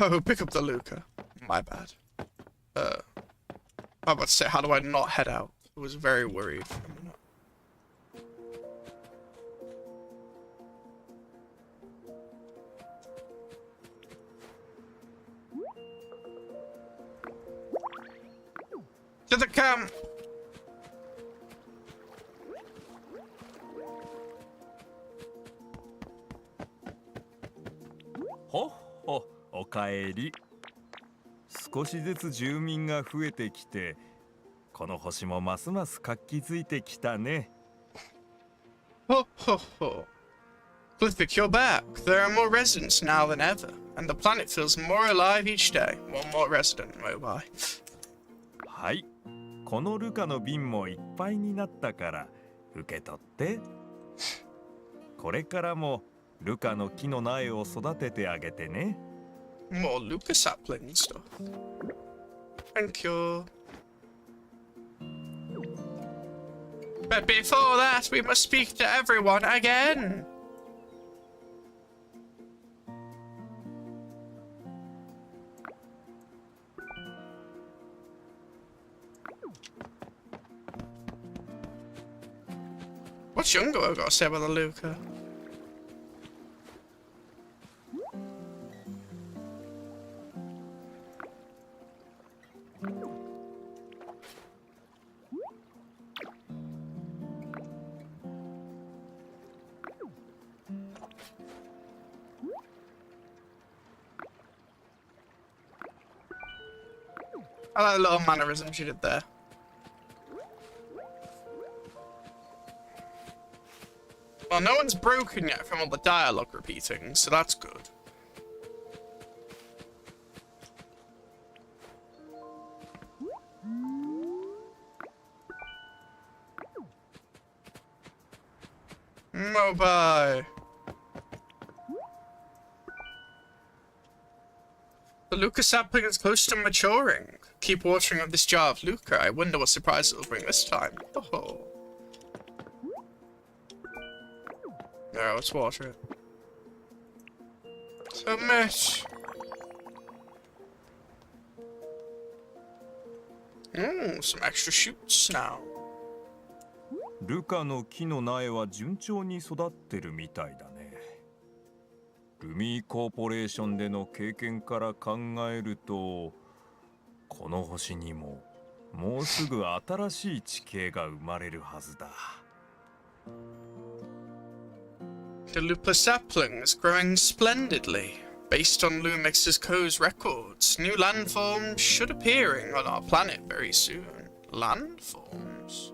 Oh, pick up the Luca. My bad. I'm about to say, how do I not head out? I was very worried. To the camp!ほっほ、おかえり。少しずつ住民が増えてきて、この星もますます活気づいてきたね。Ho ho ho. Glyphic, you're back. There are more residents now than ever, and the planet feels more alive each day. One more resident, mobile. はい、このルカの瓶もいっぱいになったから受け取って。これからもルカの木の苗を育ててあげてね。More Luca sapling stuff. Thank you. But before that, we must speak to everyone again. What's Yungo got to say about the Luca? I like the little mannerism she did there. Well, no one's broken yet from all the dialogue repeating, so that's good. Mobile. The Luca sapling is close to maturing. Keep watering of this jar of Luca. I wonder what surprise it will bring this time. Oh. Alright, let's water it. Submit. Some extra shoots now. ルカの木の苗は順調に育ってるみたいだね。ルミーコーポレーションでの経験から考えると、この星にももうすぐ新しい地形が生まれるはずだ。The Lupa sapling is growing splendidly. Based on Lumix's Co's records, new landforms should appearing on our planet very soon. Landforms?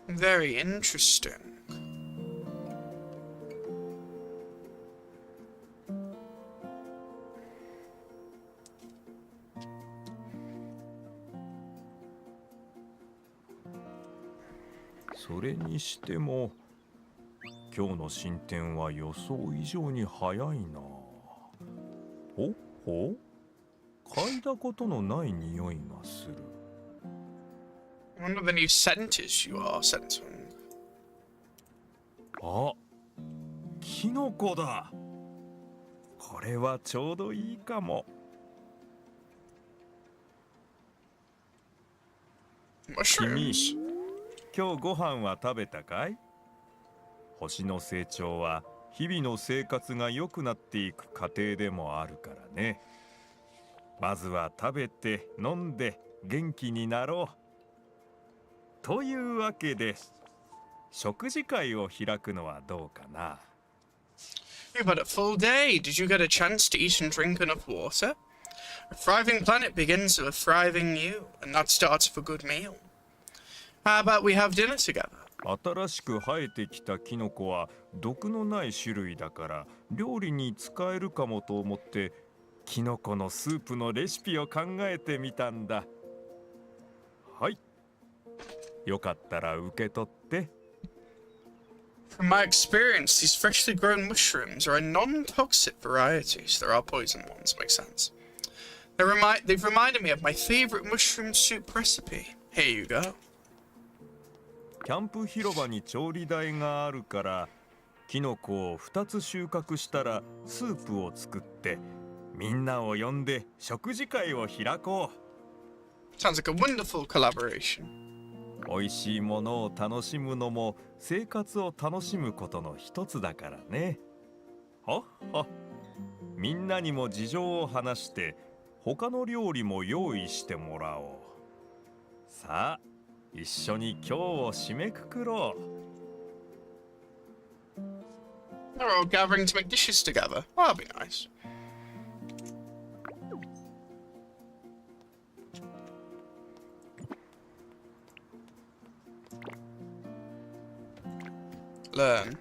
Very interesting.「それにしても今日の進展は予想以上に早いな。ほほ嗅いだことのない匂いがする。One of the new scents you are sensing. あ、キノコだ。これはちょうどいいかも。mushrooms. 今日ご飯は食べたかい？星の成長は日々の生活が良くなっていく過程でもあるからね。まずは食べて飲んで元気になろう。というわけで食事会を開くのはどうかな。You've had a full day. Did you get a chance to eat and drink enough water? A thriving planet begins with a thriving you, and that starts with a good meal. How about we have dinner together? 新しく生えてきたキノコは毒のない種類だから料理に使えるかもと思ってキノコのスープのレシピを考えてみたんだ。はい。よかったら受け取って。From my experience, these freshly grown mushrooms are a non-toxic variety, so there are poison ones, makes sense. They've reminded me of my favorite mushroom soup recipe. Here you go. キャンプ広場に調理台があるからキノコを2つ収穫したらスープを作ってみんなを呼んで食事会を開こう。 Sounds like a wonderful collaboration. 美味しいものを楽しむのも生活を楽しむことの一つだからね。ほっほ。みんなにも事情を話して他の料理も用意してもらおう。さあ一緒に今日を締めくくろう。 They're all gathering to make dishes together. Well, that'll be nice. Learn.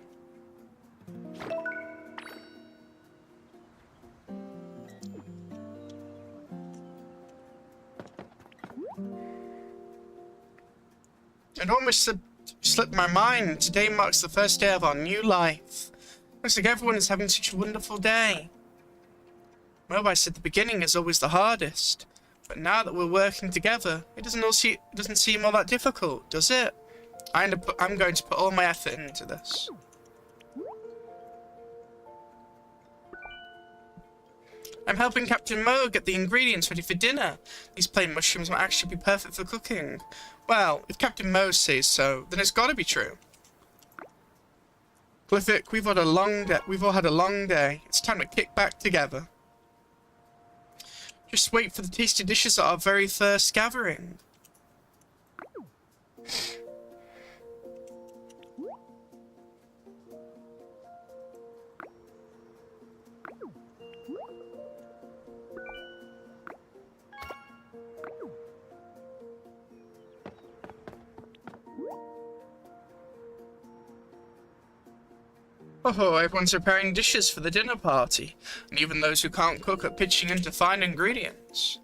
It almost slipped my mind. Today marks the first day of our new life. Looks like everyone is having such a wonderful day. Well, I said the beginning is always the hardest. But now that we're working together, it doesn't seem all that difficult, does it? I'm going to put all my effort into this. I'm helping Captain Mo get the ingredients ready for dinner. These plain mushrooms might actually be perfect for cooking. Well, if Captain Mo says so, then it's gotta be true. Glyphic, we've all had a long day. It's time to kick back together. Just wait for the tasty dishes at our very first gathering. Oh, everyone's preparing dishes for the dinner party, and even those who can't cook are pitching in to find ingredients.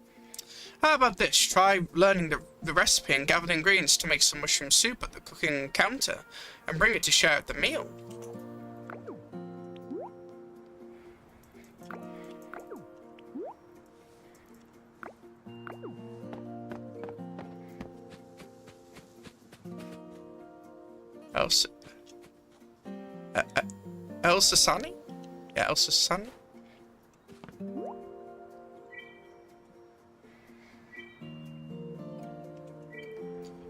How about this? Try learning the recipe and gather the ingredients to make some mushroom soup at the cooking counter, and bring it to share at the meal. Elsa Sunny? Yeah, Elsa Sunny.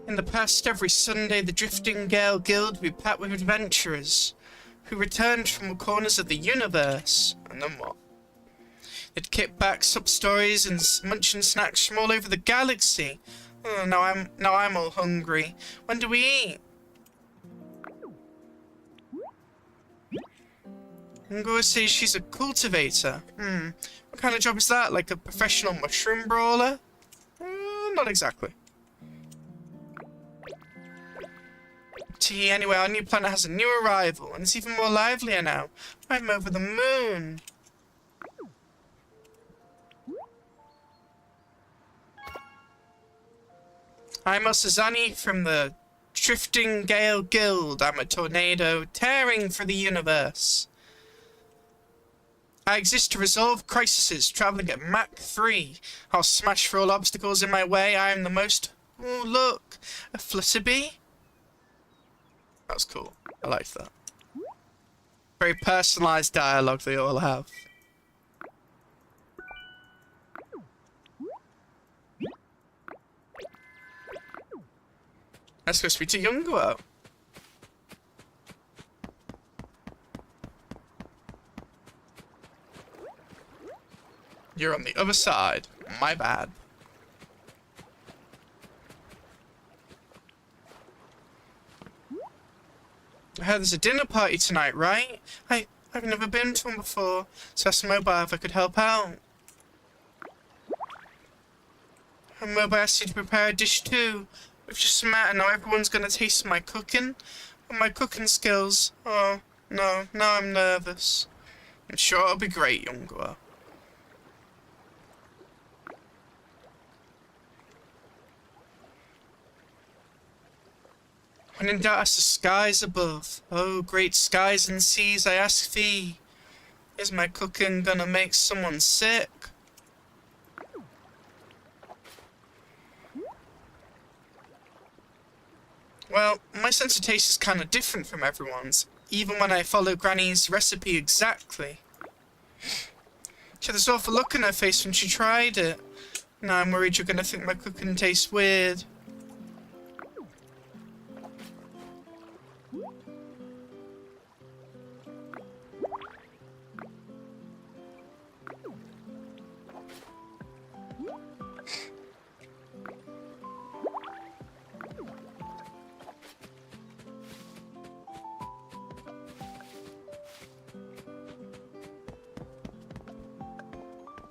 In the past, every Sunday, the Drifting Gale Guild would be packed with adventurers who returned from the corners of the universe. And then what? They'd kit back sub-stories and munching snacks from all over the galaxy. Oh, now I'm all hungry. When do we eat? Ngua says she's a cultivator. What kind of job is that? Like a professional mushroom brawler? Not exactly. Anyway, our new planet has a new arrival, and it's even more livelier now. I'm over the moon. I'm Osazani from the Drifting Gale Guild. I'm a tornado tearing through the universe. I exist to resolve crises, traveling at Mach 3. I'll smash through all obstacles in my way. I am the most... Oh, look! A flutterbee? That was cool. I liked that. Very personalised dialogue they all have. Let's go speak to Younguo. You're on the other side. My bad. I heard there's a dinner party tonight, right? I've never been to one before, so asked Mobile if I could help out. And Mobile asked you to prepare a dish too. We've just met and now everyone's gonna taste my cooking. And my cooking skills. Oh, no, now I'm nervous. I'm sure it'll be great, Younguo. When in doubt, ask the skies above. Oh, great skies and seas, I ask thee. Is my cooking gonna make someone sick? Well, my sense of taste is kind of different from everyone's, even when I follow Granny's recipe exactly. She had this awful look on her face when she tried it. Now I'm worried you're gonna think my cooking tastes weird.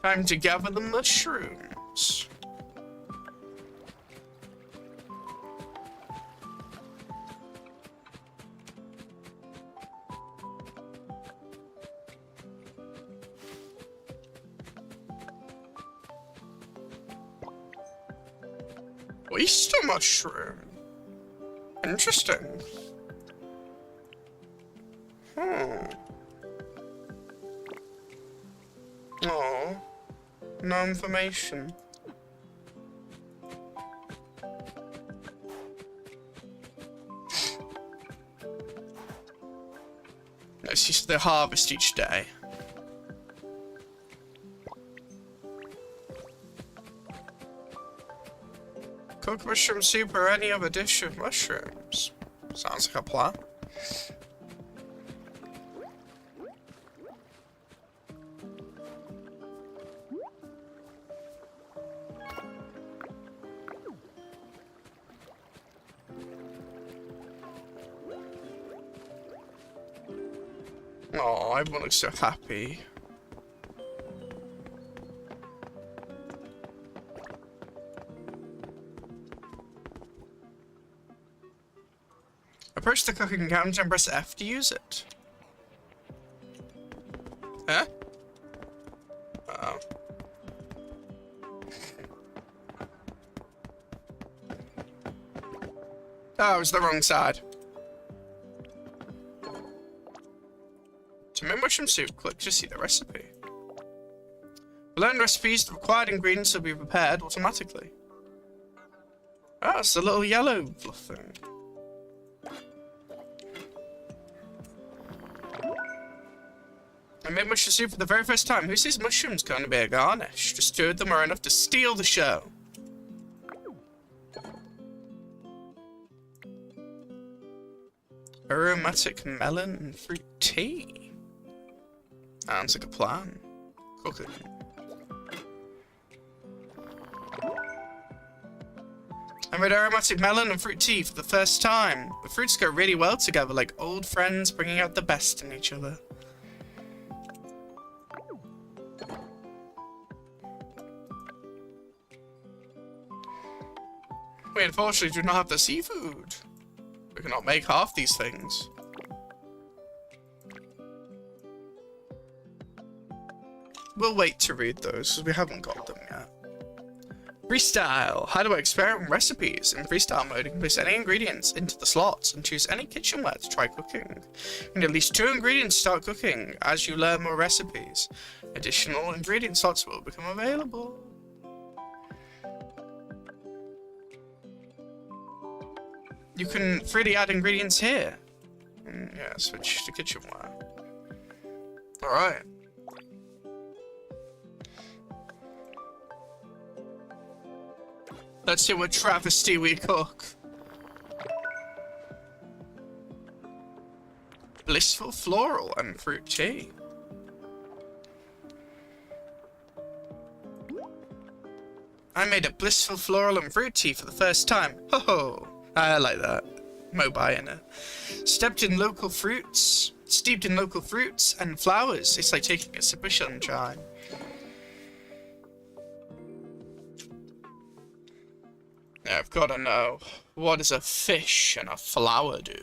Time to gather the mushrooms. Oyster mushroom. Interesting. Oh. No information. Let's use the harvest each day. Cook mushroom soup or any other dish of mushrooms. Sounds like a plan. Oh, everyone looks so happy. Approach the cooking counter and press F to use it. Huh? Uh-oh. Oh, it was the wrong side. To make mushroom soup, click to see the recipe. For learned recipes, the required ingredients will be prepared automatically. Ah, it's the little yellow fluff thing. I made mushroom soup for the very first time. Who says mushrooms going to be a garnish? Just two of them are enough to steal the show. Aromatic melon and fruit tea. Sounds like a plan. Cooking. I made aromatic melon and fruit tea for the first time. The fruits go really well together, like old friends bringing out the best in each other. We unfortunately do not have the seafood. We cannot make half these things. We'll wait to read those, because we haven't got them yet. Freestyle. How do I experiment with recipes? In freestyle mode, you can place any ingredients into the slots and choose any kitchenware to try cooking. You need at least 2 ingredients to start cooking. As you learn more recipes, additional ingredient slots will become available. You can freely add ingredients here. Yeah, switch to kitchenware. Alright. Let's see what travesty we cook. Blissful floral and fruit tea. I made a blissful floral and fruit tea for the first time. Ho ho! I like that. Mobile, Steeped in local fruits and flowers. It's like taking a sip of sunshine. Now I've got to know, what does a fish and a flower do?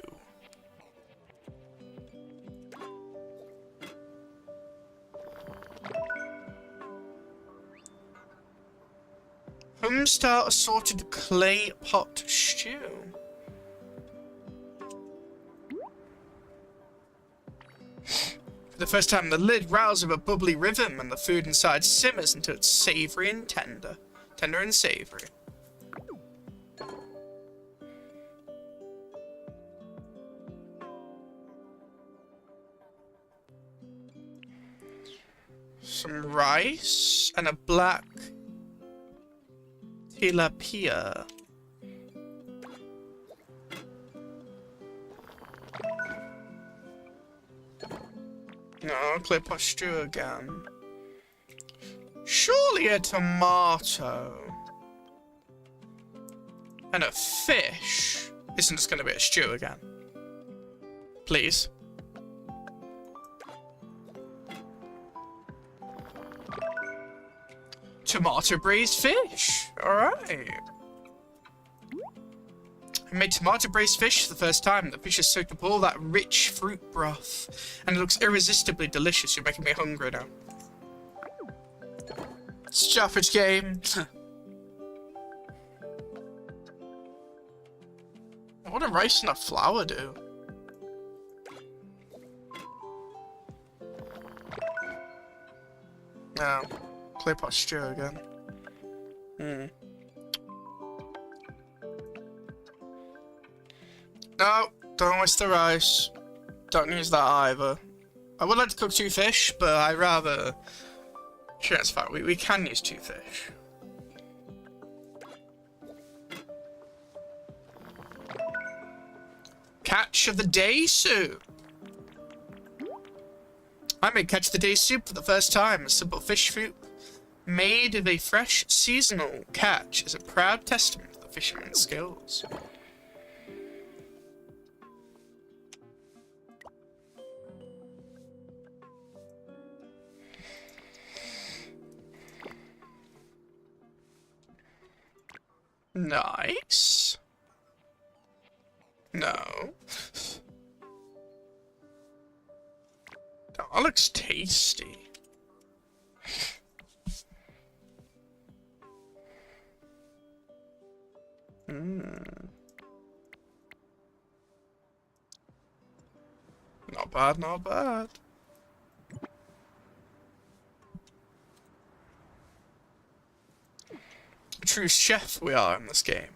Homestar assorted clay pot stew. For the first time, the lid rouse of a bubbly rhythm, and the food inside simmers until it's savory and tender. Tender and savory. Some rice and a black tilapia. No, clay pot stew again. Surely a tomato and a fish isn't just going to be a stew again. Please. Tomato braised fish. Alright. I made tomato braised fish for the first time. The fish has soaked up all that rich fruit broth, and it looks irresistibly delicious. You're making me hungry now. Stoppage game. What do rice and a flour do? No. Clay pot stew again. No, don't waste the rice. Don't use that either. I would like to cook 2 fish, but I'd rather... Sure, it's fine. We can use 2 fish. Catch of the day soup. I made catch of the day soup for the first time. A simple fish soup made of a fresh seasonal catch is a proud testament to the fisherman's skills. Nice. No. That looks tasty. Not bad, not bad. A true chef we are in this game.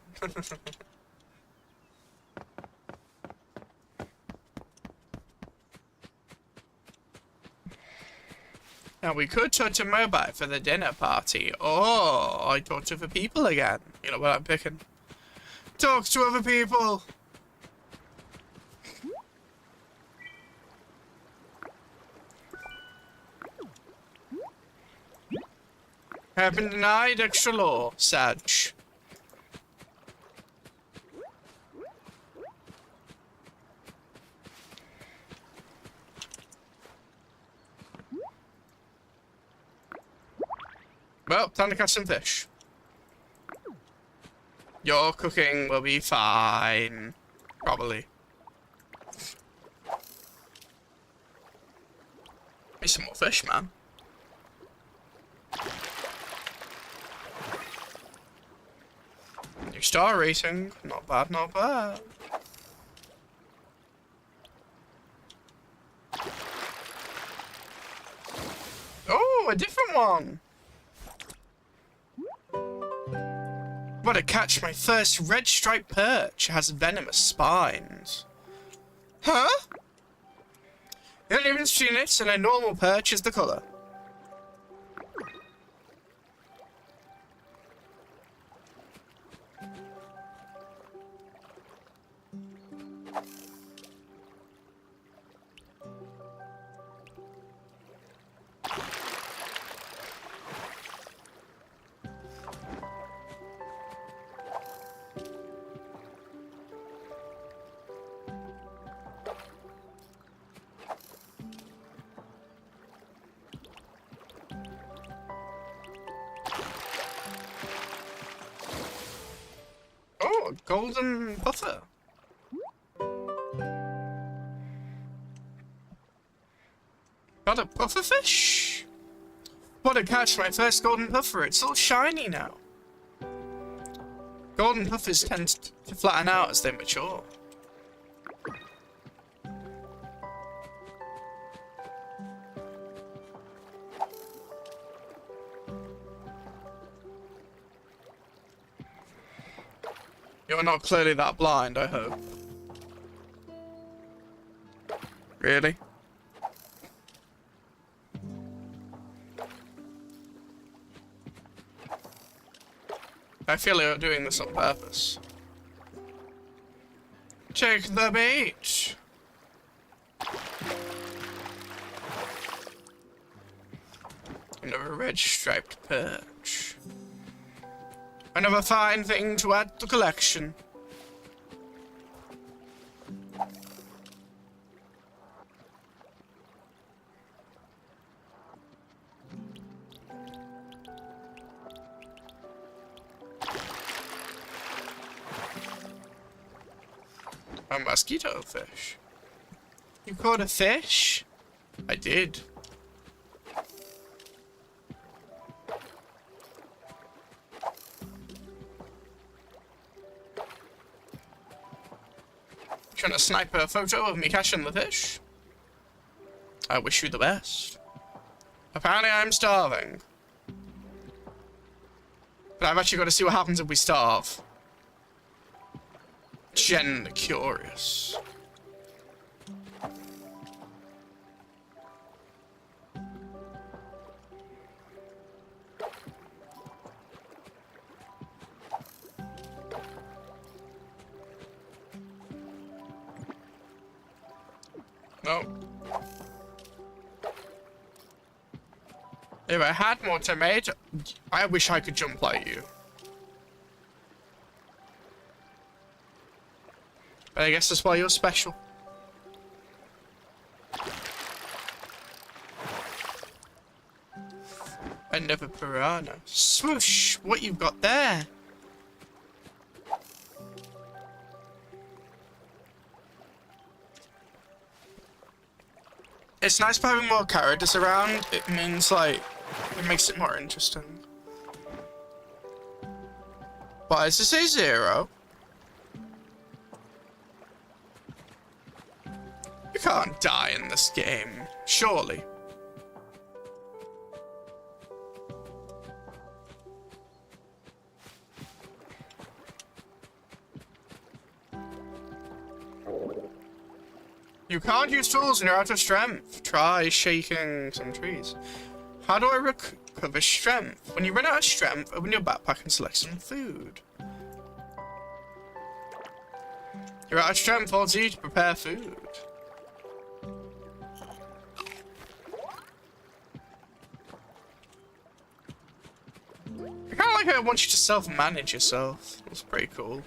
Now we could touch a mobile for the dinner party, or I talk to other people again. You know what I'm picking? Talk to other people! Have been denied extra law, Saj. Well, time to catch some fish. Your cooking will be fine. Probably. Need some more fish, man. New star rating. Not bad, not bad. Oh, a different one. What to catch my first red striped perch. It has venomous spines. Huh? You haven't even seen it, and a normal perch is the colour. golden puffer. Got a puffer fish? What a catch, my first golden puffer. It's all shiny now. Golden puffers tend to flatten out as they mature. You're not clearly that blind, I hope. Really? I feel you're doing this on purpose. Check the beach! Another red striped perch. Another fine thing to add to the collection. A mosquito fish. You caught a fish? I did. Trying to snipe a photo of me catching the fish? I wish you the best. Apparently I'm starving. But I've actually got to see what happens if we starve. Genuinely curious. No. If I had more tomato, I wish I could jump like you. But I guess that's why you're special. Another piranha. Swoosh! What you've got there? It's nice by having more characters around. It means, like, it makes it more interesting. Why does it say 0? You can't die in this game, surely. You can't use tools when you're out of strength. Try shaking some trees. How do I recover strength? When you run out of strength, open your backpack and select some food. You're out of strength, all you to prepare food. I kinda like how it wants you to self-manage yourself. That's pretty cool.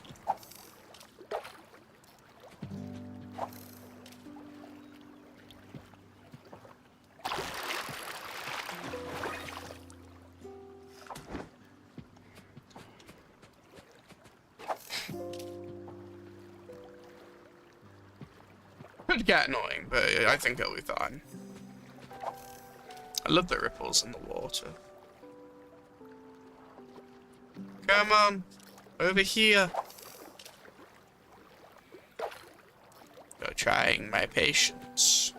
Could get annoying, but I think it'll be fine. I love the ripples in the water. Come on, over here. You're trying my patience.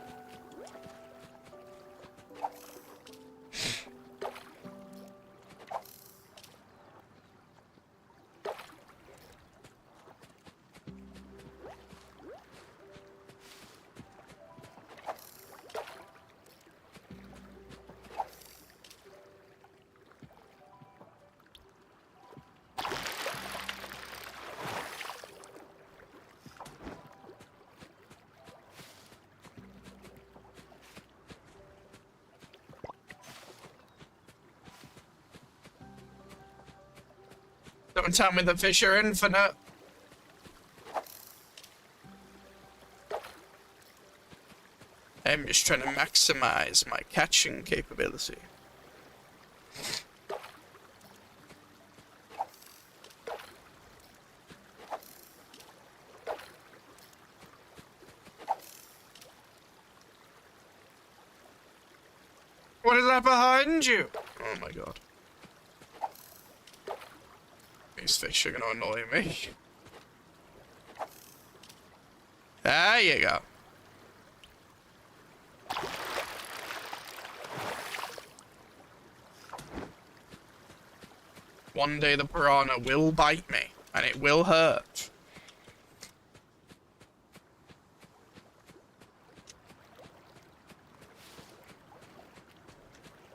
Don't tell me the fish are infinite. I'm just trying to maximize my catching capability. What is that behind you? Oh my god. These fish are gonna annoy me. There you go. One day the piranha will bite me, and it will hurt.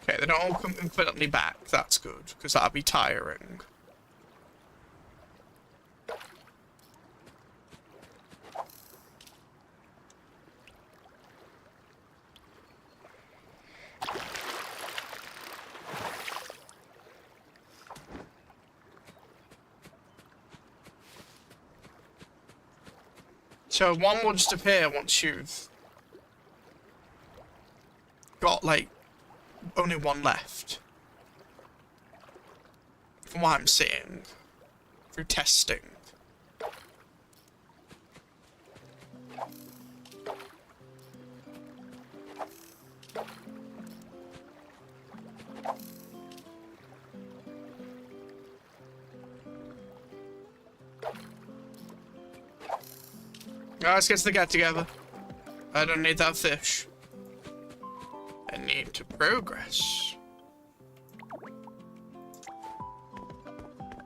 Okay, they don't all come completely back. That's good, because that'd be tiring. So one will just appear once you've got, like, only one left. From what I'm seeing. Through testing. Let's get to the get together. I don't need that fish. I need to progress.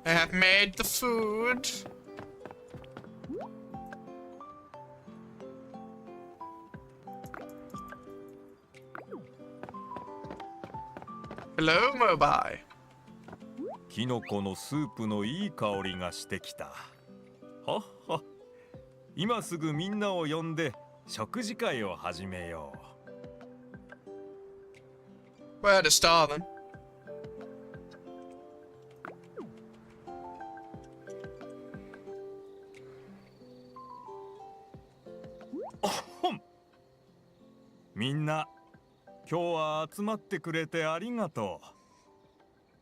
I have made the food. Hello, Mobai. キノコのスープのいい香りがしてきた。はっは。今すぐみんなを呼んで食事会を始めよう。Where to start then? みんな、今日は集まってくれてありがと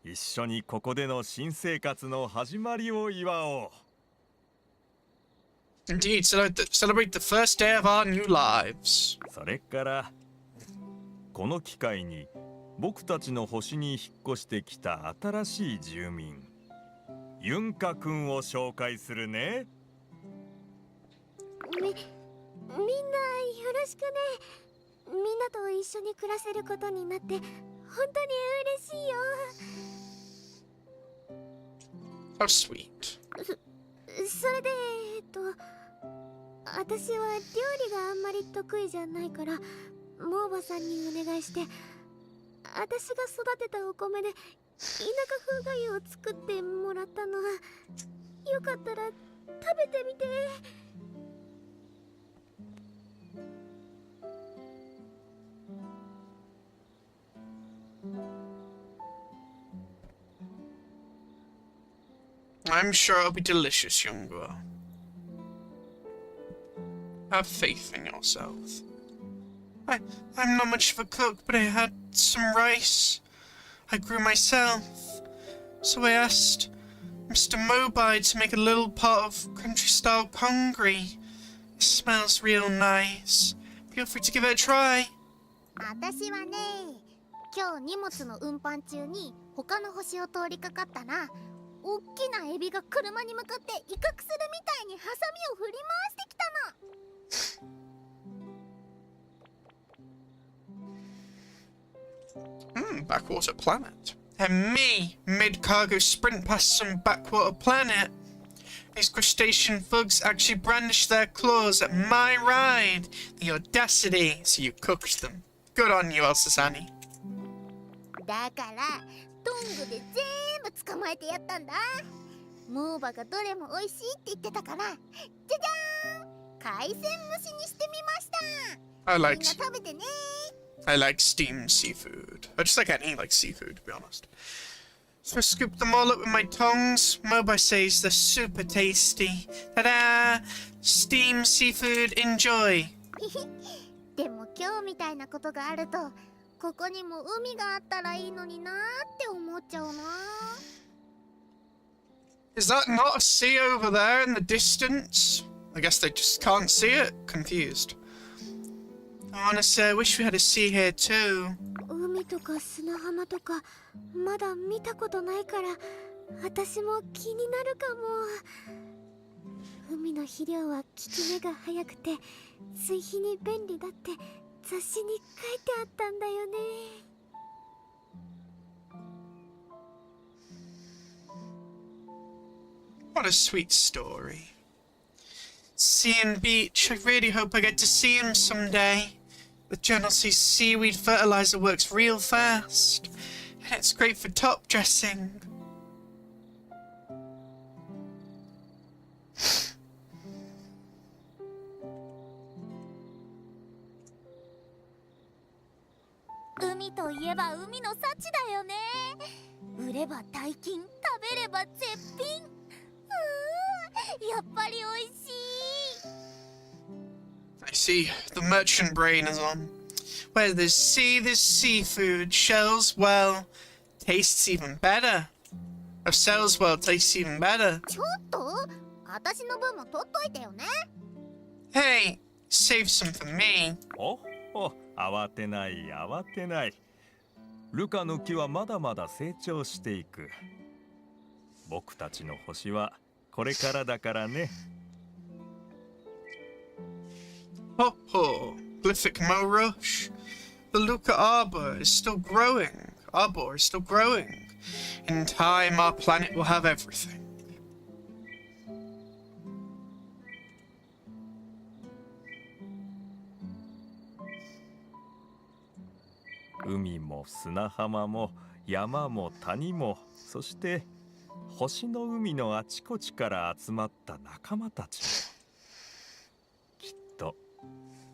う。一緒にここでの新生活の始まりを祝おう。Indeed, celebrate the first day of our new lives. それからこの機会に僕たちの星に引っ越してきた新しい住民ユンカ君を紹介するね。みんなよろしくね。みんなと一緒に暮らせることになって本当に嬉しいよ。How sweet. それで私は料理があんまり得意じゃないからモーバさんにお願いして私が育てたお米で田舎風がゆを作ってもらったの。よかったら食べてみて。I'm sure it'll be delicious, young girl. Have faith in yourself. I'm not much of a cook, but I had some rice I grew myself. So I asked Mr. Mobile to make a little pot of country-style congri. It smells real nice. Feel free to give it a try. 私はね、今日荷物の運搬中に他の星を通りかかったら、大きなエビが車に向かって威嚇するみたいにハサミを振り回してきたの。Backwater planet. And me, mid-cargo sprint past some backwater planet. These crustacean thugs actually brandished their claws at my ride. The audacity. So you cooked them. Good on you, Elsasani. だからトングで全部捕まえてやったんだ。モーバがどれも美味しいって言ってたから、じゃじゃーん、海鮮蒸しにしてみました。みんな食べてね。I like steamed seafood. I just like any seafood, to be honest. So I scooped them all up with my tongs. Mobai says they're super tasty. Ta-da! Steamed seafood, enjoy. でも今日みたいなことがあると、ここにも海があったらいいのになーって思っちゃうな。Is that not a sea over there in the distance? I guess they just can't see it. Confused. Honestly, I wish we had a sea here too. 海っとか砂浜とかまだ見たことないから私も気になるかも。海の肥料は効き目が早くて水肥に便利だって雑誌に書いてあったんだよね。What a sweet story. Sea and beach, I really hope I get to see him someday. The Gentle Sea seaweed fertilizer works real fast, and it's great for top dressing. Umi といえば海の幸だよね。売れば大金、食べれば絶品。やっぱり美味しい。I see, the merchant brain is on. Where there's sea, there's seafood. Shells, well, tastes even better. Of sells, well, tastes even better. ちょっと私の分も取っといてよね。Hey, save some for me. おお、慌てない慌てない。ルカの木はまだまだ成長していく。僕たちの星はこれからだからね。Ho ho, Glyphic Mo Rush. The Luca Arbor is still growing. Arbor is still growing. In time, our planet will have everything. 海も砂浜も山も谷も、そして星の海のあちこちから集まった仲間たちも、きっと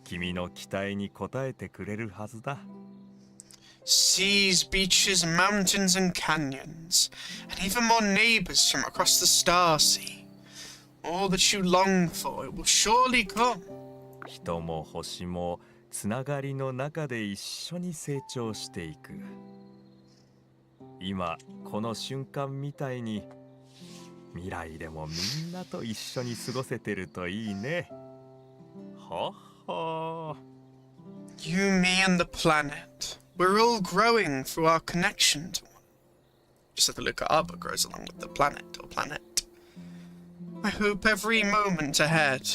君の期待に応えてくれるはずだ。Seas, beaches, mountains, and canyons, and even more neighbors from across the star sea. All that you long for, it will surely come. 人も星もつながりの中で一緒に成長していく。今この瞬間みたいに未来でもみんなと一緒に過ごせてるといいね。ほっほー。 You, me, and the planet. We're all growing through our connection to one. Just like the Luca Arbor grows along with the planet or planet. I hope every moment ahead,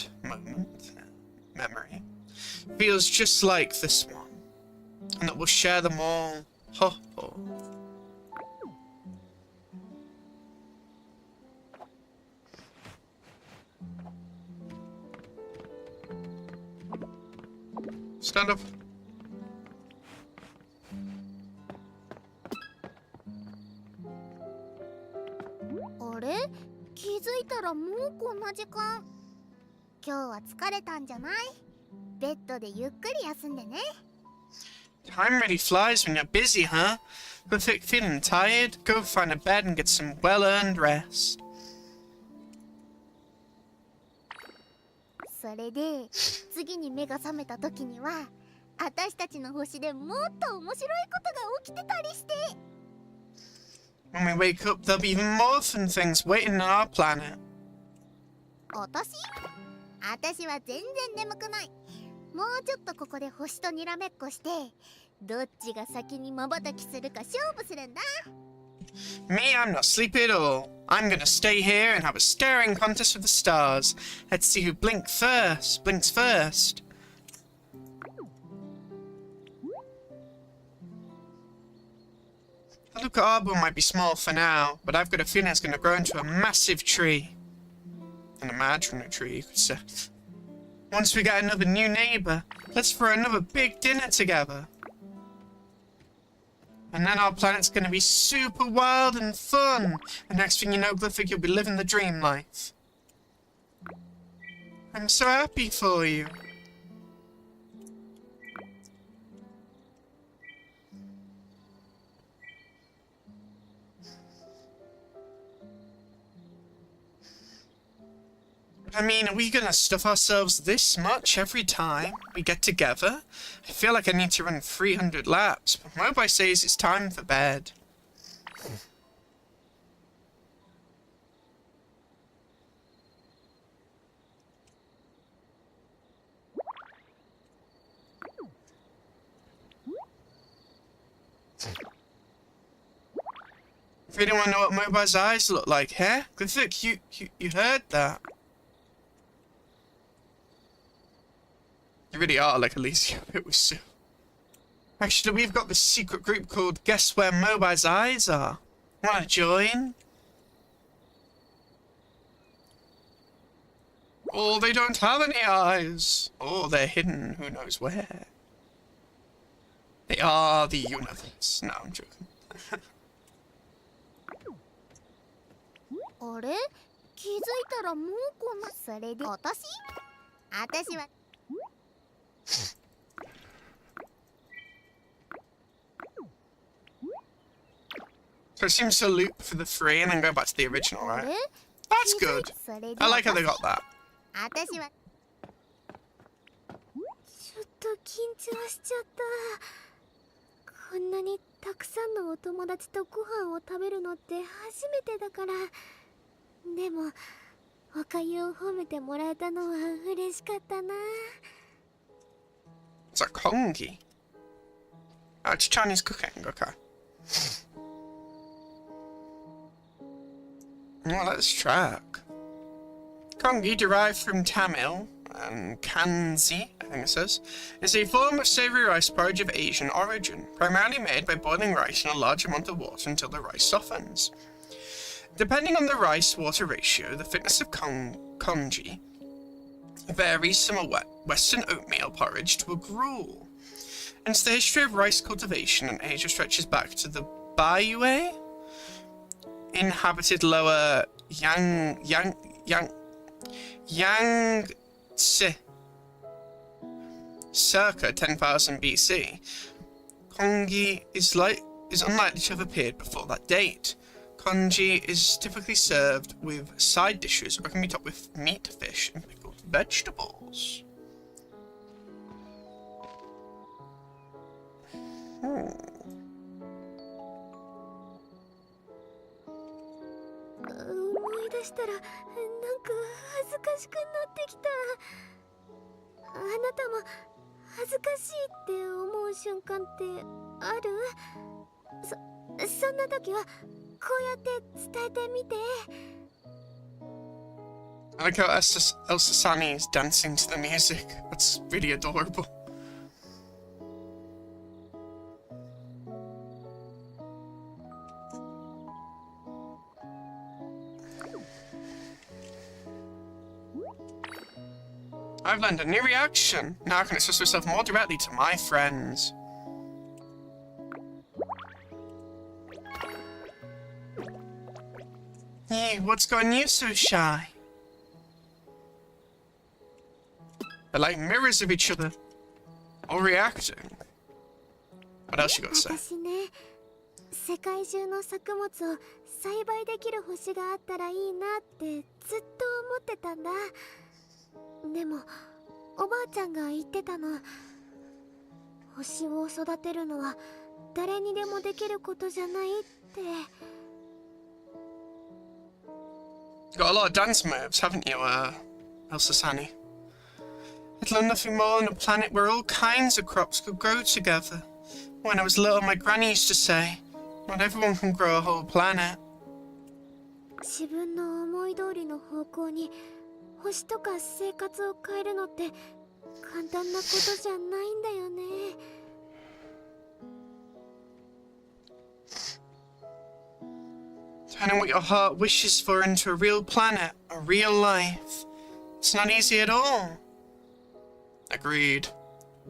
memory, feels just like this one, and that we'll share them all. Ho ho. Stand up. Time really flies when you're busy, huh? But feeling tired? Go find a bed and get some well-earned rest. それで次に目が覚めた時には私たちの星でもっと面白いことが起きてたりして。 When we wake up, there'll be even more fun things waiting on our planet. 私は全然眠くない。もうちょっとここで星とにらめっこしてどっちが先に瞬きするか勝負するんだ。 Me, I'm not sleepy at all. I'm gonna stay here and have a staring contest with the stars. Let's see who blinks first. The Luca Arbor might be small for now, but I've got a feeling it's gonna grow into a massive tree. An imaginary tree, you could say. Once we get another new neighbor, let's throw another big dinner together. And then our planet's gonna be super wild and fun. And next thing you know, Glyphic, you'll be living the dream life. I'm so happy for you. I mean, are we gonna stuff ourselves this much every time we get together? I feel like I need to run 300 laps, but Mobai says it's time for bed. Really want to know what Mobile's eyes look like, huh? Good look, you heard that. You really are like Alicia. It was so. Actually, we've got this secret group called Guess Where Mobile's Eyes Are. Wanna join? Oh, they don't have any eyes. Oh, they're hidden who knows where. They are the universe. No, I'm joking. あれ気づいたらもうこんなそれで私は So it seems to loop for the 3 and then go back to the original, right? That's good. I like how they got that. 私はちょっと緊張しちゃった。こんなにたくさんのお友達とご飯を食べるのって初めてだから。でもおかゆを褒めてもらえたのは嬉しかったな。It's like Kongi. Oh, it's Chinese cooking, okay. Well, let's track. Kongi, derived from Tamil and Kanzi, I think it says, is a form of savoury rice porridge of Asian origin, primarily made by boiling rice in a large amount of water until the rice softens. Depending on the rice-water ratio, the thickness of congee varies from a Western oatmeal porridge to a gruel. Hence, the history of rice cultivation in Asia stretches back to the Bayue, inhabited lower Yangtze, circa 10,000 BC. Congee is unlikely to have appeared before that date. Congee is typically served with side dishes or can be topped with meat, fish, and pickled vegetables. Hmm. 思い出したらなんか恥ずかしくなってきた。あなたも恥ずかしいって思う瞬間ってある？そんな時はこうやって伝えてみて。I like how Elsa Sani is dancing to the music. That's really adorable. I've learned a new reaction. Now I can express myself more directly to my friends. Hey, what's got you so shy? They're like mirrors of each other. All reacting. What else you got to say? 私ね、世界中の作物を栽培できる星があったらいいなってずっと思ってたんだ。でもおばあちゃんが言ってたの。星を育てるのは誰にでもできることじゃないって。You've got a lot of dance moves, haven't you, Elsa Sani? I'd love nothing more than a planet where all kinds of crops could grow together. When I was little, my granny used to say, not everyone can grow a whole planet. 自分の思い通りの方向に星とか生活を変えるのって簡単なことじゃないんだよね。Turning what your heart wishes for into a real planet, a real life. It's not easy at all. Agreed.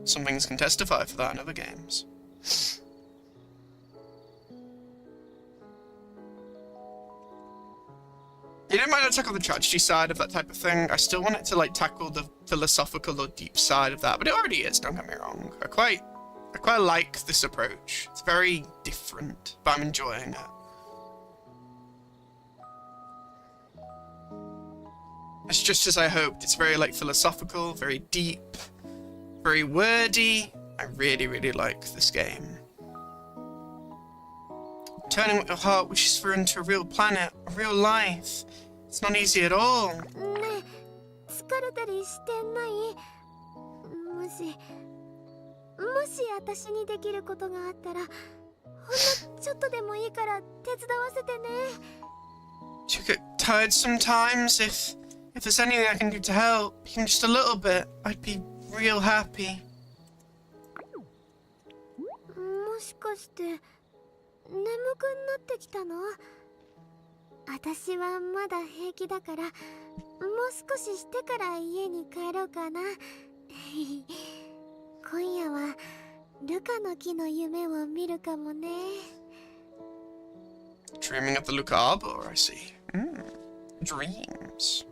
Some things can testify for that in other games. You don't mind to tackle the tragedy side of that type of thing. I still want it to like tackle the philosophical or deep side of that, but it already is, don't get me wrong. I quite like this approach. It's very different, but I'm enjoying it. It's just as I hoped. It's very like philosophical, very deep, very wordy. I really, really like this game. Turning what your heart wishes for into a real planet, a real life. It's not easy at all. ねえ、疲れたりしてない？もし私にできることがあったらほんのちょっとでもいいから手伝わせてね。 Do you get tired sometimes? If there's anything I can do to help, even just a little bit, I'd be real happy. もしかして眠くなってきたの？私はまだ平気だから、もう少ししてから家に帰ろうかな。今夜はルカの木の夢を見るかもね。 Dreaming of the Luca Arbor, I see. Dreams.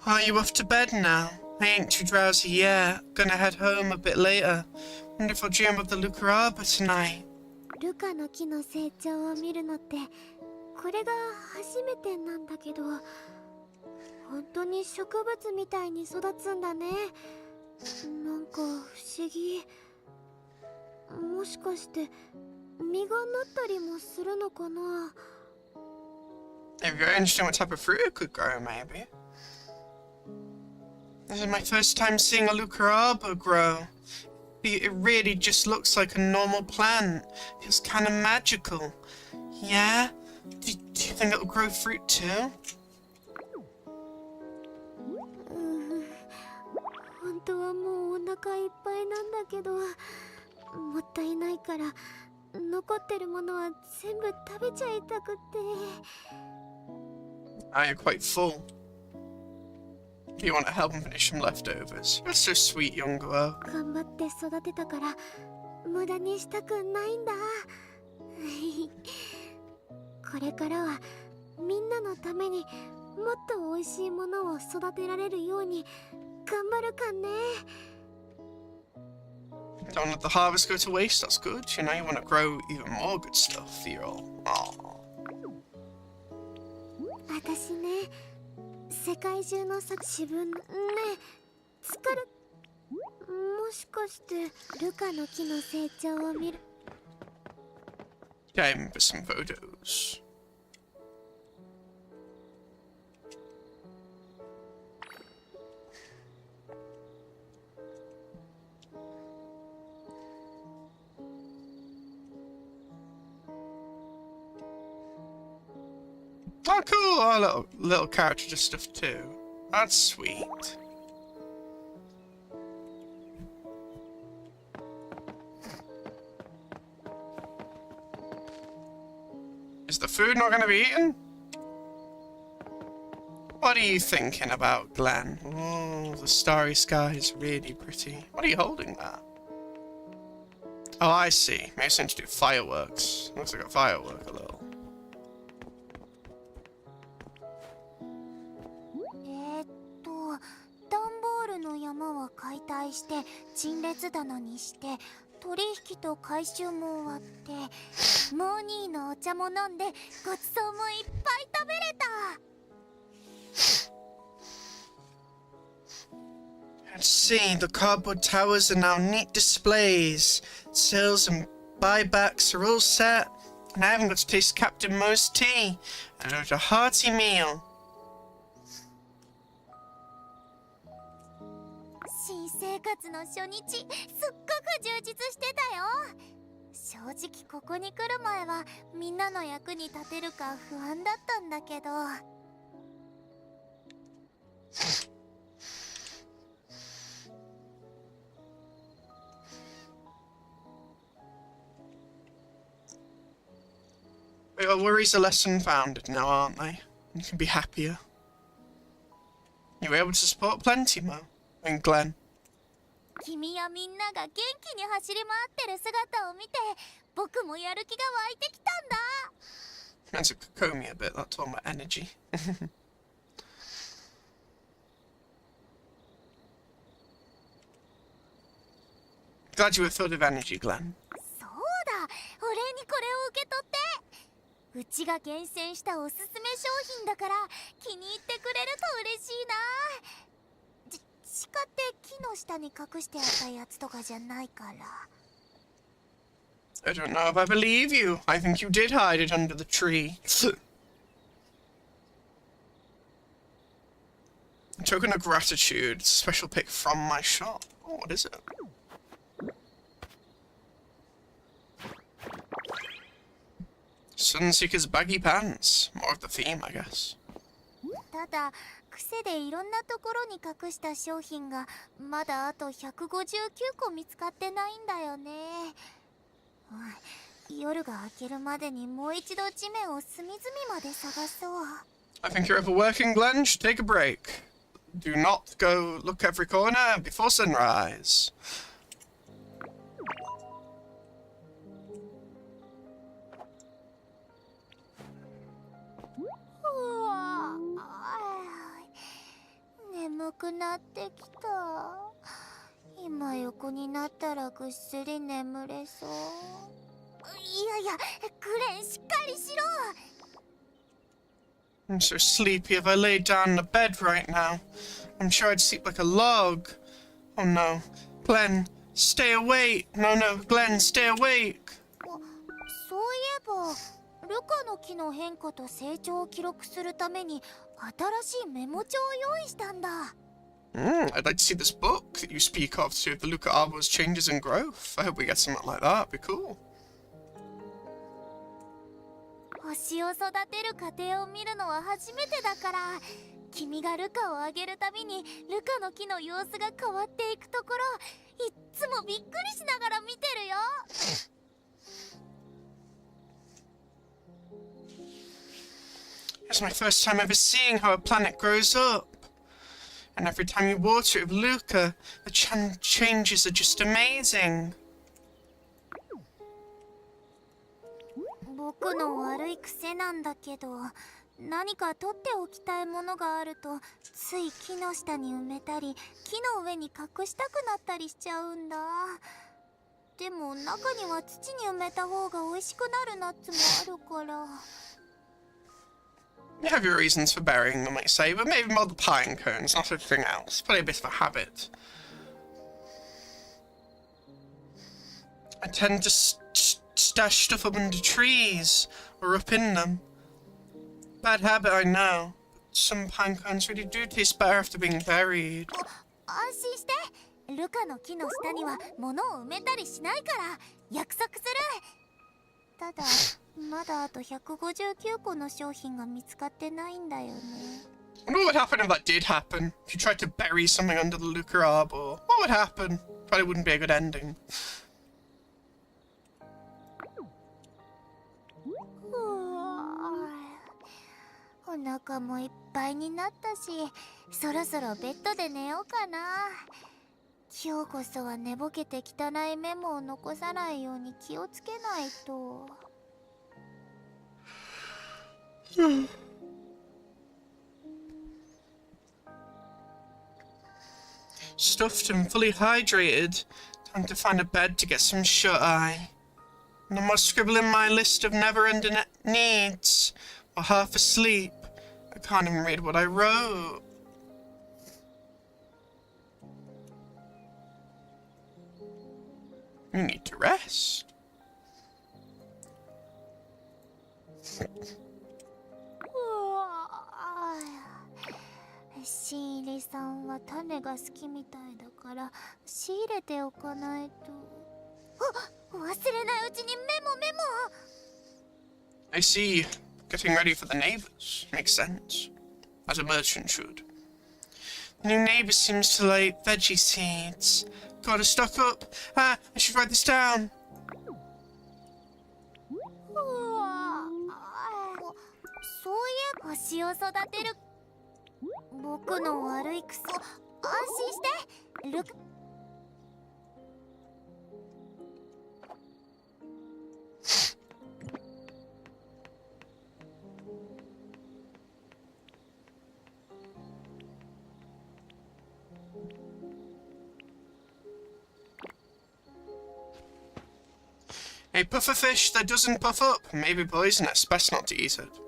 Are you off to bed now? I ain't too drowsy yet. Gonna head home a bit later. Wonder if I'll dream of the Luca Arbor tonight. ルカの木の成長を見るのってこれが初めてなんだけど、本当に植物みたいに育つんだね。なんか不思議。もしかして実がなったりもするのかな。 If you're interested in what type of fruit it could grow, maybe. This is my first time seeing a Luca Arbor grow. It really just looks like a normal plant. Feels kind of magical. Yeah? Do you think it'll grow fruit too? 本当はもうお腹いっぱいなんだけど、もったいないから残ってるものは全部食べちゃいたくて。 Ah, you're quite full. Do you want to help him finish some leftovers? You're so sweet, young girl. 頑張って育てたから無駄にしたくないんだ。これからはみんなのためにもっと美味しいものを育てられるように頑張るかね。 Don't let the harvest go to waste, that's good. You know, you want to grow even more good stuff for your own. Aww. 私ね、世界中の自分ね、疲れ。もしかしてルカの木の成長を見る。 Time for some photos. Oh, cool! Oh, little character stuff too. That's sweet. Is the food not going to be eaten? What are you thinking about, Glenn? Oh, the starry sky is really pretty. What are you holding there? Oh, I see. Maybe something to do fireworks. Looks like a firework a little. 段ボールの山は解体して陳列棚にして取引と回収も終わってモーニーのお茶も飲んでごちそうもいっぱい食べれた。 Let's see, the cardboard towers are now neat displays. Sales and buybacks are all set. And I haven't got to taste Captain Mo's tea. And it's a hearty meal. 新生活の初日、すっごく充実してたよ。正直ここに来る前はみんなの役に立てるか不安だったんだけど。 Your worries are less unfounded now, aren't they? You can be happier. You were able to support plenty, Mo. And Glenn. 君やみんなが元気に走り回ってる姿を見て僕もやる気が湧いてきたんだ。 That's a Kokomi a bit, that's all my energy. Glad you were filled with energy, Glenn. そうだ、お礼にこれを受け取って。うちが厳選したおすすめ商品だから気に入ってくれると嬉しいな。鹿って木の下に隠してあったやつとかじゃないから。 I don't know if I believe you. I think you did hide it under the tree. A token of gratitude. It's a special pick from my shop. Oh, what is it? Sunseeker's baggy pants. More of the theme, I guess. ただ癖でいろんなところに隠した商品がまだあと159個見つかってないんだよね。夜が明けるまでにもう一度地面を隅々まで探そう。 I think you're overworking, Glenn. Should take a break. Do not go look every corner before sunrise. 眠くなってきた。今横になったらぐっすり眠れそう。いやいや、クレンしっかりしろ。 I'm so sleepy. If I laid down in the bed right now, I'm sure I'd sleep like a log. Oh no. Glenn, stay awake. No, Glenn, stay awake. そういえばルカの木の変化と成長を記録するために新しいメモ帳を用意したんだ。 I'd like to see this book that you speak of to the Luca Arbor's changes and growth. I hope we get something like that. It'd be cool. 星を育てる過程を見るのは初めてだから、君がルカをあげるたびにルカの木の様子が変わっていくところ、いっつもびっくりしながら見てるよ。 It's my first time ever seeing how a planet grows up. And every time you water it with Luca, the changes are just amazing. 僕の悪い癖なんだけど、何か取っておきたいものがあるとつい木の下に埋めたり木の上に隠したくなったりしちゃうんだ。でも中には土に埋めた方が美味しくなるナッツもあるから。 You have your reasons for burying them, I say, but maybe more the pine cones, not everything else. Probably a bit of a habit. I tend to stash stuff up under trees, or up in them. Bad habit, I know. But some pine cones really do taste better after being buried. 安心して、ルカの木の下には物を埋めたりしないから約束する。ただまだあと159個の商品が見つかってないんだよね。 I wonder what would happen if that did happen. If you tried to bury something under the Luca Arbor. What would happen? Probably wouldn't be a good ending. お腹もいっぱいになったし、そろそろベッドで寝ようかな。今日こそは寝ぼけて汚いメモを残さないように気をつけないと。Stuffed and fully hydrated. Time to find a bed to get some shut-eye. No more scribbling my list of never-ending needs. Or half asleep. I can't even read what I wrote. You need to rest. シーリさんは種が好きみたいだから仕入れておかないと。忘れないうちにメモ。 I see. Getting ready for the neighbours. Makes sense. As a merchant should. The new neighbour seems to like veggie seeds. Gotta stock up. I should write this down. そういえば星を育てる僕の悪い癖。安心してルカ。 A pufferfish that doesn't puff up may be poisonous. Best not to eat it.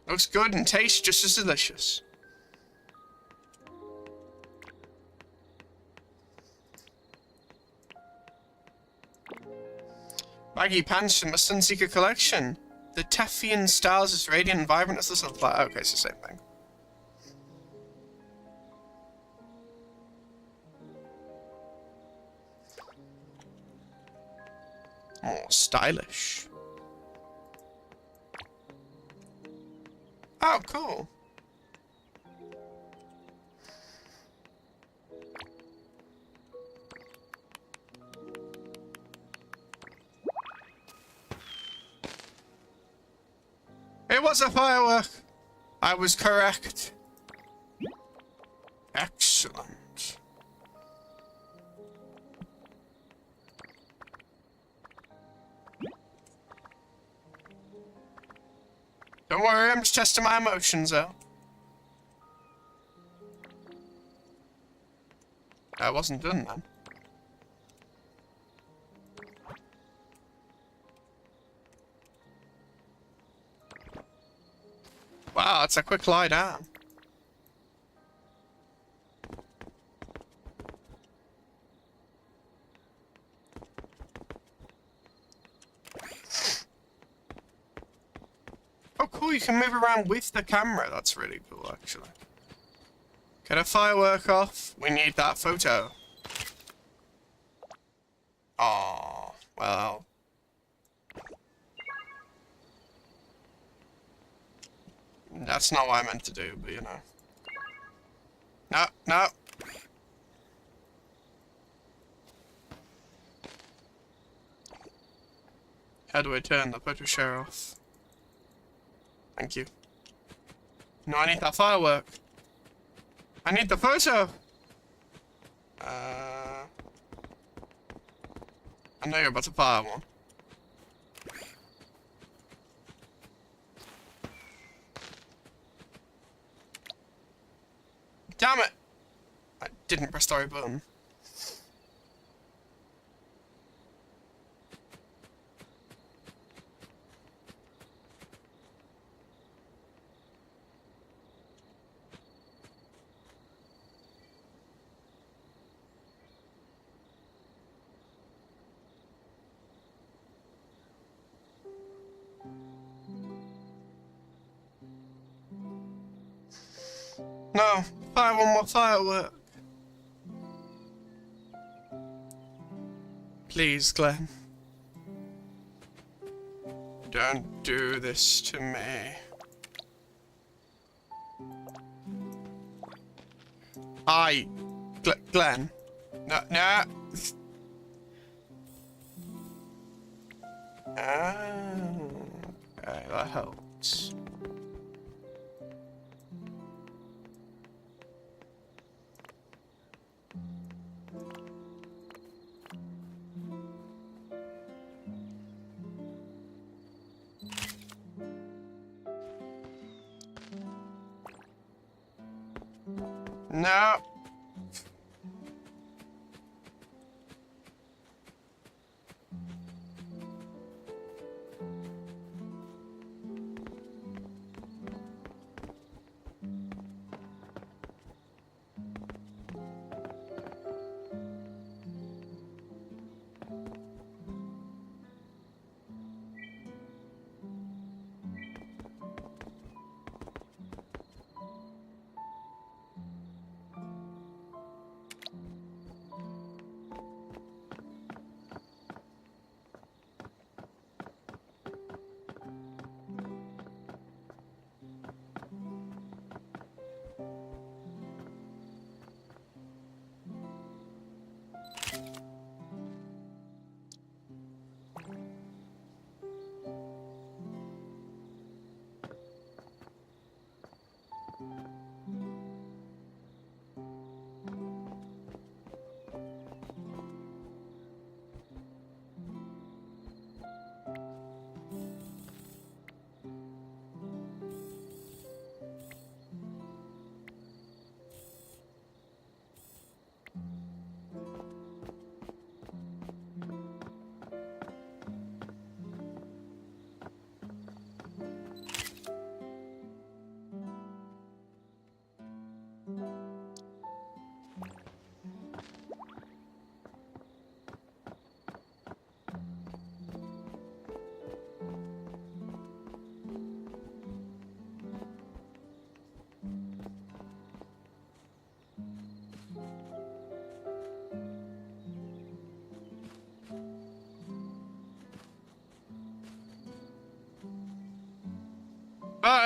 Looks good and tastes just as delicious. Baggy pants from the Sunseeker collection. The Teffian styles as radiant and vibrant as the sunflower. Okay, it's the same thing. あ More stylish. Oh, cool. It was a firework. I was correct. Excellent. Don't worry, I'm just testing my emotions out. I wasn't done then. Wow, it's a quick lie down. Oh cool, you can move around with the camera. That's really cool, actually. Get a firework off. We need that photo. Oh, well. That's not what I meant to do, but you know. No, no. How do I turn the photo share off? Thank you. No, I need that firework. I need the photo. I know you're about to fire one. Damn it! I didn't press the right button. No, fire one more firework. Please, Glenn. Don't do this to me. Hi, Glenn. No, no. Okay, that helps. No.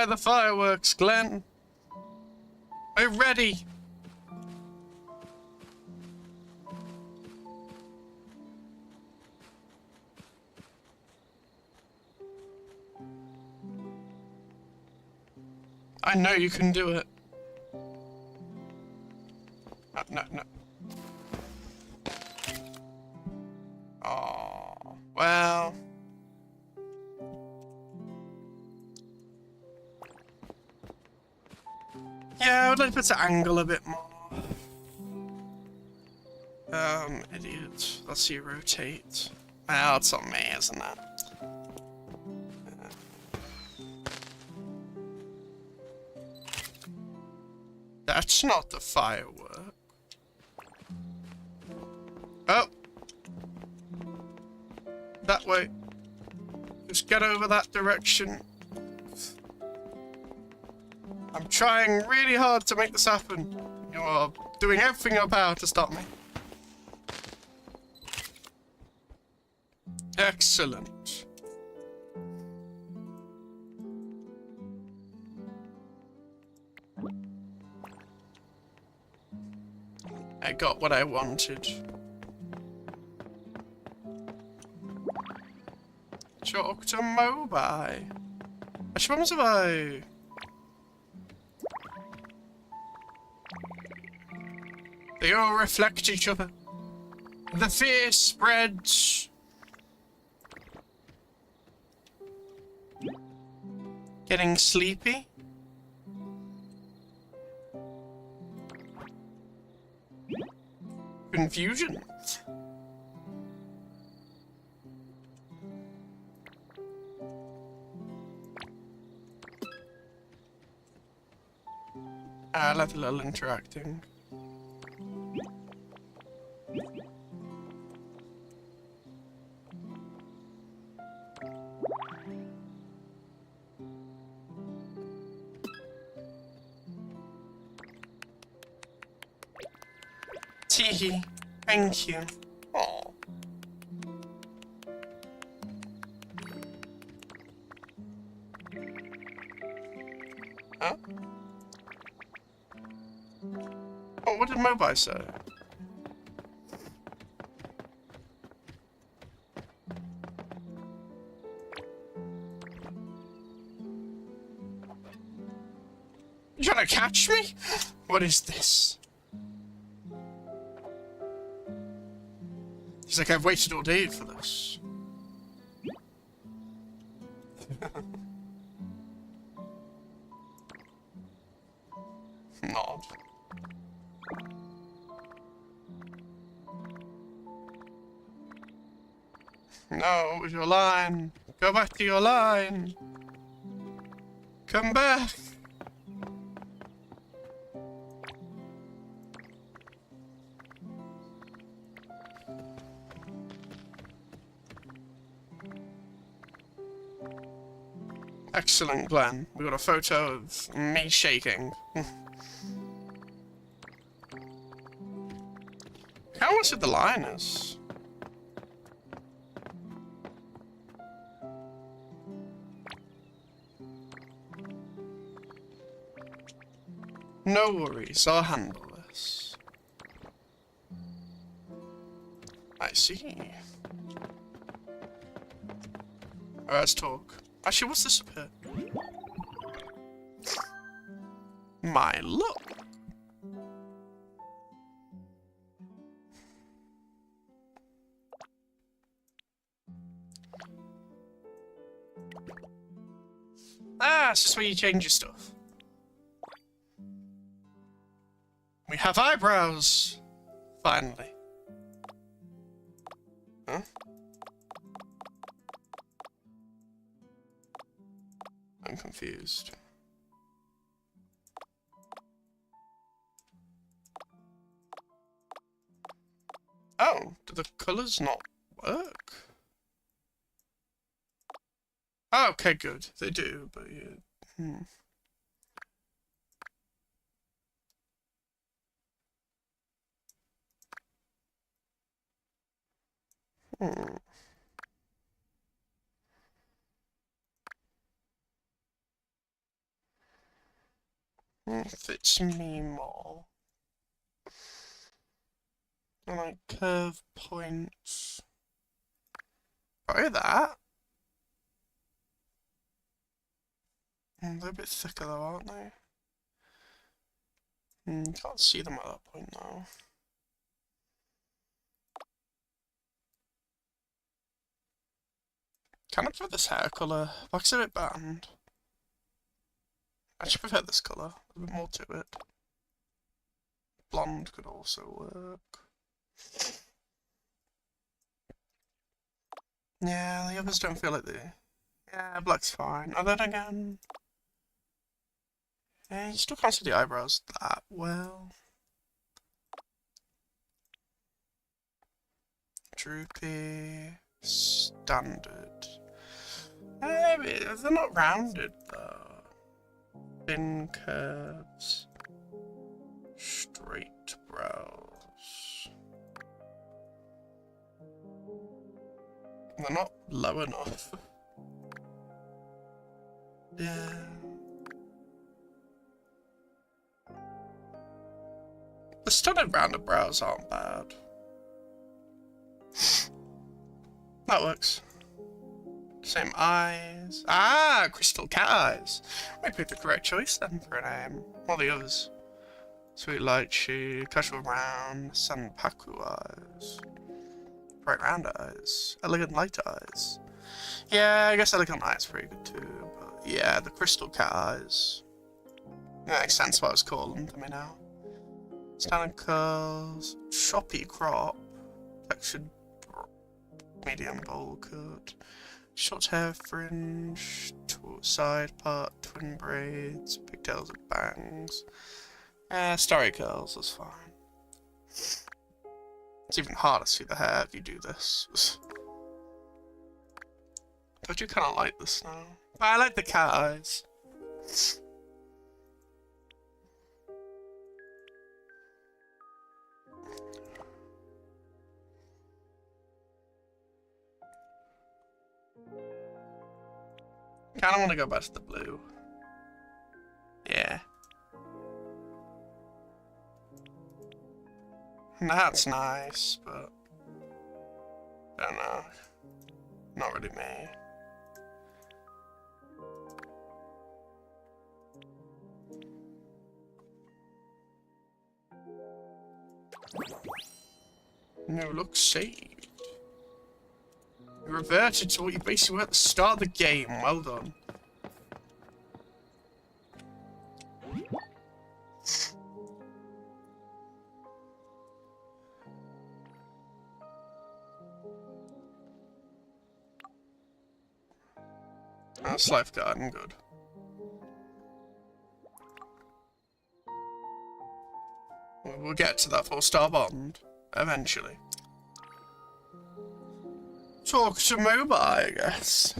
Fire the fireworks, Glenn. We're ready. I know you can do it. No. Oh, well. Yeah, I would like to put the angle a bit more. Idiot. Let's see, rotate. Well, it's on me, isn't it? That's not the firework. Oh! That way. Just get over that direction. I'm trying really hard to make this happen. You are doing everything in your power to stop me. Excellent. I got what I wanted. Talk to Mobi. Which ones have I? They all reflect each other. The fear spreads. Getting sleepy? Confusion. I like a little interacting. Teehee, thank you. Aww. Huh? Oh, what did Mobi say? You trying to catch me? What is this? He's like, I've waited all day for this. Nod. No, it was your line. Go back to your line. Come back. Excellent, Glenn. We got a photo of me shaking. How much of the line is? No worries, I'll handle this. I see. Alright, let's talk. Actually, what's this up here? My look. Ah, it's just where you change your stuff. We have eyebrows. Finally. Huh? I'm confused. Oh, do the colours not work? Oh, okay, good. They do, but yeah. Hmm. Fits me more. I like curve points. Probably that. They're a bit thicker though, aren't they? Can't see them at that point now. Kind of prefer this hair colour. Black's a bit bland. I actually prefer this colour. A bit more to it. Blonde could also work. Yeah, the others don't feel like they... Yeah, black's fine. And then again... Yeah, you still can't see the eyebrows that well. Droopy... Standard. They're not rounded though. Thin curves. Straight brows. They're not low enough. Yeah. The studded rounded brows aren't bad. That works. Same eyes. Ah, crystal cat eyes. We picked the correct choice then for a name. All the others. Sweet light shade, casual brown, Sanpaku eyes. Bright round eyes. Elegant light eyes. Yeah, I guess elegant light's pretty good too. But yeah, the crystal cat eyes. Yeah, makes sense what I was calling to me now. Standard curls. Choppy crop. Textured medium bowl cut. Short hair fringe. Side part. Twin braids. Pigtails and bangs. Starry curls, that's fine. It's even harder to see the hair if you do this. Don't you kind of like this now? I like the cat eyes. Kind of want to go back to the blue. Yeah. That's nice, but I don't know. Not really me. No look saved. You reverted to what you basically were at the start of the game. Well done. That's lifeguarding, good. We'll get to that 4-star bond, eventually. Talk to Mobile, I guess.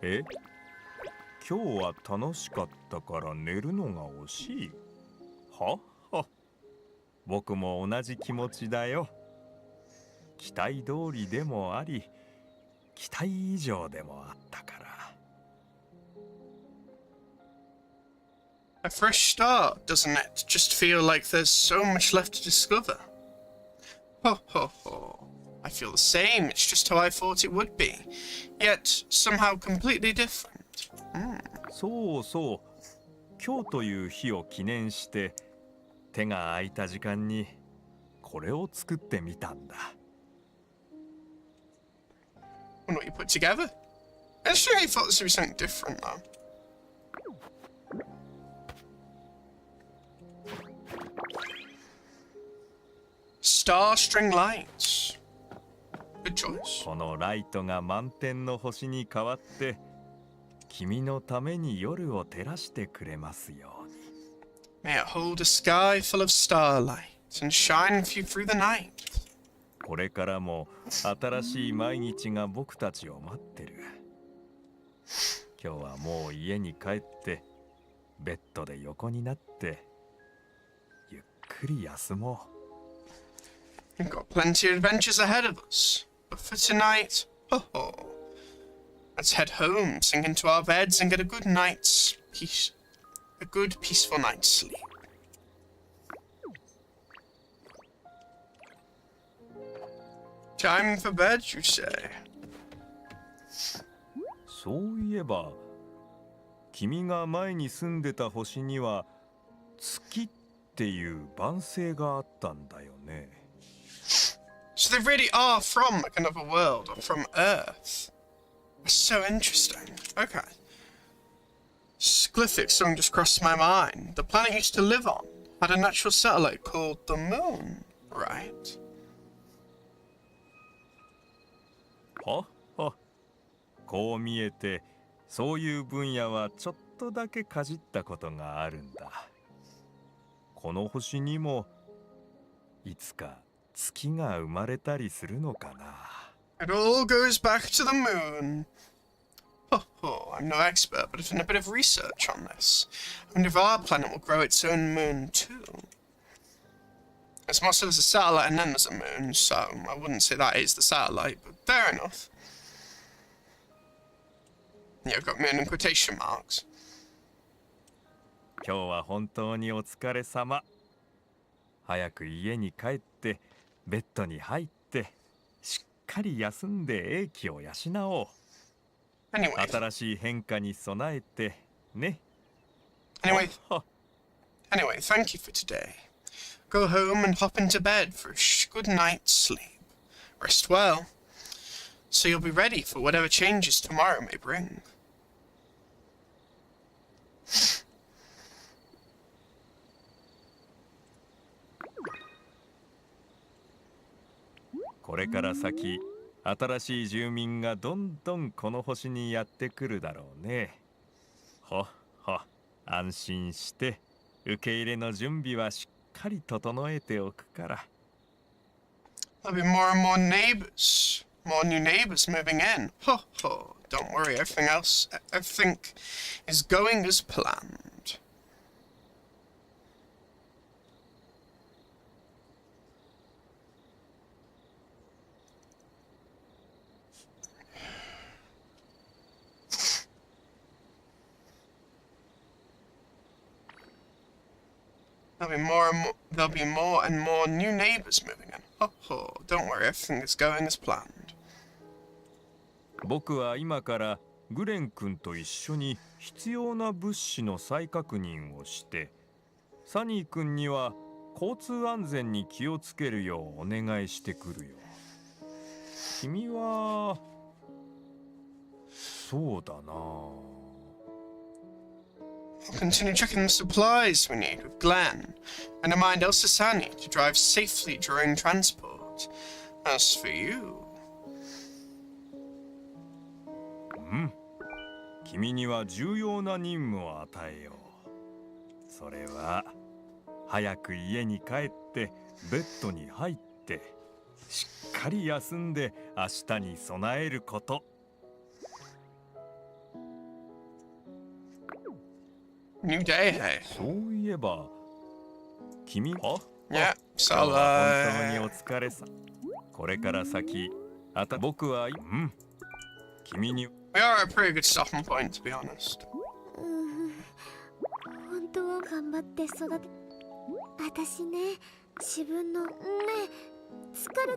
え？今日は楽しかったから寝るのが惜しい。はは。僕も同じ気持ちだよ。期待通りでもあり、期待以上でもあったから。A fresh start, doesn't it? Just feel like there's so much left to discover. Ho ho ho. I feel the same, it's just how I thought it would be. Yet, somehow completely different. そうそう。今日という日を記念して、手が空いた時間にこれを作ってみたんだ。Wonder what you put together? I'm sure you thought this would be something different, though. Star string lights. Good choice. このライトが満天の星に変わって、君のために夜を照らしてくれますように。May it hold a sky full of starlight and shine for you through the night. これからも新しい毎日が僕たちを待ってる。今日はもう家に帰ってベッドで横になってくり休もう。 We've got plenty of adventures ahead of us. But for tonight, let's head home, sink into our beds, and get a good night's peace. A good, peaceful night's sleep. Time for bed, you say? そういえば君が前に住んでた星には月っていう晩星があったんだよね。 So they really are from like another world, or from Earth. That's so interesting. Okay. Glyphic song just crossed my mind. The planet used to live on had a natural satellite called the Moon, right? はは、こう見えてそういう分野はちょっとだけかじったことがあるんだ。この星にもいつか月が生まれたりするのかな。 It all goes back to the moon. I'm no expert, but I've done a bit of research on this. I wonder if our planet will grow its own moon too. It's more so there's a satellite and then there's a moon, so I wouldn't say that is the satellite, but fair enough. Yeah, I've got moon in quotation marks. 今日は本当にお疲れ様。早く家に帰ってベッドに入ってしっかり休んで英気を養おう。 Anyway, 新しい変化に備えてね。 anyway, は anyway, thank you for today. Go home and hop into bed for a good night's sleep. Rest well, so you'll be ready for whatever changes tomorrow may bring. これから先新しい住民がどんどんこの星にやってくるだろうね。ほっほ、安心して受け入れの準備はしっかり整えておくから。 There'll be more and more neighbors. More new neighbors moving in. Don't worry, everything is going as planned. There'll be more and more new neighbors moving in. Don't worry, everything is going as planned. 僕は今からグレン君と一緒に必要な物資の再確認をして、サニー君には交通安全に気をつけるようお願いしてくるよ。君はそうだな。 I'll continue checking the supplies we need with Glenn, and remind Elsa Sani to drive safely during transport. As for you... 君には重要な任務を与えよう。それは早く家に帰ってベッドに入ってしっかり休んで明日に備えること。 New day, hey. そういえば君は Yeah, 今日 so, は本当にお疲れさ。これから先僕は君に we are at a pretty good stopping point, to be honest. 本当は頑張って育て。私ね、自分のね、疲れ。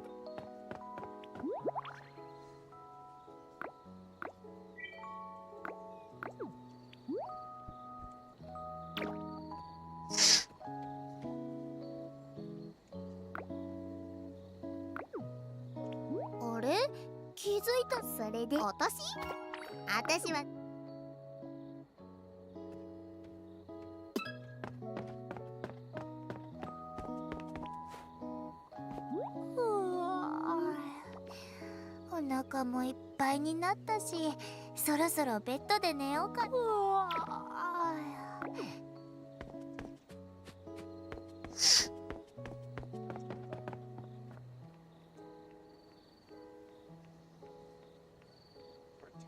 あれ？気づいた。それで私はお腹もいっぱいになったし、そろそろベッドで寝ようか。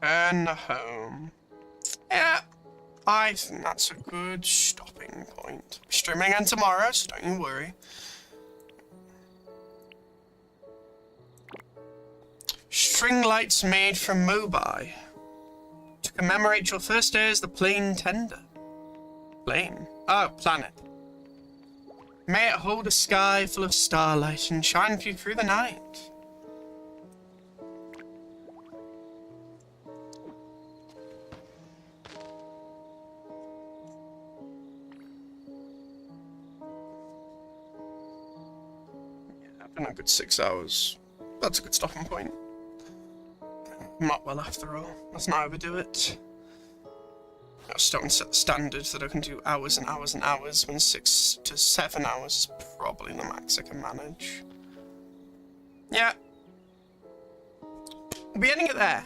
Return home. Yeah, I think that's a good stopping stopping point. I'll be streaming again tomorrow, so don't you worry. String lights made from mobi. To commemorate your first day as the plane tender. Plane? Oh, planet. May it hold a sky full of starlight and shine for you through the night. Yeah, I've been a good 6 hours. That's a good stopping point. Not well after all. Let's not overdo it. I was starting to set the standards that I can do hours and hours and hours, when 6 to 7 hours is probably the max I can manage. Yeah. We'll be ending it there.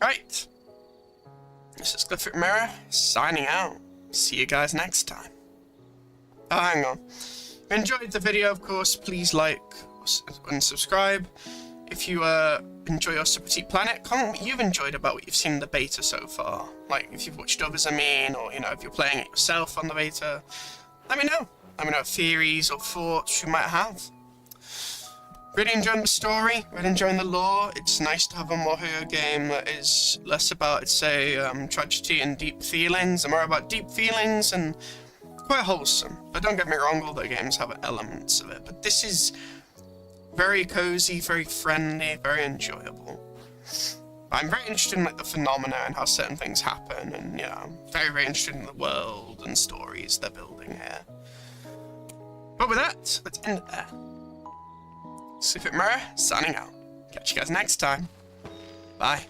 Right. This is Clifford Mirror, signing out. See you guys next time. Oh, hang on. If you enjoyed the video, of course, please like and subscribe. If you enjoy your Petit Planet, comment what you've enjoyed about what you've seen in the beta so far. Like, if you've watched others, I mean, or, you know, if you're playing it yourself on the beta, let me know. Let me know theories or thoughts you might have. Really enjoying the story, really enjoying the lore. It's nice to have a mihoyo game that is less about, let's say, tragedy and deep feelings, and more about deep feelings and quite wholesome. But don't get me wrong, all the games have elements of it. But this is very cozy, very friendly, very enjoyable. I'm very interested in like the phenomena and how certain things happen, and yeah, I'm very, very interested in the world and stories they're building here. But with that, let's end it there. Clifford Mirror, signing out. Catch you guys next time. Bye.